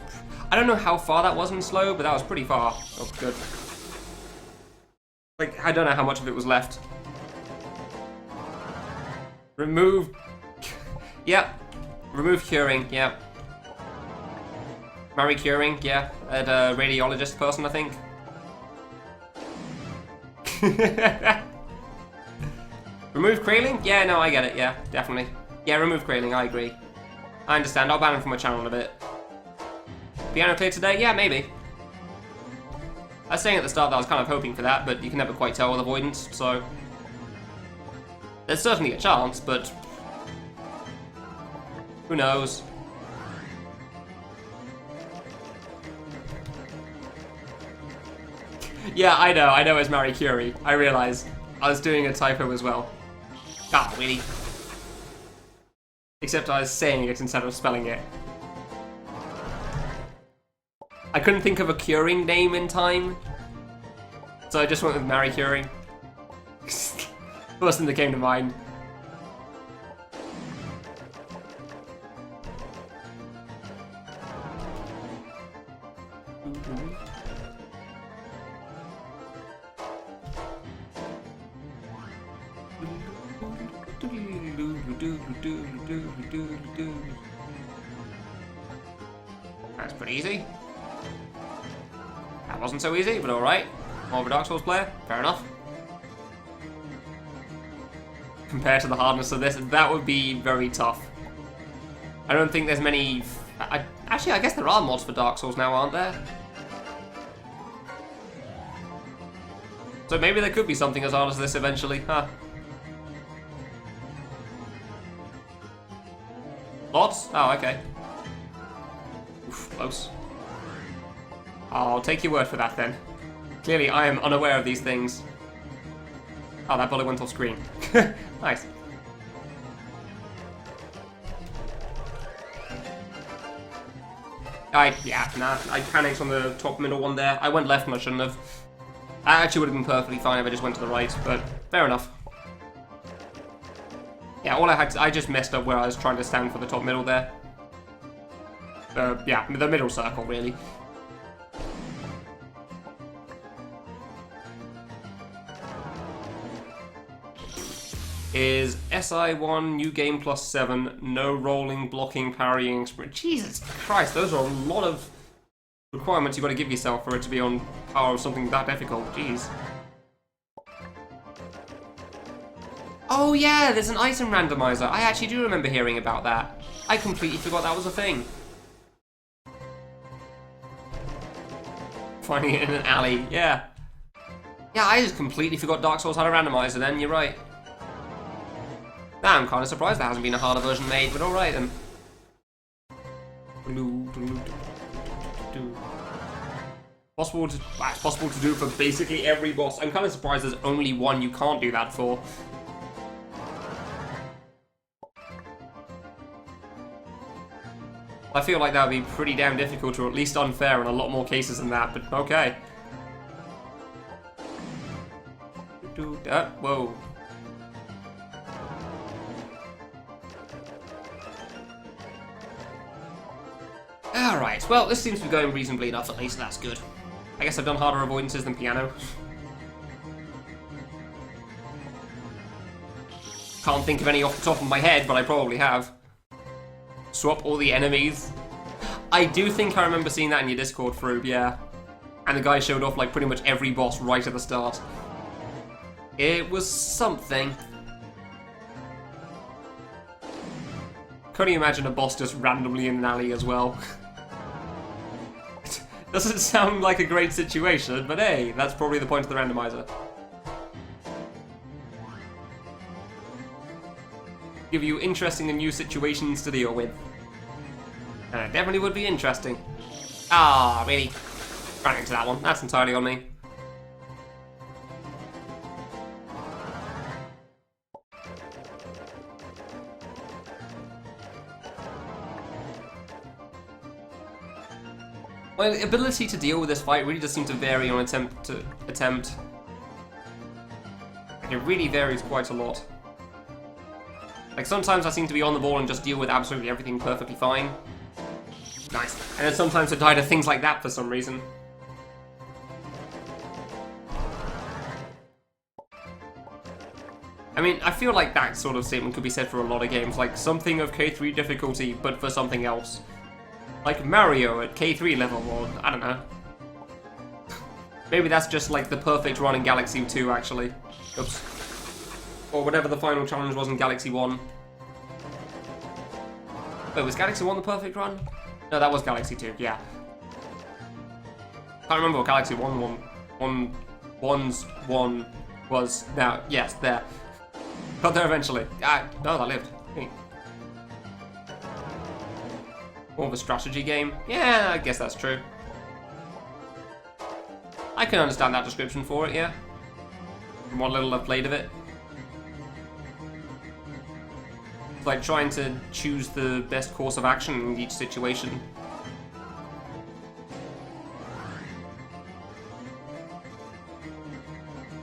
I don't know how far that was in slow, but that was pretty far. Oh, good. Like, I don't know how much of it was left. Remove... Yep. Remove curing, yep. Marry curing, yeah. At a radiologist person, I think. Remove Krayling? Yeah, no, I get it, yeah, definitely. Yeah, remove Krayling, I agree. I understand, I'll ban him from my channel in a bit. Piano clear today? Yeah, maybe. I was saying at the start that I was kind of hoping for that, but you can never quite tell with avoidance, so... There's certainly a chance, but... Who knows? Yeah, I know it's Marie Curie. I realize. I was doing a typo as well. Ah, really? Except I was saying it instead of spelling it. I couldn't think of a curing name in time, so I just went with Marie Curie. First thing that came to mind. That's pretty easy. That wasn't so easy, but alright. More of a Dark Souls player, fair enough. Compared to the hardness of this, that would be very tough. I don't think there's many Actually, I guess there are mods for Dark Souls now, aren't there? So maybe there could be something as hard as this eventually, huh? Lots? Oh, okay. Oof, close. I'll take your word for that then. Clearly, I am unaware of these things. Oh, that bullet went off screen. Nice. I panicked on the top middle one there. I went left and I shouldn't have. I actually would have been perfectly fine if I just went to the right, but fair enough. Yeah, I just messed up where I was trying to stand for the top middle there. Yeah, the middle circle, really. Is SI1, new game plus 7, no rolling, blocking, parrying, sprint. Jesus Christ, those are a lot of requirements you've got to give yourself for it to be on par with something that difficult. Jeez. Oh yeah, there's an item randomizer. I actually do remember hearing about that. I completely forgot that was a thing. Finding it in an alley, yeah. Yeah, I just completely forgot Dark Souls had a randomizer then, you're right. Now I'm kind of surprised there hasn't been a harder version made, but alright then. It's possible to do for basically every boss. I'm kind of surprised there's only one you can't do that for. I feel like that would be pretty damn difficult, or at least unfair in a lot more cases than that, but okay. Whoa. Alright, well, this seems to be going reasonably enough at least, that's good. I guess I've done harder avoidances than piano. Can't think of any off the top of my head, but I probably have. Swap all the enemies. I do think I remember seeing that in your Discord, Froob, yeah. And the guy showed off like pretty much every boss right at the start. It was something. Couldn't you imagine a boss just randomly in an alley as well? Doesn't sound like a great situation, but hey, that's probably the point of the randomizer. Give you interesting and new situations to deal with. And it definitely would be interesting. Ah, really? Ran into that one. That's entirely on me. My ability to deal with this fight really does seem to vary on attempt to attempt. Like, it really varies quite a lot. Like, sometimes I seem to be on the ball and just deal with absolutely everything perfectly fine. Nice. And then sometimes I die to things like that for some reason. I mean, I feel like that sort of statement could be said for a lot of games, like something of K3 difficulty, but for something else. Like Mario at K3 level, or I don't know. Maybe that's just like the perfect run in Galaxy 2, actually. Oops. Or whatever the final challenge was in Galaxy 1. Wait, was Galaxy 1 the perfect run? No, that was Galaxy 2, yeah. Can't remember what Galaxy 1 was. Now, yes, there. Got there eventually. No, that lived. Hey. More of a strategy game? Yeah, I guess that's true. I can understand that description for it, yeah. From what little I've played of it. It's like trying to choose the best course of action in each situation.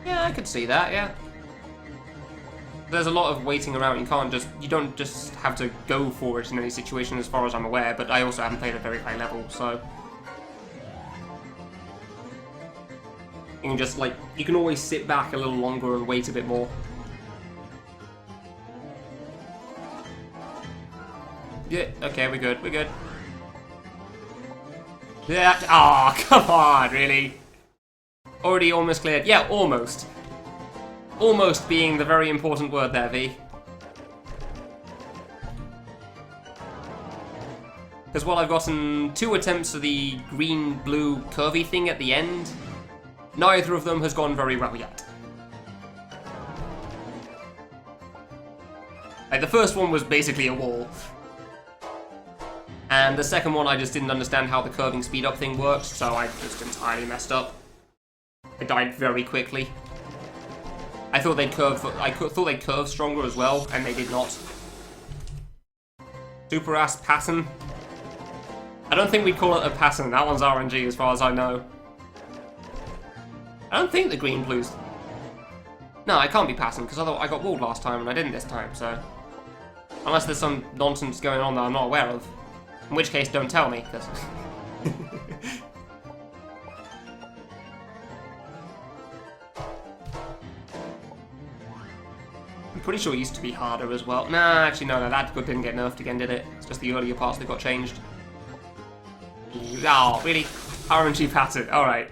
Yeah, I could see that, yeah. There's a lot of waiting around. You don't just have to go for it in any situation as far as I'm aware, but I also haven't played at a very high level, so... You can just, like, you can always sit back a little longer and wait a bit more. Yeah, okay, we're good, we're good. Yeah, aw, come on, really? Already almost cleared. Yeah, almost. Almost being the very important word there, V. Because while I've gotten 2 attempts of the green-blue curvy thing at the end, neither of them has gone very well yet. Like, the first one was basically a wall. And the second one, I just didn't understand how the curving speed-up thing works, so I just entirely messed up. I died very quickly. I thought they'd curve stronger as well, and they did not. Super ass pattern. I don't think we'd call it a pattern. That one's RNG as far as I know. I don't think the green blues. No, it can't be pattern because I got walled last time and I didn't this time. So unless there's some nonsense going on that I'm not aware of, in which case don't tell me. Cause I'm pretty sure it used to be harder as well. Nah, actually no, that didn't get nerfed again, did it? It's just the earlier parts that got changed. Oh, really? RNG pattern, alright.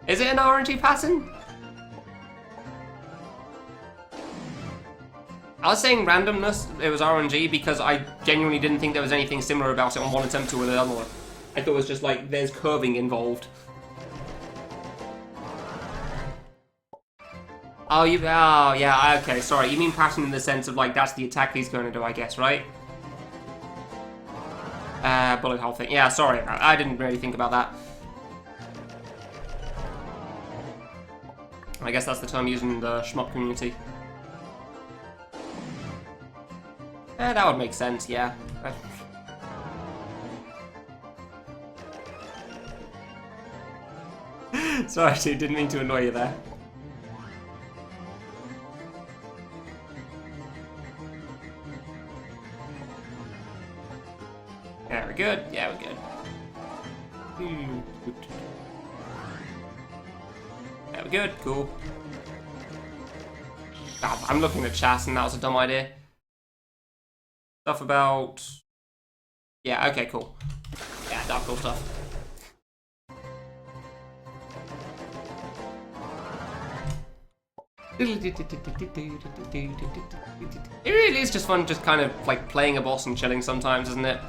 Is it an RNG pattern? I was saying randomness, it was RNG because I genuinely didn't think there was anything similar about it on one attempt to the other one. I thought it was just like, there's curving involved. Oh, yeah, okay, sorry. You mean pattern in the sense of, like, that's the attack he's going to do, I guess, right? Bullet hole thing. Yeah, sorry about that. I didn't really think about that. I guess that's the term used in the shmup community. That would make sense, yeah. Sorry, dude, didn't mean to annoy you there. Yeah, we're good. Yeah, we're good. Yeah, we're good. Cool. Oh, I'm looking at chat and that was a dumb idea. Stuff about... Yeah, okay, cool. Yeah, dark cool stuff. It really is just fun just kind of like playing a boss and chilling sometimes, isn't it?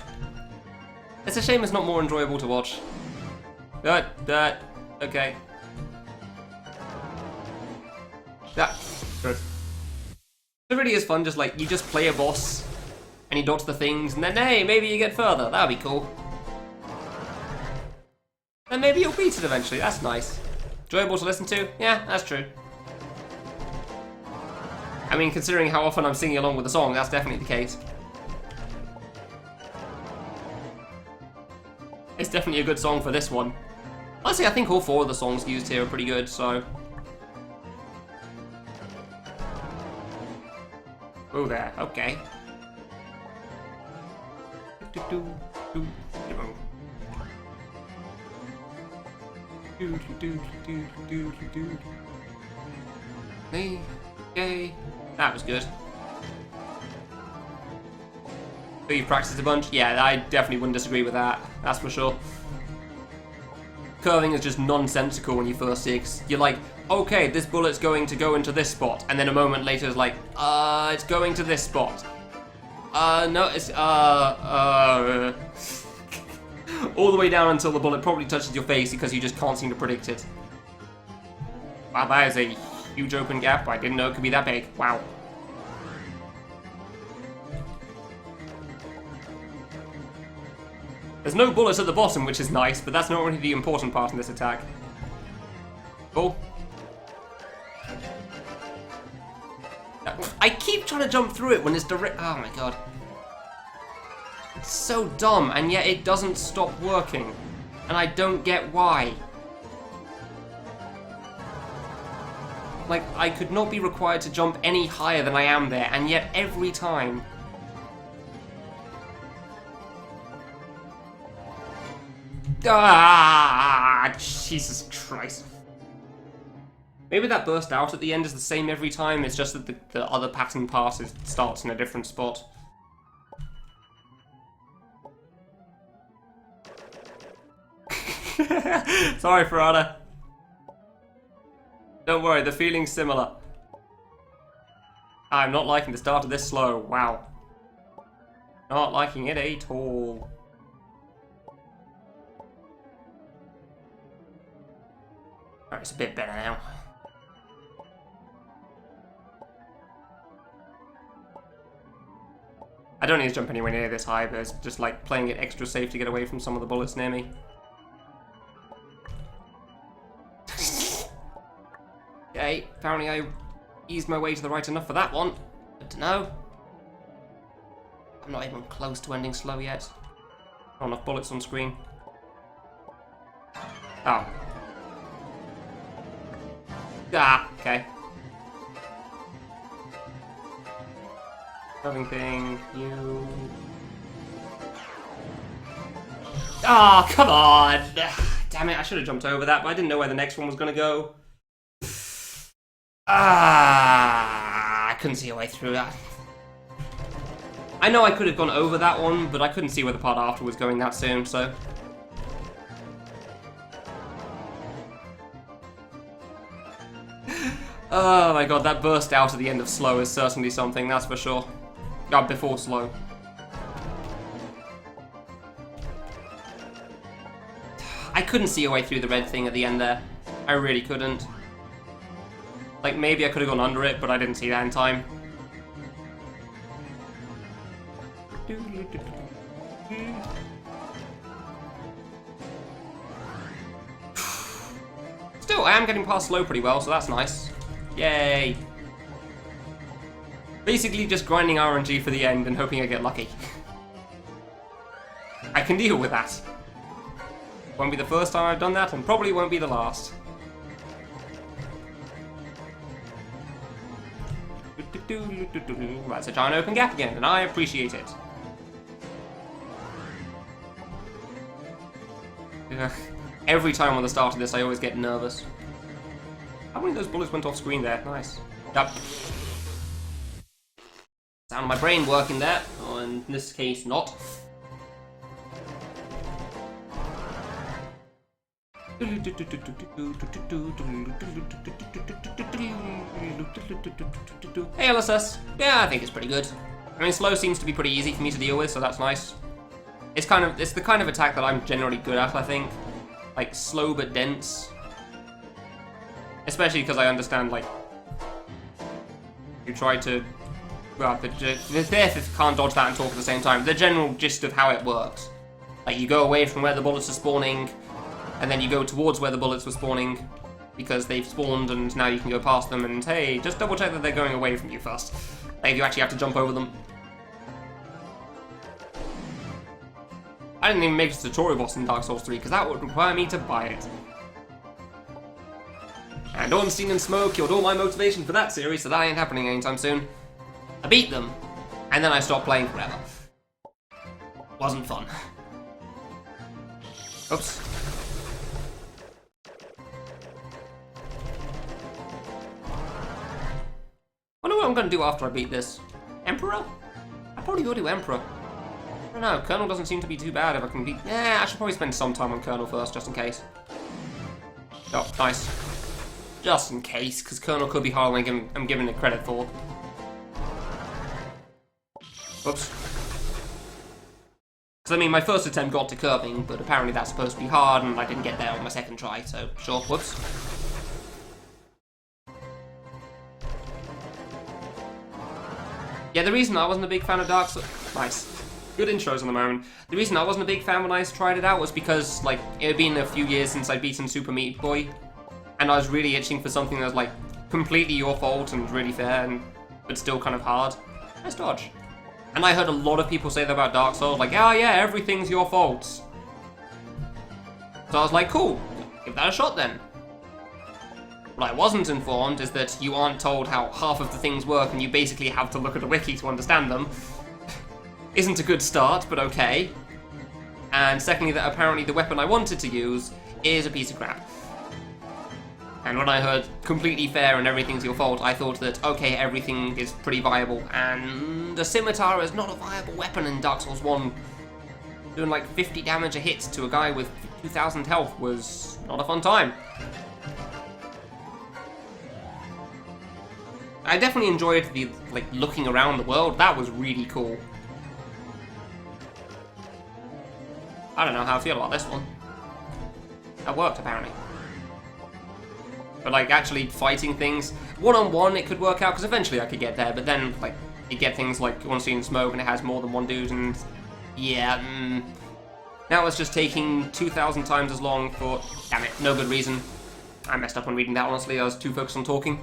It's a shame it's not more enjoyable to watch. Okay. Good. It really is fun, just like, you just play a boss, and you dodge the things, and then, hey, maybe you get further. That'd be cool. And maybe you'll beat it eventually. That's nice. Enjoyable to listen to? Yeah, that's true. I mean, considering how often I'm singing along with the song, that's definitely the case. It's definitely a good song for this one. Honestly, I think all 4 of the songs used here are pretty good, so... Oh, there. Okay. Okay. That was good. So you practiced a bunch? Yeah, I definitely wouldn't disagree with that. That's for sure. Curving is just nonsensical when you first see it, 'cause you're like, okay, this bullet's going to go into this spot, and then a moment later it's like, it's going to this spot. No, it's, all the way down until the bullet probably touches your face because you just can't seem to predict it. Wow, that is a huge open gap. I didn't know it could be that big. Wow. There's no bullets at the bottom, which is nice, but that's not really the important part in this attack. Cool. I keep trying to jump through it when it's direct. Oh my god. It's so dumb, and yet it doesn't stop working. And I don't get why. Like, I could not be required to jump any higher than I am there, and yet every time... Ah, Jesus Christ. Maybe that burst out at the end is the same every time, it's just that the other pattern part starts in a different spot. Sorry, Farada. Don't worry, the feeling's similar. I'm not liking the start of this slow. Wow. Not liking it at all. Alright, it's a bit better now. I don't need to jump anywhere near this high, but it's just like playing it extra safe to get away from some of the bullets near me. Okay, apparently I eased my way to the right enough for that one. Good to know. I'm not even close to ending slow yet. Not enough bullets on screen. Oh. Ah, okay. Nothing thing, you... Ah, oh, come on! Damn it, I should have jumped over that, but I didn't know where the next one was gonna go. Ah, I couldn't see a way through that. I know I could have gone over that one, but I couldn't see where the part after was going that soon, so... Oh my god, that burst out at the end of slow is certainly something, that's for sure. Before slow. I couldn't see a way through the red thing at the end there. I really couldn't. Like, maybe I could have gone under it, but I didn't see that in time. Still, I am getting past slow pretty well, so that's nice. Yay! Basically just grinding RNG for the end and hoping I get lucky. I can deal with that. Won't be the first time I've done that, and probably won't be the last. That's a giant open gap again, and I appreciate it. Ugh. Every time on the start of this, I always get nervous. How many of those bullets went off screen there? Nice. Yep. Sound of my brain working there, or in this case, not. Hey, LSS. Yeah, I think it's pretty good. I mean, slow seems to be pretty easy for me to deal with, so that's nice. It's the kind of attack that I'm generally good at, I think. Like, slow but dense. Especially because I understand, like, you try to... Well, the Thief can't dodge that and talk at the same time. The general gist of how it works. Like, you go away from where the bullets are spawning, and then you go towards where the bullets were spawning, because they've spawned and now you can go past them, and hey, just double check that they're going away from you first. Like, you actually have to jump over them. I didn't even make a tutorial boss in Dark Souls 3, because that would require me to buy it. And Ornstein and Smoke killed all my motivation for that series, so that ain't happening anytime soon. I beat them, and then I stopped playing forever. Wasn't fun. Oops. Wonder what I'm gonna do after I beat this. Emperor? I probably will do Emperor. I don't know, Colonel doesn't seem to be too bad if I can beat... Yeah, I should probably spend some time on Colonel first, just in case. Oh, nice. Just in case, because Colonel could be harder than I'm giving it credit for. Oops. Because, I mean, my first attempt got to curving, but apparently that's supposed to be hard, and I didn't get there on my second try, so sure, whoops. Yeah, the reason I wasn't a big fan of Dark Souls... Nice. Good intros on the moment. The reason I wasn't a big fan when I tried it out was because, like, it had been a few years since I'd beaten Super Meat Boy, and I was really itching for something that was, like, completely your fault and really fair, but still kind of hard. Nice dodge. And I heard a lot of people say that about Dark Souls, like, oh yeah, everything's your fault. So I was like, cool, give that a shot then. What I wasn't informed is that you aren't told how half of the things work and you basically have to look at a wiki to understand them. Isn't a good start, but okay. And secondly, that apparently the weapon I wanted to use is a piece of crap. And when I heard completely fair and everything's your fault, I thought that, okay, everything is pretty viable, and a scimitar is not a viable weapon in Dark Souls 1. Doing like 50 damage a hit to a guy with 2,000 health was not a fun time. I definitely enjoyed the, like, looking around the world. That was really cool. I don't know how I feel about this one. That worked, apparently. But, like, actually fighting things, one-on-one it could work out, because eventually I could get there, but then, like, you get things like Unseen Smoke and it has more than one dude, and yeah, now it's just taking 2,000 times as long for, damn it, no good reason. I messed up on reading that, honestly, I was too focused on talking.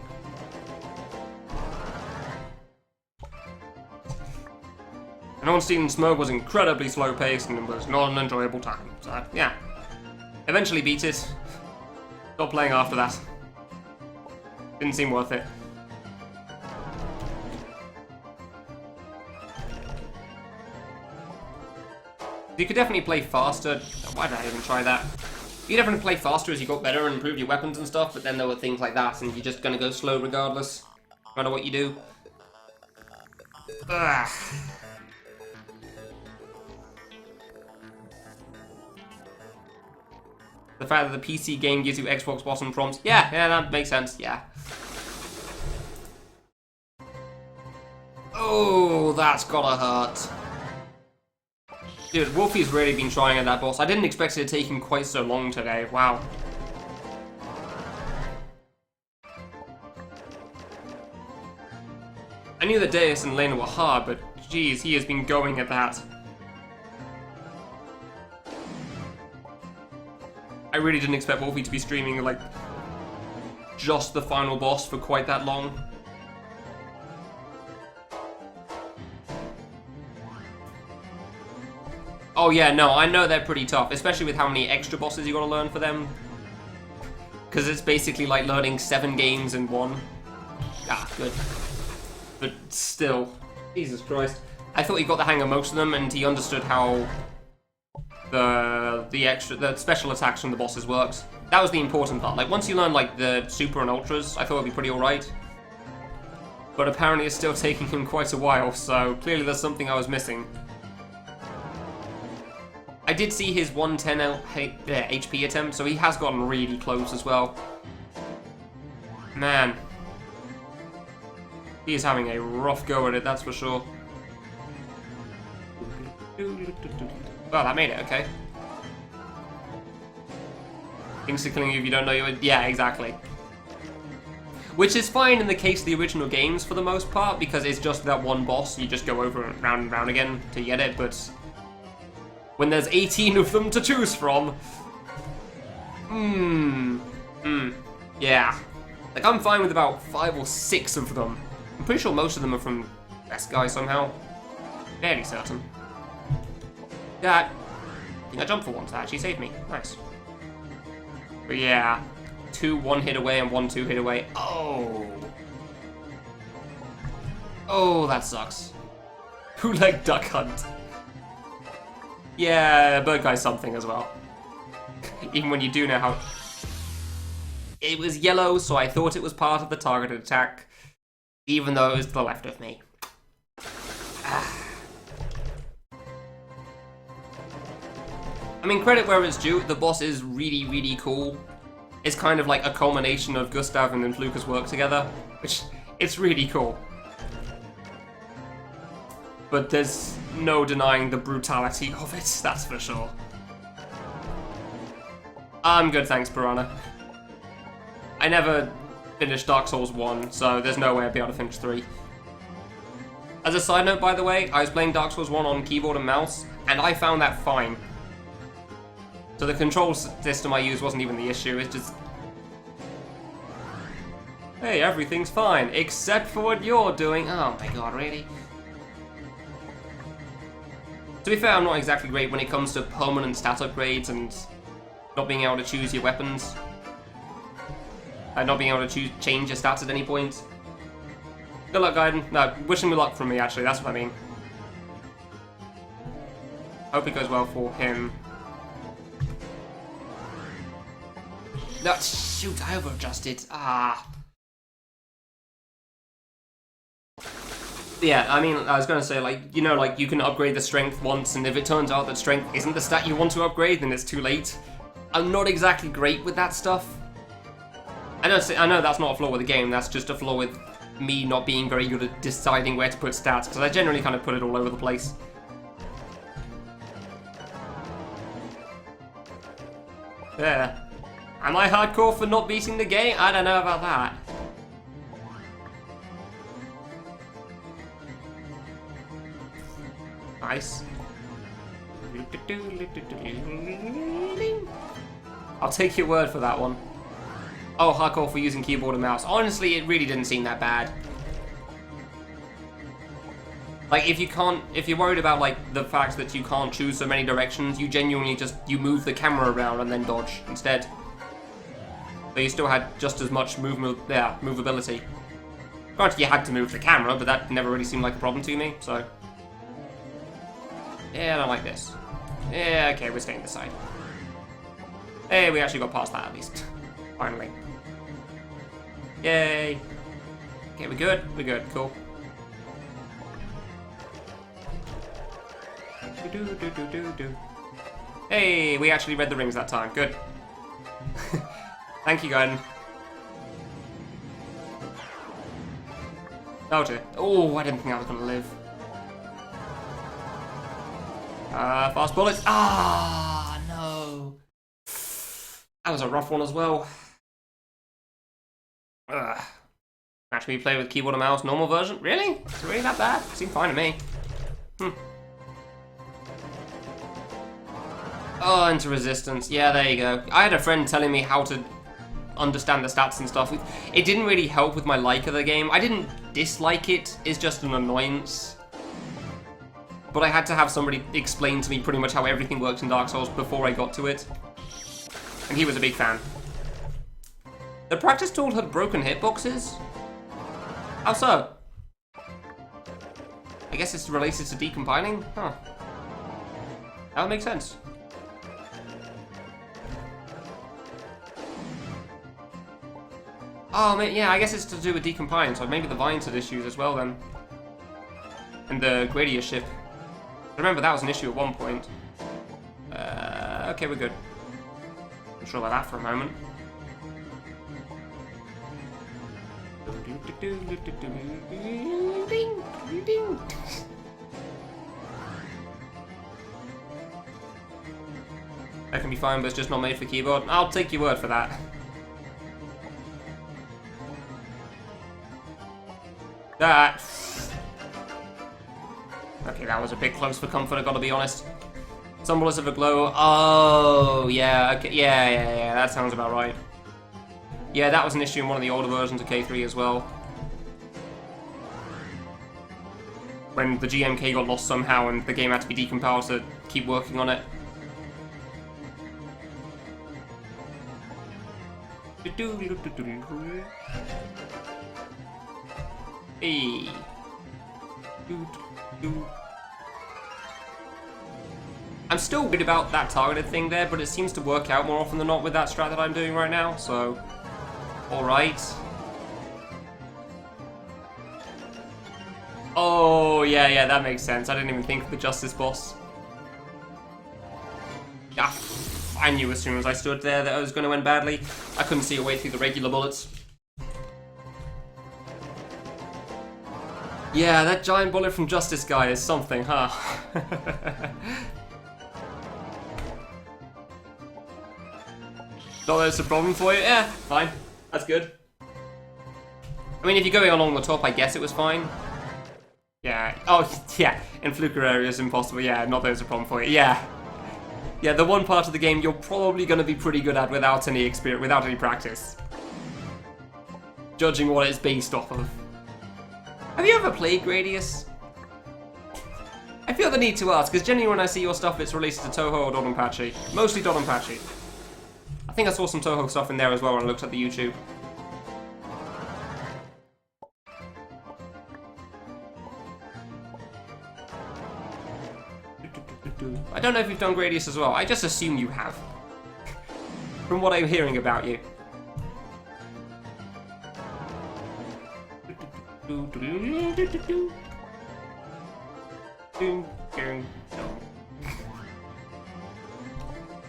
And Unseen Smoke was incredibly slow-paced and it was not an enjoyable time, so, yeah. Eventually beat it. Stopped playing after that. Didn't seem worth it. You could definitely play faster. Why did I even try that? You could definitely play faster as you got better and improved your weapons and stuff, but then there were things like that, and you're just gonna go slow regardless, no matter what you do. Ugh. The fact that the PC game gives you Xbox bottom prompts, yeah, that makes sense, yeah. Oh, that's gotta hurt. Dude, Wolfie's really been trying at that boss. I didn't expect it to take him quite so long today, wow. I knew that Deus and Lena were hard, but geez, he has been going at that. I really didn't expect Wolfie to be streaming, like, just the final boss for quite that long. Oh yeah, no, I know they're pretty tough, especially with how many extra bosses you gotta learn for them. Because it's basically like learning 7 games in one. Ah, good. But still, Jesus Christ. I thought he got the hang of most of them and he understood how the special attacks from the bosses works. That was the important part. Like, once you learn, like, the super and ultras, I thought it'd be pretty alright. But apparently it's still taking him quite a while, so clearly there's something I was missing. I did see his 110 HP attempt, so he has gotten really close as well. Man. He is having a rough go at it, that's for sure. Well, that made it, okay. Insta-killing you if you don't know you would... Yeah, exactly. Which is fine in the case of the original games for the most part, because it's just that one boss, you just go over round and round again to get it, but... when there's 18 of them to choose from... yeah. Like, I'm fine with about 5 or 6 of them. I'm pretty sure most of them are from Best Guy somehow. Fairly certain. Yeah, I think I jumped for once, that actually saved me. Nice. But yeah, 2 1-hit away and 1 2-hit away. Oh. Oh, that sucks. Bootleg Duck Hunt. Yeah, Bird Guy's something as well. Even when you do know how... It was yellow, so I thought it was part of the targeted attack, even though it was to the left of me. I mean, credit where it's due, the boss is really, really cool. It's kind of like a culmination of Gustav and Influka's work together, which, it's really cool. But there's no denying the brutality of it, that's for sure. I'm good, thanks, Piranha. I never finished Dark Souls 1, so there's no way I'd be able to finish 3. As a side note, by the way, I was playing Dark Souls 1 on keyboard and mouse, and I found that fine. So the control system I used wasn't even the issue, it's just... Hey, everything's fine, except for what you're doing. Oh my god, really? To be fair, I'm not exactly great when it comes to permanent stat upgrades and not being able to choose your weapons. And not being able to change your stats at any point. Good luck, Gaiden. No, wishing me luck from me, actually, that's what I mean. Hope it goes well for him. No, shoot, I over-adjusted. Ah. Yeah, I mean, I was gonna say, like, you know, like, you can upgrade the strength once, and if it turns out that strength isn't the stat you want to upgrade, then it's too late. I'm not exactly great with that stuff. I know that's not a flaw with the game, that's just a flaw with me not being very good at deciding where to put stats, because I generally kind of put it all over the place. There. Am I hardcore for not beating the game? I don't know about that. Nice. I'll take your word for that one. Oh, hardcore for using keyboard and mouse. Honestly, it really didn't seem that bad. Like, if you're worried about, like, the fact that you can't choose so many directions, you genuinely you move the camera around and then dodge instead. So you still had just as much movability. Granted, you had to move the camera, but that never really seemed like a problem to me, so. Yeah, I don't like this. Yeah, okay, we're staying this side. Hey, we actually got past that at least. Finally. Yay. Okay, we're good. We're good. Cool. Hey, we actually read the rings that time. Good. Thank you, Gaiden. Oh dear. Oh, I didn't think I was gonna live. Fast bullets. Ah, no. That was a rough one as well. Actually, we play with keyboard and mouse, normal version? Really? Is it really that bad? Seemed fine to me. Oh, into resistance. Yeah, there you go. I had a friend telling me how to understand the stats and stuff. It didn't really help with my like of the game. I didn't dislike it. It's just an annoyance. But I had to have somebody explain to me pretty much how everything works in Dark Souls before I got to it. And he was a big fan. The practice tool had broken hitboxes? How so? I guess it's related to decompiling? Huh. That would make sense. Oh, yeah, I guess it's to do with decompiling, so maybe the vines had issues as well then. And the Gradia ship. I remember that was an issue at one point. Okay, we're good. I'm sure about that for a moment. That can be fine, but it's just not made for keyboard. I'll take your word for that. That. Okay, that was a bit close for comfort, I gotta be honest. Some bullets of a glow. Oh, yeah, okay, yeah, that sounds about right. Yeah, that was an issue in one of the older versions of K3 as well. When the GMK got lost somehow and the game had to be decompiled to keep working on it. Hey. I'm still worried about that targeted thing there, but it seems to work out more often than not with that strat that I'm doing right now, so... Alright. Oh, yeah, that makes sense. I didn't even think of the Justice boss. Yeah, I knew as soon as I stood there that it was going to end badly. I couldn't see a way through the regular bullets. Yeah, that giant bullet from Justice guy is something, huh? Not that it's a problem for you? Yeah, fine. That's good. I mean, if you're going along the top, I guess it was fine. Yeah. Oh, yeah. In fluker areas, impossible. Yeah, not that it's a problem for you. Yeah. Yeah, the one part of the game you're probably going to be pretty good at without any experience, without any practice. Judging what it's based off of. Have you ever played Gradius? I feel the need to ask, because generally when I see your stuff, it's related to Toho or Dodonpachi. Mostly Dodonpachi. I think I saw some Toho stuff in there as well when I looked at the YouTube. I don't know if you've done Gradius as well. I just assume you have. From what I'm hearing about you.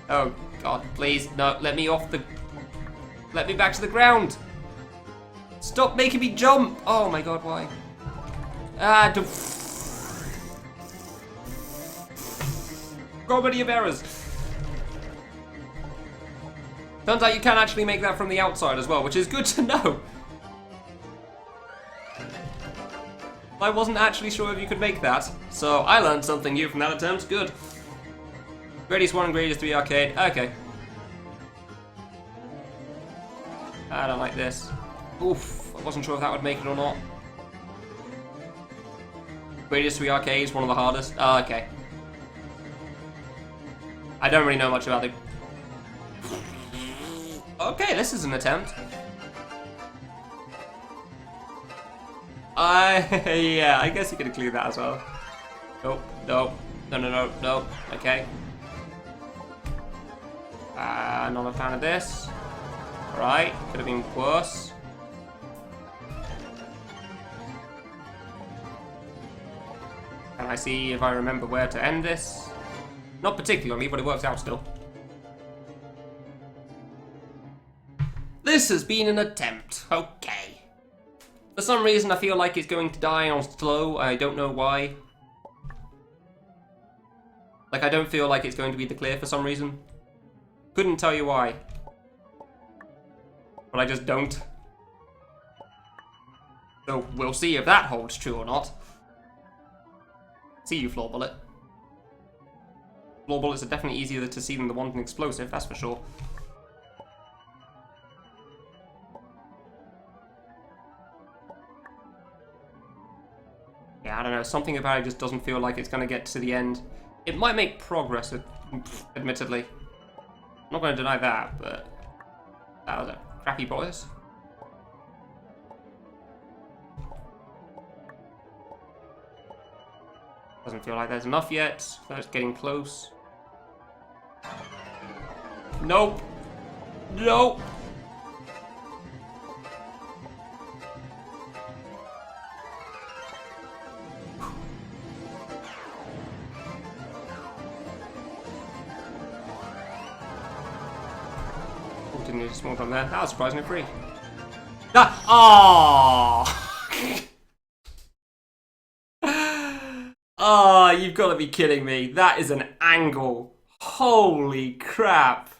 Oh god, please, no, let me off the... Let me back to the ground! Stop making me jump! Oh my god, why? Ah, comedy of errors. Turns out you can actually make that from the outside as well, which is good to know. I wasn't actually sure if you could make that, so I learned something new from that attempt. Good. Gradius 1 and Gradius 3 arcade. Okay. I don't like this. Oof, I wasn't sure if that would make it or not. Gradius 3 arcade is one of the hardest. Oh, okay. I don't really know much about it. Okay, this is an attempt. Yeah, I guess you could include that as well. Nope, nope, no. Okay. Not a fan of this. Alright, could have been worse. Can I see if I remember where to end this? Not particularly, but it works out still. This has been an attempt. Okay. For some reason, I feel like it's going to die on slow. I don't know why. Like, I don't feel like it's going to be the clear for some reason. Couldn't tell you why. But I just don't. So, we'll see if that holds true or not. See you, Floor Bullet. Floor Bullets are definitely easier to see than the Wanton Explosive, that's for sure. Yeah, I don't know, something about it just doesn't feel like it's going to get to the end. It might make progress, admittedly. I'm not going to deny that, but that was a crappy boss. Doesn't feel like there's enough yet. That's getting close. Nope. Nope. Oh, didn't need a small one there. That was surprisingly free. Ah! Oh! Oh, you've got to be kidding me. That is an angle. Holy crap.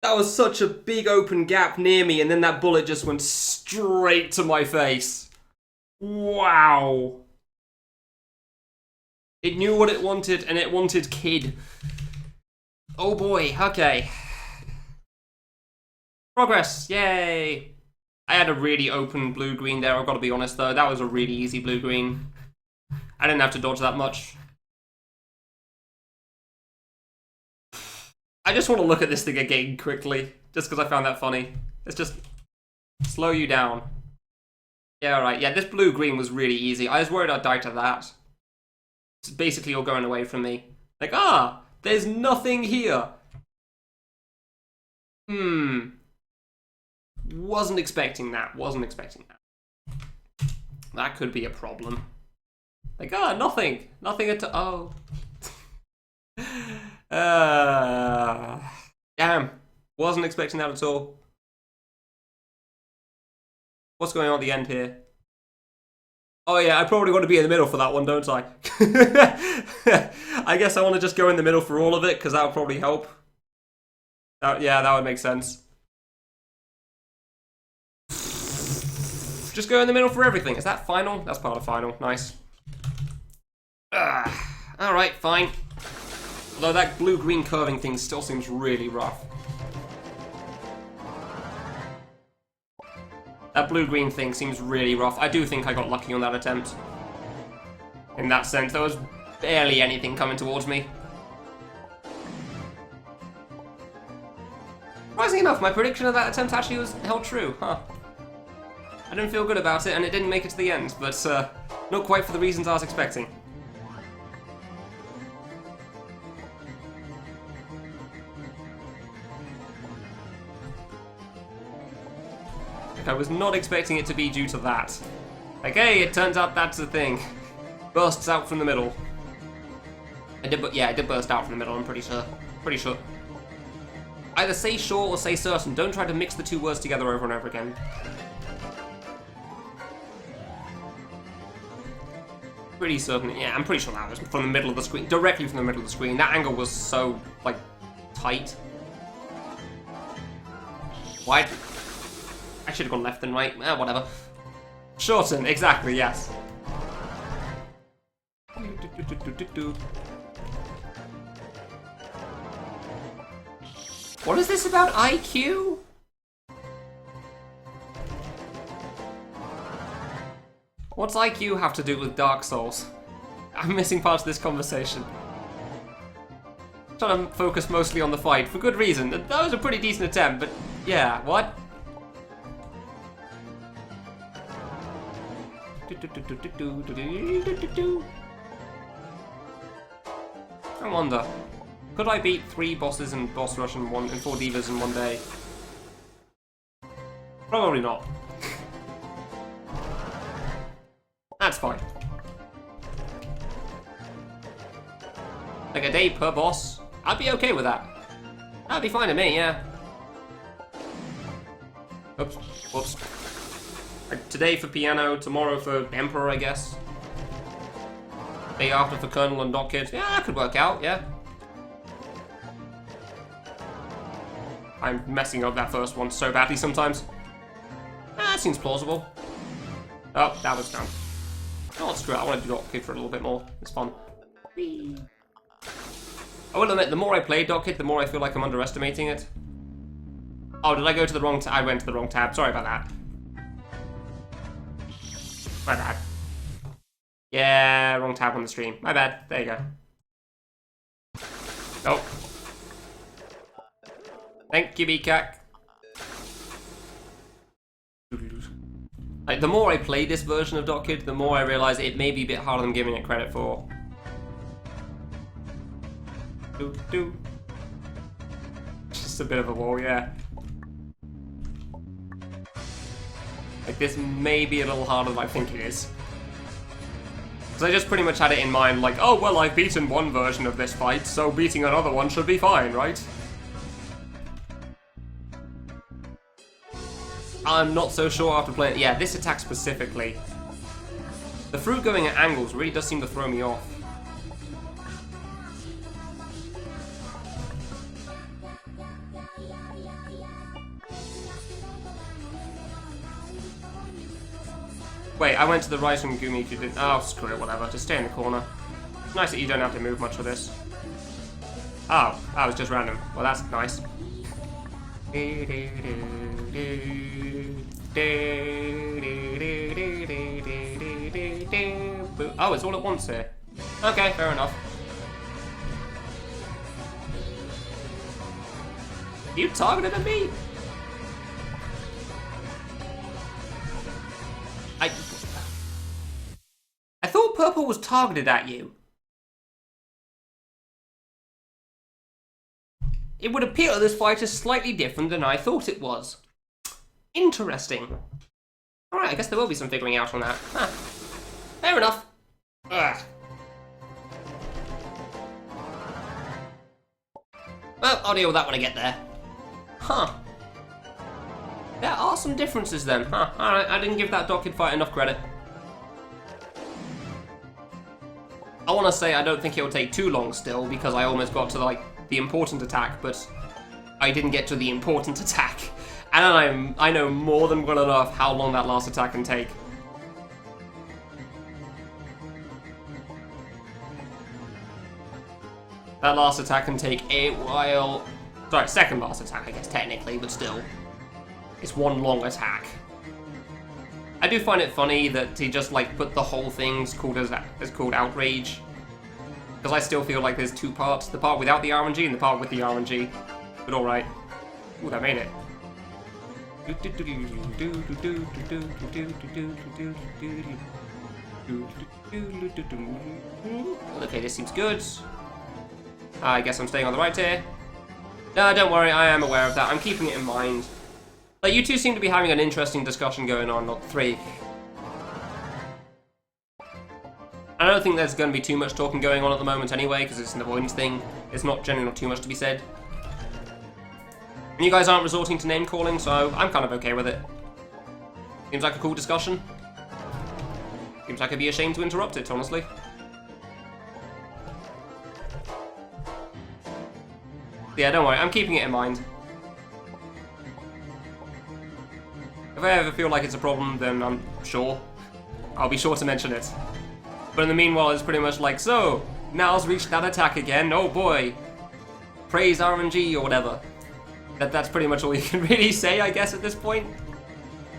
That was such a big open gap near me, and then that bullet just went straight to my face. Wow. It knew what it wanted, and it wanted Kid. Oh boy, okay. Progress, yay. I had a really open blue-green there, I've got to be honest though. That was a really easy blue-green. I didn't have to dodge that much. I just want to look at this thing again quickly, just because I found that funny. Let's just slow you down. Yeah, alright, yeah, this blue-green was really easy. I was worried I'd die to that. It's basically all going away from me. Like, there's nothing here. Wasn't expecting that. That could be a problem. Like, nothing. Nothing at all. Oh. Damn. Wasn't expecting that at all. What's going on at the end here? Oh yeah, I probably want to be in the middle for that one, don't I? I guess I want to just go in the middle for all of it, because that would probably help. Yeah, that would make sense. Just go in the middle for everything. Is that final? That's part of final. Nice. Alright, fine. Although that blue-green curving thing still seems really rough. That blue-green thing seems really rough. I do think I got lucky on that attempt. In that sense, there was barely anything coming towards me. Surprisingly enough, my prediction of that attempt actually was held true, huh? I didn't feel good about it, and it didn't make it to the end, but not quite for the reasons I was expecting. Like, I was not expecting it to be due to that. Like, hey, it turns out that's the thing. Bursts out from the middle. It did burst out from the middle, I'm pretty sure. Either say sure or say certain. Don't try to mix the two words together over and over again. Pretty certain. Yeah, I'm pretty sure that was from the middle of the screen. Directly from the middle of the screen. That angle was so, like, tight. Wide. I should have gone left and right. Whatever. Shorten. Exactly, yes. What is this about IQ? What's IQ have to do with Dark Souls? I'm missing parts of this conversation. I'm trying to focus mostly on the fight, for good reason. That was a pretty decent attempt, but yeah, what? I wonder, could I beat 3 bosses and boss rush and 4 divas in one day? Probably not. That's fine. Like a day per boss, I'd be okay with that. That'd be fine to me, yeah. Oops, whoops. Like today for piano, tomorrow for Emperor, I guess. Day after for Colonel and Dot Kid. Yeah, that could work out, yeah. I'm messing up that first one so badly sometimes. That seems plausible. Oh, that was down. Oh, screw it. I want to do Dot Kid for a little bit more. It's fun. Whee. I will admit, the more I play Dot Kid, the more I feel like I'm underestimating it. Oh, did I go to the wrong tab? I went to the wrong tab. Sorry about that. My bad. Yeah, wrong tab on the stream. My bad. There you go. Oh. Thank you, Bkak. Like, the more I play this version of Dot Kid, the more I realise it may be a bit harder than giving it credit for. Just a bit of a wall, yeah. Like, this may be a little harder than I think it is. Because I just pretty much had it in mind, like, oh, well, I've beaten one version of this fight, so beating another one should be fine, right? I'm not so sure after playing it. Yeah, this attack specifically. The fruit going at angles really does seem to throw me off. Wait, I went to the right and Gumi didn't. Oh, screw it, whatever. Just stay in the corner. It's nice that you don't have to move much for this. Oh, that was just random. Well, that's nice. Oh, it's all at once here. Okay, fair enough. You targeted at me? I thought purple was targeted at you. It would appear that this fight is slightly different than I thought it was. Interesting. Alright, I guess there will be some figuring out on that. Huh. Fair enough. Ugh. Well, I'll deal with that when I get there. Huh. There are some differences then. Huh. Alright, I didn't give that Dot Kid fight enough credit. I want to say I don't think it will take too long still, because I almost got to, like, the important attack, but I didn't get to the important attack. And I know more than well enough how long that last attack can take. That last attack can take a while. Sorry, second last attack, I guess, technically, but still. It's one long attack. I do find it funny that he just, like, put the whole thing called Outrage. Because I still feel like there's two parts. The part without the RNG and the part with the RNG. But alright. Ooh, that made it. Okay, this seems good. I guess I'm staying on the right here. No, don't worry, I am aware of that. I'm keeping it in mind. Like, you two seem to be having an interesting discussion going on, not three. I don't think there's going to be too much talking going on at the moment anyway, because it's an avoidance thing. There's generally not too much to be said. And you guys aren't resorting to name calling, so I'm kind of okay with it. Seems like a cool discussion. Seems like I'd be ashamed to interrupt it, honestly. Yeah, don't worry, I'm keeping it in mind. If I ever feel like it's a problem, then I'm sure. I'll be sure to mention it. But in the meanwhile, it's pretty much like, so, now's reached that attack again, oh boy. Praise RNG or whatever. That's pretty much all you can really say, I guess, at this point.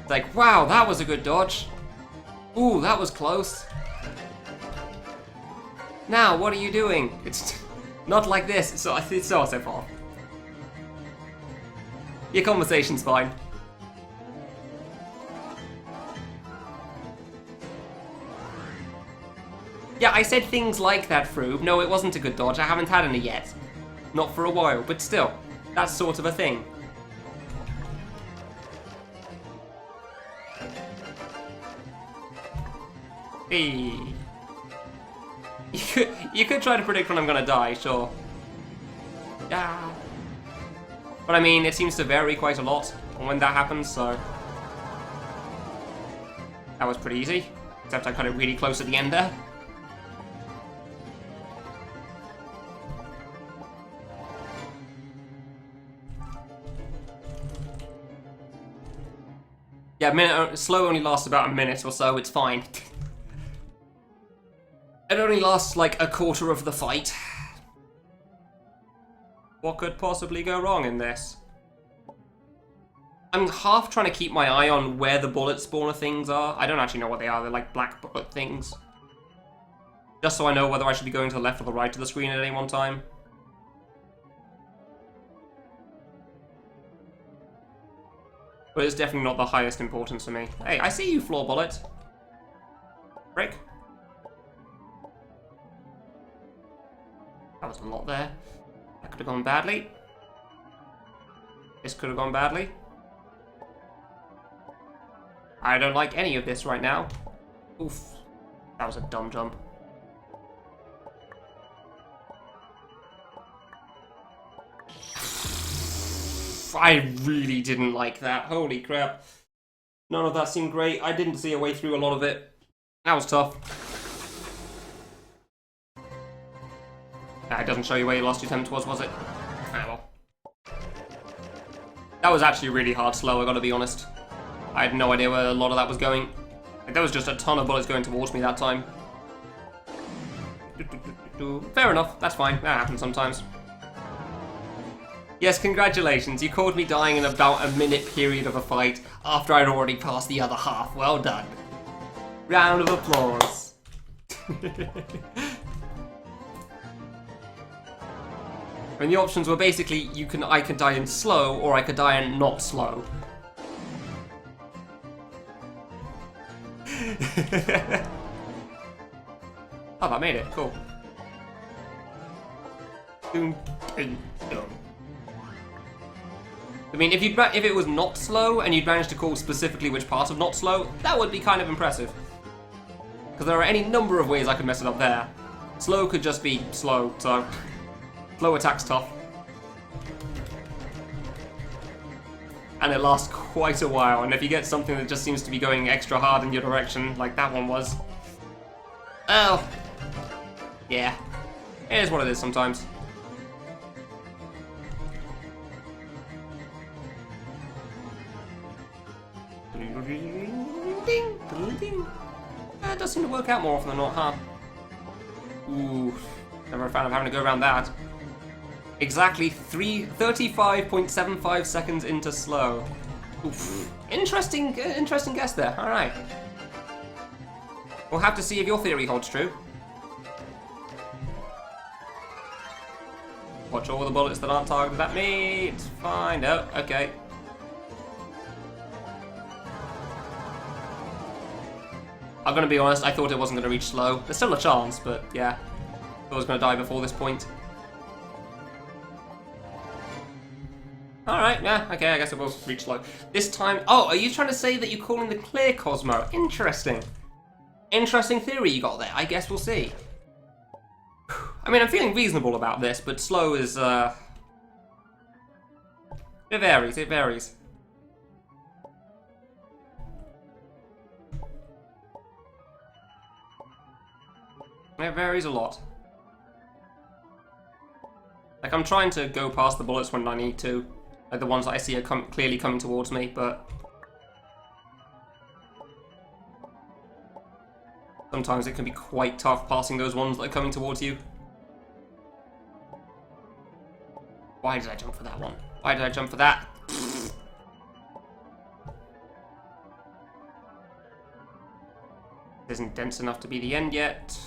It's like, wow, that was a good dodge. Ooh, that was close. Now, what are you doing? It's not like this, so it's so far. Your conversation's fine. Yeah, I said things like that, Froob. No, it wasn't a good dodge. I haven't had any yet. Not for a while, but still. That's sort of a thing. Hey. You could try to predict when I'm gonna die, sure. Yeah. But I mean, it seems to vary quite a lot on when that happens, so... That was pretty easy. Except I cut it really close at the end there. Yeah, slow only lasts about a minute or so, it's fine. It only lasts like a quarter of the fight. What could possibly go wrong in this? I'm half trying to keep my eye on where the bullet spawner things are. I don't actually know what they are, they're like black bullet things. Just so I know whether I should be going to the left or the right of the screen at any one time. But it's definitely not the highest importance to me. Hey, I see you, floor bullet. Frick. That was a lot there. That could have gone badly. This could have gone badly. I don't like any of this right now. Oof. That was a dumb jump. I really didn't like that. Holy crap. None of that seemed great. I didn't see a way through a lot of it. That was tough. It doesn't show you where your last attempt was it? Ah, well. That was actually really hard slow, I gotta be honest. I had no idea where a lot of that was going. Like, there was just a ton of bullets going towards me that time. Fair enough, that's fine. That happens sometimes. Yes, congratulations. You called me dying in about a minute period of a fight after I'd already passed the other half. Well done. Round of applause. And the options were basically I could die in slow or I could die in not slow. Oh, that made it. Cool. I mean, if it was not slow and you'd managed to call specifically which part of not slow, that would be kind of impressive. Because there are any number of ways I could mess it up there. Slow could just be slow, so slow attack's tough. And it lasts quite a while, and if you get something that just seems to be going extra hard in your direction, like that one was, well, yeah, it is what it is sometimes. It does seem to work out more often than not, huh? Ooh, never a fan of having to go around that. Exactly 35.75 seconds into slow. Oof. Interesting guess there. All right. We'll have to see if your theory holds true. Watch all the bullets that aren't targeted at me. It's fine. Oh, okay. I'm gonna be honest, I thought it wasn't gonna reach slow. There's still a chance, but yeah. I thought I was gonna die before this point. Alright, yeah, okay, I guess it will reach slow. This time... Oh, are you trying to say that you're calling the clear Cosmo? Interesting. Interesting theory you got there. I guess we'll see. I mean, I'm feeling reasonable about this, but slow is, It varies, it varies. It varies a lot. Like, I'm trying to go past the bullets when I need to. Like, the ones that I see are clearly coming towards me, but... sometimes it can be quite tough passing those ones that are coming towards you. Why did I jump for that one? Why did I jump for that? Isn't dense enough to be the end yet.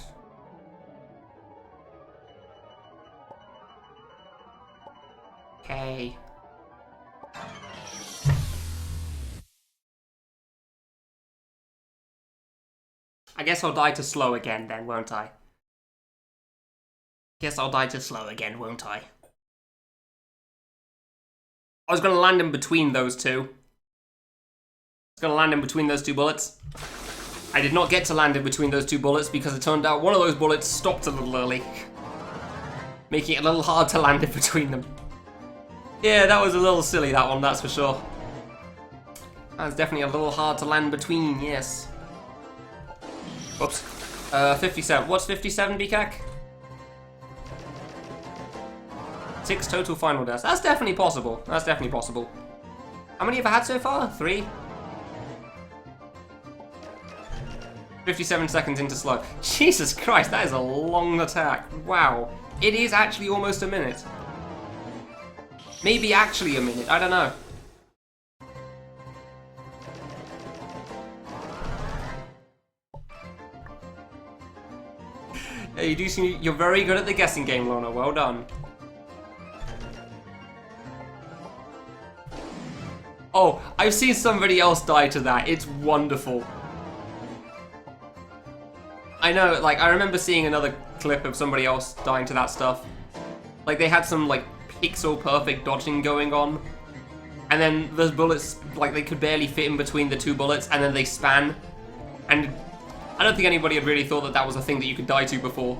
Okay. I guess I'll die to slow again then, won't I? Guess I'll die to slow again, won't I? I was gonna land in between those two. I was gonna land in between those two bullets. I did not get to land in between those two bullets because it turned out one of those bullets stopped a little early. Making it a little hard to land in between them. Yeah, that was a little silly, that one, that's for sure. That was definitely a little hard to land between, yes. Oops. 57. What's 57, BCAC? 6 total final deaths. That's definitely possible. That's definitely possible. How many have I had so far? 3? 57 seconds into slow. Jesus Christ, that is a long attack. Wow. It is actually almost a minute. Maybe actually a minute, I don't know. Yeah, you do seem you're very good at the guessing game, Lona. Well done. Oh, I've seen somebody else die to that. It's wonderful. I know, like, I remember seeing another clip of somebody else dying to that stuff. Like, they had some, like, pixel perfect dodging going on. And then those bullets, like, they could barely fit in between the two bullets, and then they span. And I don't think anybody had really thought that that was a thing that you could die to before.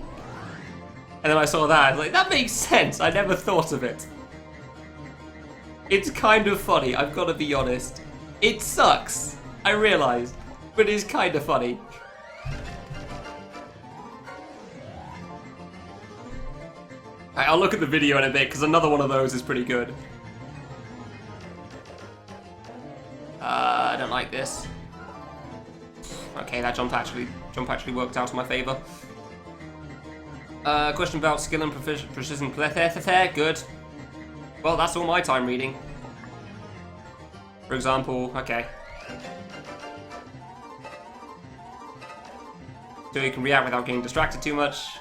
And then I saw that, I was like, that makes sense. I never thought of it. It's kind of funny, I've got to be honest. It sucks, I realised, but it's kind of funny. Right, I'll look at the video in a bit, because another one of those is pretty good. I don't like this. Okay, that jump actually worked out in my favour. Question about skill and precision. Good. Well, that's all my time reading. For example, okay. So you can react without getting distracted too much.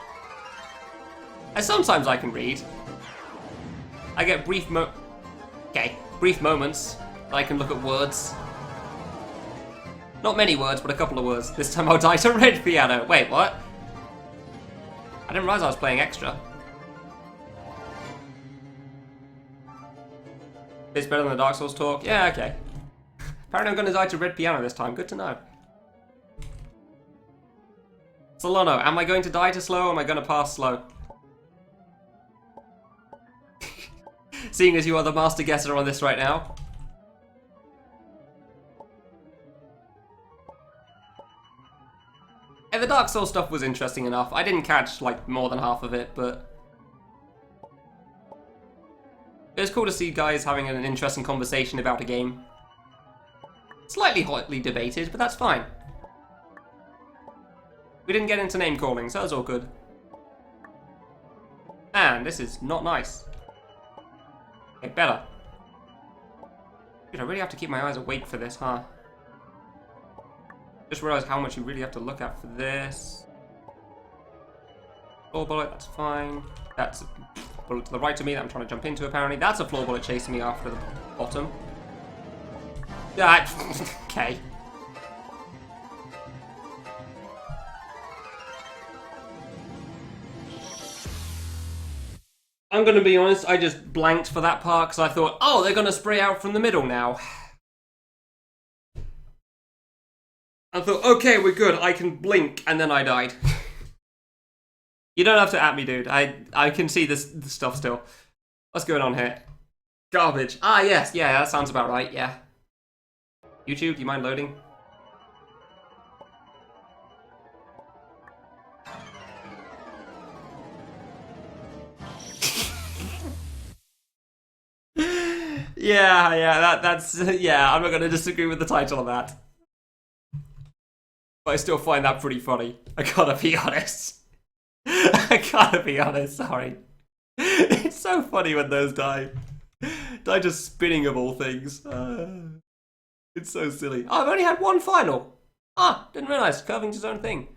And sometimes I can read. I get brief moments that I can look at words. Not many words, but a couple of words. This time I'll die to red piano. Wait, what? I didn't realize I was playing extra. It's better than the Dark Souls talk? Yeah, okay. Apparently I'm gonna die to red piano this time. Good to know. Solano, am I going to die to slow or am I gonna pass slow? Seeing as you are the master guesser on this right now. And the Dark Souls stuff was interesting enough. I didn't catch, like, more than half of it, but it was cool to see guys having an interesting conversation about a game. Slightly hotly debated, but that's fine. We didn't get into name calling, so that's all good. And this is not nice. Okay, better. Dude, I really have to keep my eyes awake for this, huh? Just realized how much you really have to look at for this. Floor bullet, that's fine. That's a bullet to the right of me that I'm trying to jump into, apparently. That's a floor bullet chasing me after the bottom. Okay. I'm gonna be honest, I just blanked for that part because I thought, oh, they're gonna spray out from the middle now. I thought, okay, we're good, I can blink, and then I died. You don't have to at me, dude. I can see this stuff still. What's going on here? Garbage. Ah, yes. Yeah, that sounds about right. Yeah. YouTube, do you mind loading? That's yeah, I'm not gonna disagree with the title of that. But I still find that pretty funny. I gotta be honest. I gotta be honest, sorry. It's so funny when those die. Die just spinning of all things. It's so silly. Oh, I've only had one final. Ah, didn't realise. Curving's his own thing.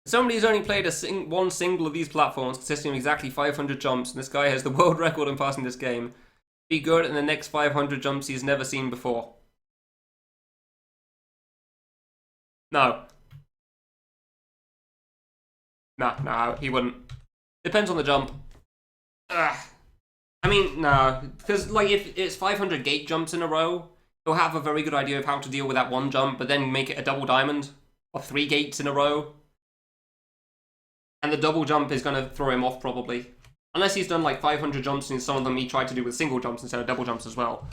Somebody who's only played one single of these platforms consisting of exactly 500 jumps, and this guy has the world record in passing this game. Be good in the next 500 jumps he's never seen before. No. No, he wouldn't. Depends on the jump. Ugh. I mean, no. Because, like, if it's 500 gate jumps in a row, he'll have a very good idea of how to deal with that one jump, but then make it a double diamond. Or 3 gates in a row. And the double jump is going to throw him off, probably. Unless he's done, like, 500 jumps, and some of them he tried to do with single jumps instead of double jumps as well.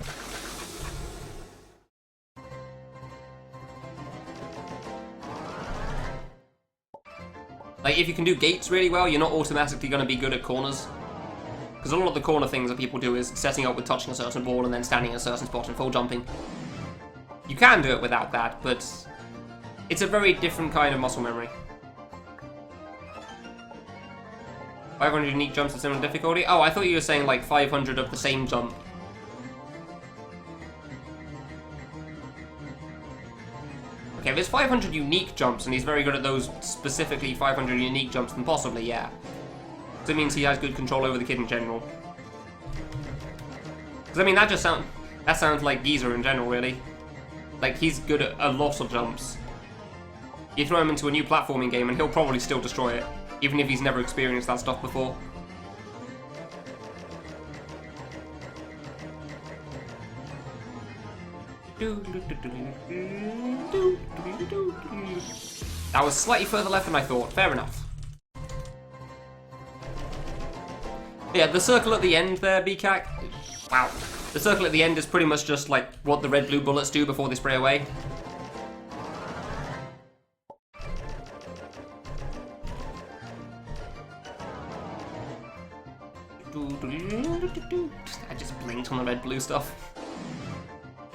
Like, if you can do gates really well, you're not automatically going to be good at corners. Because a lot of the corner things that people do is setting up with touching a certain ball and then standing in a certain spot and full jumping. You can do it without that, but it's a very different kind of muscle memory. 500 unique jumps of similar difficulty? Oh, I thought you were saying like 500 of the same jump. Okay, if it's 500 unique jumps and he's very good at those specifically 500 unique jumps, then possibly, yeah. So it means he has good control over the kid in general. Because I mean, that sounds like Geezer in general, really. Like, he's good at a lot of jumps. You throw him into a new platforming game and he'll probably still destroy it, even if he's never experienced that stuff before. That was slightly further left than I thought. Fair enough. Yeah, the circle at the end there, BCAC. Wow. The circle at the end is pretty much just like what the red-blue bullets do before they spray away. I just blinked on the red-blue stuff.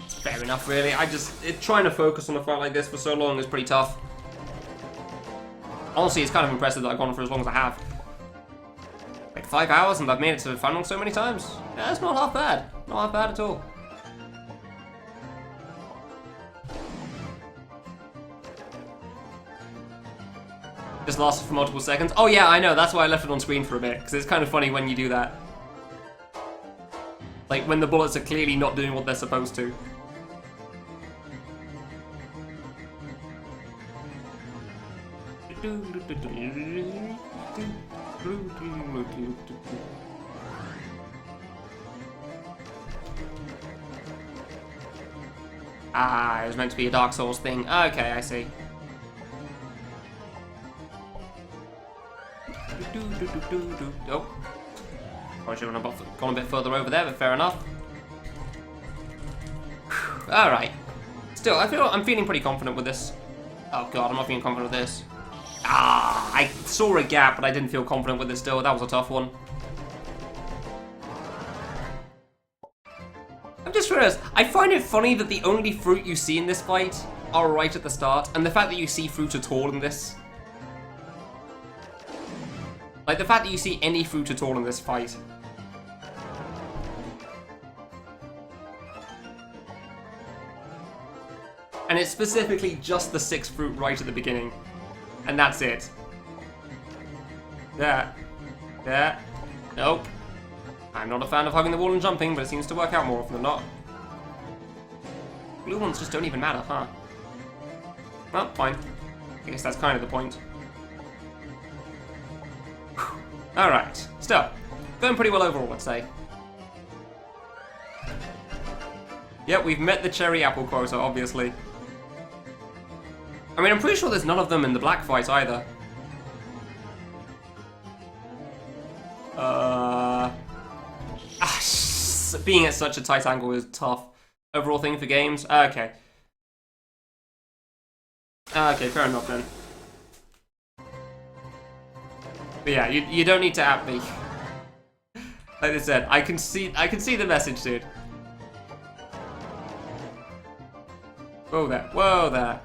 It's fair enough, really. Trying to focus on a fight like this for so long is pretty tough. Honestly, it's kind of impressive that I've gone for as long as I have. Like 5 hours and I've made it to the final so many times. Yeah, that's not half bad. Not half bad at all. Just lasted for multiple seconds. Oh yeah, I know, that's why I left it on screen for a bit, because it's kind of funny when you do that. Like, when the bullets are clearly not doing what they're supposed to. Ah, it was meant to be a Dark Souls thing. Okay, I see. Oh. Probably should have gone a bit further over there, but fair enough. Alright. Still, I'm feeling pretty confident with this. Oh god, I'm not feeling confident with this. Ah, I saw a gap, but I didn't feel confident with it still. That was a tough one. I've just realized, I find it funny that the only fruit you see in this fight are right at the start, and the fact that you see fruit at all in this. Like, the fact that you see any fruit at all in this fight. And it's specifically just the 6 fruit right at the beginning. And that's it. There. There. Nope. I'm not a fan of hugging the wall and jumping, but it seems to work out more often than not. Blue ones just don't even matter, huh? Well, fine. I guess that's kind of the point. Alright. Still, going pretty well overall, let's say. Yep, we've met the cherry apple quota, obviously. I mean, I'm pretty sure there's none of them in the black fight either. being at such a tight angle is tough. Overall thing for games? Okay. Okay, fair enough then. But yeah, you don't need to at me. Like I said, I can see the message, dude. Whoa there, whoa there.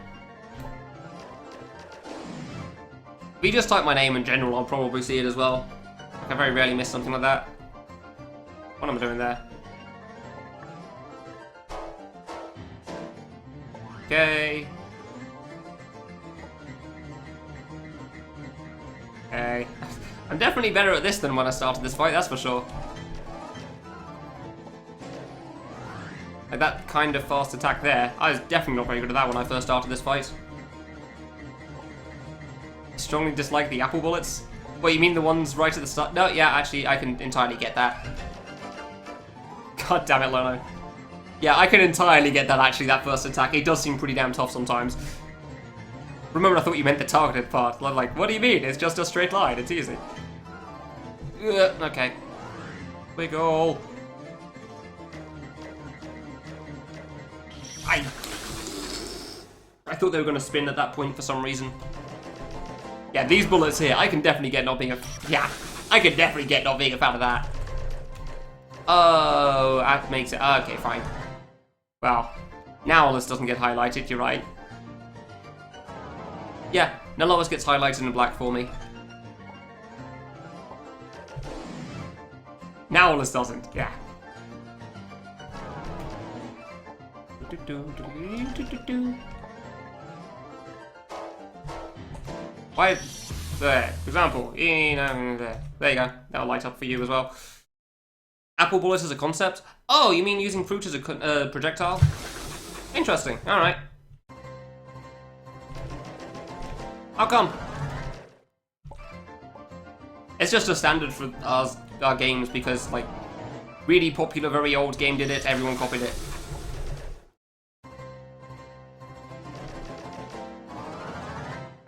If you just type my name in general, I'll probably see it as well. Like, I very rarely miss something like that. What am I doing there? Okay. Okay. I'm definitely better at this than when I started this fight, that's for sure. Like that kind of fast attack there, I was definitely not very good at that when I first started this fight. Strongly dislike the apple bullets. What, you mean the ones right at the start? No, yeah, actually, I can entirely get that. God damn it, Lono. Yeah, I can entirely get that, actually, that first attack. It does seem pretty damn tough sometimes. Remember, I thought you meant the targeted part. Like, what do you mean? It's just a straight line. It's easy. Okay. Wiggle. I thought they were going to spin at that point for some reason. Yeah, these bullets here, I can definitely get not being a... Yeah, I can definitely get not being a fan of that. Oh, that makes it... Okay, fine. Well, now all this doesn't get highlighted, you're right. Yeah, none of us gets highlighted in black for me. Now all this doesn't, yeah. Why? There, for example, there you go. That'll light up for you as well. Apple bullets as a concept? Oh, you mean using fruit as a projectile? Interesting. All right. How come? It's just a standard for our games because, like, really popular, very old game did it. Everyone copied it.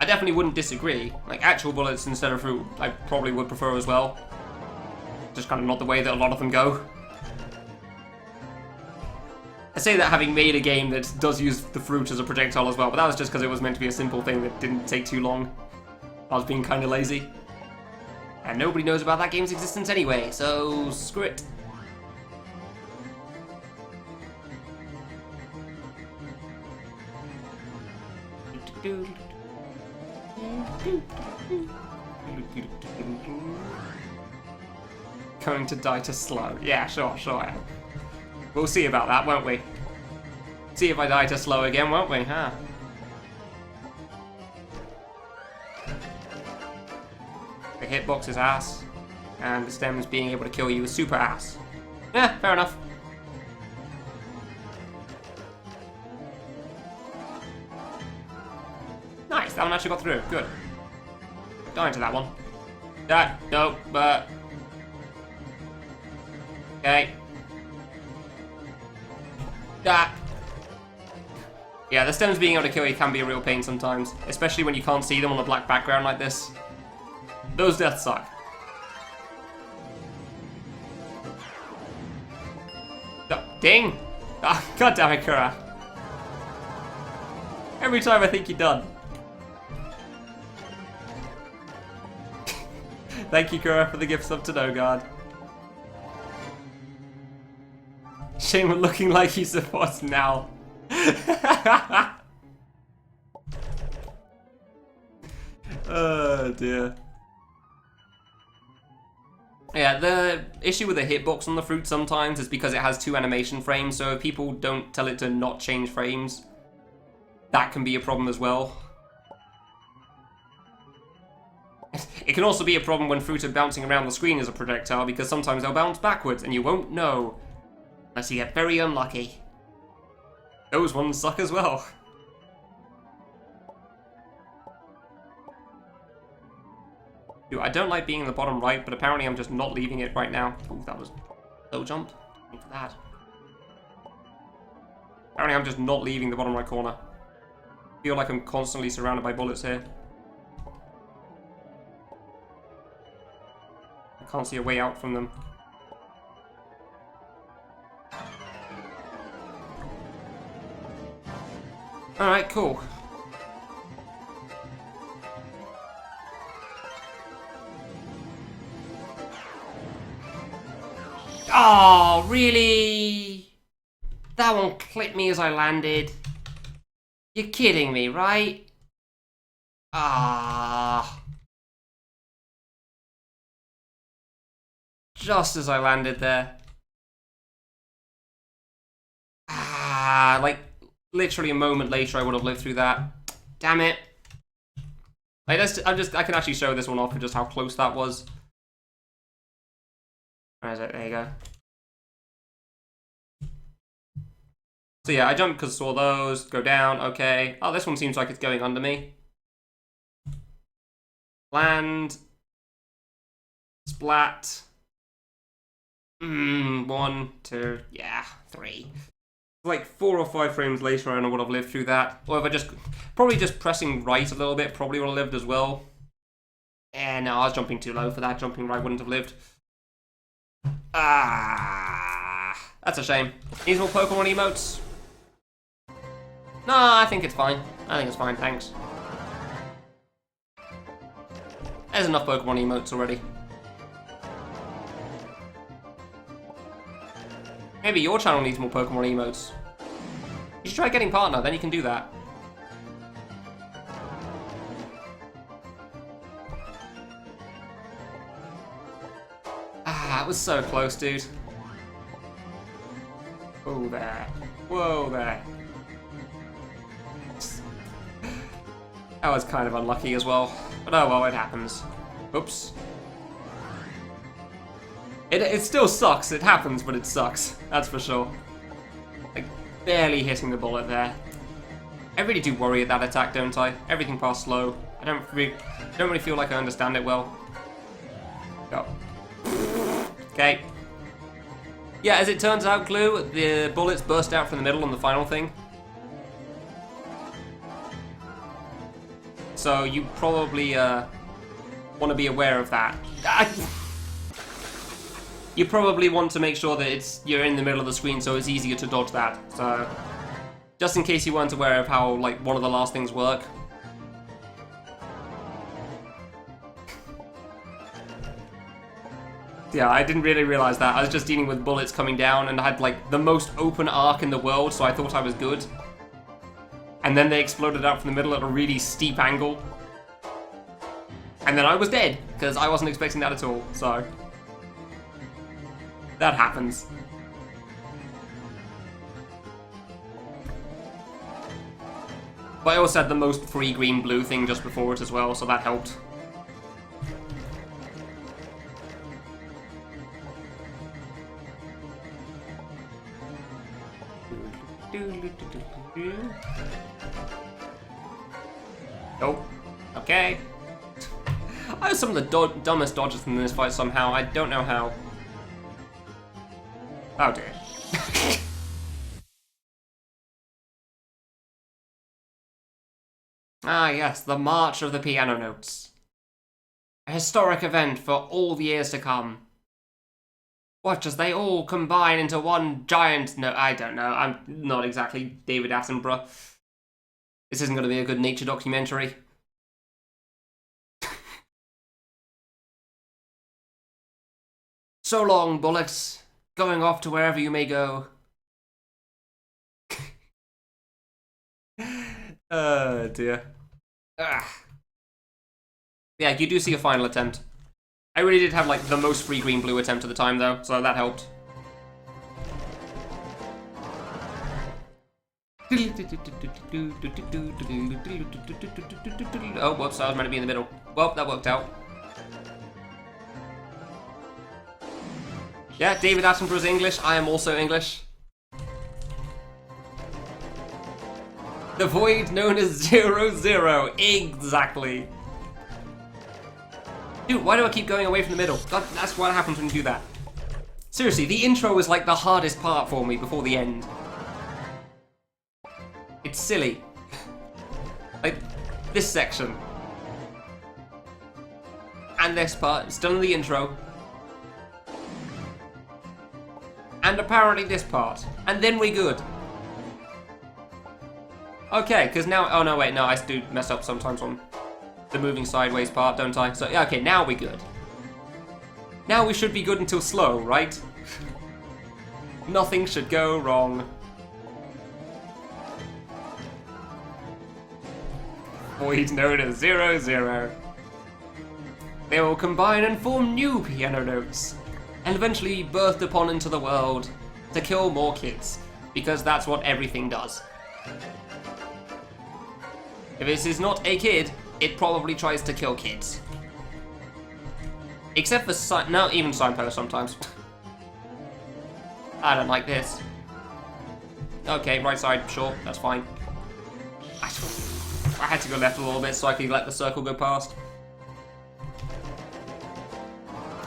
I definitely wouldn't disagree. Like, actual bullets instead of fruit, I probably would prefer as well. Just kind of not the way that a lot of them go. I say that having made a game that does use the fruit as a projectile as well, but that was just because it was meant to be a simple thing that didn't take too long. I was being kind of lazy. And nobody knows about that game's existence anyway, so screw it. Going to die to slow. Yeah, sure. We'll see about that, won't we? See if I die to slow again, won't we, huh? The hitbox is ass, and the stems being able to kill you is super ass. Yeah, fair enough. Nice, that one actually got through. Good. Dying to that one. No, but... Okay. Yeah, the stems being able to kill you can be a real pain sometimes, especially when you can't see them on a black background like this. Those deaths suck. Oh, ding! Ah, God damn it, Kura. Every time I think you're done. Thank you, Kura, for the gift sub to No Guard. Shane, we're looking like he supports now. Oh dear. Yeah, the issue with the hitbox on the fruit sometimes is because it has 2 animation frames, so if people don't tell it to not change frames, that can be a problem as well. It can also be a problem when fruit are bouncing around the screen as a projectile, because sometimes they'll bounce backwards and you won't know. Unless you get very unlucky. Those ones suck as well. Dude, I don't like being in the bottom right, but apparently I'm just not leaving it right now. Oh, that was low jump. Thank you for that. Apparently I'm just not leaving the bottom right corner. I feel like I'm constantly surrounded by bullets here. I can't see a way out from them. Alright, cool. Oh, really? That one clipped me as I landed. You're kidding me, right? Ah. Just as I landed there. Ah, like, literally a moment later I would have lived through that. Damn it. Like, I can actually show this one off for just how close that was. Where is it? There you go. So yeah, I jumped because I saw those. Go down, okay. Oh, this one seems like it's going under me. Land. Splat. 1, 2, yeah, 3. Like 4 or 5 frames later, and I would have lived through that. Or if I probably just pressing right a little bit, probably would have lived as well. No, I was jumping too low for that. Jumping right wouldn't have lived. Ah, that's a shame. Needs more Pokemon emotes? No, I think it's fine. I think it's fine, thanks. There's enough Pokemon emotes already. Maybe your channel needs more Pokemon emotes. You should try getting partner, then you can do that. Ah, it was so close, dude. Whoa there. Whoa there. That was kind of unlucky as well. But oh well, it happens. Oops. It still sucks. It happens, but it sucks. That's for sure. Like, barely hitting the bullet there. I really do worry at that attack, don't I? Everything past slow. I don't really feel like I understand it well. Go. Okay. Yeah, as it turns out, Glue, the bullets burst out from the middle on the final thing. So you probably want to be aware of that. You probably want to make sure that you're in the middle of the screen, so it's easier to dodge that. So, just in case you weren't aware of how like one of the last things work. Yeah, I didn't really realize that. I was just dealing with bullets coming down, and I had like the most open arc in the world, so I thought I was good. And then they exploded out from the middle at a really steep angle. And then I was dead, because I wasn't expecting that at all, so... That happens. But I also had the most free green-blue thing just before it as well, so that helped. Nope. Okay. I have some of the dumbest dodges in this fight somehow. I don't know how. Oh dear. Ah yes, the March of the Piano Notes. A historic event for all the years to come. Watch as they all combine into one giant... No, I don't know. I'm not exactly David Attenborough. This isn't going to be a good nature documentary. So long, bullets. Going off to wherever you may go. Oh, dear. Yeah, you do see a final attempt. I really did have, like, the most free green-blue attempt at the time, though, so that helped. Oh, whoops, I was meant to be in the middle. Well, that worked out. Yeah, David Attenborough's English. I am also English. The void known as 00. Exactly. Dude, why do I keep going away from the middle? That's what happens when you do that. Seriously, the intro is like the hardest part for me before the end. It's silly. Like, this section. And this part, it's done in the intro. And apparently this part. And then we're good. Okay, because now... Oh, no, wait, no, I do mess up sometimes on the moving sideways part, don't I? So, yeah, okay, now we're good. Now we should be good until slow, right? Nothing should go wrong. Void known as 00. They will combine and form new piano notes, and eventually be birthed upon into the world to kill more kids, because that's what everything does. If this is not a kid, it probably tries to kill kids. Except for no, even signposts sometimes. I don't like this. Okay, right side, sure, that's fine. I had to go left a little bit so I could let the circle go past.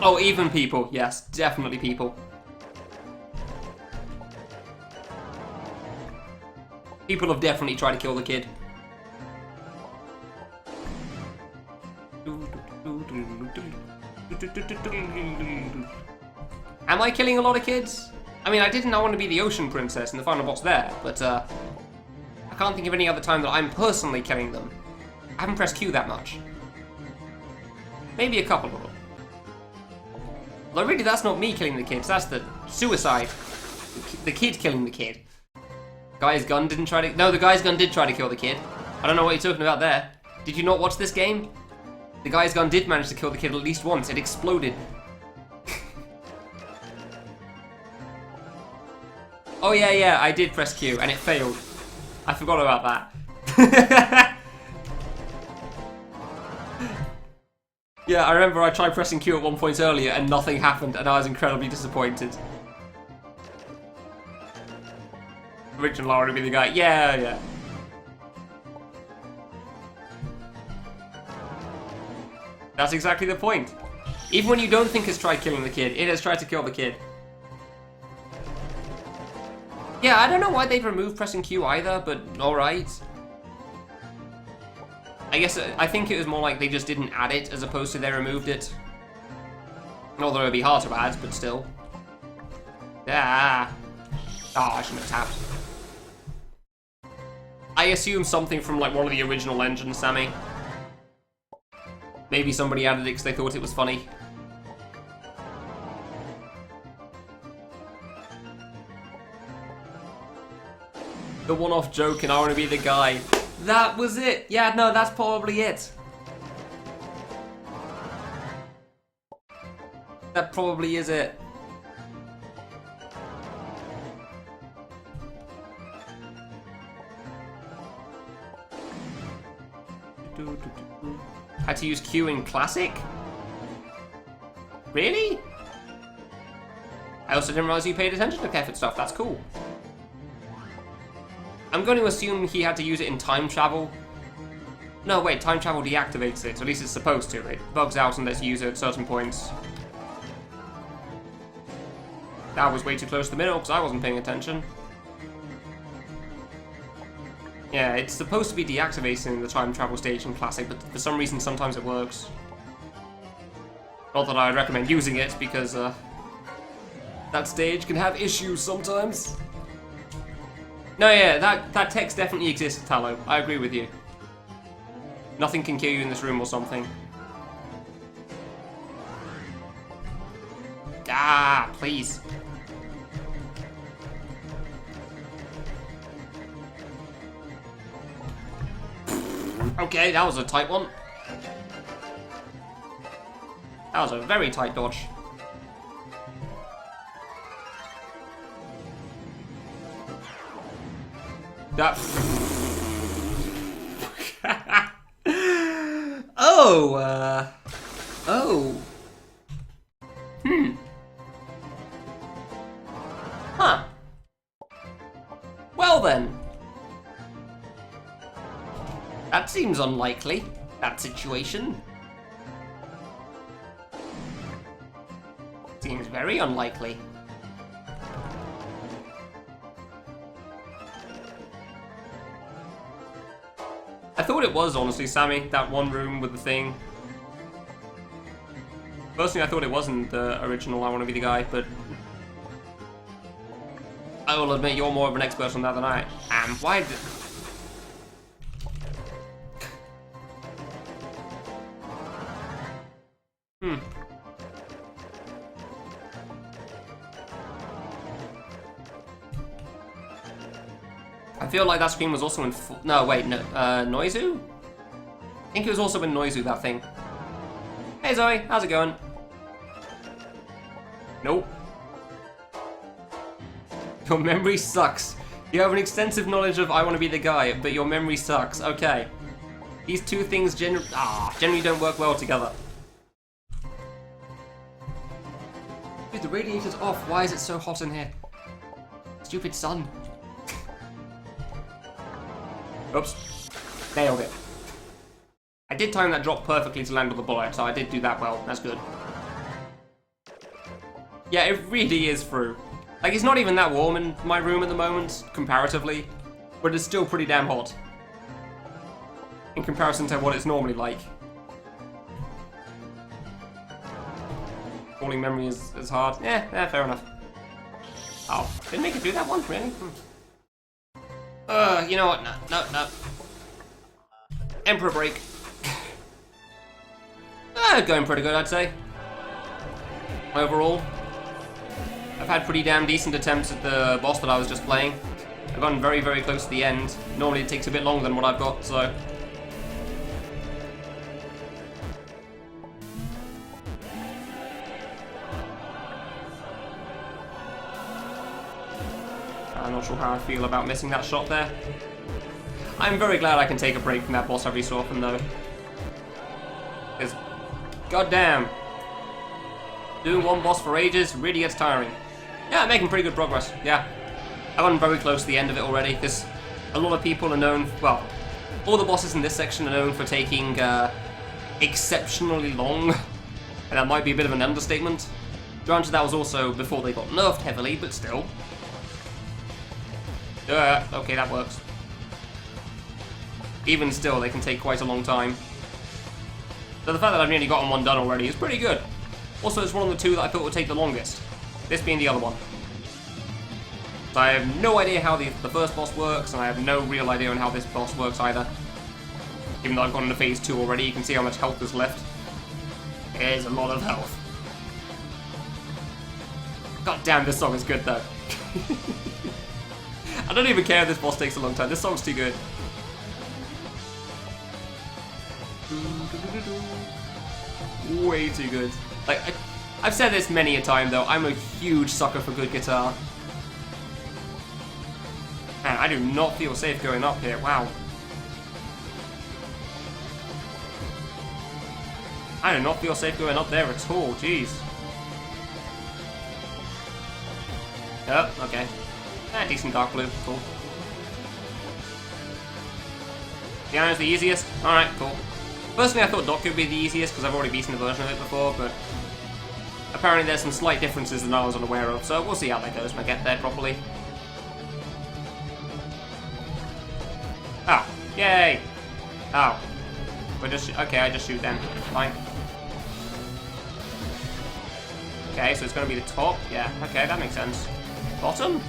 Oh, even people. Yes, definitely people. People have definitely tried to kill the kid. Am I killing a lot of kids? I mean, I didn't want to be the ocean princess in the final boss there, but I can't think of any other time that I'm personally killing them. I haven't pressed Q that much. Maybe a couple of them. Well, really, that's not me killing the kids, that's the suicide. The kid killing the kid. Guy's gun didn't try to... No, the guy's gun did try to kill the kid. I don't know what you're talking about there. Did you not watch this game? The guy's gun did manage to kill the kid at least once. It exploded. Oh, yeah, I did press Q, and it failed. I forgot about that. Yeah, I remember I tried pressing Q at one point earlier, and nothing happened, and I was incredibly disappointed. Original I want to be the guy. Yeah. That's exactly the point. Even when you don't think it's tried killing the kid, it has tried to kill the kid. Yeah, I don't know why they'd remove pressing Q either, but alright. I think it was more like they just didn't add it as opposed to they removed it. Although it would be hard to add, but still. Ah. Oh, I shouldn't have tapped. I assume something from like one of the original engines, Sammy. Maybe somebody added it because they thought it was funny. The one-off joke and I want to be the guy. That was it. Yeah, no, that's probably it. That probably is it. Had to use Q in Classic? Really? I also didn't realize you paid attention to Kefit stuff. That's cool. I'm going to assume he had to use it in time travel. No, wait, time travel deactivates it. At least it's supposed to. It bugs out and lets you use it at certain points. That was way too close to the middle because I wasn't paying attention. Yeah, it's supposed to be deactivating the time travel stage in Classic, but for some reason sometimes it works. Not that I would recommend using it because that stage can have issues sometimes. No, yeah, that text definitely exists, Tallow. I agree with you. Nothing can kill you in this room or something. Ah, please. Okay, that was a tight one. That was a very tight dodge. That. Oh, oh. Huh. Well then. That seems unlikely, that situation. Seems very unlikely. I thought it was, honestly, Sammy, that one room with the thing. Personally, I thought it wasn't the original I Want to Be the Guy, but I will admit you're more of an expert on that than I am. Why did... Hmm. I feel like that screen was also in no, wait, no, Noizu? I think it was also in Noizu, that thing. Hey Zoe, how's it going? Nope. Your memory sucks. You have an extensive knowledge of I want to be the guy, but your memory sucks. Okay. These two things generally don't work well together. Dude, the radiator's off. Why is it so hot in here? Stupid sun. Oops. Nailed it. I did time that drop perfectly to land on the bullet, so I did do that well. That's good. Yeah, it really is through. Like, it's not even that warm in my room at the moment, comparatively, but it's still pretty damn hot. In comparison to what it's normally like. Falling memory is hard. Yeah, fair enough. Oh, didn't make it do that one, really? You know what? No. Emperor break. Going pretty good, I'd say. Overall. I've had pretty damn decent attempts at the boss that I was just playing. I've gotten very, very close to the end. Normally it takes a bit longer than what I've got, so... I'm not sure how I feel about missing that shot there. I'm very glad I can take a break from that boss every so often, though. Because, goddamn, doing one boss for ages really gets tiring. Yeah, I'm making pretty good progress, yeah. I've gotten very close to the end of it already, because a lot of people are known, well, all the bosses in this section are known for taking exceptionally long, and that might be a bit of an understatement. Granted, that was also before they got nerfed heavily, but still. Okay, that works. Even still, they can take quite a long time. So the fact that I've nearly gotten one done already is pretty good. Also, it's one of the two that I thought would take the longest. This being the other one. So I have no idea how the first boss works, and I have no real idea on how this boss works either. Even though I've gone into phase 2 already, you can see how much health is left. There's a lot of health. God damn, this song is good though. I don't even care if this boss takes a long time, this song's too good. Way too good. Like, I've said this many a time though, I'm a huge sucker for good guitar. Man, I do not feel safe going up here, wow. I do not feel safe going up there at all, jeez. Oh, okay. Decent dark blue, cool. Piano's the easiest? Alright, cool. Personally, I thought Doku would be the easiest because I've already beaten a version of it before, but apparently there's some slight differences that I was unaware of, so we'll see how that goes when I get there properly. Oh, yay! Oh. Okay, I just shoot then. Fine. Okay, so it's gonna be the top? Yeah, okay, that makes sense. Bottom?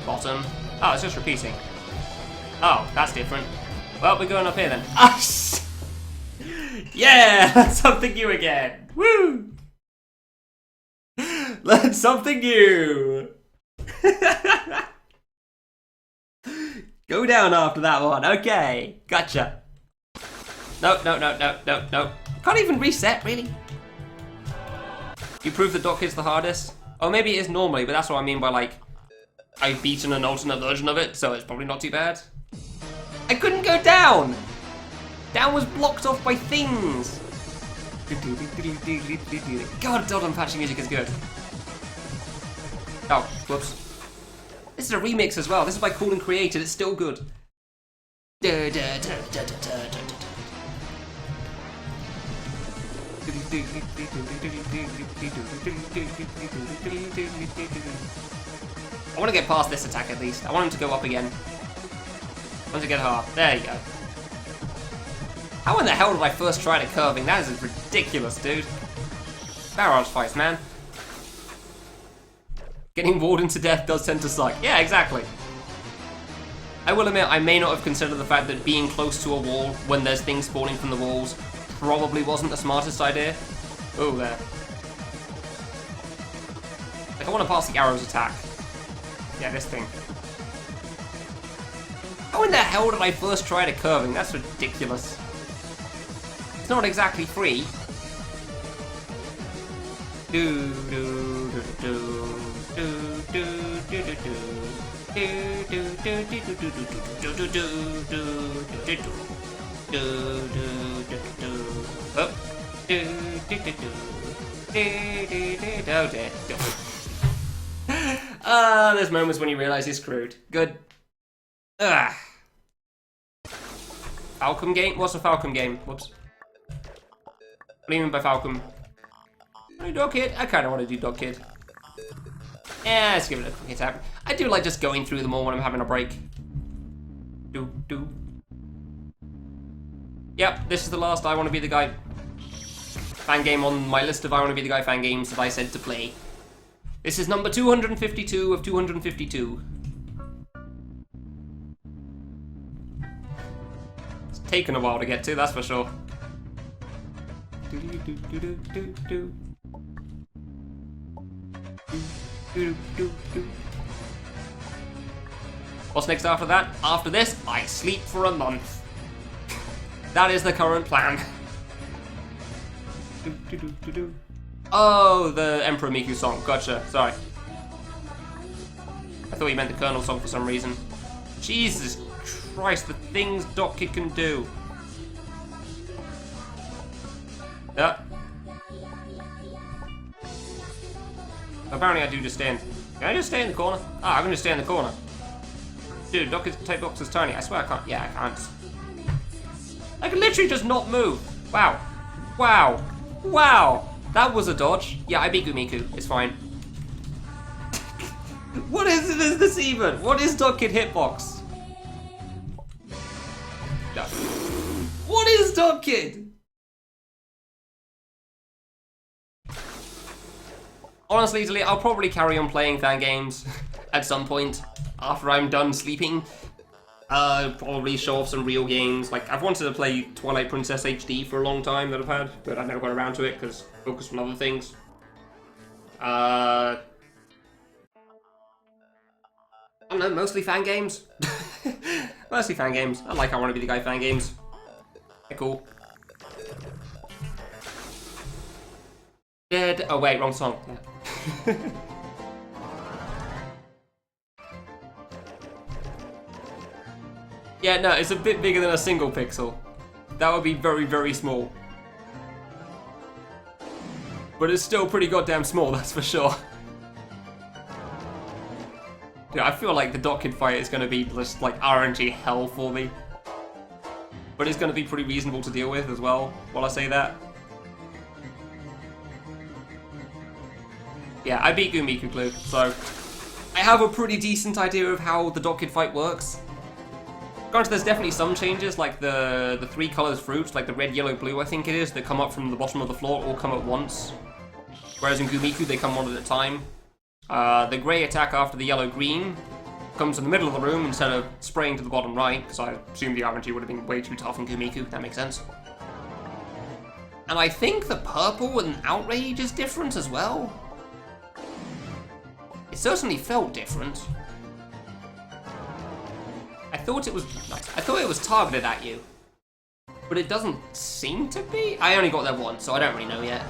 Bottom. Oh, it's just repeating. Oh, that's different. Well, we're going up here then. Ah, yeah! That's something new again! Woo! Learn something new! Go down after that one, okay. Gotcha. No. Can't even reset, really? You prove the dock is the hardest? Oh, maybe it is normally, but that's what I mean by, like, I've beaten an alternate version of it, so it's probably not too bad. I couldn't go down! Down was blocked off by things! God, Dodon patching music is good. Oh, whoops. This is a remix as well. This is by Cool and Created. It's still good. I want to get past this attack at least. I want him to go up again. I want to get half. There you go. How in the hell did I first try it at curving? That is ridiculous, dude. Barrage fights, man. Getting walled into death does tend to suck. Yeah, exactly. I will admit, I may not have considered the fact that being close to a wall when there's things spawning from the walls probably wasn't the smartest idea. Oh, there. Like, I want to pass the arrow's attack. Yeah, this thing. How in the hell did I first try the curving? That's ridiculous. It's not exactly free. Do do do do do do do do there's moments when you realise you're screwed. Good. Ugh. Falcon game? What's a Falcon game? Whoops. What do you mean by Falcon? Dog Kid? I kind of want to do Dog Kid. Yeah, let's give it a quick tap. I do like just going through them all when I'm having a break. Do. Yep, this is the last I Want to Be the Guy fan game on my list of I Want to Be the Guy fan games that I said to play. This is number 252 of 252. It's taken a while to get to, that's for sure. What's next after that? After this, I sleep for a month. That is the current plan. Oh, the Emperor Miku song. Gotcha. Sorry. I thought you meant the Colonel song for some reason. Jesus Christ, the things Doc Kid can do. Yeah. Apparently I do just stand. Can I just stay in the corner? Ah, I can just stay in the corner. Dude, type box is tiny. I swear I can't. Yeah, I can't. I can literally just not move. Wow. Wow. Wow. That was a dodge. Yeah, I beat Gumiku. It's fine. What is this even? What is Dog Kid hitbox? What is Dog Kid? Honestly, Italy, I'll probably carry on playing fan games at some point after I'm done sleeping. Probably show off some real games. Like, I've wanted to play Twilight Princess HD for a long time that I've had, but I've never got around to it because focused on other things. I don't know, mostly fan games. Mostly fan games. I like I Want to Be the Guy fan games. They're cool. Dead. Oh wait, wrong song. Yeah. Yeah, no, it's a bit bigger than a single pixel. That would be very, very small. But it's still pretty goddamn small, that's for sure. Yeah, I feel like the Dog Kid fight is going to be just like RNG hell for me. But it's going to be pretty reasonable to deal with as well, while I say that. Yeah, I beat Gumiku Clue, so I have a pretty decent idea of how the Dog Kid fight works. Granted, there's definitely some changes, like the three colours fruits, like the red, yellow, blue, I think it is, that come up from the bottom of the floor, all come at once. Whereas in Gumiku, they come one at a time. The grey attack after the yellow, green comes in the middle of the room instead of spraying to the bottom right, because I assume the RNG would have been way too tough in Gumiku, that makes sense. And I think the purple and Outrage is different as well. It certainly felt different. I thought it was targeted at you, but it doesn't seem to be. I only got there once, so I don't really know yet.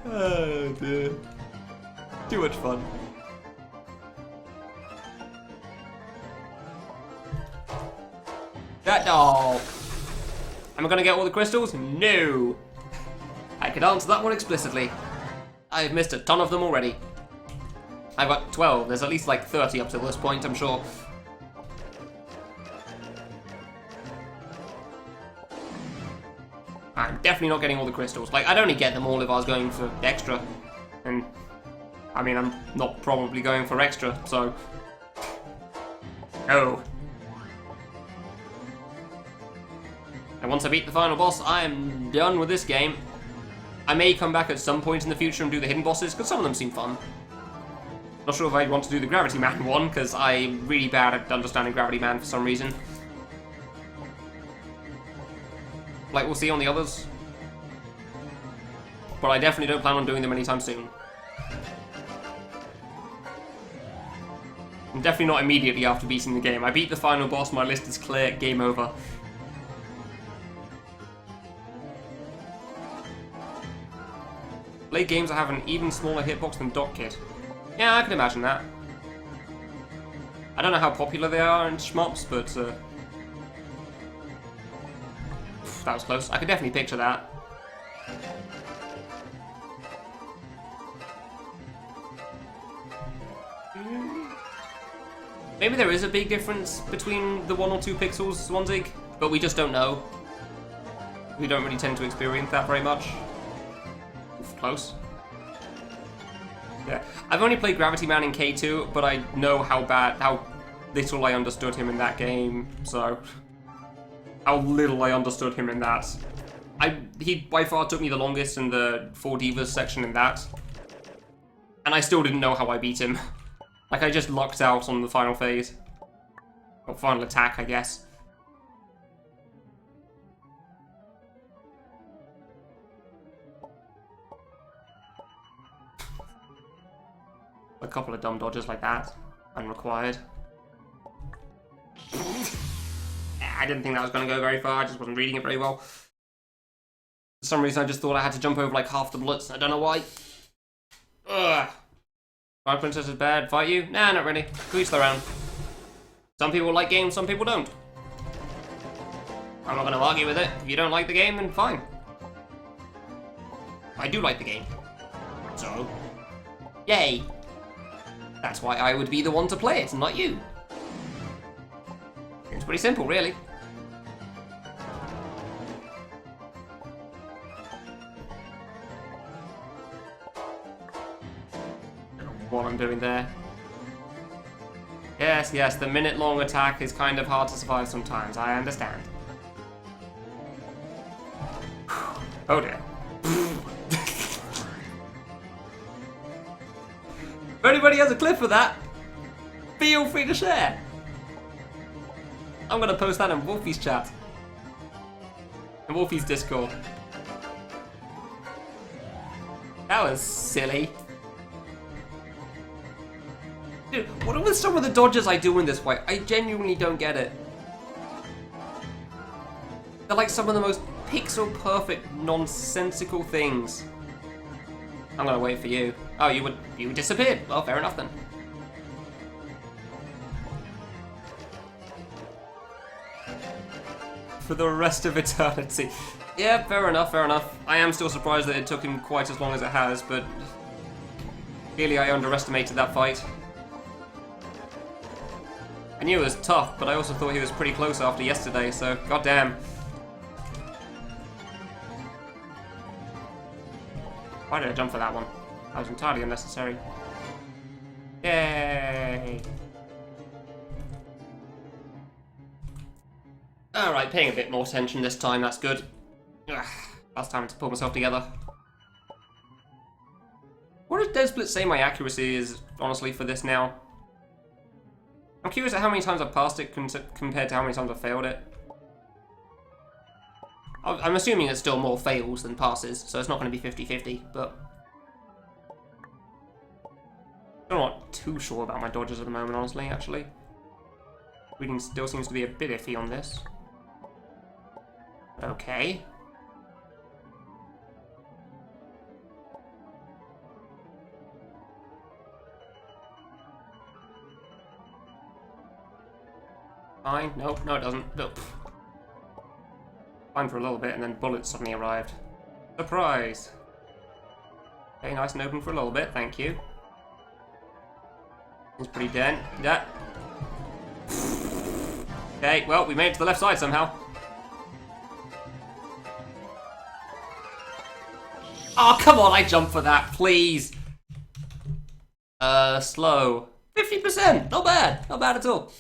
Oh dear. Too much fun. Oh. Am I gonna get all the crystals? No! I could answer that one explicitly. I've missed a ton of them already. I've got 12. There's at least like 30 up to this point, I'm sure. I'm definitely not getting all the crystals. Like, I'd only get them all if I was going for extra. And, I mean, I'm not probably going for extra, so... No. And once I beat the final boss, I am done with this game. I may come back at some point in the future and do the hidden bosses, because some of them seem fun. Not sure if I want to do the Gravity Man one, because I'm really bad at understanding Gravity Man for some reason. Like, we'll see on the others. But I definitely don't plan on doing them anytime soon. And definitely not immediately after beating the game. I beat the final boss, my list is clear, game over. Play games that have an even smaller hitbox than Dock Kid. Yeah, I can imagine that. I don't know how popular they are in shmups, but that was close. I could definitely picture that. Maybe there is a big difference between the 1 or 2 pixels, Swanzig, but we just don't know. We don't really tend to experience that very much. Oof, close. Yeah, I've only played Gravity Man in K2, but I know how little I understood him in that game, so... How little I understood him in that. He by far took me the longest in the 4 Divas section in that. And I still didn't know how I beat him. Like, I just lucked out on the final phase. Or final attack, I guess. A couple of dumb dodges like that. Unrequired. I didn't think that was going to go very far, I just wasn't reading it very well. For some reason I just thought I had to jump over like half the bullets, I don't know why. Ugh. My princess is bad, fight you? Nah, not really. To each their own. Some people like games, some people don't. I'm not going to argue with it. If you don't like the game, then fine. I do like the game. So, yay. That's why I would be the one to play it, not you. It's pretty simple, really. What I'm doing there. Yes, yes, the minute-long attack is kind of hard to survive sometimes, I understand. Oh dear. If anybody has a clip for that, feel free to share. I'm gonna post that in Wolfie's chat. In Wolfie's Discord. That was silly. Dude, what are with some of the dodges I do in this fight? I genuinely don't get it. They're like some of the most pixel-perfect, nonsensical things. I'm gonna wait for you. Oh, you disappeared. Well, fair enough then. For the rest of eternity. Yeah, fair enough, fair enough. I am still surprised that it took him quite as long as it has, but clearly I underestimated that fight. I knew it was tough, but I also thought he was pretty close after yesterday, so goddamn. Why did I jump for that one? That was entirely unnecessary. Yay! Alright, paying a bit more attention this time, that's good. Ugh, last time to pull myself together. What did Dead Split say my accuracy is, honestly, for this now? I'm curious at how many times I've passed it compared to how many times I've failed it. I'm assuming it's still more fails than passes, so it's not going to be 50-50, but... I'm not too sure about my dodges at the moment, honestly, actually. Reading still seems to be a bit iffy on this. Okay. Fine. Nope, no it doesn't. Nope. Fine for a little bit, and then bullets suddenly arrived. Surprise! Okay, nice and open for a little bit, thank you. It's pretty dead. Yeah. Okay, well, we made it to the left side somehow. Oh, come on, I jumped for that, please. Slow. 50%, not bad. Not bad at all.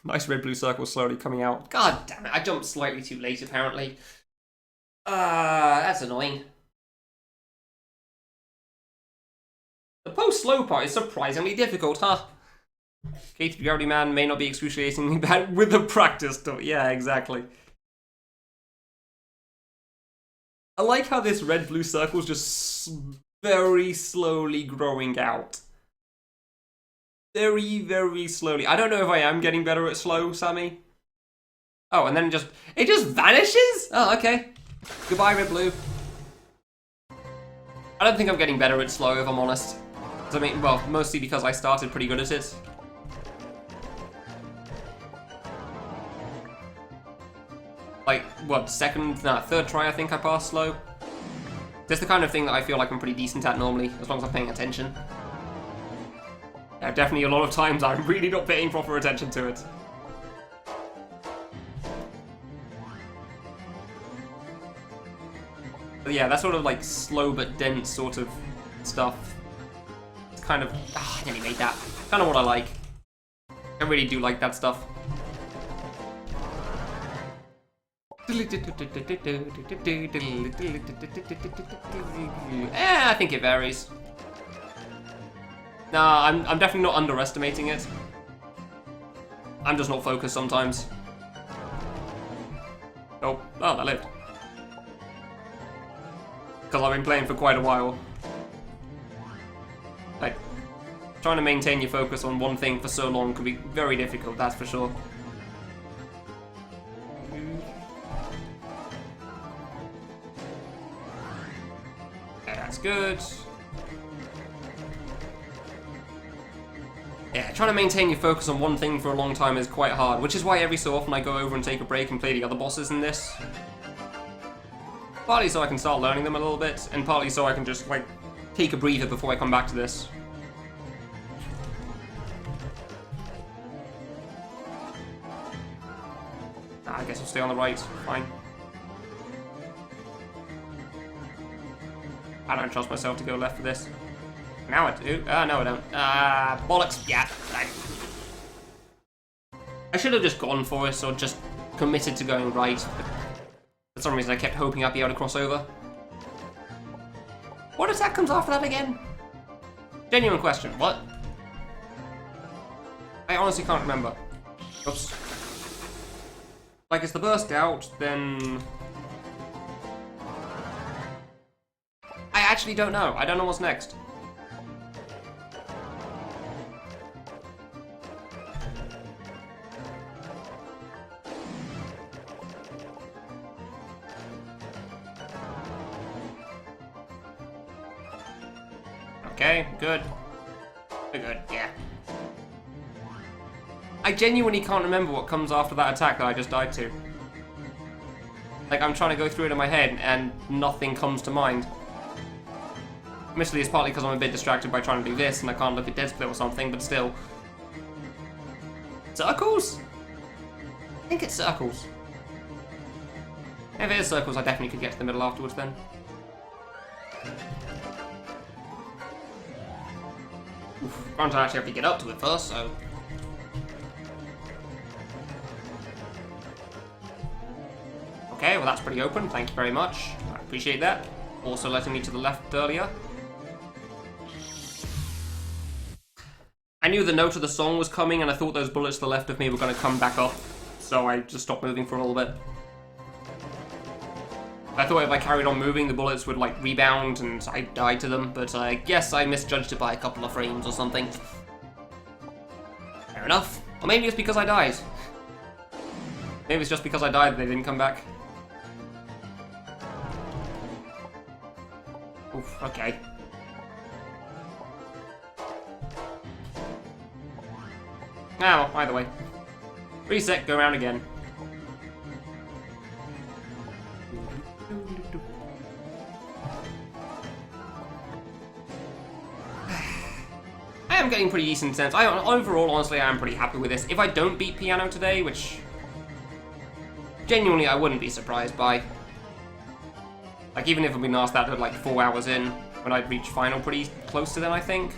Nice red-blue circle slowly coming out. God damn it, I jumped slightly too late, apparently. That's annoying. The post-slow part is surprisingly difficult, huh? KTP Gravity Man may not be excruciatingly bad with the practice stuff. Yeah, exactly. I like how this red-blue circle's just very slowly growing out. Very, very slowly. I don't know if I am getting better at slow, Sammy. Oh, and then it just vanishes? Oh, okay. Goodbye, red-blue. I don't think I'm getting better at slow, if I'm honest. I mean, well, mostly because I started pretty good at it. Like, what, third try I think I passed slow. That's the kind of thing that I feel like I'm pretty decent at normally, as long as I'm paying attention. Yeah, definitely a lot of times I'm really not paying proper attention to it. But yeah, that sort of like slow but dense sort of stuff. It's kind of, I nearly made that. Kind of what I like. I really do like that stuff. I think it varies. Nah, I'm definitely not underestimating it. I'm just not focused sometimes. Oh, that lived. Because I've been playing for quite a while. Like, trying to maintain your focus on one thing for so long can be very difficult, that's for sure. Okay, that's good. Yeah, trying to maintain your focus on one thing for a long time is quite hard, which is why every so often I go over and take a break and play the other bosses in this. Partly so I can start learning them a little bit, and partly so I can just, like, take a breather before I come back to this. I guess I'll stay on the right, fine. I don't trust myself to go left for this. Now I do. No I don't. Bollocks. Yeah. I should have just gone for it, or just committed to going right. But for some reason I kept hoping I'd be able to cross over. What attack comes after that again? Genuine question. What? I honestly can't remember. Oops. Like, it's the burst out, then... I actually don't know. I don't know what's next. Okay, good. We're good, yeah. I genuinely can't remember what comes after that attack that I just died to. Like, I'm trying to go through it in my head, and nothing comes to mind. Admittedly, it's partly because I'm a bit distracted by trying to do this, and I can't look at Dead Split or something, but still. Circles? I think it's circles. If it is circles, I definitely could get to the middle afterwards then. Oof, granted, I actually have to get up to it first, so... Okay, well that's pretty open, thank you very much. I appreciate that. Also letting me to the left earlier. I knew the note of the song was coming, and I thought those bullets to the left of me were going to come back up, so I just stopped moving for a little bit. I thought if I carried on moving, the bullets would, like, rebound and I'd die to them, but I guess I misjudged it by a couple of frames or something. Fair enough. Or maybe it's because I died. Maybe it's just because I died that they didn't come back. Oof, okay. Now, either way. Reset, go around again. I am getting pretty decent sense. Overall, honestly, I am pretty happy with this. If I don't beat Piano today, which genuinely I wouldn't be surprised by. Like, even if I've been asked that at like 4 hours in, when I'd reach final pretty close to then, I think.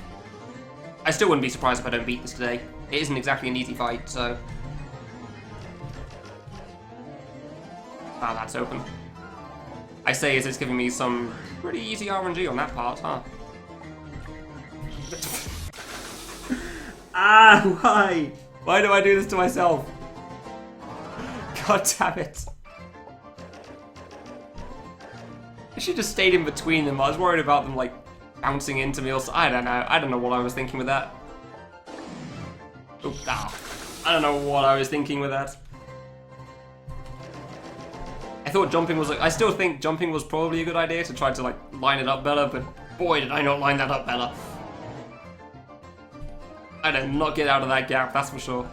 I still wouldn't be surprised if I don't beat this today. It isn't exactly an easy fight, so... Ah, that's open. I say as it's giving me some pretty easy RNG on that part, huh? Ah, why? Why do I do this to myself? God damn it. I should have stayed in between them. I was worried about them, like, bouncing into me or so. I don't know. I don't know what I was thinking with that. Oh, ah. I don't know what I was thinking with that. I thought jumping was like... I still think jumping was probably a good idea to try to, like, line it up better, but boy, did I not line that up better. I did not get out of that gap, that's for sure.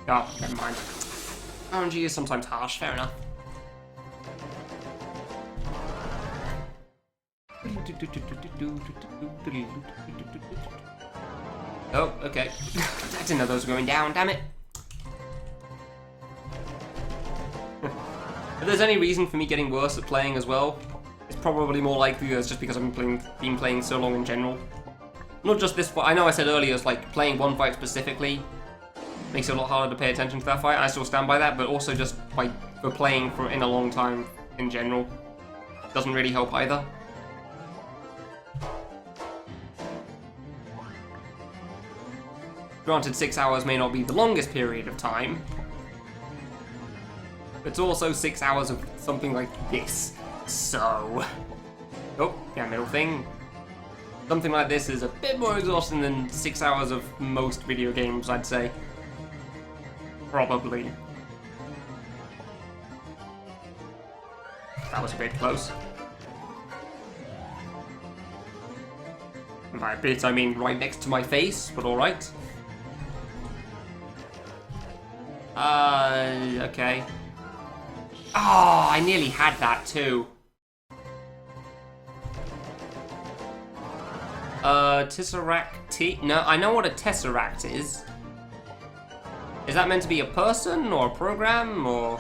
Oh, never mind. RNG is sometimes harsh, fair enough. Oh, okay. I didn't know those were going down, damn it. If there's any reason for me getting worse at playing as well, it's probably more likely that's just because I've been playing so long in general. Not just this fight. I know I said earlier, it's like playing one fight specifically makes it a lot harder to pay attention to that fight. I still stand by that, but also just like for playing for in a long time in general doesn't really help either. Granted, 6 hours may not be the longest period of time, but it's also 6 hours of something like this. So, oh, yeah, middle thing. Something like this is a bit more exhausting than 6 hours of most video games, I'd say. Probably. That was a bit close. And by a bit, I mean right next to my face, but alright. Okay. Oh, I nearly had that too. Tesseract. No, I know what a Tesseract is. Is that meant to be a person or a program or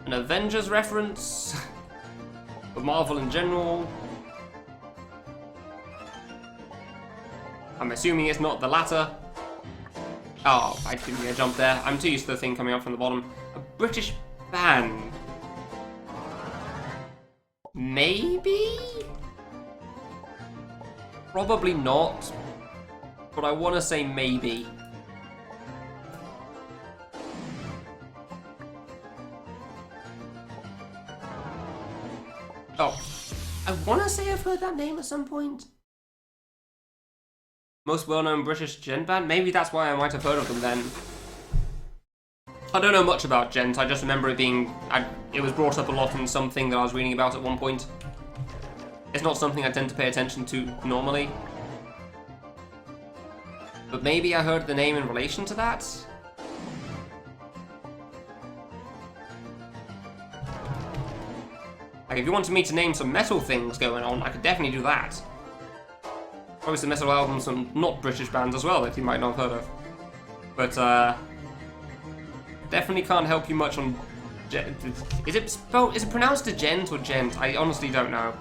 an Avengers reference? Or Marvel in general? I'm assuming it's not the latter. Oh, I didn't get a jump there. I'm too used to the thing coming up from the bottom. A British band. Maybe? Probably not. But I want to say maybe. Oh. I want to say I've heard that name at some point. Most well-known British gent band? Maybe that's why I might have heard of them then. I don't know much about gent, I just remember it being... it was brought up a lot in something that I was reading about at one point. It's not something I tend to pay attention to normally. But maybe I heard the name in relation to that? Like, if you wanted me to name some metal things going on, I could definitely do that. Probably some metal albums from not British bands as well that you might not have heard of. But, definitely can't help you much on... Is it pronounced a gent or gent? I honestly don't know.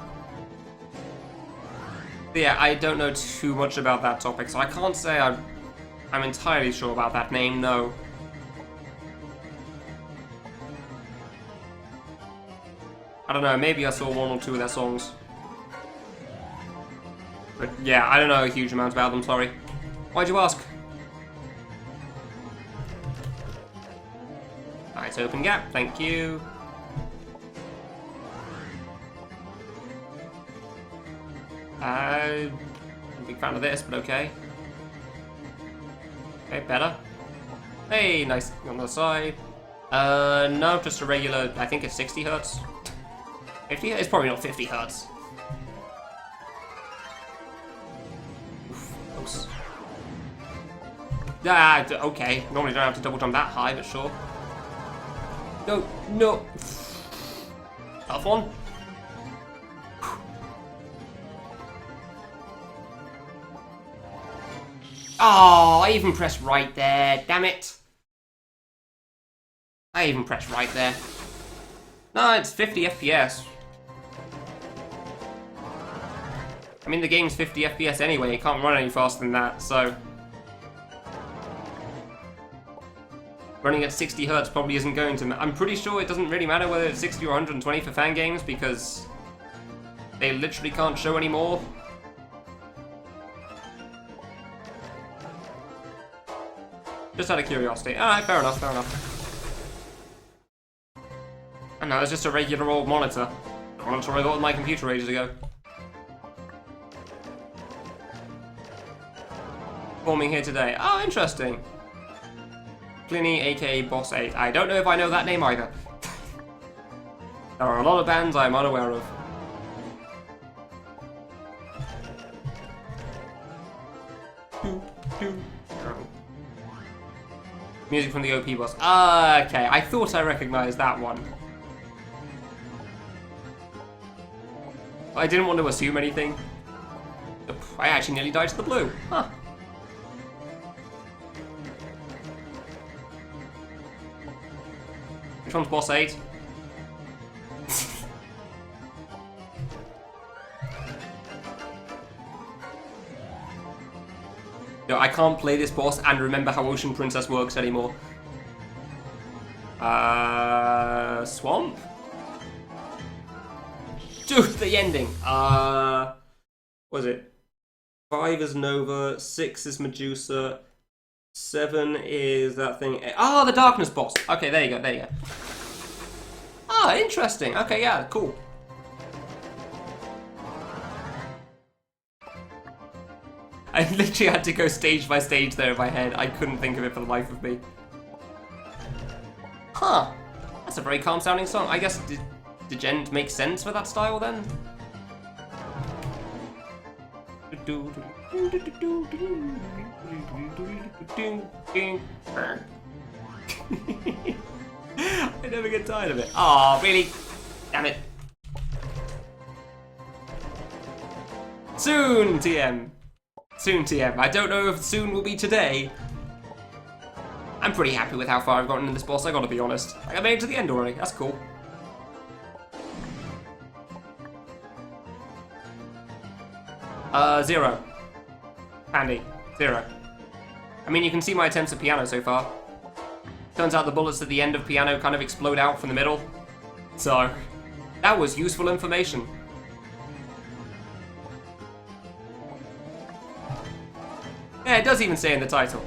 But yeah, I don't know too much about that topic, so I can't say I'm entirely sure about that name, no. I don't know, maybe I saw one or two of their songs. But yeah, I don't know a huge amount about them, sorry. Why'd you ask? Nice open gap, thank you. I'm a big fan of this, but okay. Okay, better. Hey, nice on the side. No, just a regular, I think it's 60 hertz. 50? It's probably not 50 hertz. Oof, close. Ah, okay. Normally don't have to double jump that high, but sure. No, no. Tough one. Oh, I even pressed right there. Damn it. I even pressed right there. No, it's 50 FPS. I mean, the game's 50 FPS anyway. It can't run any faster than that, so... running at 60 Hz probably isn't going to... I'm pretty sure it doesn't really matter whether it's 60 or 120 for fan games, because they literally can't show anymore. Just out of curiosity. Alright, fair enough, fair enough. And now it's just a regular old monitor. The monitor I got with my computer ages ago. Forming here today. Oh, interesting. Pliny, aka Boss 8. I don't know if I know that name either. There are a lot of bands I'm unaware of. Music from the OP boss. Okay, I thought I recognized that one. I didn't want to assume anything. I actually nearly died to the blue. Huh. Which one's boss 8? No, I can't play this boss and remember how Ocean Princess works anymore. Swamp? Dude, the ending. What is it? 5 is Nova, 6 is Medusa, 7 is that thing. Oh, the Darkness boss. Okay, there you go, there you go. Ah, interesting. Okay, yeah, cool. I literally had to go stage by stage there in my head. I couldn't think of it for the life of me. Huh. That's a very calm sounding song. I guess, did Gen make sense for that style then? I never get tired of it. Aw, really? Damn it. Soon, TM. Soon, TM. I don't know if soon will be today. I'm pretty happy with how far I've gotten in this boss, I gotta be honest. Like, I made it to the end already, that's cool. Zero. Handy. 0. I mean, you can see my attempts at piano so far. Turns out the bullets at the end of piano kind of explode out from the middle. So, that was useful information. Yeah, it does even say in the title.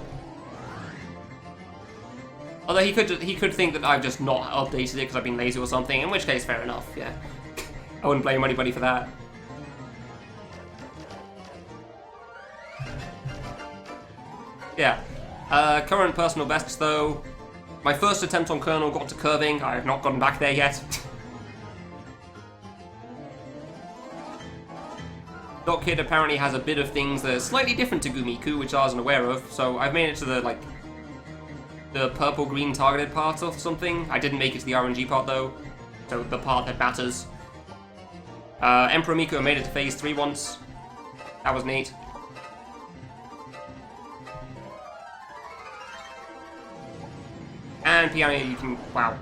Although he could think that I've just not updated it because I've been lazy or something, in which case, fair enough, yeah. I wouldn't blame anybody for that. Yeah. Current personal bests, though. My first attempt on Colonel got to curving. I have not gotten back there yet. Doc Kid apparently has a bit of things that are slightly different to Gumiku, which I wasn't aware of, so I've made it to the purple-green targeted part or something. I didn't make it to the RNG part, though, so the part that matters. Emperor Miko made it to phase 3 once. That was neat. And piano you can, wow.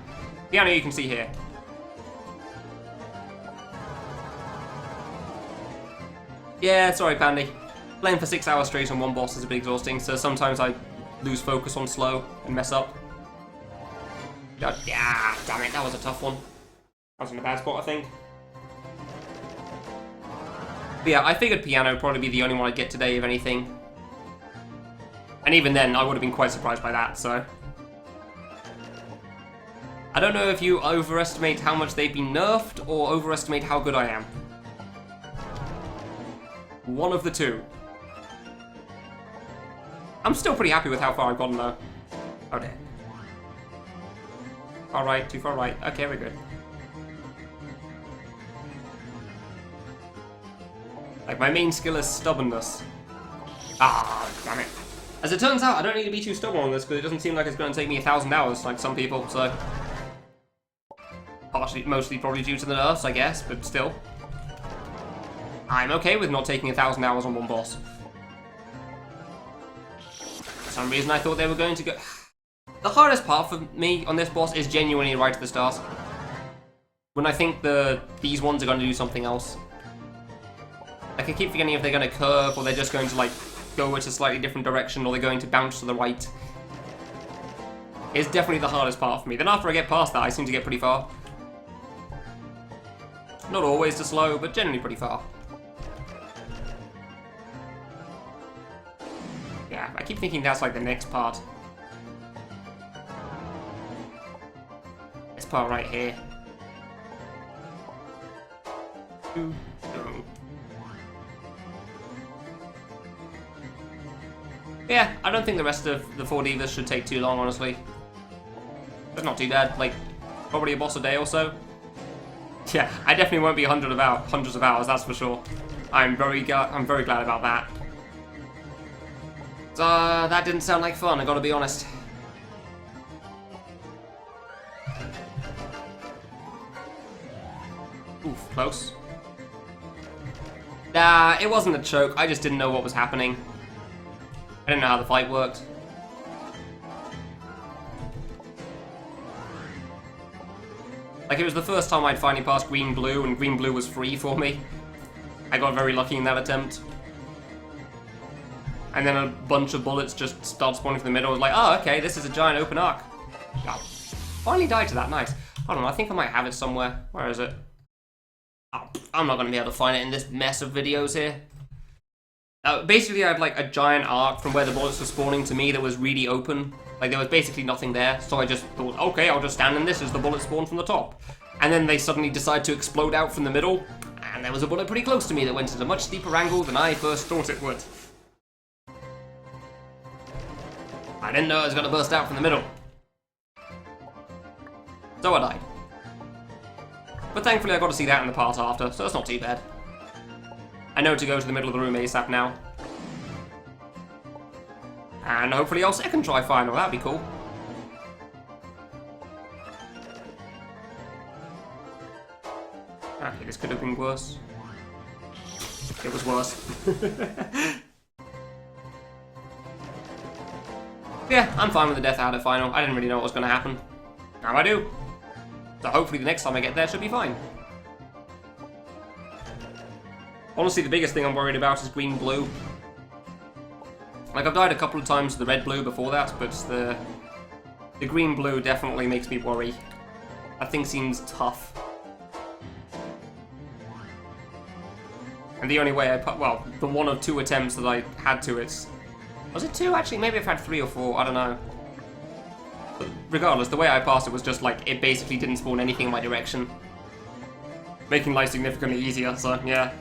Piano you can see here. Yeah, sorry Pandy. Playing for 6 hours straight on one boss is a bit exhausting, so sometimes I lose focus on slow and mess up. Yeah, damn it, that was a tough one. I was in a bad spot, I think. But yeah, I figured piano would probably be the only one I'd get today, if anything. And even then, I would have been quite surprised by that, so... I don't know if you overestimate how much they've been nerfed, or overestimate how good I am. One of the two. I'm still pretty happy with how far I've gotten, though. Oh, dear. Far right, too far right. Okay, we're good. Like, my main skill is stubbornness. Ah, damn it. As it turns out, I don't need to be too stubborn on this, because it doesn't seem like it's going to take me 1,000 hours, like some people, so... Mostly probably due to the nerfs, I guess, but still. I'm okay with not taking 1,000 hours on one boss. For some reason I thought they were going to go... The hardest part for me on this boss is genuinely right at the start. When I think these ones are going to do something else. Like, I keep forgetting if they're going to curve, or they're just going to, like, go in a slightly different direction, or they're going to bounce to the right. is definitely the hardest part for me. Then after I get past that, I seem to get pretty far. Not always too slow, but generally pretty far. Yeah, I keep thinking that's like the next part. This part right here. Yeah, I don't think the rest of the 4 divas should take too long, honestly. That's not too bad, like, probably a boss a day or so. Yeah, I definitely won't be hundreds of hours, that's for sure. I'm very glad about that. So, that didn't sound like fun, I gotta be honest. Oof, close. Nah, it wasn't a choke, I just didn't know what was happening. I didn't know how the fight worked. Like, it was the first time I'd finally passed green-blue, and green-blue was free for me. I got very lucky in that attempt. And then a bunch of bullets just start spawning from the middle. I was like, oh, okay, this is a giant open arc. Oh, finally died to that, nice. Hold on, I think I might have it somewhere. Where is it? Oh, I'm not going to be able to find it in this mess of videos here. Basically, I had like a giant arc from where the bullets were spawning to me that was really open. Like, there was basically nothing there, so I just thought, okay, I'll just stand in this as the bullets spawn from the top. And then they suddenly decide to explode out from the middle, and there was a bullet pretty close to me that went at a much steeper angle than I first thought it would. I didn't know it was going to burst out from the middle. So I died. But thankfully I got to see that in the part after, so it's not too bad. I know to go to the middle of the room ASAP now. And hopefully I'll second try final, that'd be cool. Okay, this could have been worse. It was worse. Yeah, I'm fine with the death out at final. I didn't really know what was going to happen. Now I do. So hopefully the next time I get there should be fine. Honestly, the biggest thing I'm worried about is green-blue. Like, I've died a couple of times to the red-blue before that, but the green-blue definitely makes me worry. That thing seems tough. And the only way well, the 1 of 2 attempts that I had to it... Was it 2, actually? Maybe I've had 3 or 4, I don't know. But regardless, the way I passed it was just like, it basically didn't spawn anything in my direction. Making life significantly easier, so yeah.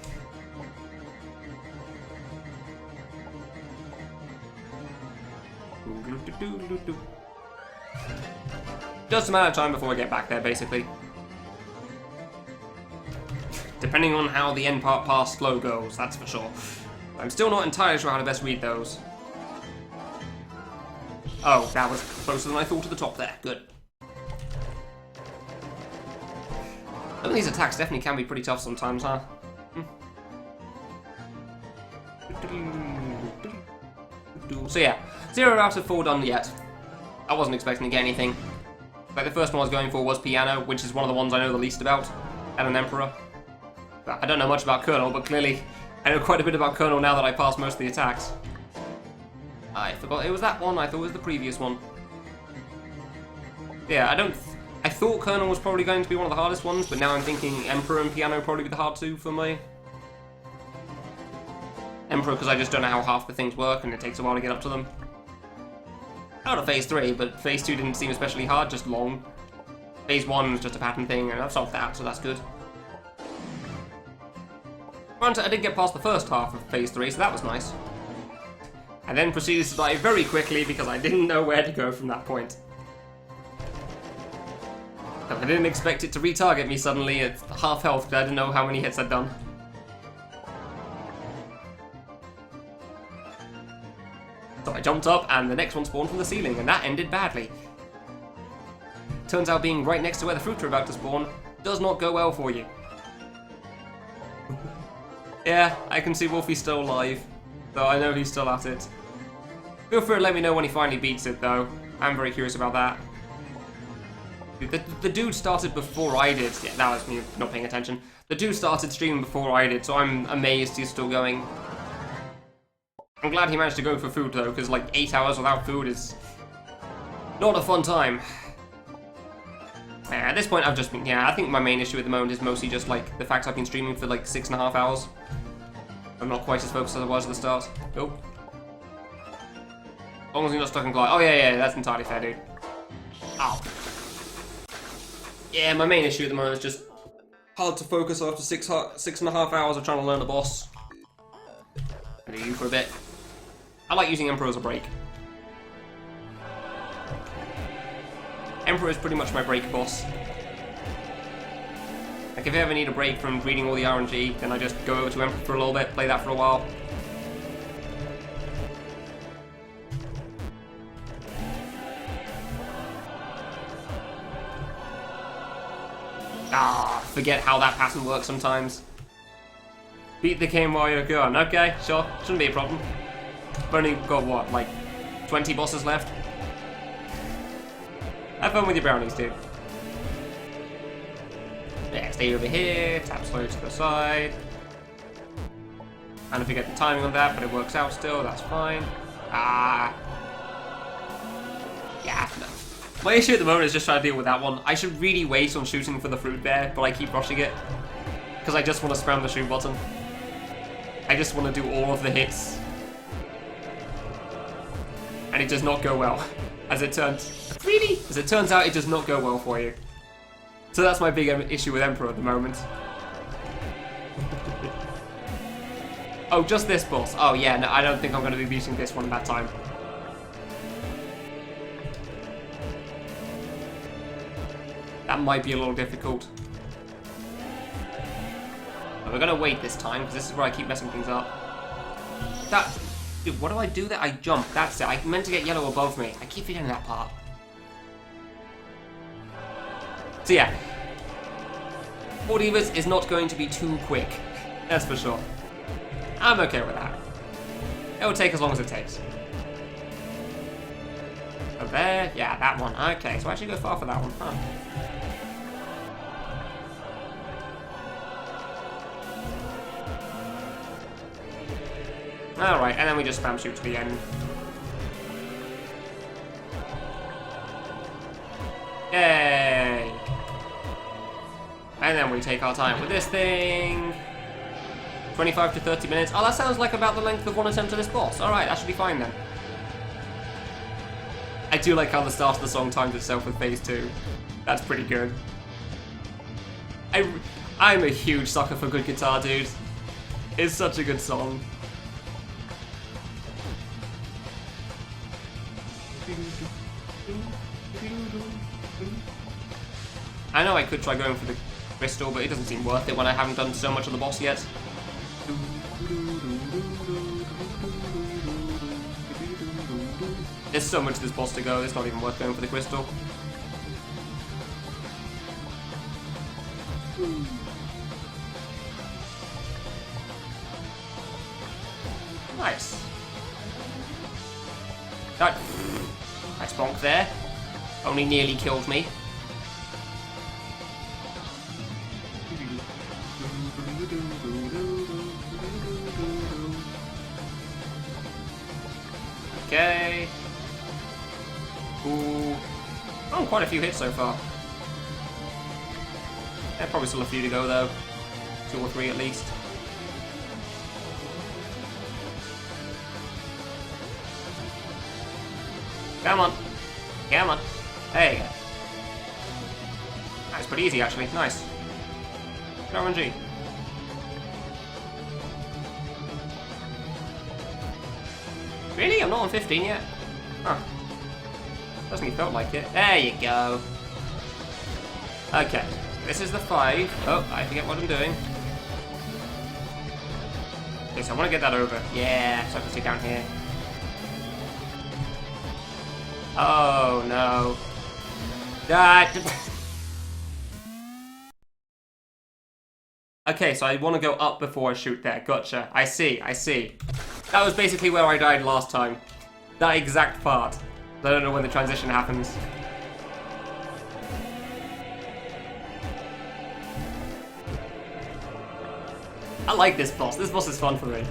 Just a matter of time before I get back there, basically. Depending on how the end part pass flow goes, that's for sure. I'm still not entirely sure how to best read those. Oh, that was closer than I thought to the top there. Good. Some of these attacks definitely can be pretty tough sometimes, huh? So yeah, 0 out of 4 done yet. I wasn't expecting to get anything. Like, the first one I was going for was Piano, which is one of the ones I know the least about, and an Emperor. I don't know much about Colonel, but clearly I know quite a bit about Colonel now that I passed most of the attacks. I forgot it was that one, I thought it was the previous one. Yeah, I thought Colonel was probably going to be one of the hardest ones, but now I'm thinking Emperor and Piano probably be the hard two for me. Emperor, because I just don't know how half the things work, and it takes a while to get up to them. Out of Phase 3, but Phase 2 didn't seem especially hard, just long. Phase 1 was just a pattern thing, and I've solved that, so that's good. Granted, I did get past the first half of Phase 3, so that was nice. And then proceeded to die very quickly because I didn't know where to go from that point. I didn't expect it to retarget me suddenly at half health because I didn't know how many hits I'd done. So I jumped up and the next one spawned from the ceiling, and that ended badly. Turns out being right next to where the fruits are about to spawn does not go well for you. Yeah, I can see Wolfie's still alive, though I know he's still at it. Feel free to let me know when he finally beats it, though. I'm very curious about that. The dude started before I did. Yeah, that was me not paying attention. The dude started streaming before I did, so I'm amazed he's still going. I'm glad he managed to go for food, though, because like 8 hours without food is Not a fun time. At this point, I've just been... Yeah, I think my main issue at the moment is mostly just, like, the fact I've been streaming for, like, 6.5 hours. I'm not quite as focused as I was at the start. Nope. As long as you're not stuck in glide. Oh, yeah, that's entirely fair, dude. Ow. Yeah, my main issue at the moment is just hard to focus after 6.5 hours of trying to learn a boss. I'll do you for a bit. I like using Emperor as a break. Emperor is pretty much my break boss. Like, if you ever need a break from reading all the RNG, then I just go over to Emperor for a little bit, play that for a while. Forget how that pattern works sometimes. Beat the game while you're gone. Okay, sure. Shouldn't be a problem. I've only got, what, like 20 bosses left? Have fun with your brownies, dude. Yeah, stay over here, tap slow to the side. And I forget the timing on that, but it works out still, that's fine. Yeah, no. My issue at the moment is just trying to deal with that one. I should really wait on shooting for the fruit bear, but I keep rushing it. Because I just want to spam the shoot button. I just want to do all of the hits. And it does not go well. As it turns... Really? As it turns out, it does not go well for you. So that's my big issue with Emperor at the moment. Oh, just this boss. Oh yeah, no, I don't think I'm going to be beating this one that time. That might be a little difficult. But we're going to wait this time, because this is where I keep messing things up. That... Dude, what do I do there? I jump. That's it. I meant to get yellow above me. I keep forgetting that part. So yeah. 4 Divas is not going to be too quick. That's for sure. I'm okay with that. It will take as long as it takes. Over there. Yeah, that one. Okay, so I actually go far for that one. Huh. Alright, and then we just spam shoot to the end. Yay! And then we take our time with this thing. 25 to 30 minutes. Oh, that sounds like about the length of one attempt at this boss. Alright, that should be fine then. I do like how the start of the song times itself with phase 2. That's pretty good. I'm a huge sucker for good guitar, dude. It's such a good song. I know I could try going for the crystal, but it doesn't seem worth it when I haven't done so much of the boss yet. There's so much of this boss to go, it's not even worth going for the crystal. Nice. Nice bonk there. Only nearly killed me. Okay. Ooh. Oh, quite a few hits so far. There's probably still a few to go though. 2 or 3 at least. Come on. Come on. There you go. That's pretty easy actually. Nice. Good RNG. Really? I'm not on 15 yet? Huh. Doesn't even felt like it. There you go. Okay. This is the 5. Oh, I forget what I'm doing. Okay, so I want to get that over. Yeah, so I can sit down here. Oh, no. Okay, so I want to go up before I shoot there. Gotcha. I see, I see. That was basically where I died last time. That exact part. I don't know when the transition happens. I like this boss. This boss is fun for me.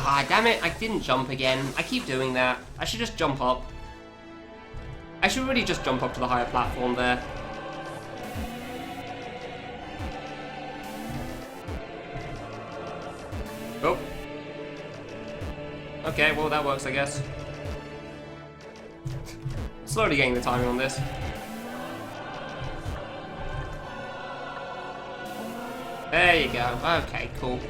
Ah, damn it, I didn't jump again. I keep doing that. I should just jump up. I should really just jump up to the higher platform there. Oh. Okay, well that works, I guess. Slowly getting the timing on this. There you go. Okay, cool.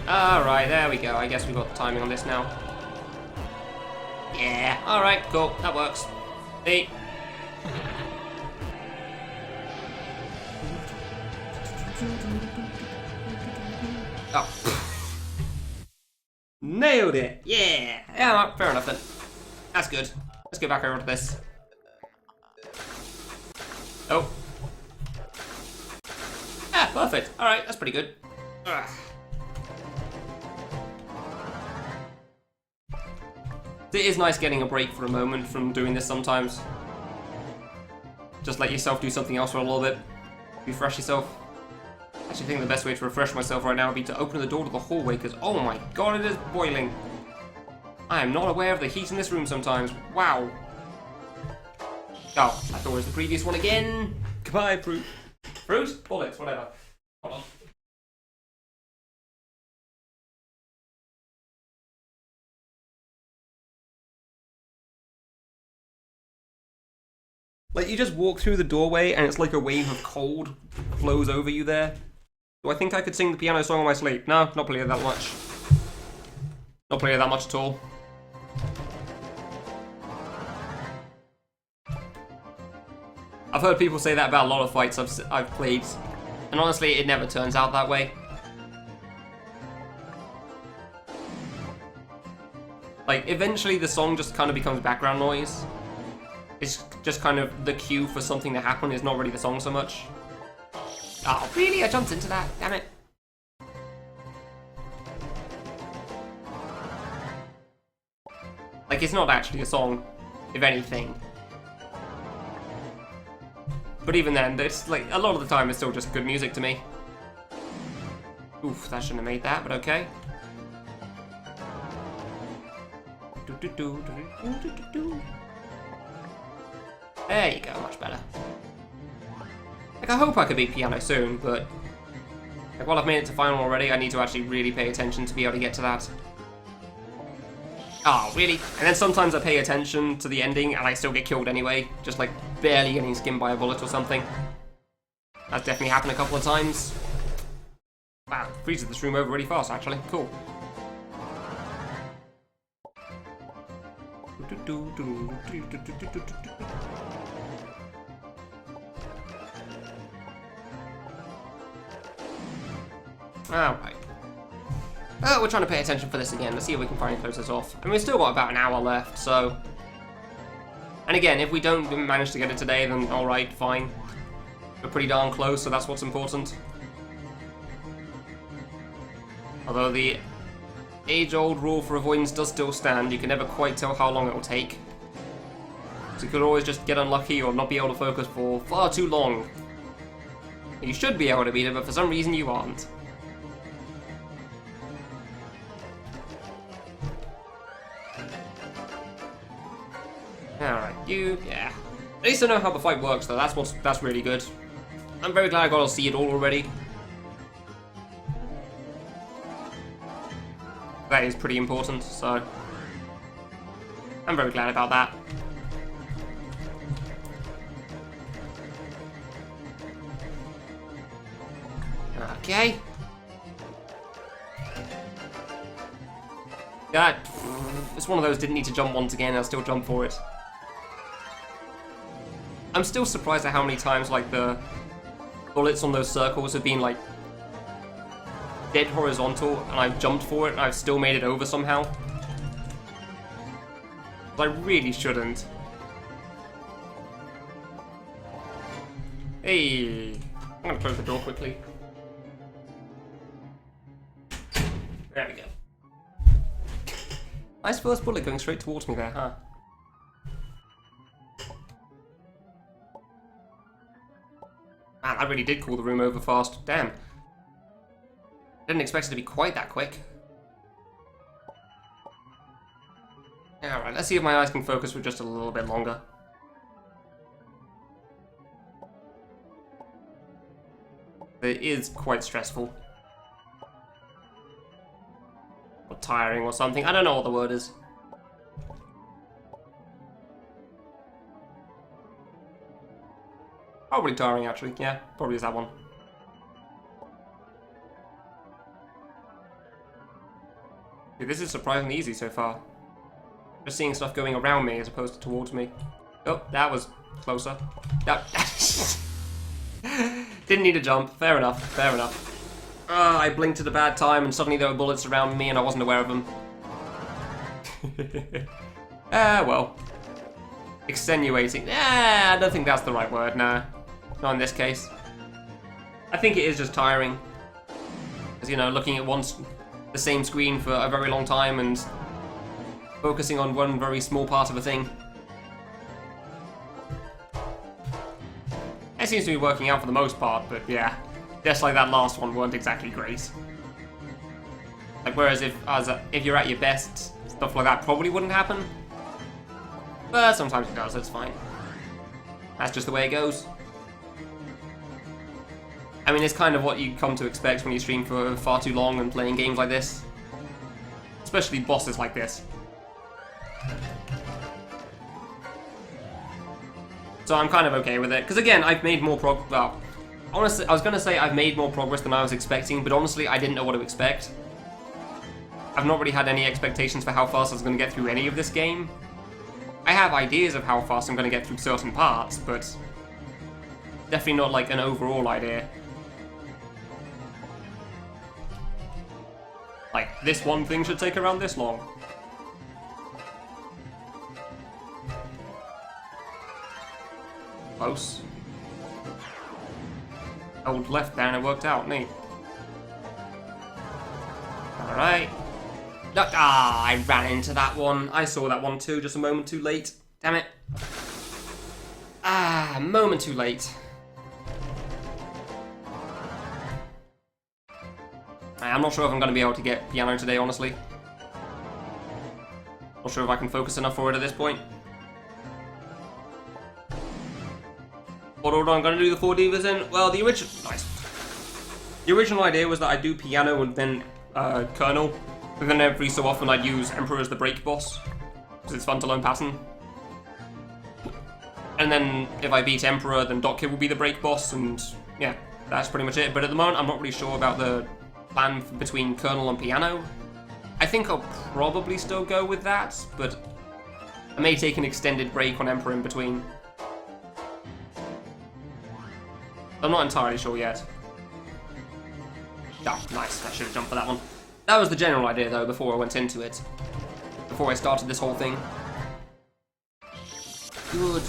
Alright, there we go. I guess we got the timing on this now. Yeah, alright, cool. That works. Neat. Oh. Nailed it! Yeah! Yeah, well, fair enough then. That's good. Let's go back over to this. Oh. Ah, perfect. Alright, that's pretty good. Ugh. It is nice getting a break for a moment from doing this sometimes. Just let yourself do something else for a little bit. Refresh yourself. I actually think the best way to refresh myself right now would be to open the door to the hallway, because oh my god, it is boiling. I am not aware of the heat in this room sometimes. Wow. Oh, that door is the previous one again. Goodbye, fruit. Fruit? Bullets, whatever. Hold on. Like, you just walk through the doorway and it's like a wave of cold flows over you there. Do I think I could sing the piano song in my sleep? No, not play it that much. Not play it that much at all. I've heard people say that about a lot of fights I've played, and honestly, it never turns out that way. Like, eventually the song just kind of becomes background noise. It's just kind of the cue for something to happen, it's not really the song so much. Oh, really? I jumped into that, damn it. Like, it's not actually a song, if anything. But even then, it's like, a lot of the time it's still just good music to me. Oof, that shouldn't have made that, but okay. There you go, much better. Like, I hope I could beat piano soon, but like, while I've made it to final already, I need to actually really pay attention to be able to get to that. Oh, really? And then sometimes I pay attention to the ending and I still get killed anyway, just like barely getting skinned by a bullet or something. That's definitely happened a couple of times. Wow, freezes this room over really fast actually, cool. Alright. We're trying to pay attention for this again. Let's see if we can finally close this off. And we've still got about an hour left, so... And again, if we don't manage to get it today, then alright, fine. We're pretty darn close, so that's what's important. Although the age-old rule for avoidance does still stand, you can never quite tell how long it will take. So you could always just get unlucky or not be able to focus for far too long. You should be able to beat it, but for some reason you aren't. Alright, yeah. At least I know how the fight works though, that's really good. I'm very glad I got to see it all already. That is pretty important, so I'm very glad about that. Okay. Yeah, it's one of those, didn't need to jump once again, I'll still jump for it. I'm still surprised at how many times, like, the bullets on those circles have been, like, dead horizontal, and I've jumped for it, and I've still made it over somehow. But I really shouldn't. Hey, I'm gonna close the door quickly. There we go. Nice first bullet going straight towards me there, huh? Man, I really did call the room over fast. Damn. I didn't expect it to be quite that quick. Alright, let's see if my eyes can focus for just a little bit longer. It is quite stressful. Or tiring or something. I don't know what the word is. Probably tiring, actually. Yeah, probably is that one. Dude, this is surprisingly easy so far. Just seeing stuff going around me as opposed to towards me. Oh, that was closer. That didn't need a jump. Fair enough. Fair enough. I blinked at a bad time and suddenly there were bullets around me and I wasn't aware of them. Well. Extenuating. I don't think that's the right word, nah. Not in this case. I think it is just tiring. Because, you know, looking at the same screen for a very long time and focusing on one very small part of a thing. It seems to be working out for the most part, but yeah. Just like that last one weren't exactly great. Like, whereas if you're at your best, stuff like that probably wouldn't happen. But sometimes it does, that's fine. That's just the way it goes. I mean, it's kind of what you come to expect when you stream for far too long and playing games like this. Especially bosses like this. So I'm kind of okay with it. Because again, I've made more well, honestly, I was going to say I've made more progress than I was expecting, but honestly, I didn't know what to expect. I've not really had any expectations for how fast I was going to get through any of this game. I have ideas of how fast I'm going to get through certain parts, but definitely not like an overall idea. Like, this one thing should take around this long. Close. Hold left there and it worked out, neat. Alright. I ran into that one. I saw that one too, just a moment too late. Damn it. A moment too late. I'm not sure if I'm going to be able to get piano today, honestly. Not sure if I can focus enough for it at this point. What order I'm going to do the 4 divas in? Well, the original idea was that I'd do piano and then Colonel. And then every so often I'd use Emperor as the break boss. Because it's fun to learn pattern. And then if I beat Emperor, then Doc Kid will be the break boss. And yeah, that's pretty much it. But at the moment, I'm not really sure about the plan between Colonel and piano. I think I'll probably still go with that. But I may take an extended break on Emperor in between. I'm not entirely sure yet. Oh, nice. I should have jumped for that one. That was the general idea, though, before I went into it. Before I started this whole thing. Good.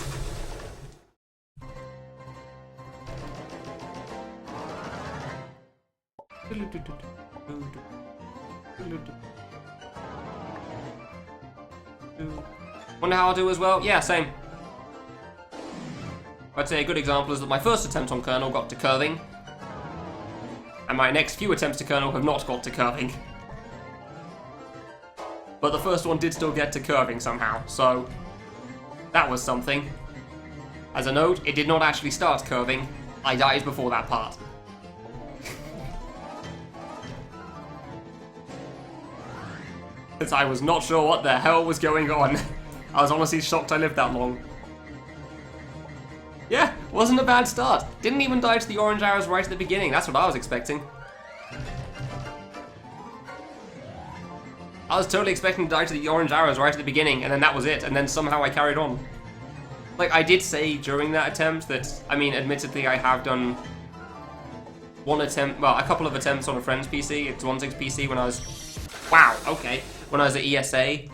Wonder how I'll do as well? Yeah, same. I'd say a good example is that my first attempt on Colonel got to curving, and my next few attempts to Colonel have not got to curving. But the first one did still get to curving somehow, so that was something. As a note, it did not actually start curving. I died before that part. Since I was not sure what the hell was going on. I was honestly shocked I lived that long. Yeah, wasn't a bad start. Didn't even die to the orange arrows right at the beginning. That's what I was expecting. I was totally expecting to die to the orange arrows right at the beginning, and then that was it, and then somehow I carried on. Like, I did say during that attempt that, I mean, admittedly, I have done a couple of attempts on a friend's PC, it's 1.6 PC when I was, when I was at ESA.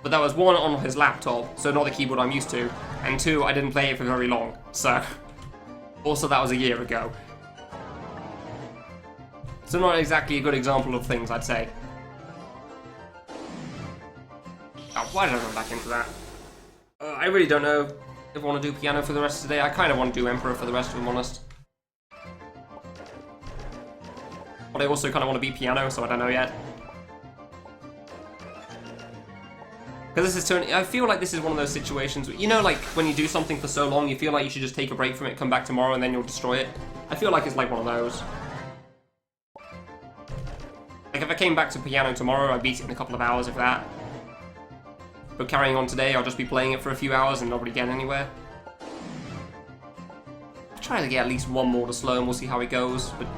But that was one on his laptop, so not the keyboard I'm used to, and two, I didn't play it for very long, so. Also, that was a year ago. So not exactly a good example of things, I'd say. Oh, why did I run back into that? I really don't know if I want to do piano for the rest of the day. I kind of want to do Emperor for the rest, if I'm honest. What I also kind of want to beat Piano, so I don't know yet. Because this is turning... I feel like this is one of those situations... You know, like, when you do something for so long, you feel like you should just take a break from it, come back tomorrow, and then you'll destroy it. I feel like it's like one of those. Like, if I came back to Piano tomorrow, I'd beat it in a couple of hours, if that. But carrying on today, I'll just be playing it for a few hours and not really getting anywhere. I'll try to get at least one more to slow, and we'll see how it goes, but...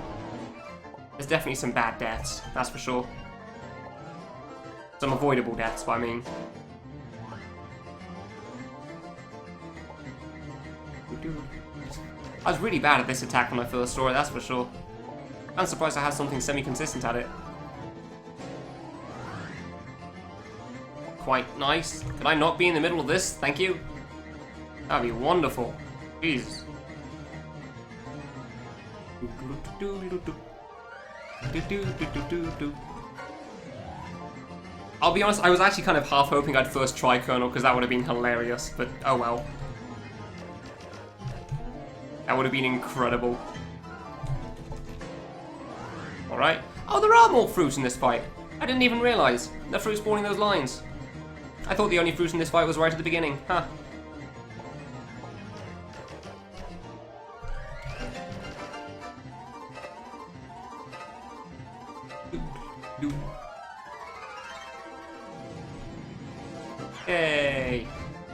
There's definitely some bad deaths, that's for sure. Some avoidable deaths, but I mean... I was really bad at this attack when I first saw it, that's for sure. I'm surprised I had something semi-consistent at it. Quite nice. Can I not be in the middle of this? Thank you. That'd be wonderful. Jesus. I'll be honest, I was actually kind of half hoping I'd first try Colonel, because that would have been hilarious, but oh well. That would have been incredible. Alright. Oh, there are more fruits in this fight. I didn't even realise. The fruit spawning those lines. I thought the only fruit in this fight was right at the beginning. Huh. Yay!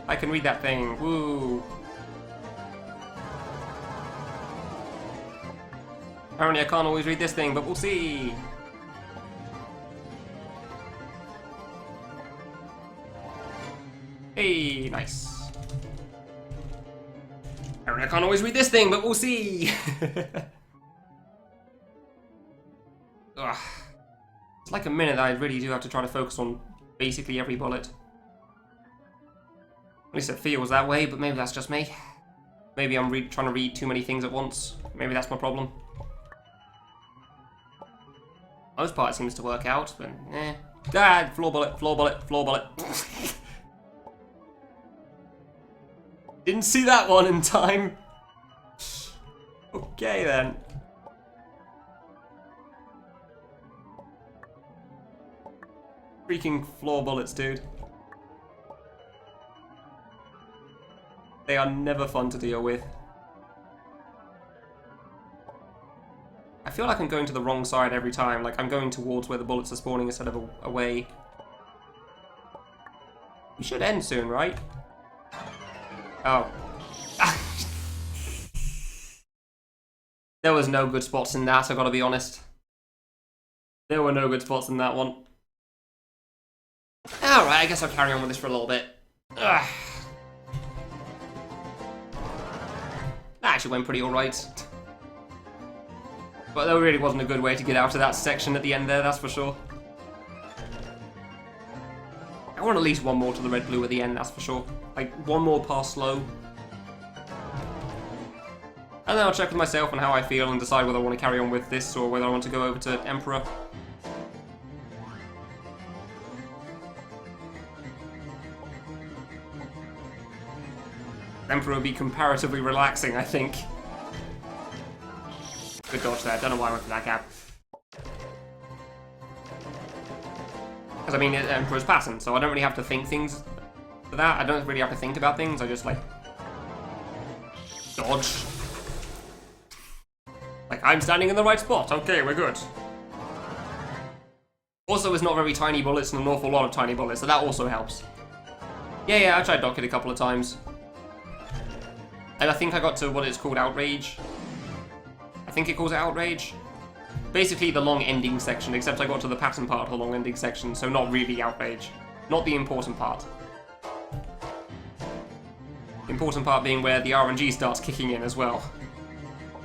I can read that thing. Woo! Apparently I can't always read this thing, but we'll see! Hey, nice. Apparently I can't always read this thing, but we'll see! Ugh. It's like a minute that I really do have to try to focus on basically every bullet. At least it feels that way, but maybe that's just me. Maybe I'm trying to read too many things at once. Maybe that's my problem. Most part seems to work out, but eh. God, floor bullet, floor bullet, floor bullet. Didn't see that one in time. Okay then. Freaking floor bullets, dude. They are never fun to deal with. I feel like I'm going to the wrong side every time. Like, I'm going towards where the bullets are spawning instead of away. We should end soon, right? Oh. There was no good spots in that, I gotta be honest. There were no good spots in that one. Alright, I guess I'll carry on with this for a little bit. Ugh. That actually went pretty alright. But there really wasn't a good way to get out of that section at the end there, that's for sure. I want at least one more to the red-blue at the end, that's for sure. Like, one more pass slow. And then I'll check with myself on how I feel and decide whether I want to carry on with this or whether I want to go over to Emperor. Emperor would be comparatively relaxing, I think. Good dodge there, don't know why I went for that gap. Because, I mean, Emperor's pattern, so I don't really have to think things for that. I don't really have to think about things, I just, like, dodge. Like, I'm standing in the right spot, okay, we're good. Also, it's not very tiny bullets and an awful lot of tiny bullets, so that also helps. Yeah, I tried dock it a couple of times. And I think I got to what it's called, Outrage. I think it calls it Outrage. Basically the long ending section, except I got to the pattern part of the long ending section, so not really Outrage. Not the important part. The important part being where the RNG starts kicking in as well.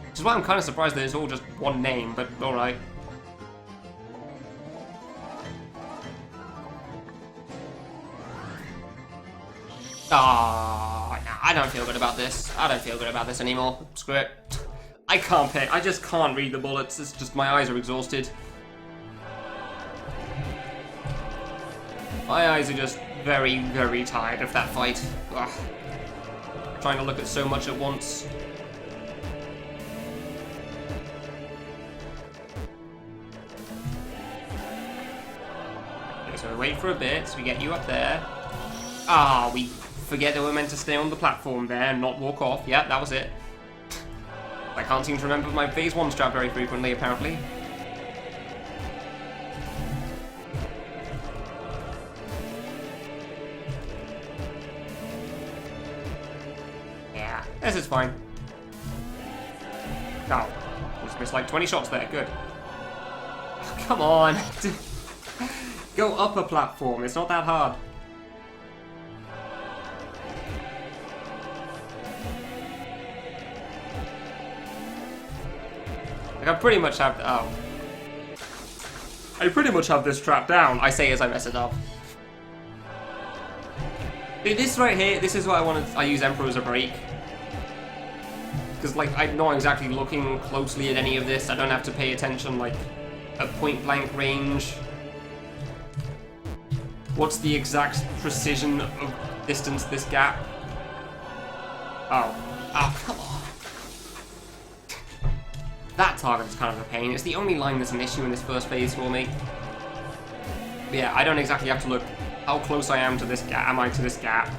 Which is why I'm kind of surprised that it's all just one name, but alright. Ah, I don't feel good about this. I don't feel good about this anymore. Screw it. I can't pay. I just can't read the bullets. It's just my eyes are exhausted. My eyes are just very, very tired of that fight. Ugh. Trying to look at so much at once. we wait for a bit, so we get you up there. Ah, we forget that we're meant to stay on the platform there and not walk off. Yeah, that was it. I can't seem to remember my phase 1 strat very frequently, apparently. Yeah, this is fine. Oh, just missed like 20 shots there, good. Oh, come on. Go up a platform, it's not that hard. Like, I pretty much have... Oh. I pretty much have this trap down, I say as I mess it up. This right here, this is what I wanted. I use Emperor as a break. Because, like, I'm not exactly looking closely at any of this. I don't have to pay attention, like, at point-blank range. What's the exact precision of distance this gap? Oh. Oh, come on. That target is kind of a pain. It's the only line that's an issue in this first phase for me. But yeah, I don't exactly have to look how close I am to this gap. Am I to this gap?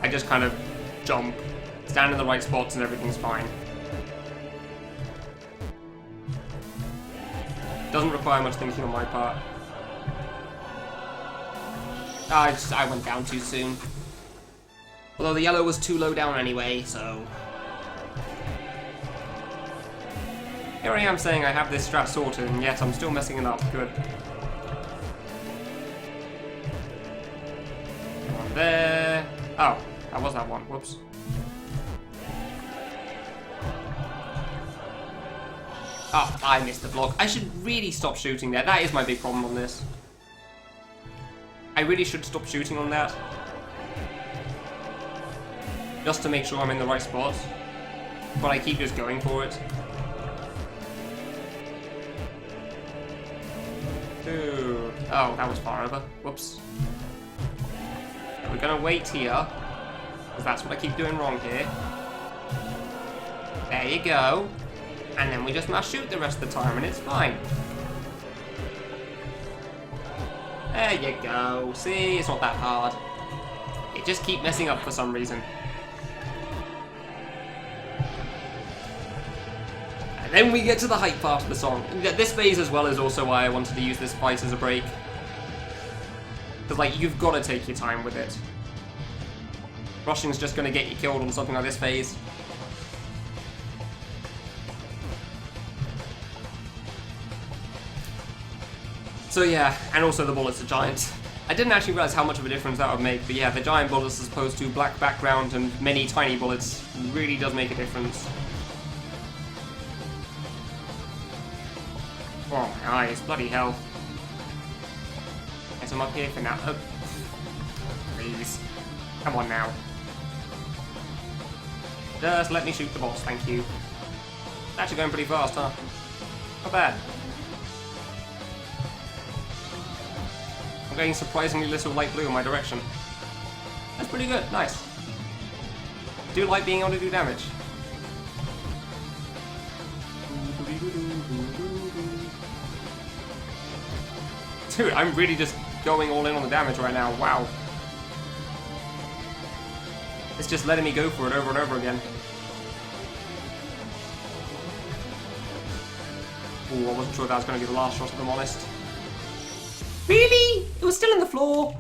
I just kind of jump, stand in the right spots, and everything's fine. Doesn't require much thinking on my part. I went down too soon. Although the yellow was too low down anyway, so... Here I am saying I have this strat sorted, and yet I'm still messing it up. Good. One there. Oh, that was that one. Whoops. Oh, I missed the block. I should really stop shooting there. That is my big problem on this. I really should stop shooting on that. Just to make sure I'm in the right spot. But I keep just going for it. Ooh. Oh, that was far over. Whoops. We're gonna wait here. Because that's what I keep doing wrong here. There you go. And then we just must shoot the rest of the time and it's fine. There you go. See, it's not that hard. You just keep messing up for some reason. And then we get to the hype part of the song. This phase as well is also why I wanted to use this fight as a break. Because, like, you've got to take your time with it. Rushing's just going to get you killed on something like this phase. So yeah, and also the bullets are giant. I didn't actually realize how much of a difference that would make, but yeah, the giant bullets as opposed to black background and many tiny bullets really does make a difference. Oh my eyes, bloody hell. Guess I'm up here for now. Oh. Please. Come on now. Just let me shoot the boss, thank you. It's actually going pretty fast, huh? Not bad. I'm getting surprisingly little light blue in my direction. That's pretty good, nice. I do like being able to do damage. Dude, I'm really just going all in on the damage right now, wow. It's just letting me go for it over and over again. Ooh, I wasn't sure that was going to be the last shot if I'm honest. Really? It was still in the floor?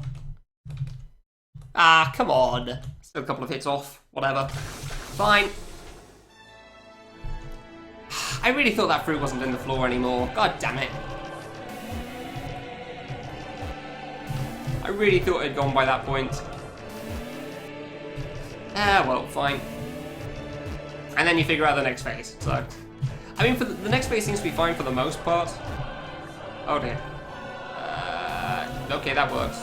Ah, come on. Still a couple of hits off. Whatever. Fine. I really thought that fruit wasn't in the floor anymore. God damn it. I really thought it had gone by that point. Ah, well, fine. And then you figure out the next phase, so... I mean, for the next phase seems to be fine for the most part. Oh dear. Okay, that works.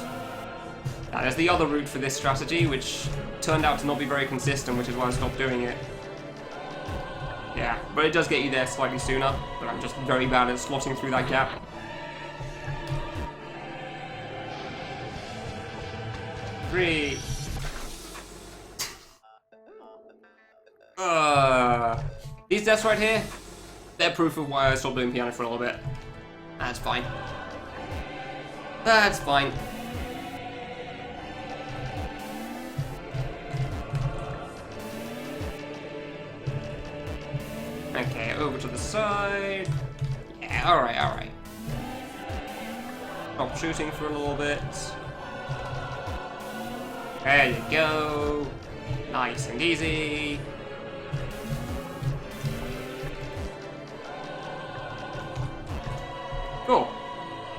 Now, there's the other route for this strategy, which turned out to not be very consistent, which is why I stopped doing it. Yeah, but it does get you there slightly sooner, but I'm just very bad at slotting through that gap. Three. These deaths right here, they're proof of why I stopped doing piano for a little bit. That's fine. That's fine. Okay, over to the side. Yeah, alright, alright. Stop shooting for a little bit. There you go. Nice and easy. Cool.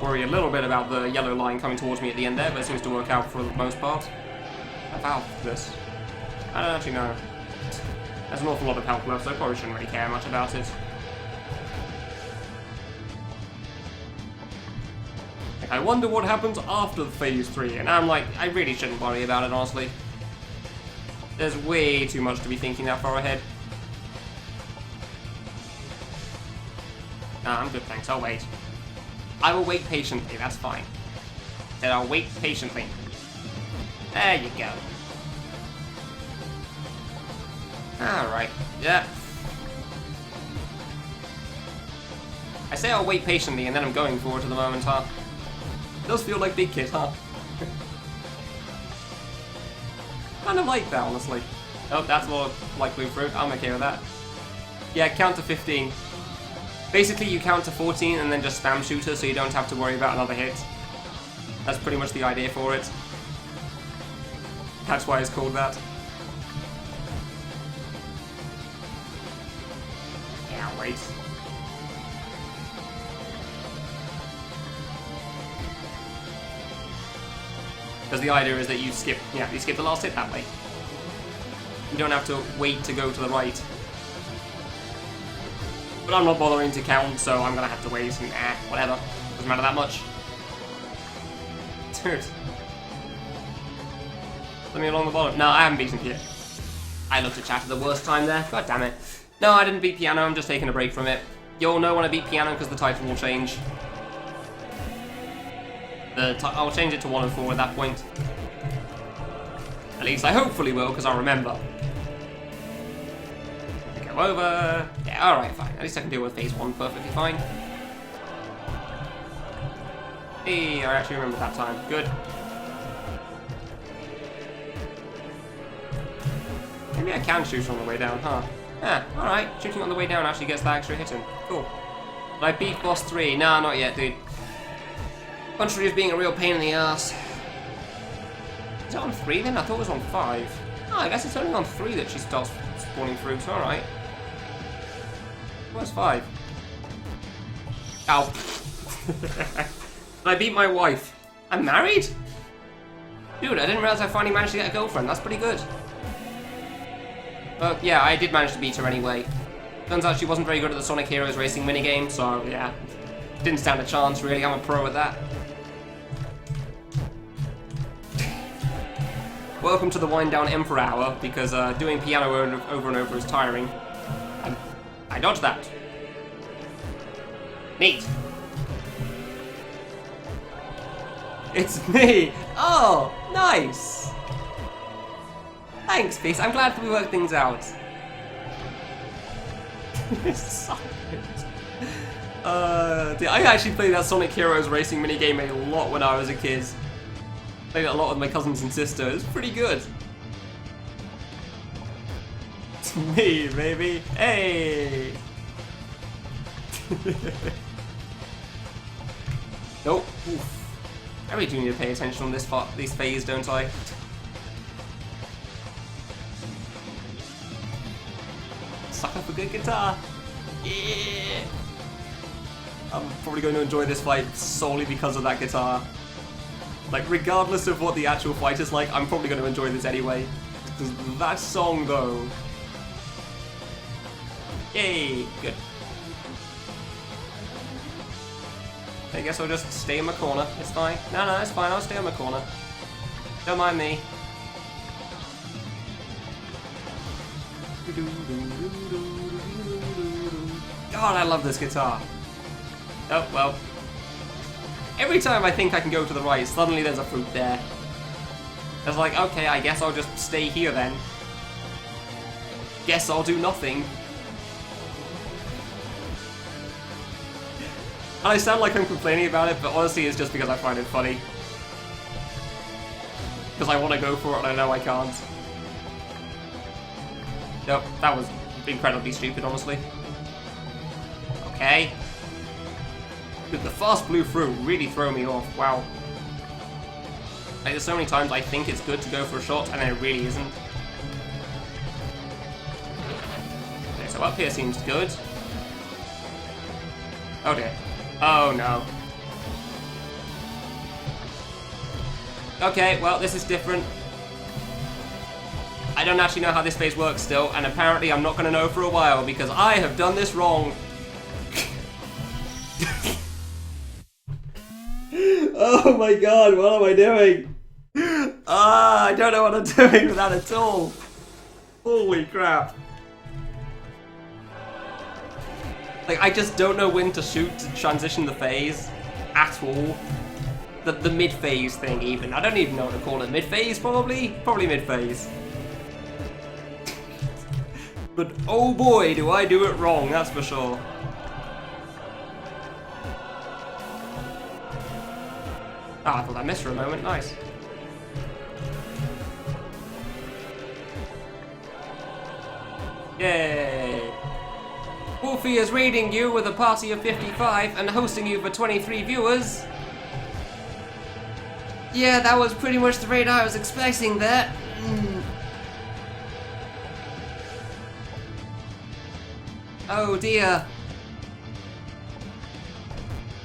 Worry a little bit about the yellow line coming towards me at the end there, but it seems to work out for the most part. About this. I don't actually know. There's an awful lot of health left, so I probably shouldn't really care much about it. I wonder what happens after Phase 3, and I'm like, I really shouldn't worry about it, honestly. There's way too much to be thinking that far ahead. Nah, I'm good, thanks, I'll wait. I will wait patiently, that's fine. Then I'll wait patiently. There you go. Alright, yeah. I say I'll wait patiently and then I'm going for it at the moment, huh? It does feel like Big Kid, huh? Kind of like that, honestly. Oh, that's more like Blue Fruit. I'm okay with that. Yeah, count to 15. Basically, you count to 14 and then just spam shooter so you don't have to worry about another hit. That's pretty much the idea for it. That's why it's called that. Yeah, wait. Because the idea is that you skip the last hit that way. You don't have to wait to go to the right. But I'm not bothering to count, so I'm gonna have to wait and whatever. Doesn't matter that much. Dude. Let me along the bottom. No, I haven't beaten Piano. I looked at chat at the worst time there. God damn it. No, I didn't beat Piano, I'm just taking a break from it. You'll know when I beat Piano because the title will change. I'll change it to 1 and 4 at that point. At least I hopefully will, because I'll remember. Go over. Yeah, alright, fine. At least I can deal with Phase 1 perfectly fine. Hey, I actually remembered that time. Good. Maybe I can shoot on the way down, huh? Yeah, alright. Shooting on the way down actually gets that extra hit in. Cool. Did I beat boss 3? Nah, not yet, dude. Country is being a real pain in the ass. Is it on 3 then? I thought it was on 5. Oh, I guess it's only on 3 that she starts spawning fruits. Alright. Where's 5? Ow. I beat my wife. I'm married? Dude, I didn't realize I finally managed to get a girlfriend. That's pretty good. But yeah, I did manage to beat her anyway. Turns out she wasn't very good at the Sonic Heroes racing minigame, so yeah. Didn't stand a chance, really. I'm a pro at that. Welcome to the Wind Down Emperor Hour, because doing piano over and over is tiring. I dodged that. Neat. It's me! Oh, nice! Thanks, Peace. I'm glad we worked things out. I actually played that Sonic Heroes racing minigame a lot when I was a kid. Played it a lot with my cousins and sister. It's pretty good. It's me, baby. Hey! Nope. Oof. I really do need to pay attention on this phase, don't I? Suck up a good guitar. Yeah! I'm probably going to enjoy this fight solely because of that guitar. Like, regardless of what the actual fight is like, I'm probably going to enjoy this anyway. Because that song, though... Yay! Good. I guess I'll just stay in my corner. It's fine. No, it's fine. I'll stay in my corner. Don't mind me. God, I love this guitar. Oh, well. Every time I think I can go to the right, suddenly there's a fruit there. It's like, okay, I guess I'll just stay here then. Guess I'll do nothing. And I sound like I'm complaining about it, but honestly it's just because I find it funny. Because I want to go for it and I know I can't. Nope, that was incredibly stupid, honestly. Okay. Dude, the fast blue through really throw me off, wow. Like, there's so many times I think it's good to go for a shot and then it really isn't. Okay, so up here seems good. Oh dear. Oh no. Okay, well, this is different. I don't actually know how this phase works still, and apparently I'm not going to know for a while because I have done this wrong. Oh my god, what am I doing? I don't know what I'm doing with that at all. Holy crap. Like, I just don't know when to shoot to transition the phase at all. The mid-phase thing, even. I don't even know what to call it. Mid-phase, probably? Probably mid-phase. But oh boy, do I do it wrong, that's for sure. Ah, I thought I missed for a moment. Nice. Yay! Wolfie is raiding you with a party of 55 and hosting you for 23 viewers. Yeah, that was pretty much the raid I was expecting there. Oh dear.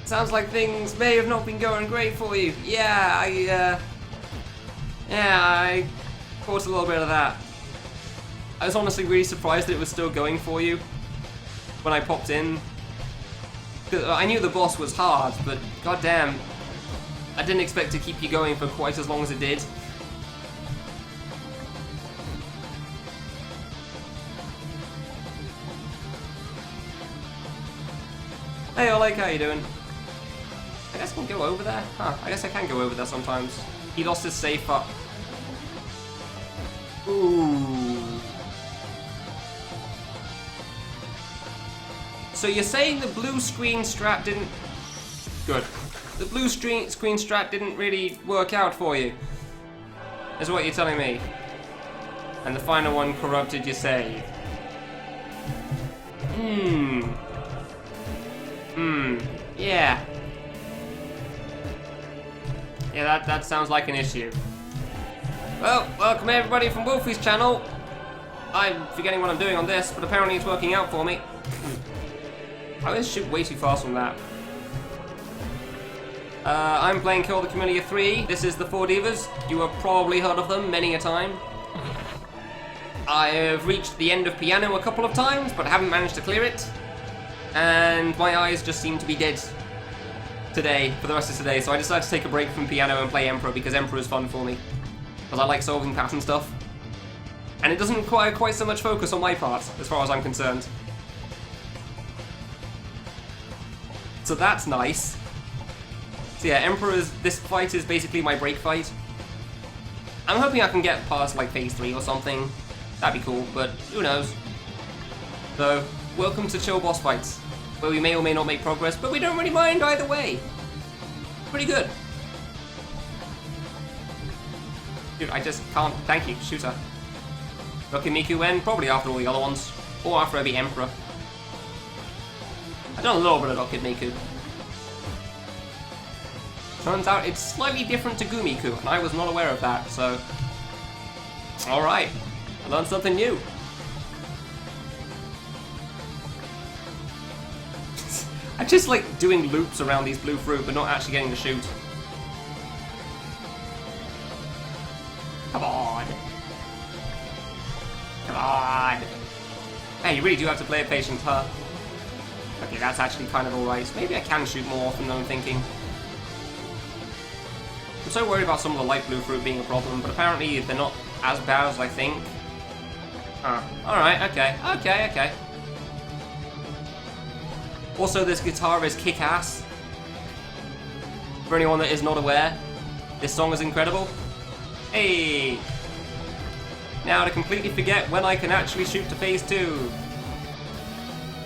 Sounds like things may have not been going great for you. Yeah, I caught a little bit of that. I was honestly really surprised that it was still going for you when I popped in. I knew the boss was hard, but goddamn, I didn't expect to keep you going for quite as long as it did. Hey Oleg, how you doing? I guess I can go over there? Huh, I guess I can go over there sometimes. He lost his safe up. Ooh. So you're saying the blue screen strat didn't... Good. The blue screen strat didn't really work out for you, is what you're telling me. And the final one corrupted your save. Yeah. Yeah, that sounds like an issue. Well, welcome everybody from Wolfie's channel. I'm forgetting what I'm doing on this, but apparently it's working out for me. I always shoot way too fast from that. I'm playing Kill the Kamilia 3. This is the Four Divas. You have probably heard of them many a time. I have reached the end of Piano a couple of times, but I haven't managed to clear it. And my eyes just seem to be dead today, for the rest of today, so I decided to take a break from Piano and play Emperor, because Emperor is fun for me. Because I like solving pattern stuff. And it doesn't require quite so much focus on my part, as far as I'm concerned. So that's nice. So yeah, this fight is basically my break fight. I'm hoping I can get past like phase 3 or something. That'd be cool, but who knows. So, welcome to chill boss fights, where we may or may not make progress, but we don't really mind either way. Pretty good. Dude, I just can't. Thank you, shooter. Rocky Miku when? Probably after all the other ones. Or after I beat Emperor. I've done a little bit of Rocky Miku. Turns out it's slightly different to Gumiku, and I was not aware of that, so... Alright, I learned something new. I'm just like doing loops around these blue fruit, but not actually getting to shoot. Come on. Come on. Hey, you really do have to play it patient, huh? Okay, that's actually kind of alright. Maybe I can shoot more often than I'm thinking. I'm so worried about some of the light blue fruit being a problem, but apparently they're not as bad as I think. Alright, okay. Also, this guitar is kick-ass. For anyone that is not aware, this song is incredible. Hey! Now to completely forget when I can actually shoot to phase 2.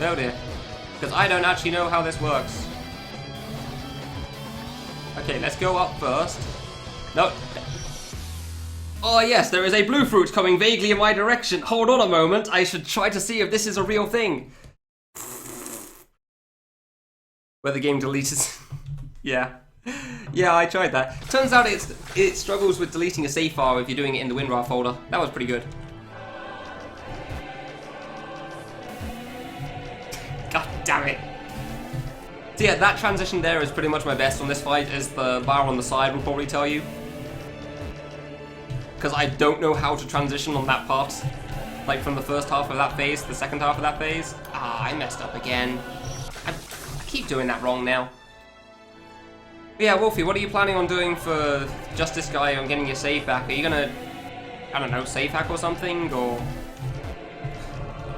Oh dear. Because I don't actually know how this works. Okay, let's go up first. No. Oh yes, there is a blue fruit coming vaguely in my direction. Hold on a moment, I should try to see if this is a real thing. Where the game deletes. Yeah. Yeah, I tried that. Turns out it struggles with deleting a save file if you're doing it in the WinRAR folder. That was pretty good. God damn it. So yeah, that transition there is pretty much my best on this fight, as the bar on the side will probably tell you. Because I don't know how to transition on that part. Like from the first half of that phase to the second half of that phase. Ah, I messed up again. I keep doing that wrong now. But yeah, Wolfie, what are you planning on doing for just this guy on getting your save back? Are you gonna, I don't know, save hack or something? Or...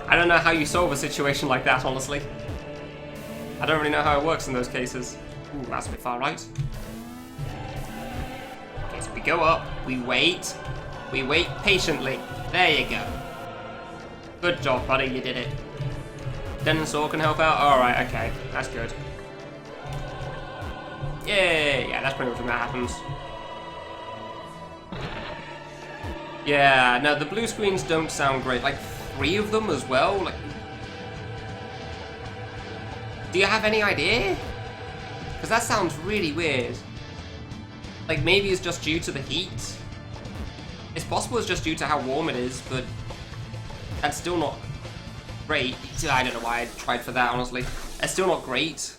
I don't know how you solve a situation like that, honestly. I don't really know how it works in those cases. Ooh, that's a bit far right. Okay, so we go up, we wait patiently. There you go. Good job, buddy, you did it. Den and Saw can help out? Alright, okay, that's good. Yeah, that's pretty much when that happens. Yeah, no, the blue screens don't sound great. Like, 3 of them as well? Like, do you have any idea? Because that sounds really weird. Like, maybe it's just due to the heat. It's possible it's just due to how warm it is, but that's still not great. I don't know why I tried for that, honestly. It's still not great.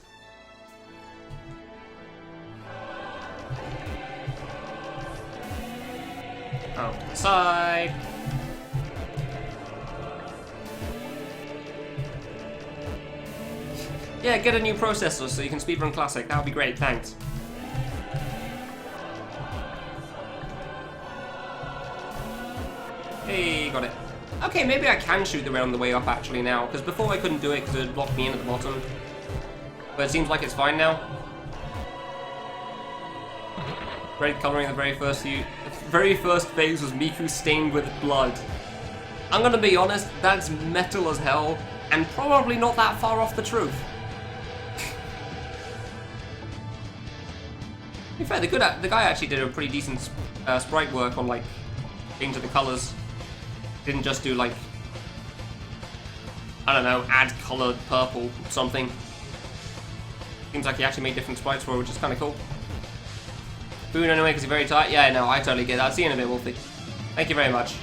Oh, side. Yeah, get a new processor so you can speedrun Classic. That would be great, thanks. Hey, got it. Okay, maybe I can shoot the round the way up actually now, because before I couldn't do it because it locked me in at the bottom. But it seems like it's fine now. Red coloring the very first phase was Miku stained with blood. I'm gonna be honest, that's metal as hell, and probably not that far off the truth. In fact, the guy actually did a pretty decent sprite work on like changing the colors. Didn't just do like, I don't know, add colored purple or something. Seems like he actually made different sprites for it, which is kind of cool. Boon anyway, because he's very tight. Yeah, no, I totally get that. See you in a bit, Wolfie. Thank you very much.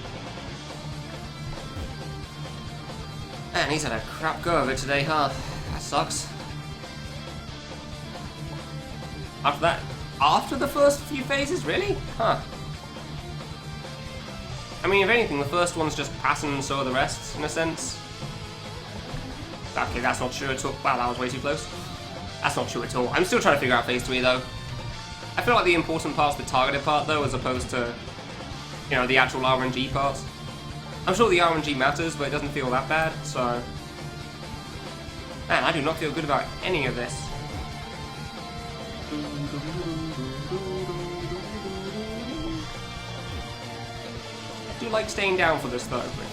Man, he's had a crap go of it today, huh? That sucks. After the first few phases, really? Huh. I mean, if anything, the first one's just passing and so are the rest, in a sense. Okay, that's not true at all. Wow, that was way too close. That's not true at all. I'm still trying to figure out phase 3, though. I feel like the important part's the targeted part, though, as opposed to, you know, the actual RNG part. I'm sure the RNG matters, but it doesn't feel that bad, so... Man, I do not feel good about any of this. I do like staying down for this, though, but...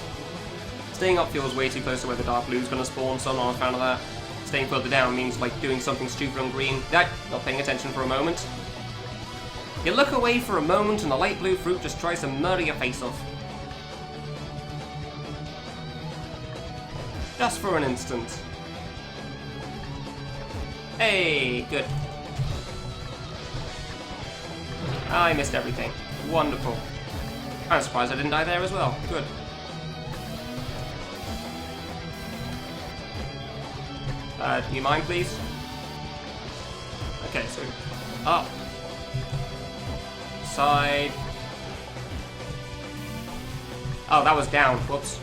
Staying up feels way too close to where the dark blue's gonna spawn, so I'm not a fan of that. Staying further down means, like, doing something stupid on green. Not paying attention for a moment. You look away for a moment and the light blue fruit just tries to murder your face off. Just for an instant. Hey, good. I missed everything. Wonderful. I'm surprised I didn't die there as well. Good. Do you mind, please? Okay, so... Up. Side. Oh, that was down. Whoops.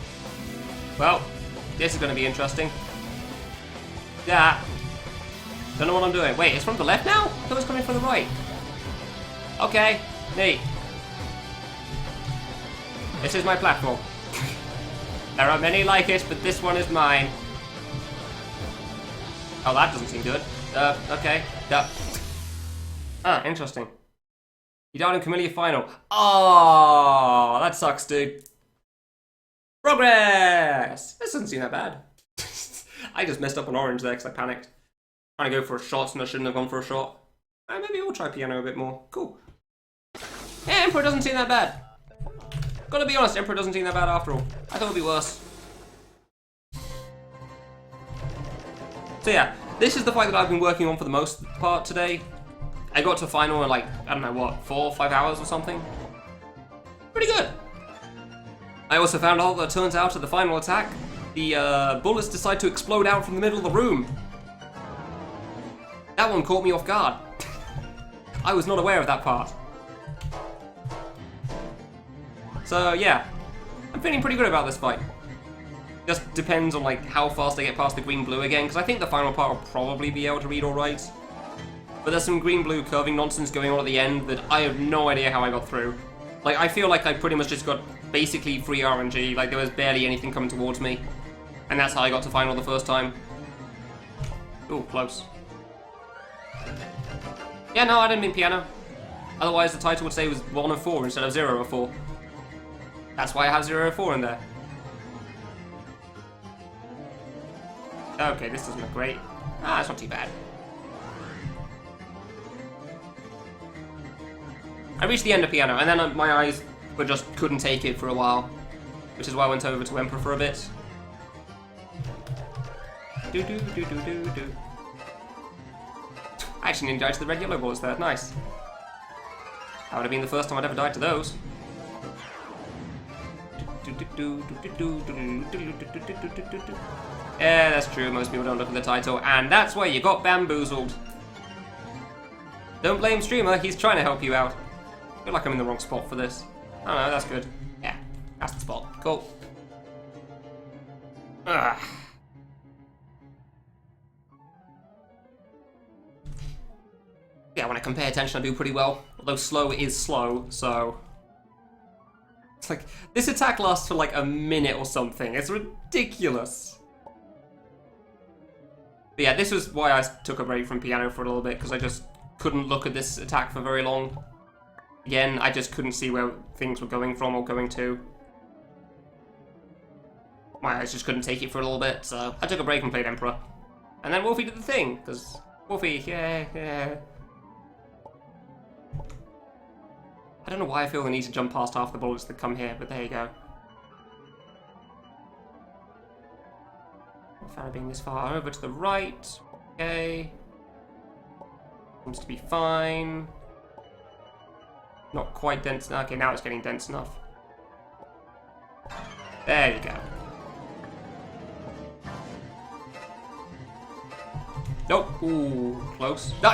Well, this is going to be interesting. Yeah. Don't know what I'm doing. Wait, it's from the left now? I thought it was coming from the right. Okay, neat. This is my platform. There are many like it, but this one is mine. Oh, that doesn't seem good. Okay. Ah, interesting. You died in Kamilia final. Oh, that sucks, dude. Progress! This doesn't seem that bad. I just messed up on orange there because I panicked. Trying to go for a shot and I shouldn't have gone for a shot. Maybe we'll try piano a bit more. Cool. Yeah, Emperor doesn't seem that bad. Gotta be honest, Emperor doesn't seem that bad after all. I thought it would be worse. So yeah, this is the fight that I've been working on for the most part today. I got to final in like, I don't know what, 4 or 5 hours or something. Pretty good. I also found out that it turns out at the final attack, the bullets decide to explode out from the middle of the room. That one caught me off guard. I was not aware of that part. So yeah, I'm feeling pretty good about this fight. Just depends on like how fast I get past the green-blue again, because I think the final part will probably be able to read alright. But there's some green-blue curving nonsense going on at the end that I have no idea how I got through. Like, I feel like I pretty much just got basically free RNG, like there was barely anything coming towards me. And that's how I got to final the first time. Ooh, close. Yeah, no, I didn't mean piano. Otherwise the title would say it was 1 of 4 instead of 0 of 4. That's why I have 0 of 4 in there. Okay, this doesn't look great. Ah, it's not too bad. I reached the end of piano, and then my eyes just couldn't take it for a while, which is why I went over to Emperor for a bit. Do do do do do do. I actually nearly died to the red yellow balls there. Nice. That would have been the first time I'd ever died to those. Yeah, that's true. Most people don't look at the title, and that's why you got bamboozled. Don't blame streamer. He's trying to help you out. I feel like I'm in the wrong spot for this. Oh no, that's good. Yeah, that's the spot. Cool. Ugh. Yeah, when I can pay attention, I do pretty well. Although slow is slow, so... It's like, this attack lasts for like a minute or something. It's ridiculous. But yeah, this was why I took a break from piano for a little bit, because I just couldn't look at this attack for very long. Again, I just couldn't see where things were going from or going to. My eyes just couldn't take it for a little bit, so I took a break and played Emperor. And then Wolfie did the thing, because Wolfie, yeah. I don't know why I feel the need to jump past half the bullets that come here, but there you go. I'm a fan of being this far over to the right. Okay. Seems to be fine. Not quite dense enough. Okay, now it's getting dense enough. There you go. Nope. Ooh, close. No.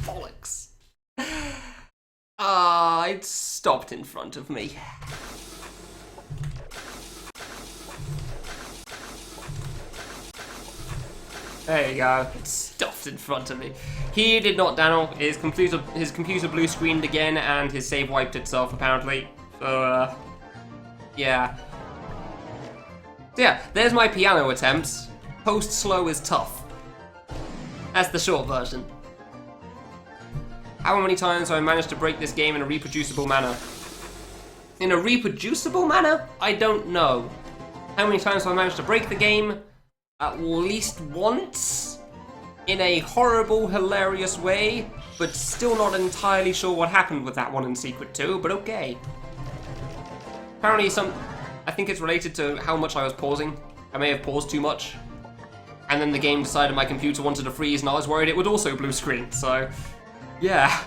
Bollocks. Ah, it stopped in front of me. There you go. It stopped in front of me. He did not down. His computer blue screened again, and his save wiped itself apparently. So, yeah. So yeah, there's my piano attempts. Post slow is tough. That's the short version. How many times have I managed to break this game in a reproducible manner? In a reproducible manner? I don't know. How many times have I managed to break the game? At least once? In a horrible, hilarious way, but still not entirely sure what happened with that one in Secret 2, but okay. Apparently I think it's related to how much I was pausing. I may have paused too much. And then the game decided my computer wanted to freeze, and I was worried it would also blue screen, so... yeah.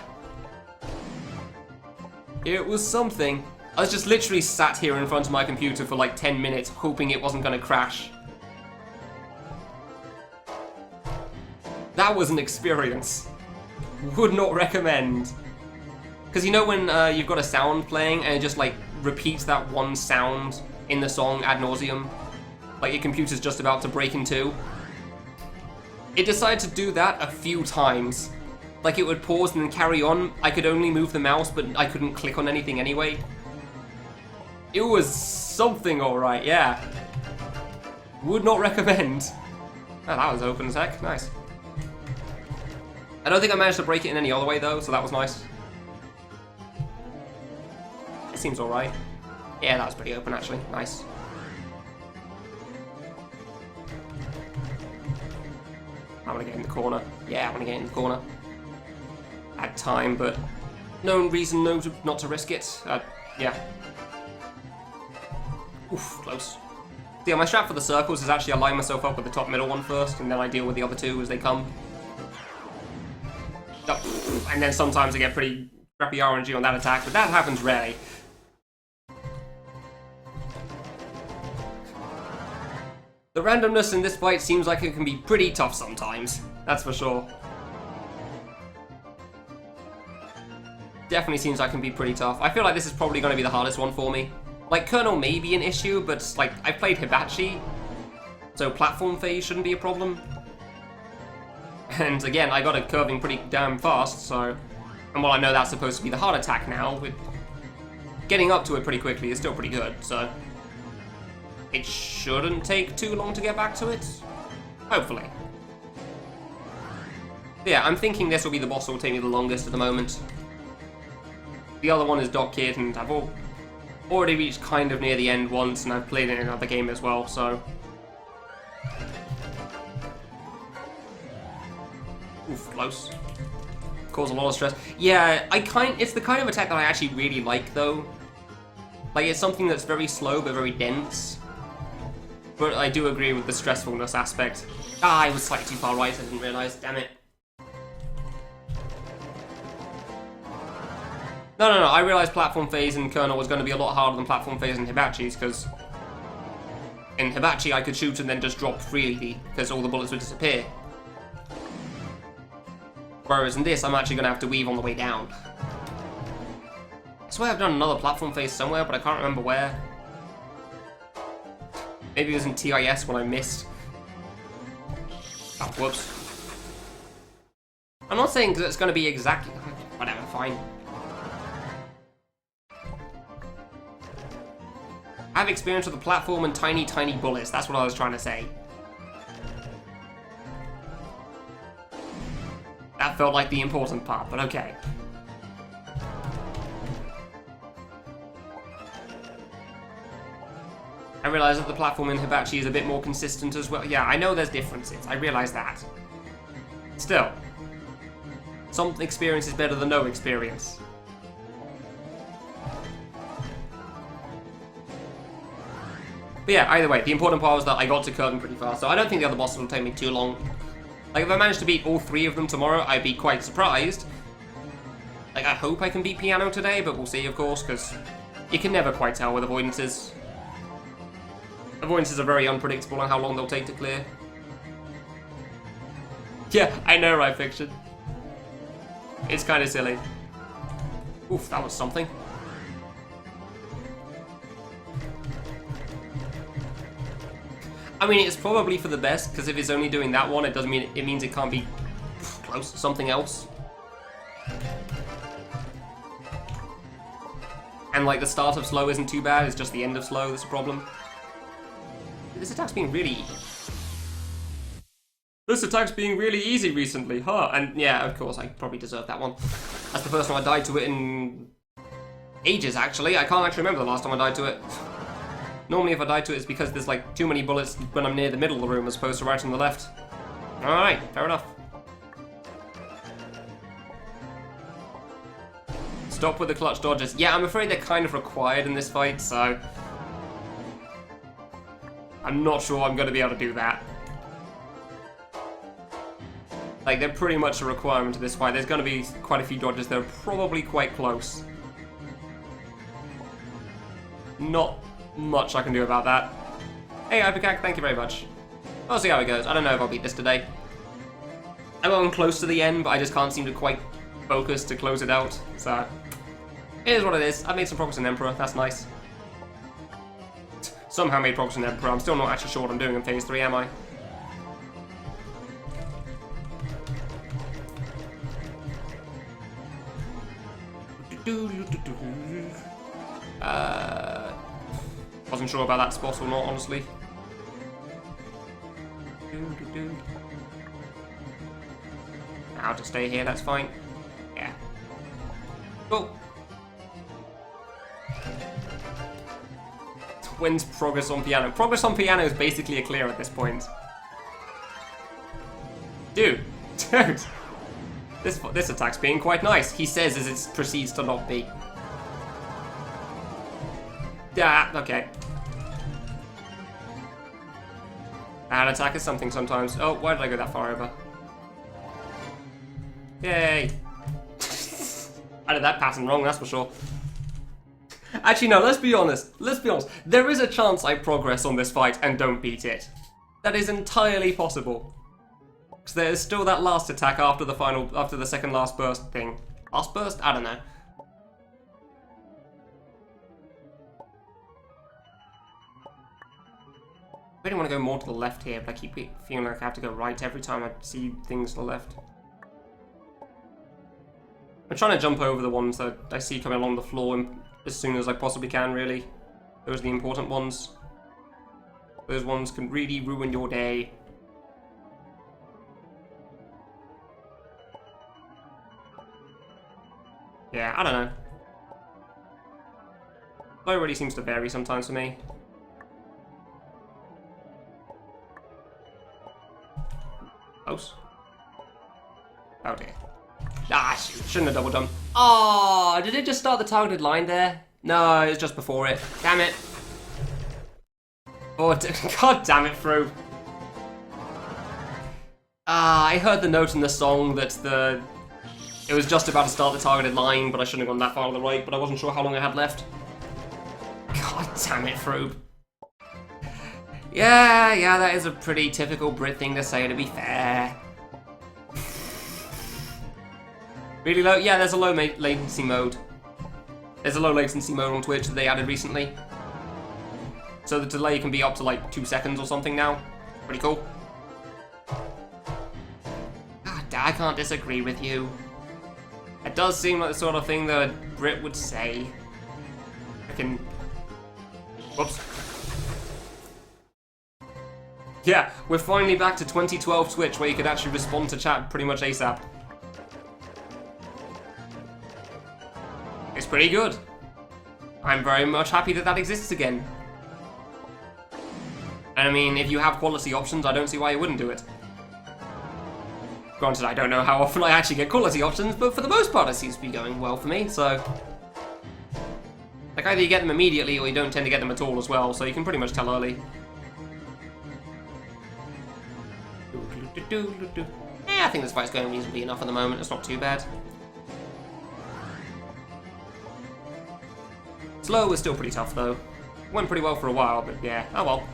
It was something. I was just literally sat here in front of my computer for like 10 minutes, hoping it wasn't gonna crash. That was an experience. Would not recommend. Because you know when you've got a sound playing and it just like repeats that one sound in the song ad nauseum? Like your computer's just about to break in two? It decided to do that a few times. Like it would pause and then carry on. I could only move the mouse, but I couldn't click on anything anyway. It was something alright, yeah. Would not recommend. Oh, that was open as heck, nice. I don't think I managed to break it in any other way though, so that was nice. It seems alright. Yeah, that was pretty open actually, nice. I want to get in the corner. Yeah, I want to get in the corner. At time, but no reason not to risk it. Yeah. Oof, close. Yeah, my strat for the circles is actually I line myself up with the top middle one first, and then I deal with the other two as they come. Oh, and then sometimes I get pretty crappy RNG on that attack, but that happens rarely. The randomness in this fight seems like it can be pretty tough sometimes, that's for sure. Definitely seems like it can be pretty tough. I feel like this is probably going to be the hardest one for me. Like, Colonel may be an issue, but, like, I've played Hibachi, so platform phase shouldn't be a problem. And, again, I got it curving pretty damn fast, so... And while I know that's supposed to be the hard attack now, with getting up to it pretty quickly is still pretty good, so... It shouldn't take too long to get back to it. Hopefully. Yeah, I'm thinking this will be the boss that will take me the longest at the moment. The other one is Doc Kid, and I've already reached kind of near the end once, and I've played it in another game as well, so... Oof, close. Cause a lot of stress. Yeah, it's the kind of attack that I actually really like, though. Like, it's something that's very slow, but very dense. But I do agree with the stressfulness aspect. Ah, I was slightly too far right, I didn't realise, damn it. No, I realised platform phase in Colonel was going to be a lot harder than platform phase in Hibachi's, because in Hibachi I could shoot and then just drop freely, because all the bullets would disappear. Whereas in this, I'm actually going to have to weave on the way down. I swear I've done another platform phase somewhere, but I can't remember where. Maybe it was in TIS when I missed. Oh, whoops. I'm not saying that it's going to be exactly... Whatever, fine. I have experience with the platform and tiny, tiny bullets. That's what I was trying to say. That felt like the important part, but okay. I realise that the platform in Hibachi is a bit more consistent as well. Yeah, I know there's differences. I realise that. Still. Some experience is better than no experience. But yeah, either way, the important part was that I got to curving pretty fast, so I don't think the other bosses will take me too long. Like, if I manage to beat all three of them tomorrow, I'd be quite surprised. Like, I hope I can beat Piano today, but we'll see, of course, because you can never quite tell with avoidances. Avoidances are very unpredictable on how long they'll take to clear. Yeah, I know, right, Fiction? It's kind of silly. Oof, that was something. I mean, it's probably for the best, because if it's only doing that one, it means it can't be close to something else. And like the start of slow isn't too bad, it's just the end of slow that's a problem. This attack's being really... This attack's being really easy recently, huh? And yeah, of course, I probably deserve that one. That's the first time I died to it in... ages, actually. I can't actually remember the last time I died to it. Normally if I die to it, it's because there's like too many bullets when I'm near the middle of the room as opposed to right on the left. Alright, fair enough. Stop with the clutch dodges. Yeah, I'm afraid they're kind of required in this fight, so... I'm not sure I'm going to be able to do that. Like, they're pretty much a requirement of this fight. There's going to be quite a few dodges that are probably quite close. Not much I can do about that. Hey, Hypercac, thank you very much. I'll see how it goes. I don't know if I'll beat this today. I'm going close to the end, but I just can't seem to quite focus to close it out. So, it is what it is. I made some progress in Emperor. That's nice. Somehow made progress in Emperor. I'm still not actually sure what I'm doing in Phase 3, am I? Wasn't sure about that spot or not, honestly. I'll just stay here, that's fine. Yeah. Cool. Wins progress on piano. Progress on piano is basically a clear at this point. Dude. This attack's being quite nice. He says as it proceeds to not be. Yeah, okay. An attack is something sometimes. Oh, why did I go that far over? Yay. I did that pattern wrong, that's for sure. Actually, no, let's be honest. Let's be honest. There is a chance I progress on this fight and don't beat it. That is entirely possible. Because there is still that last attack after the second last burst thing. Last burst? I don't know. I really want to go more to the left here, but I keep feeling like I have to go right every time I see things to the left. I'm trying to jump over the ones that I see coming along the floor as soon as I possibly can, really. Those are the important ones. Those ones can really ruin your day. Yeah, I don't know. Flow really seems to vary sometimes for me. Close. Oh dear. Ah, shoot. Shouldn't have double jumped. Oh, did it just start the targeted line there? No, it was just before it. Damn it. Oh, god damn it, Fru. I heard the note in the song that it was just about to start the targeted line, but I shouldn't have gone that far on the right, but I wasn't sure how long I had left. God damn it, Fru. Yeah, that is a pretty typical Brit thing to say, to be fair. Really low? Yeah, there's a low latency mode. There's a low latency mode on Twitch that they added recently. So the delay can be up to like 2 seconds or something now. Pretty cool. God, I can't disagree with you. It does seem like the sort of thing that a Brit would say. Whoops. Yeah, we're finally back to 2012 Twitch where you could actually respond to chat pretty much ASAP. It's pretty good. I'm very much happy that that exists again. And I mean, if you have quality options, I don't see why you wouldn't do it. Granted, I don't know how often I actually get quality options, but for the most part it seems to be going well for me, so... Like, either you get them immediately or you don't tend to get them at all as well, so you can pretty much tell early. Yeah, I think this fight's going reasonably enough at the moment, it's not too bad. Slow was still pretty tough though. Went pretty well for a while, but yeah, oh well.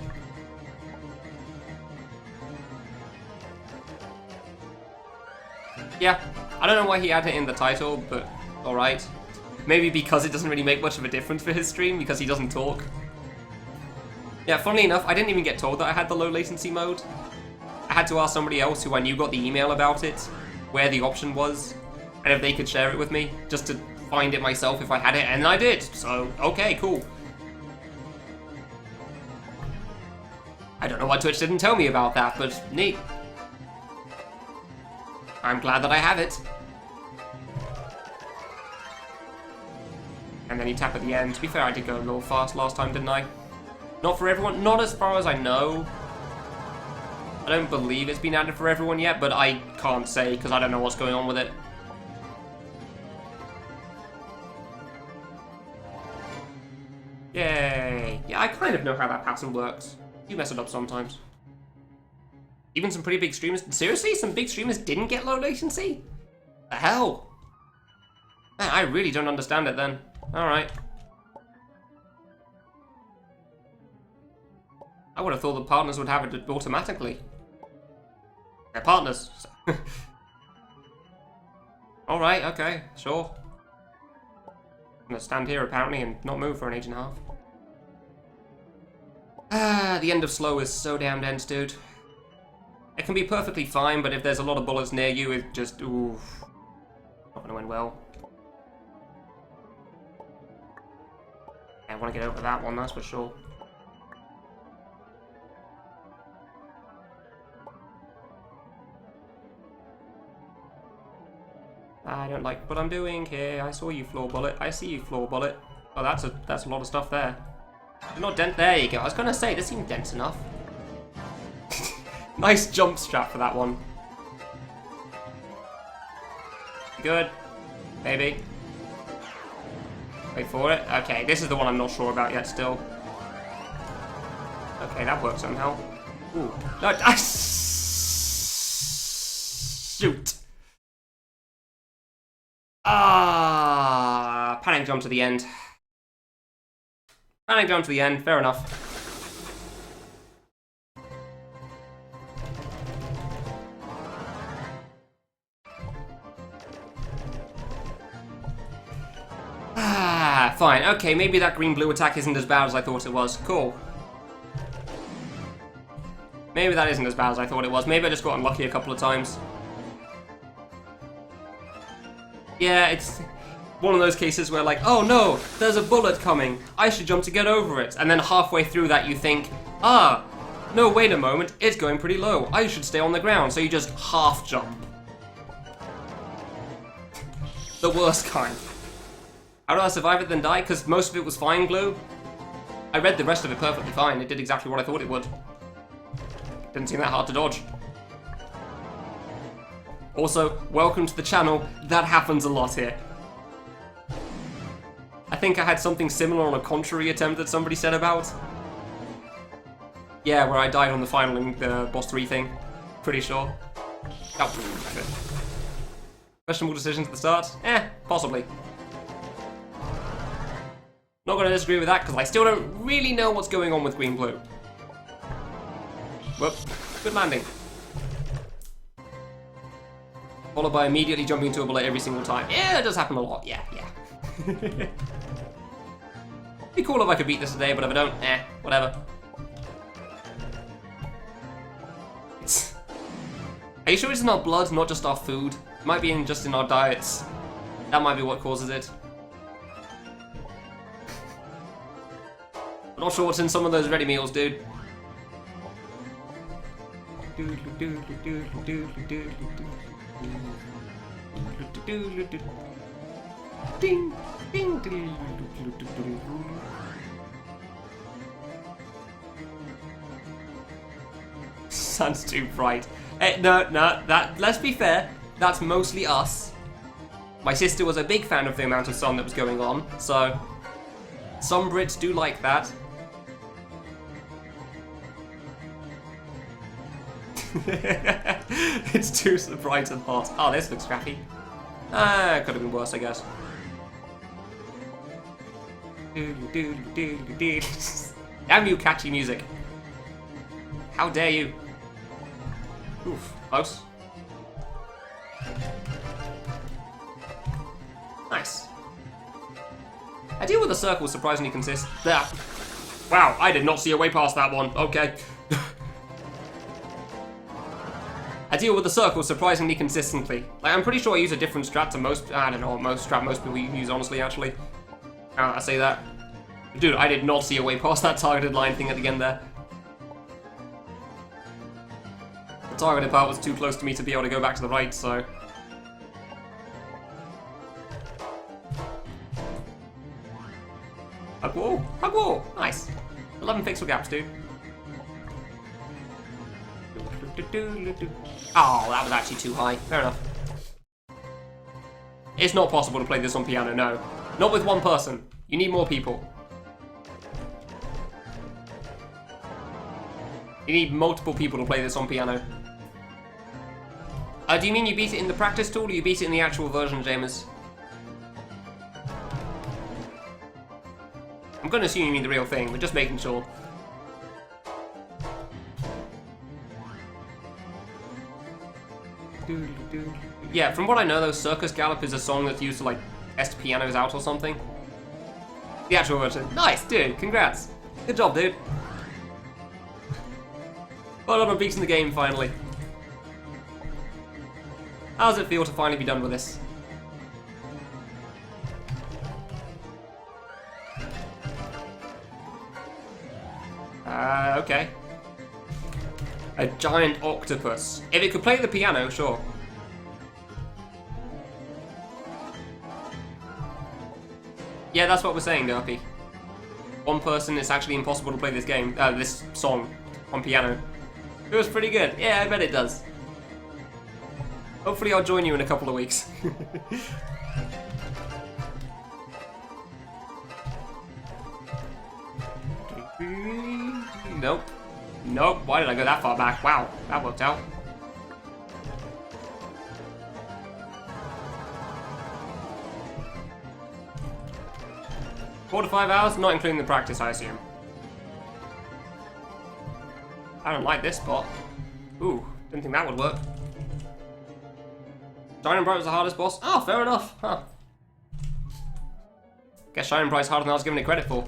Yeah, I don't know why he had it in the title, but alright. Maybe because it doesn't really make much of a difference for his stream, because he doesn't talk. Yeah, funnily enough, I didn't even get told that I had the low latency mode. I had to ask somebody else who I knew got the email about it, where the option was, and if they could share it with me, just to find it myself if I had it, and I did, so okay, cool. I don't know why Twitch didn't tell me about that, but neat. I'm glad that I have it. And then you tap at the end. To be fair, I did go a little fast last time, didn't I? Not for everyone, not as far as I know. I don't believe it's been added for everyone yet, but I can't say because I don't know what's going on with it. Yay! Yeah, I kind of know how that pattern works. You mess it up sometimes. Even some pretty big streamers... Seriously? Some big streamers didn't get low latency? The hell? Man, I really don't understand it then. Alright. I would have thought the partners would have it automatically. They're partners. Alright, okay, sure. I'm gonna stand here apparently and not move for an age and a half. Ah, the end of slow is so damn dense, dude. It can be perfectly fine, but if there's a lot of bullets near you, it just, oof. Not gonna end well. I want to get over that one, that's for sure. I don't like what I'm doing here. I saw you, floor bullet. I see you, floor bullet. Oh, that's a lot of stuff there. Not dent. There you go. I was gonna say this seemed dense enough. Nice jump strap for that one. Good. Maybe. Wait for it. Okay, this is the one I'm not sure about yet still. Okay, that worked somehow. Ooh. No, shoot. Panic jump to the end. Panic jump to the end, fair enough. Fine. Okay, maybe that green-blue attack isn't as bad as I thought it was. Cool. Maybe that isn't as bad as I thought it was. Maybe I just got unlucky a couple of times. Yeah, it's one of those cases where like, oh no, there's a bullet coming. I should jump to get over it. And then halfway through that you think, no, wait a moment, it's going pretty low. I should stay on the ground. So you just half jump. The worst kind. How did I survive it then die? Because most of it was fine glue. I read the rest of it perfectly fine. It did exactly what I thought it would. Didn't seem that hard to dodge. Also, welcome to the channel. That happens a lot here. I think I had something similar on a contrary attempt that somebody said about. Yeah, where I died on the final in the boss 3 thing. Pretty sure. Oh, questionable decisions at the start? Possibly. Not gonna disagree with that, because I still don't really know what's going on with green-blue. Whoop. Good landing. Followed by immediately jumping into a bullet every single time. Yeah, that does happen a lot. Yeah. Be cool if I could beat this today, but if I don't, whatever. Are you sure it's in our blood, not just our food? It might be just in our diets. That might be what causes it. I'm not sure what's in some of those ready meals, dude. Sun's too bright. No, that, let's be fair, that's mostly us. My sister was a big fan of the amount of sun that was going on, so some Brits do like that. It's too bright and hot. Oh, this looks crappy. Could have been worse, I guess. Damn you, catchy music. How dare you? Oof, close. Nice. I deal with the circle surprisingly consistent. There. Wow, I did not see a way past that one. Okay. I deal with the circle surprisingly consistently. Like, I'm pretty sure I use a different strat to most. I don't know what most people use, honestly, actually. I say that. Dude, I did not see a way past that targeted line thing at the end there. The targeted part was too close to me to be able to go back to the right, so. Hug wall! Hug wall! Nice. 11 pixel gaps, dude. Oh, that was actually too high. Fair enough. It's not possible to play this on piano, no. Not with one person. You need more people. You need multiple people to play this on piano. Do you mean you beat it in the practice tool, or you beat it in the actual version, James? I'm gonna assume you mean the real thing, but just making sure. Yeah, from what I know though, Circus Gallop is a song that's used to like test pianos out or something. The actual version. Nice, dude, congrats. Good job, dude. Well done on beating the game finally. How does it feel to finally be done with this? Okay. A giant octopus. If it could play the piano, sure. Yeah, that's what we're saying, Derpy. One person, it's actually impossible to play this game, this song on piano. It was pretty good. Yeah, I bet it does. Hopefully I'll join you in a couple of weeks. Nope. Nope. Why did I go that far back? Wow, that worked out. Four to 5 hours, not including the practice, I assume. I don't like this spot. Ooh, didn't think that would work. Shining Bright was the hardest boss? Oh, fair enough. Huh. Guess Shining Bright's harder than I was giving it credit for.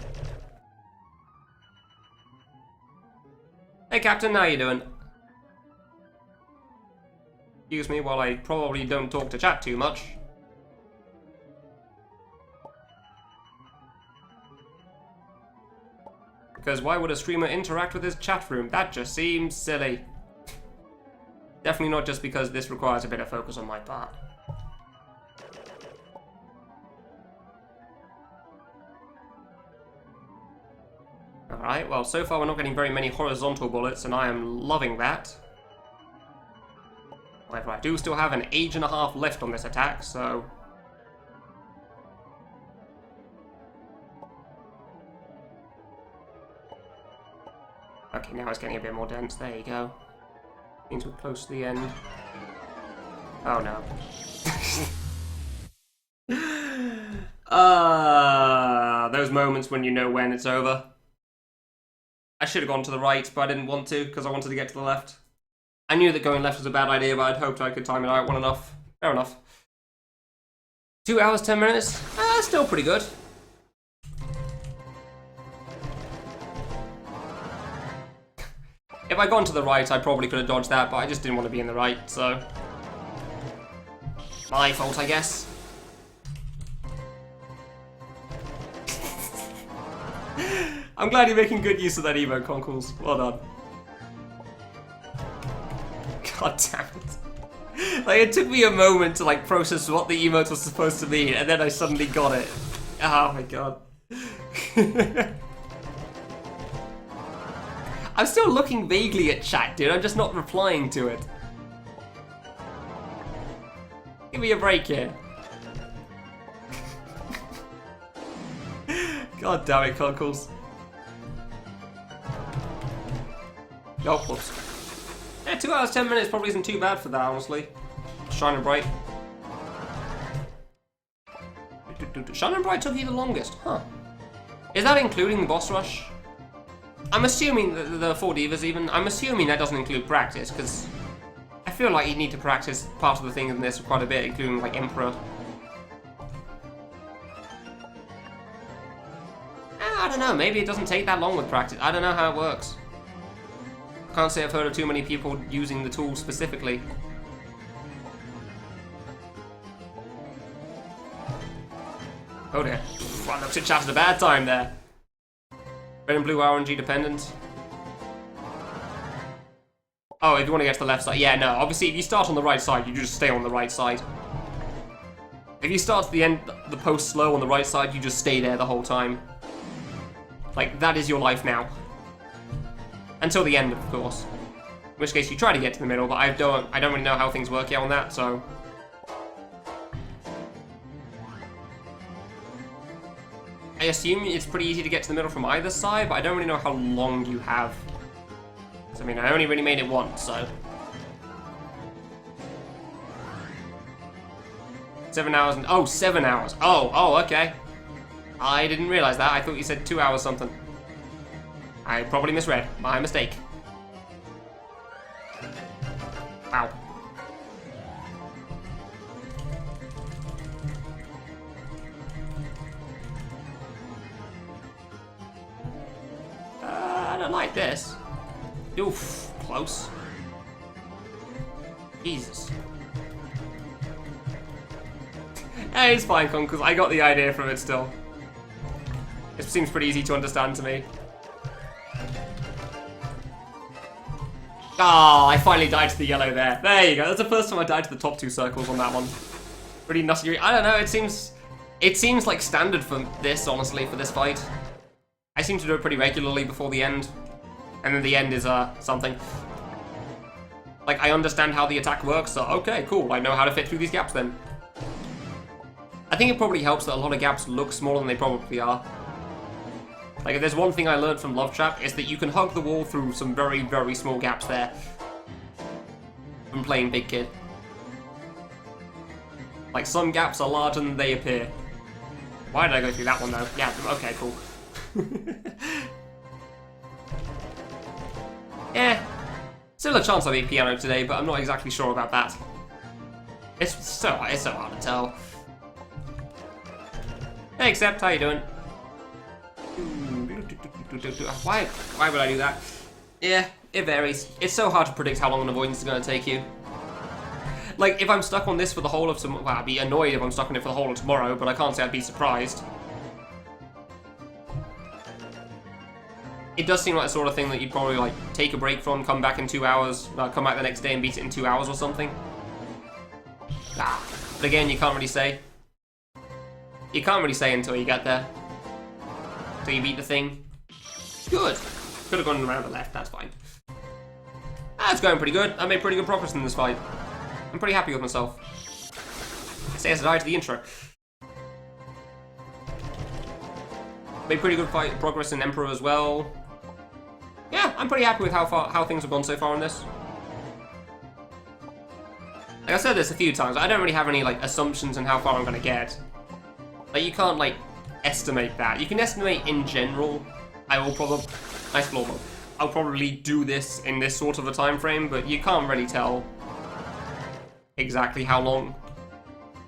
Hey Captain, how you doing? Excuse me while I probably don't talk to chat too much. Because why would a streamer interact with his chat room? That just seems silly. Definitely not just because this requires a bit of focus on my part. Alright, well, so far we're not getting very many horizontal bullets, and I am loving that. However, I do still have an age and a half left on this attack, so... Okay, now it's getting a bit more dense. There you go. Means we're close to the end. Oh no. Those moments when you know when it's over. I should have gone to the right, but I didn't want to, because I wanted to get to the left. I knew that going left was a bad idea, but I'd hoped I could time it out well enough. Fair enough. 2 hours, 10 minutes? Still pretty good. If I'd gone to the right, I probably could have dodged that, but I just didn't want to be in the right, so... My fault, I guess. I'm glad you're making good use of that emote, Conkles. Well done. God damn it. Like, it took me a moment to, like, process what the emote was supposed to mean, and then I suddenly got it. Oh my god. I'm still looking vaguely at chat, dude. I'm just not replying to it. Give me a break here. God damn it, Conkles. Oh, whoops. Yeah, 2 hours, 10 minutes probably isn't too bad for that, honestly. Shining Bright. Shining Bright took you the longest, huh? Is that including the boss rush? I'm assuming that the 4 divas even, I'm assuming that doesn't include practice, because I feel like you need to practice part of the thing in this quite a bit, including like Emperor. I don't know, maybe it doesn't take that long with practice. I don't know how it works. Can't say I've heard of too many people using the tool specifically. Oh dear. I looked at chat at a bad time there. Red and blue RNG dependent. Oh, if you want to get to the left side. Yeah, no, obviously if you start on the right side, you just stay on the right side. If you start at the end, the post slow on the right side, you just stay there the whole time. Like, that is your life now. Until the end, of course. In which case you try to get to the middle, but I don't really know how things work out on that, so... I assume it's pretty easy to get to the middle from either side, but I don't really know how long you have. So, I mean, I only really made it once, so... 7 hours and... Oh, 7 hours. Oh, okay. I didn't realize that. I thought you said 2 hours something. I probably misread. My mistake. Wow. I don't like this. Oof, close. Jesus. Hey, it's fine, Con, because I got the idea from it still. It seems pretty easy to understand to me. Oh, I finally died to the yellow there. There you go. That's the first time I died to the top 2 circles on that one. Pretty nutty. I don't know. It seems like standard for this, honestly, for this fight. I seem to do it pretty regularly before the end, and then the end is something. Like, I understand how the attack works, so okay, cool, I know how to fit through these gaps then. I think it probably helps that a lot of gaps look smaller than they probably are. Like, if there's one thing I learned from Love Trap, it's that you can hug the wall through some very, very small gaps there. From playing Big Kid. Like, some gaps are larger than they appear. Why did I go through that one, though? Yeah, okay, cool. Yeah. Still a chance I beat piano today, but I'm not exactly sure about that. It's so hard to tell. Hey, Except, how you doing? Why would I do that? Yeah, it varies. It's so hard to predict how long an avoidance is going to take you. Like, if I'm stuck on this for the whole of tomorrow, well, I'd be annoyed if I'm stuck on it for the whole of tomorrow, but I can't say I'd be surprised. It does seem like the sort of thing that you'd probably, like, take a break from, come back in 2 hours, come back the next day and beat it in 2 hours or something. But again, you can't really say. You can't really say until you get there. Until you beat the thing. Good. Could have gone around the left, that's fine. That's going pretty good. I made pretty good progress in this fight. I'm pretty happy with myself. Say as I to the intro. Made pretty good progress in Emperor as well. Yeah, I'm pretty happy with how things have gone so far on this. Like I said this a few times, I don't really have any like assumptions on how far I'm gonna get. Like you can't like estimate that. You can estimate in general. I will probably nice floor mode. I'll probably do this in this sort of a time frame, but you can't really tell exactly how long.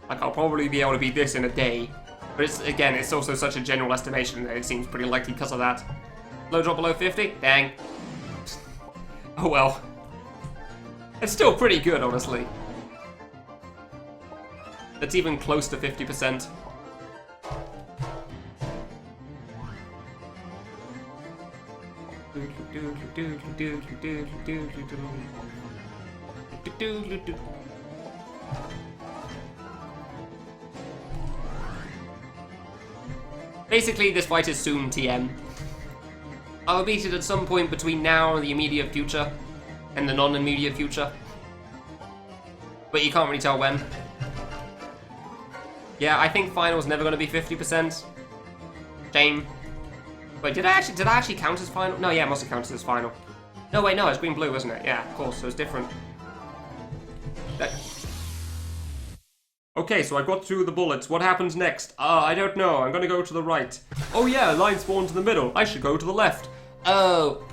Like I'll probably be able to beat this in a day. But it's, again, it's also such a general estimation that it seems pretty likely because of that. Low drop below 50? Dang. Oh well. It's still pretty good, honestly. It's even close to 50%. Basically, this fight is soon TM. I'll beat it at some point between now and the immediate future, and the non-immediate future. But you can't really tell when. Yeah, I think final's never going to be 50%. Shame. Wait, did I actually count as final? No, yeah, it must have counted as final. No, wait, no, it's green-blue, isn't it? Yeah, of course, so it's different. Okay, so I got through the bullets. What happens next? I don't know. I'm gonna go to the right. Oh yeah, line spawns in the middle. I should go to the left. Oh.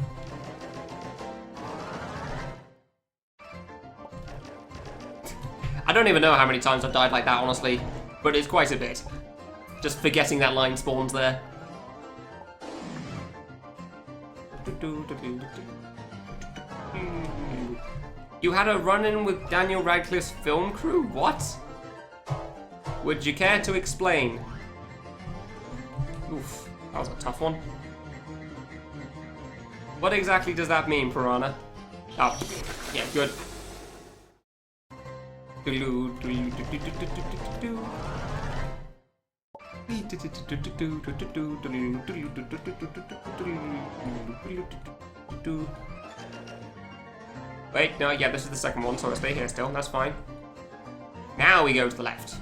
I don't even know how many times I've died like that, honestly. But it's quite a bit. Just forgetting that line spawns there. You had a run-in with Daniel Radcliffe's film crew? What? Would you care to explain? Oof, that was a tough one. What exactly does that mean, Piranha? Oh, yeah, good. Wait, no, yeah, this is the second one, so I'll stay here still, that's fine. Now we go to the left.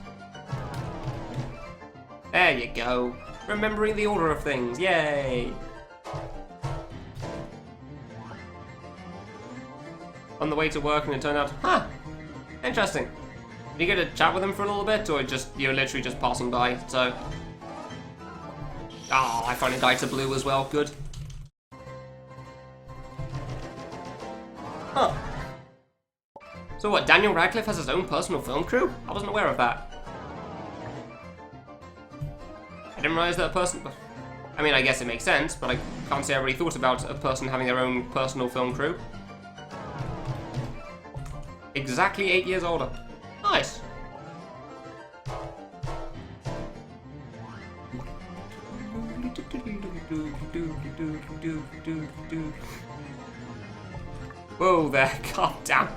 There you go. Remembering the order of things, yay! On the way to work and it turned out, huh, interesting. Did you get to chat with him for a little bit, or just you're literally just passing by, so... Oh, I finally died to blue as well, good. Huh. So what, Daniel Radcliffe has his own personal film crew? I wasn't aware of that. I didn't realize that a person... I mean, I guess it makes sense, but I can't say I really thought about a person having their own personal film crew. Exactly 8 years older. Nice. Whoa there, calm down.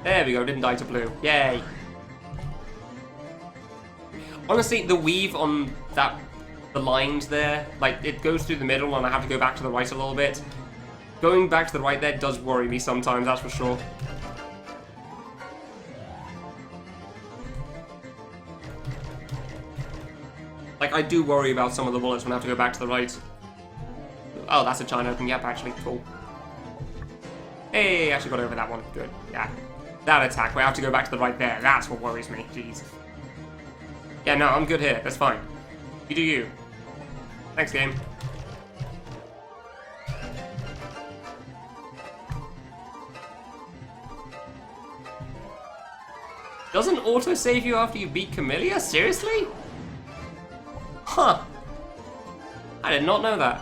There we go, didn't die to blue. Yay. Honestly, the weave on the lines there, like, it goes through the middle and I have to go back to the right a little bit. Going back to the right there does worry me sometimes, that's for sure. Like, I do worry about some of the bullets when I have to go back to the right. Oh, that's a China open. Yep, actually, cool. Hey, actually got over that one. Good, yeah. That attack, where I have to go back to the right there. That's what worries me, jeez. Yeah, no, I'm good here. That's fine. You do you. Thanks, game. Doesn't auto-save you after you beat Kamilia? Seriously? Huh. I did not know that.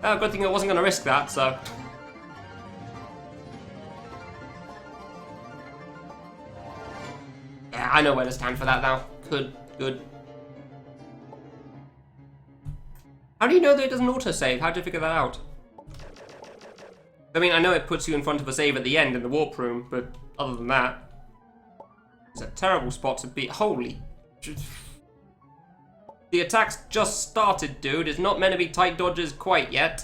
Oh, good thing I wasn't going to risk that, so... Yeah, I know where to stand for that now. Good. How do you know that it doesn't auto-save? How did you figure that out? I mean, I know it puts you in front of a save at the end in the warp room, but other than that... It's a terrible spot to be. Holy... The attack's just started, dude. It's not meant to be tight dodges quite yet.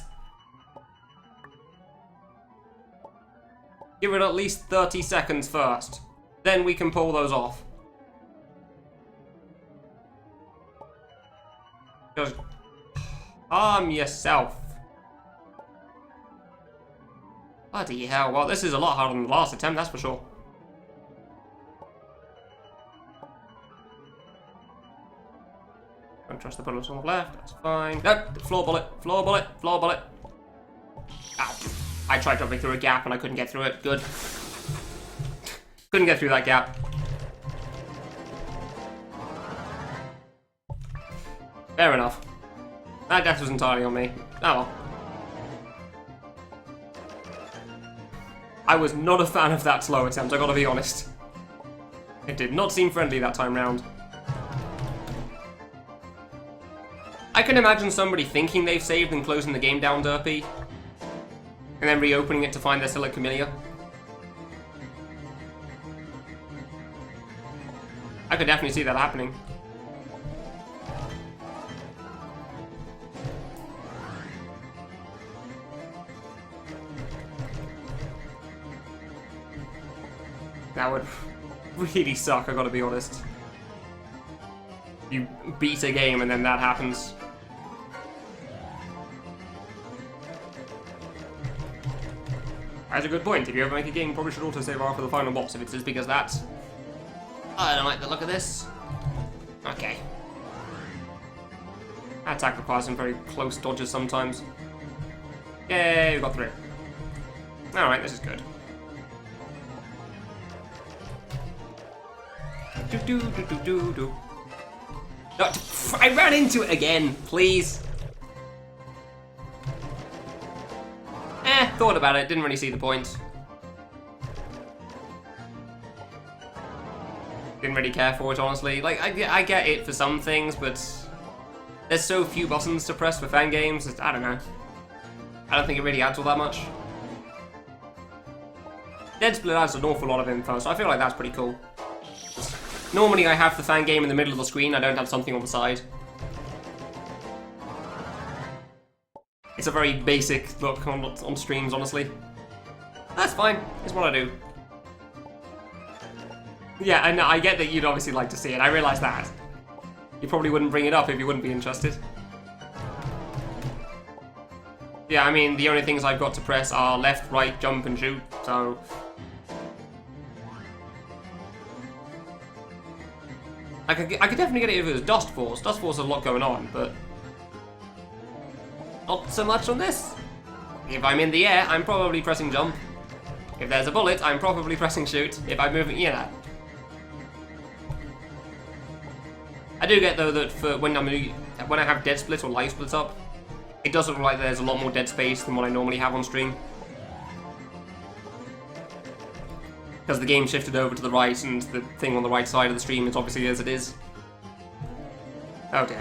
Give it at least 30 seconds first. Then we can pull those off. Just calm yourself. Bloody hell. Well, this is a lot harder than the last attempt, that's for sure. Don't trust the bullets on the left, that's fine. Nope, floor bullet. Ow. I tried jumping through a gap and I couldn't get through it. Good. Couldn't get through that gap. Fair enough. That death was entirely on me. Oh well. I was not a fan of that slow attempt, I gotta be honest. It did not seem friendly that time round. I can imagine somebody thinking they've saved and closing the game down derpy, and then reopening it to find they're still at Kamilia. I could definitely see that happening. That would really suck, I gotta be honest. You beat a game and then that happens. That's a good point. If you ever make a game, you probably should autosave after the final boss if it's as big as that. I don't like the look of this. Okay. That attack requires some very close dodges sometimes. Yay, we got through. Alright, this is good. No, I ran into it again, please. Thought about it, didn't really see the point. Didn't really care for it, honestly. Like, I get it for some things, but there's so few buttons to press for fan games, I don't know. I don't think it really adds all that much. Dead Split adds an awful lot of info, so I feel like that's pretty cool. Normally I have the fan game in the middle of the screen, I don't have something on the side. It's a very basic look on streams, honestly. That's fine, it's what I do. Yeah, and I get that you'd obviously like to see it, I realise that. You probably wouldn't bring it up if you wouldn't be interested. Yeah, I mean, the only things I've got to press are left, right, jump, and shoot, so... I could definitely get it if it was Dust Force. Dust Force has a lot going on, but... not so much on this. If I'm in the air, I'm probably pressing jump. If there's a bullet, I'm probably pressing shoot. If I'm moving, yeah. I do get, though, that for when I have dead split or life split up, it does look like there's a lot more dead space than what I normally have on stream. Because the game shifted over to the right, and the thing on the right side of the stream is obviously as it is. Okay.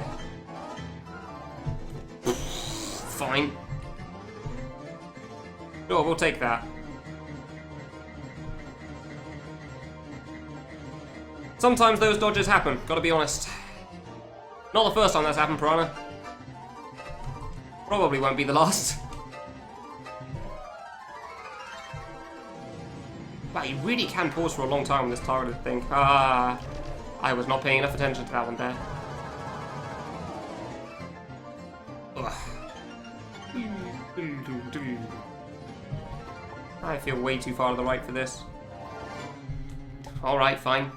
Fine. Sure, we'll take that. Sometimes those dodges happen, gotta be honest. Not the first time that's happened, Piranha. Probably won't be the last. Wow, you really can pause for a long time with this targeted thing. Ah, I was not paying enough attention to that one there. Ugh. I feel way too far to the right for this. Alright, fine.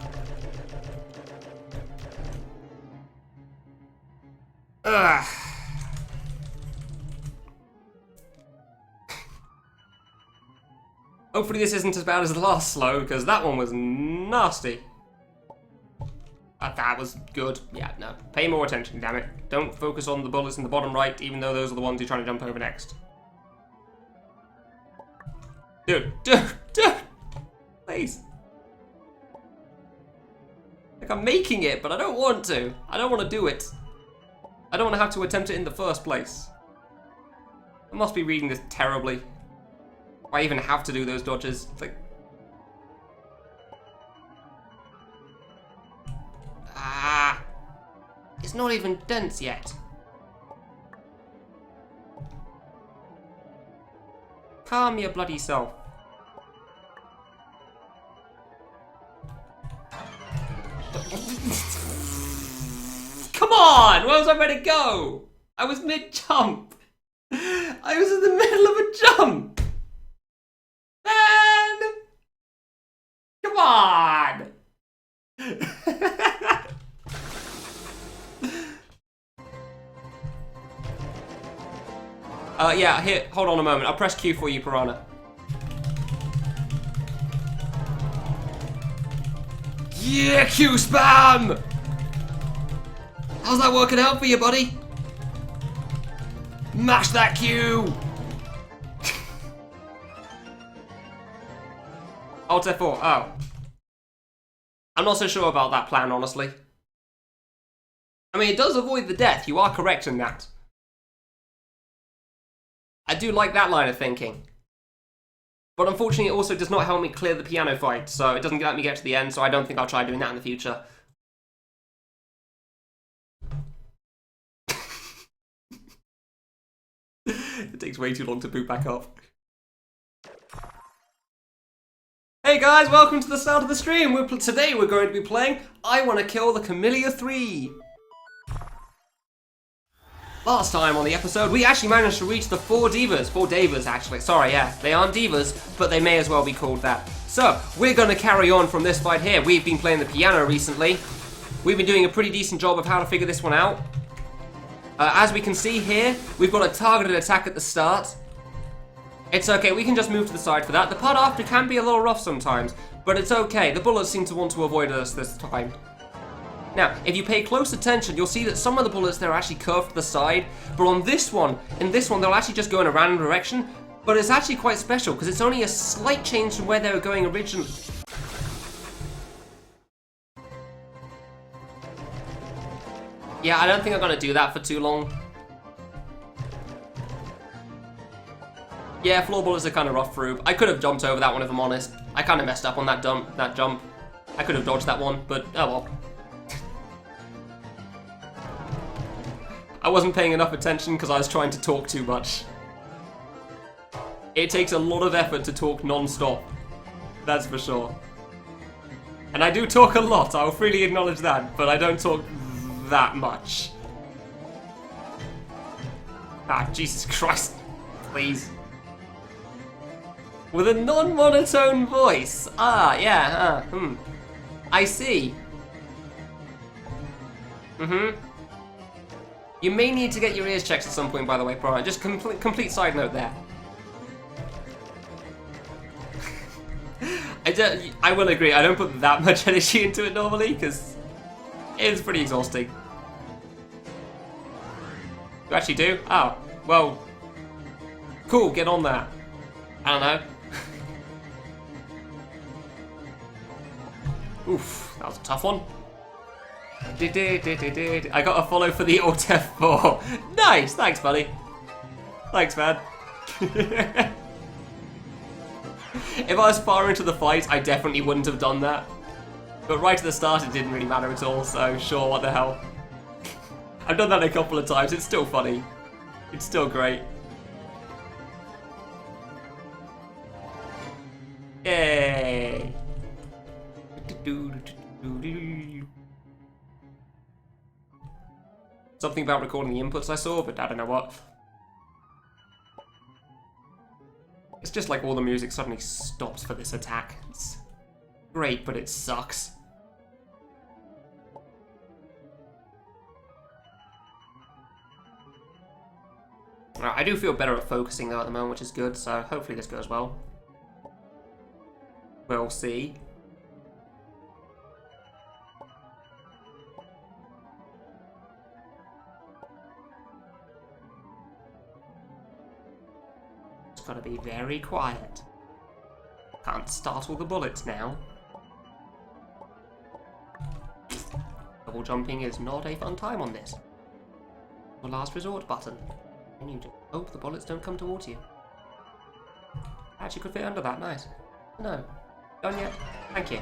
Ugh. Hopefully this isn't as bad as the last slow, because that one was nasty. That was good. Yeah, no. Pay more attention, damn it. Don't focus on the bullets in the bottom right, even though those are the ones you're trying to jump over next. Dude. Please. Like, I'm making it, but I don't want to. I don't want to do it. I don't want to have to attempt it in the first place. I must be reading this terribly. I even have to do those dodges. It's like... Ah! It's not even dense yet. Calm your bloody self. Come on! Where was I meant to go? I was mid-jump. I was in the middle of a jump. Man! Come on! Yeah, here, hold on a moment. I'll press Q for you, Piranha. Yeah, Q spam! How's that working out for you, buddy? Mash that Q! Alt F4, oh. I'm not so sure about that plan, honestly. I mean, it does avoid the death, you are correct in that. I do like that line of thinking. But unfortunately, it also does not help me clear the piano fight, so it doesn't let me get to the end, so I don't think I'll try doing that in the future. It takes way too long to boot back up. Hey guys, welcome to the start of the stream. Today we're going to be playing I Want to Kill the Kamilia 3. Last time on the episode, we actually managed to reach the 4 divas. 4 divas, actually. Sorry, yeah. They aren't divas, but they may as well be called that. So, we're going to carry on from this fight here. We've been playing the piano recently. We've been doing a pretty decent job of how to figure this one out. As we can see here, we've got a targeted attack at the start. It's okay, we can just move to the side for that. The part after can be a little rough sometimes, but it's okay. The bullets seem to want to avoid us this time. Now, if you pay close attention, you'll see that some of the bullets there are actually curved to the side, but on this one, they'll actually just go in a random direction, but it's actually quite special, because it's only a slight change from where they were going originally. Yeah, I don't think I'm going to do that for too long. Yeah, floor bullets are kind of rough through. I could have jumped over that one if I'm honest. I kind of messed up on that jump. I could have dodged that one, but oh well. I wasn't paying enough attention because I was trying to talk too much. It takes a lot of effort to talk non-stop. That's for sure. And I do talk a lot, I'll freely acknowledge that, but I don't talk that much. Ah, Jesus Christ. Please. With a non-monotone voice. Ah, yeah, I see. You may need to get your ears checked at some point, by the way, Brian. Just complete side note there. I will agree, I don't put that much energy into it normally, because it's pretty exhausting. You actually do? Oh, well, cool, get on that. I don't know. Oof, that was a tough one. I got a follow for the Alt F4. Nice, thanks, buddy. Thanks, man. If I was far into the fight, I definitely wouldn't have done that. But right at the start, it didn't really matter at all, so sure, what the hell. I've done that a couple of times, it's still funny. It's still great. Yay! Something about recording the inputs I saw, but I don't know what. It's just like all the music suddenly stops for this attack. It's great, but it sucks. I do feel better at focusing though at the moment, which is good, so hopefully this goes well. We'll see. Just gotta be very quiet. Can't startle the bullets now. Double jumping is not a fun time on this. The last resort button. And you just hope the bullets don't come towards you. Actually could fit under that, nice. No. Done yet? Thank you.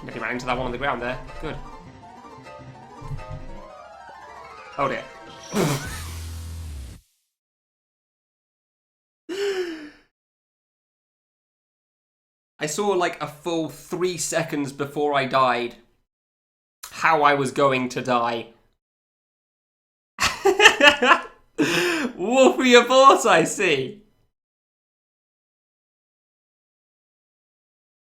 Nearly ran into that one on the ground there. Good. Oh dear. I saw like a full 3 seconds before I died how I was going to die. Wolfie abort, I see.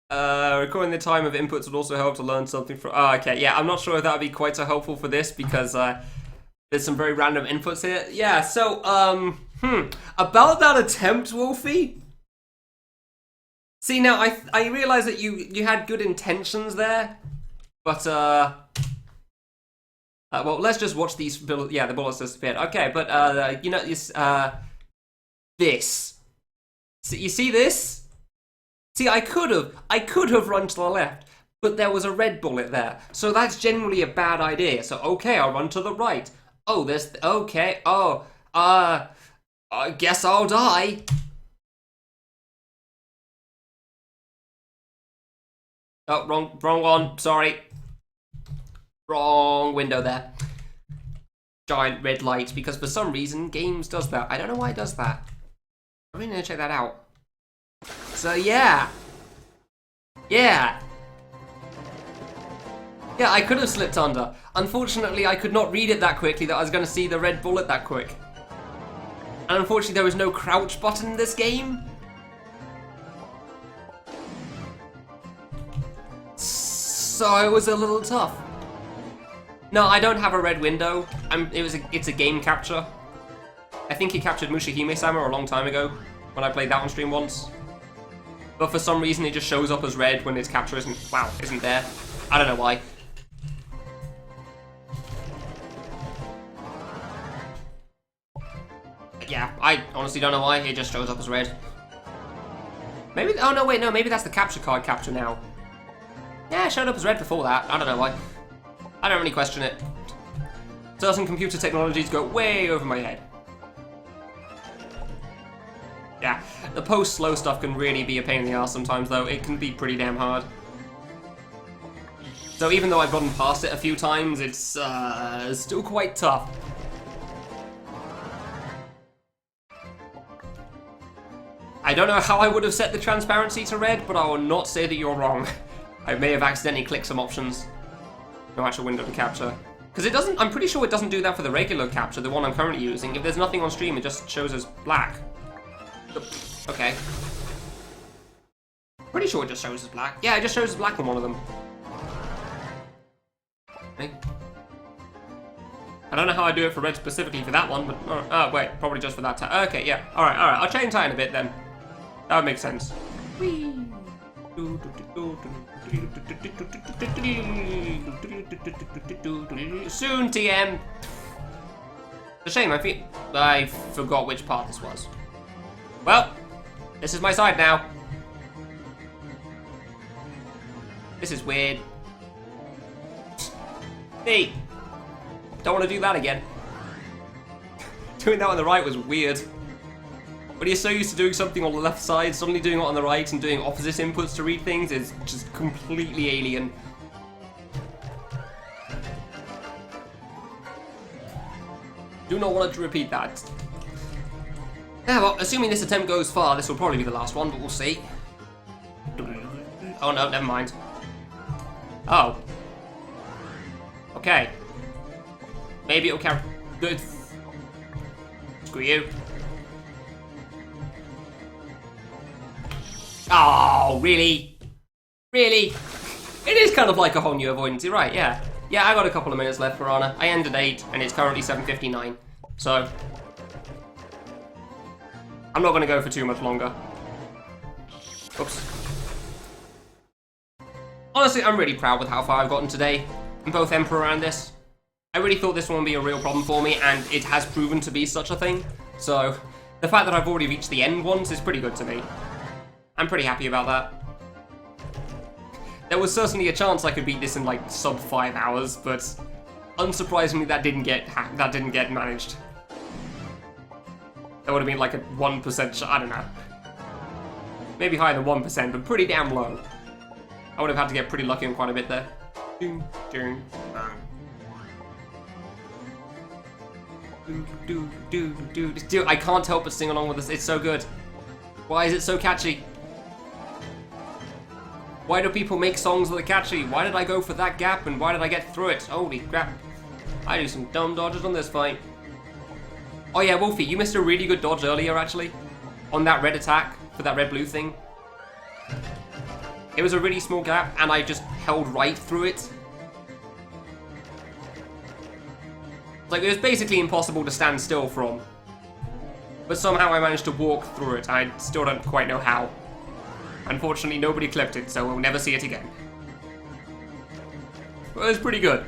Recording the time of inputs would also help to learn something from... Oh, okay, yeah, I'm not sure if that would be quite so helpful for this because there's some very random inputs here. Yeah, so, about that attempt, Wolfie? See, now, I realise that you had good intentions there, but, well, let's just watch these. Yeah, the bullets disappeared. Okay, but you know, this. See, you see this? See, I could have run to the left, but there was a red bullet there, so that's generally a bad idea. So okay, I'll run to the right. Oh, there's okay. Oh, I guess I'll die. Oh, wrong one. Sorry. Wrong window there. Giant red light, because for some reason, games does that. I don't know why it does that. I'm really gonna check that out. So, yeah. Yeah. Yeah, I could have slipped under. Unfortunately, I could not read it that quickly that I was gonna see the red bullet that quick. And unfortunately, there was no crouch button in this game. So it was a little tough. No, I don't have a red window. It's a game capture. I think he captured Mushihime-sama a long time ago when I played that on stream once. But for some reason it just shows up as red when his capture isn't there. I don't know why. Yeah, I honestly don't know why. It just shows up as red. Maybe, oh no, wait, no, maybe that's the capture card capture now. Yeah, it showed up as red before that. I don't know why. I don't really question it. Certain computer technologies go way over my head. Yeah, the post-slow stuff can really be a pain in the ass sometimes, though. It can be pretty damn hard. So even though I've gotten past it a few times, it's still quite tough. I don't know how I would have set the transparency to red, but I will not say that you're wrong. I may have accidentally clicked some options. No actual window to capture. Because it doesn't, I'm pretty sure it doesn't do that for the regular capture, the one I'm currently using. If there's nothing on stream, it just shows as black. Okay. Pretty sure it just shows as black. Yeah, it just shows as black on one of them. Okay. I don't know how I do it for red specifically for that one, but wait, probably just for that time. Okay, yeah. Alright, I'll change tie in a bit then. That would make sense. Whee! Soon, TM. It's a shame. I forgot which part this was. Well, this is my side now. This is weird. Hey, don't want to do that again. Doing that on the right was weird. When you're so used to doing something on the left side, suddenly doing it on the right and doing opposite inputs to read things is just completely alien. Do not want to repeat that. Yeah, well, assuming this attempt goes far, this will probably be the last one, but we'll see. Oh no, never mind. Oh. Okay. Maybe it'll carry... Good. Screw you. Oh, really? Really? It is kind of like a whole new avoidance, you're right, yeah. Yeah, I got a couple of minutes left, Piranha. I ended 8, and it's currently 7:59. So... I'm not going to go for too much longer. Oops. Honestly, I'm really proud with how far I've gotten today, in both Emperor and this. I really thought this one would be a real problem for me, and it has proven to be such a thing. So, the fact that I've already reached the end once is pretty good to me. I'm pretty happy about that. There was certainly a chance I could beat this in like sub 5 hours, but unsurprisingly that didn't get managed. That would have been like a 1% I don't know. Maybe higher than 1%, but pretty damn low. I would have had to get pretty lucky on quite a bit there. Dude, I can't help but sing along with this. It's so good. Why is it so catchy? Why do people make songs that are catchy? Why did I go for that gap and why did I get through it? Holy crap. I do some dumb dodges on this fight. Oh yeah, Wolfie, you missed a really good dodge earlier actually. On that red attack for that red-blue thing. It was a really small gap and I just held right through it. Like, it was basically impossible to stand still from. But somehow I managed to walk through it. I still don't quite know how. Unfortunately, nobody clipped it, so we'll never see it again. But it was pretty good.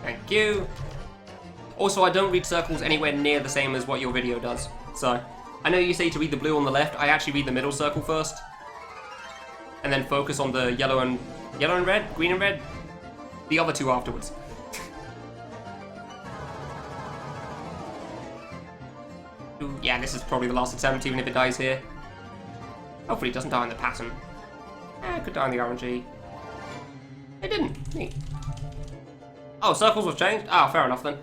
Thank you. Also, I don't read circles anywhere near the same as what your video does. So, I know you say to read the blue on the left. I actually read the middle circle first. And then focus on the yellow and red? Green and red? The other two afterwards. Yeah, this is probably the last attempt, even if it dies here. Hopefully it doesn't die on the pattern. It could die on the RNG. It didn't. Neat. Oh, circles was changed? Oh, fair enough then.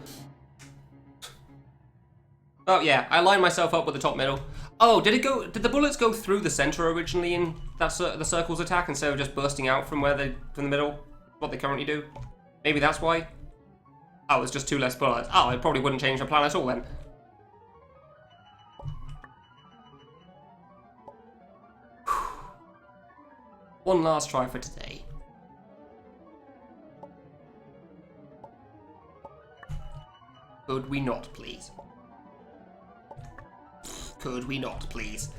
Oh yeah, I lined myself up with the top middle. Oh, did the bullets go through the center originally in that the circles attack instead of just bursting out from the middle? What they currently do? Maybe that's why? Oh, it's just 2 less bullets. Oh, it probably wouldn't change the plan at all then. One last try for today. Could we not, please? Could we not, please?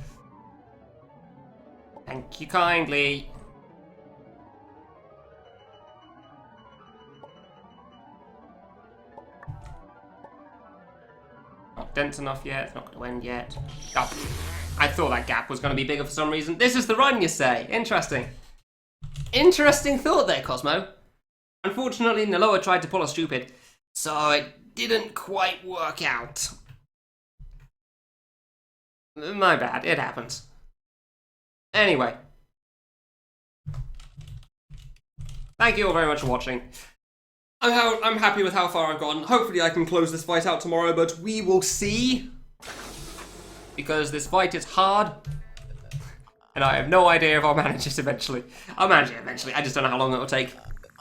Thank you kindly. Not dense enough yet, it's not going to end yet. Oh, I thought that gap was going to be bigger for some reason. This is the run, you say? Interesting. Interesting thought there, Cosmo. Unfortunately, Naloa tried to pull a stupid, so it didn't quite work out. My bad, it happens. Anyway. Thank you all very much for watching. I'm happy with how far I've gone. Hopefully I can close this fight out tomorrow, but we will see. Because this fight is hard. And I have no idea if I'll manage it eventually. I'll manage it eventually, I just don't know how long it'll take.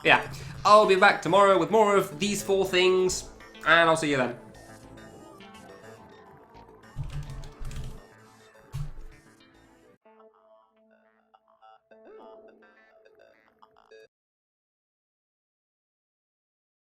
Yeah, I'll be back tomorrow with more of these 4 things, and I'll see you then.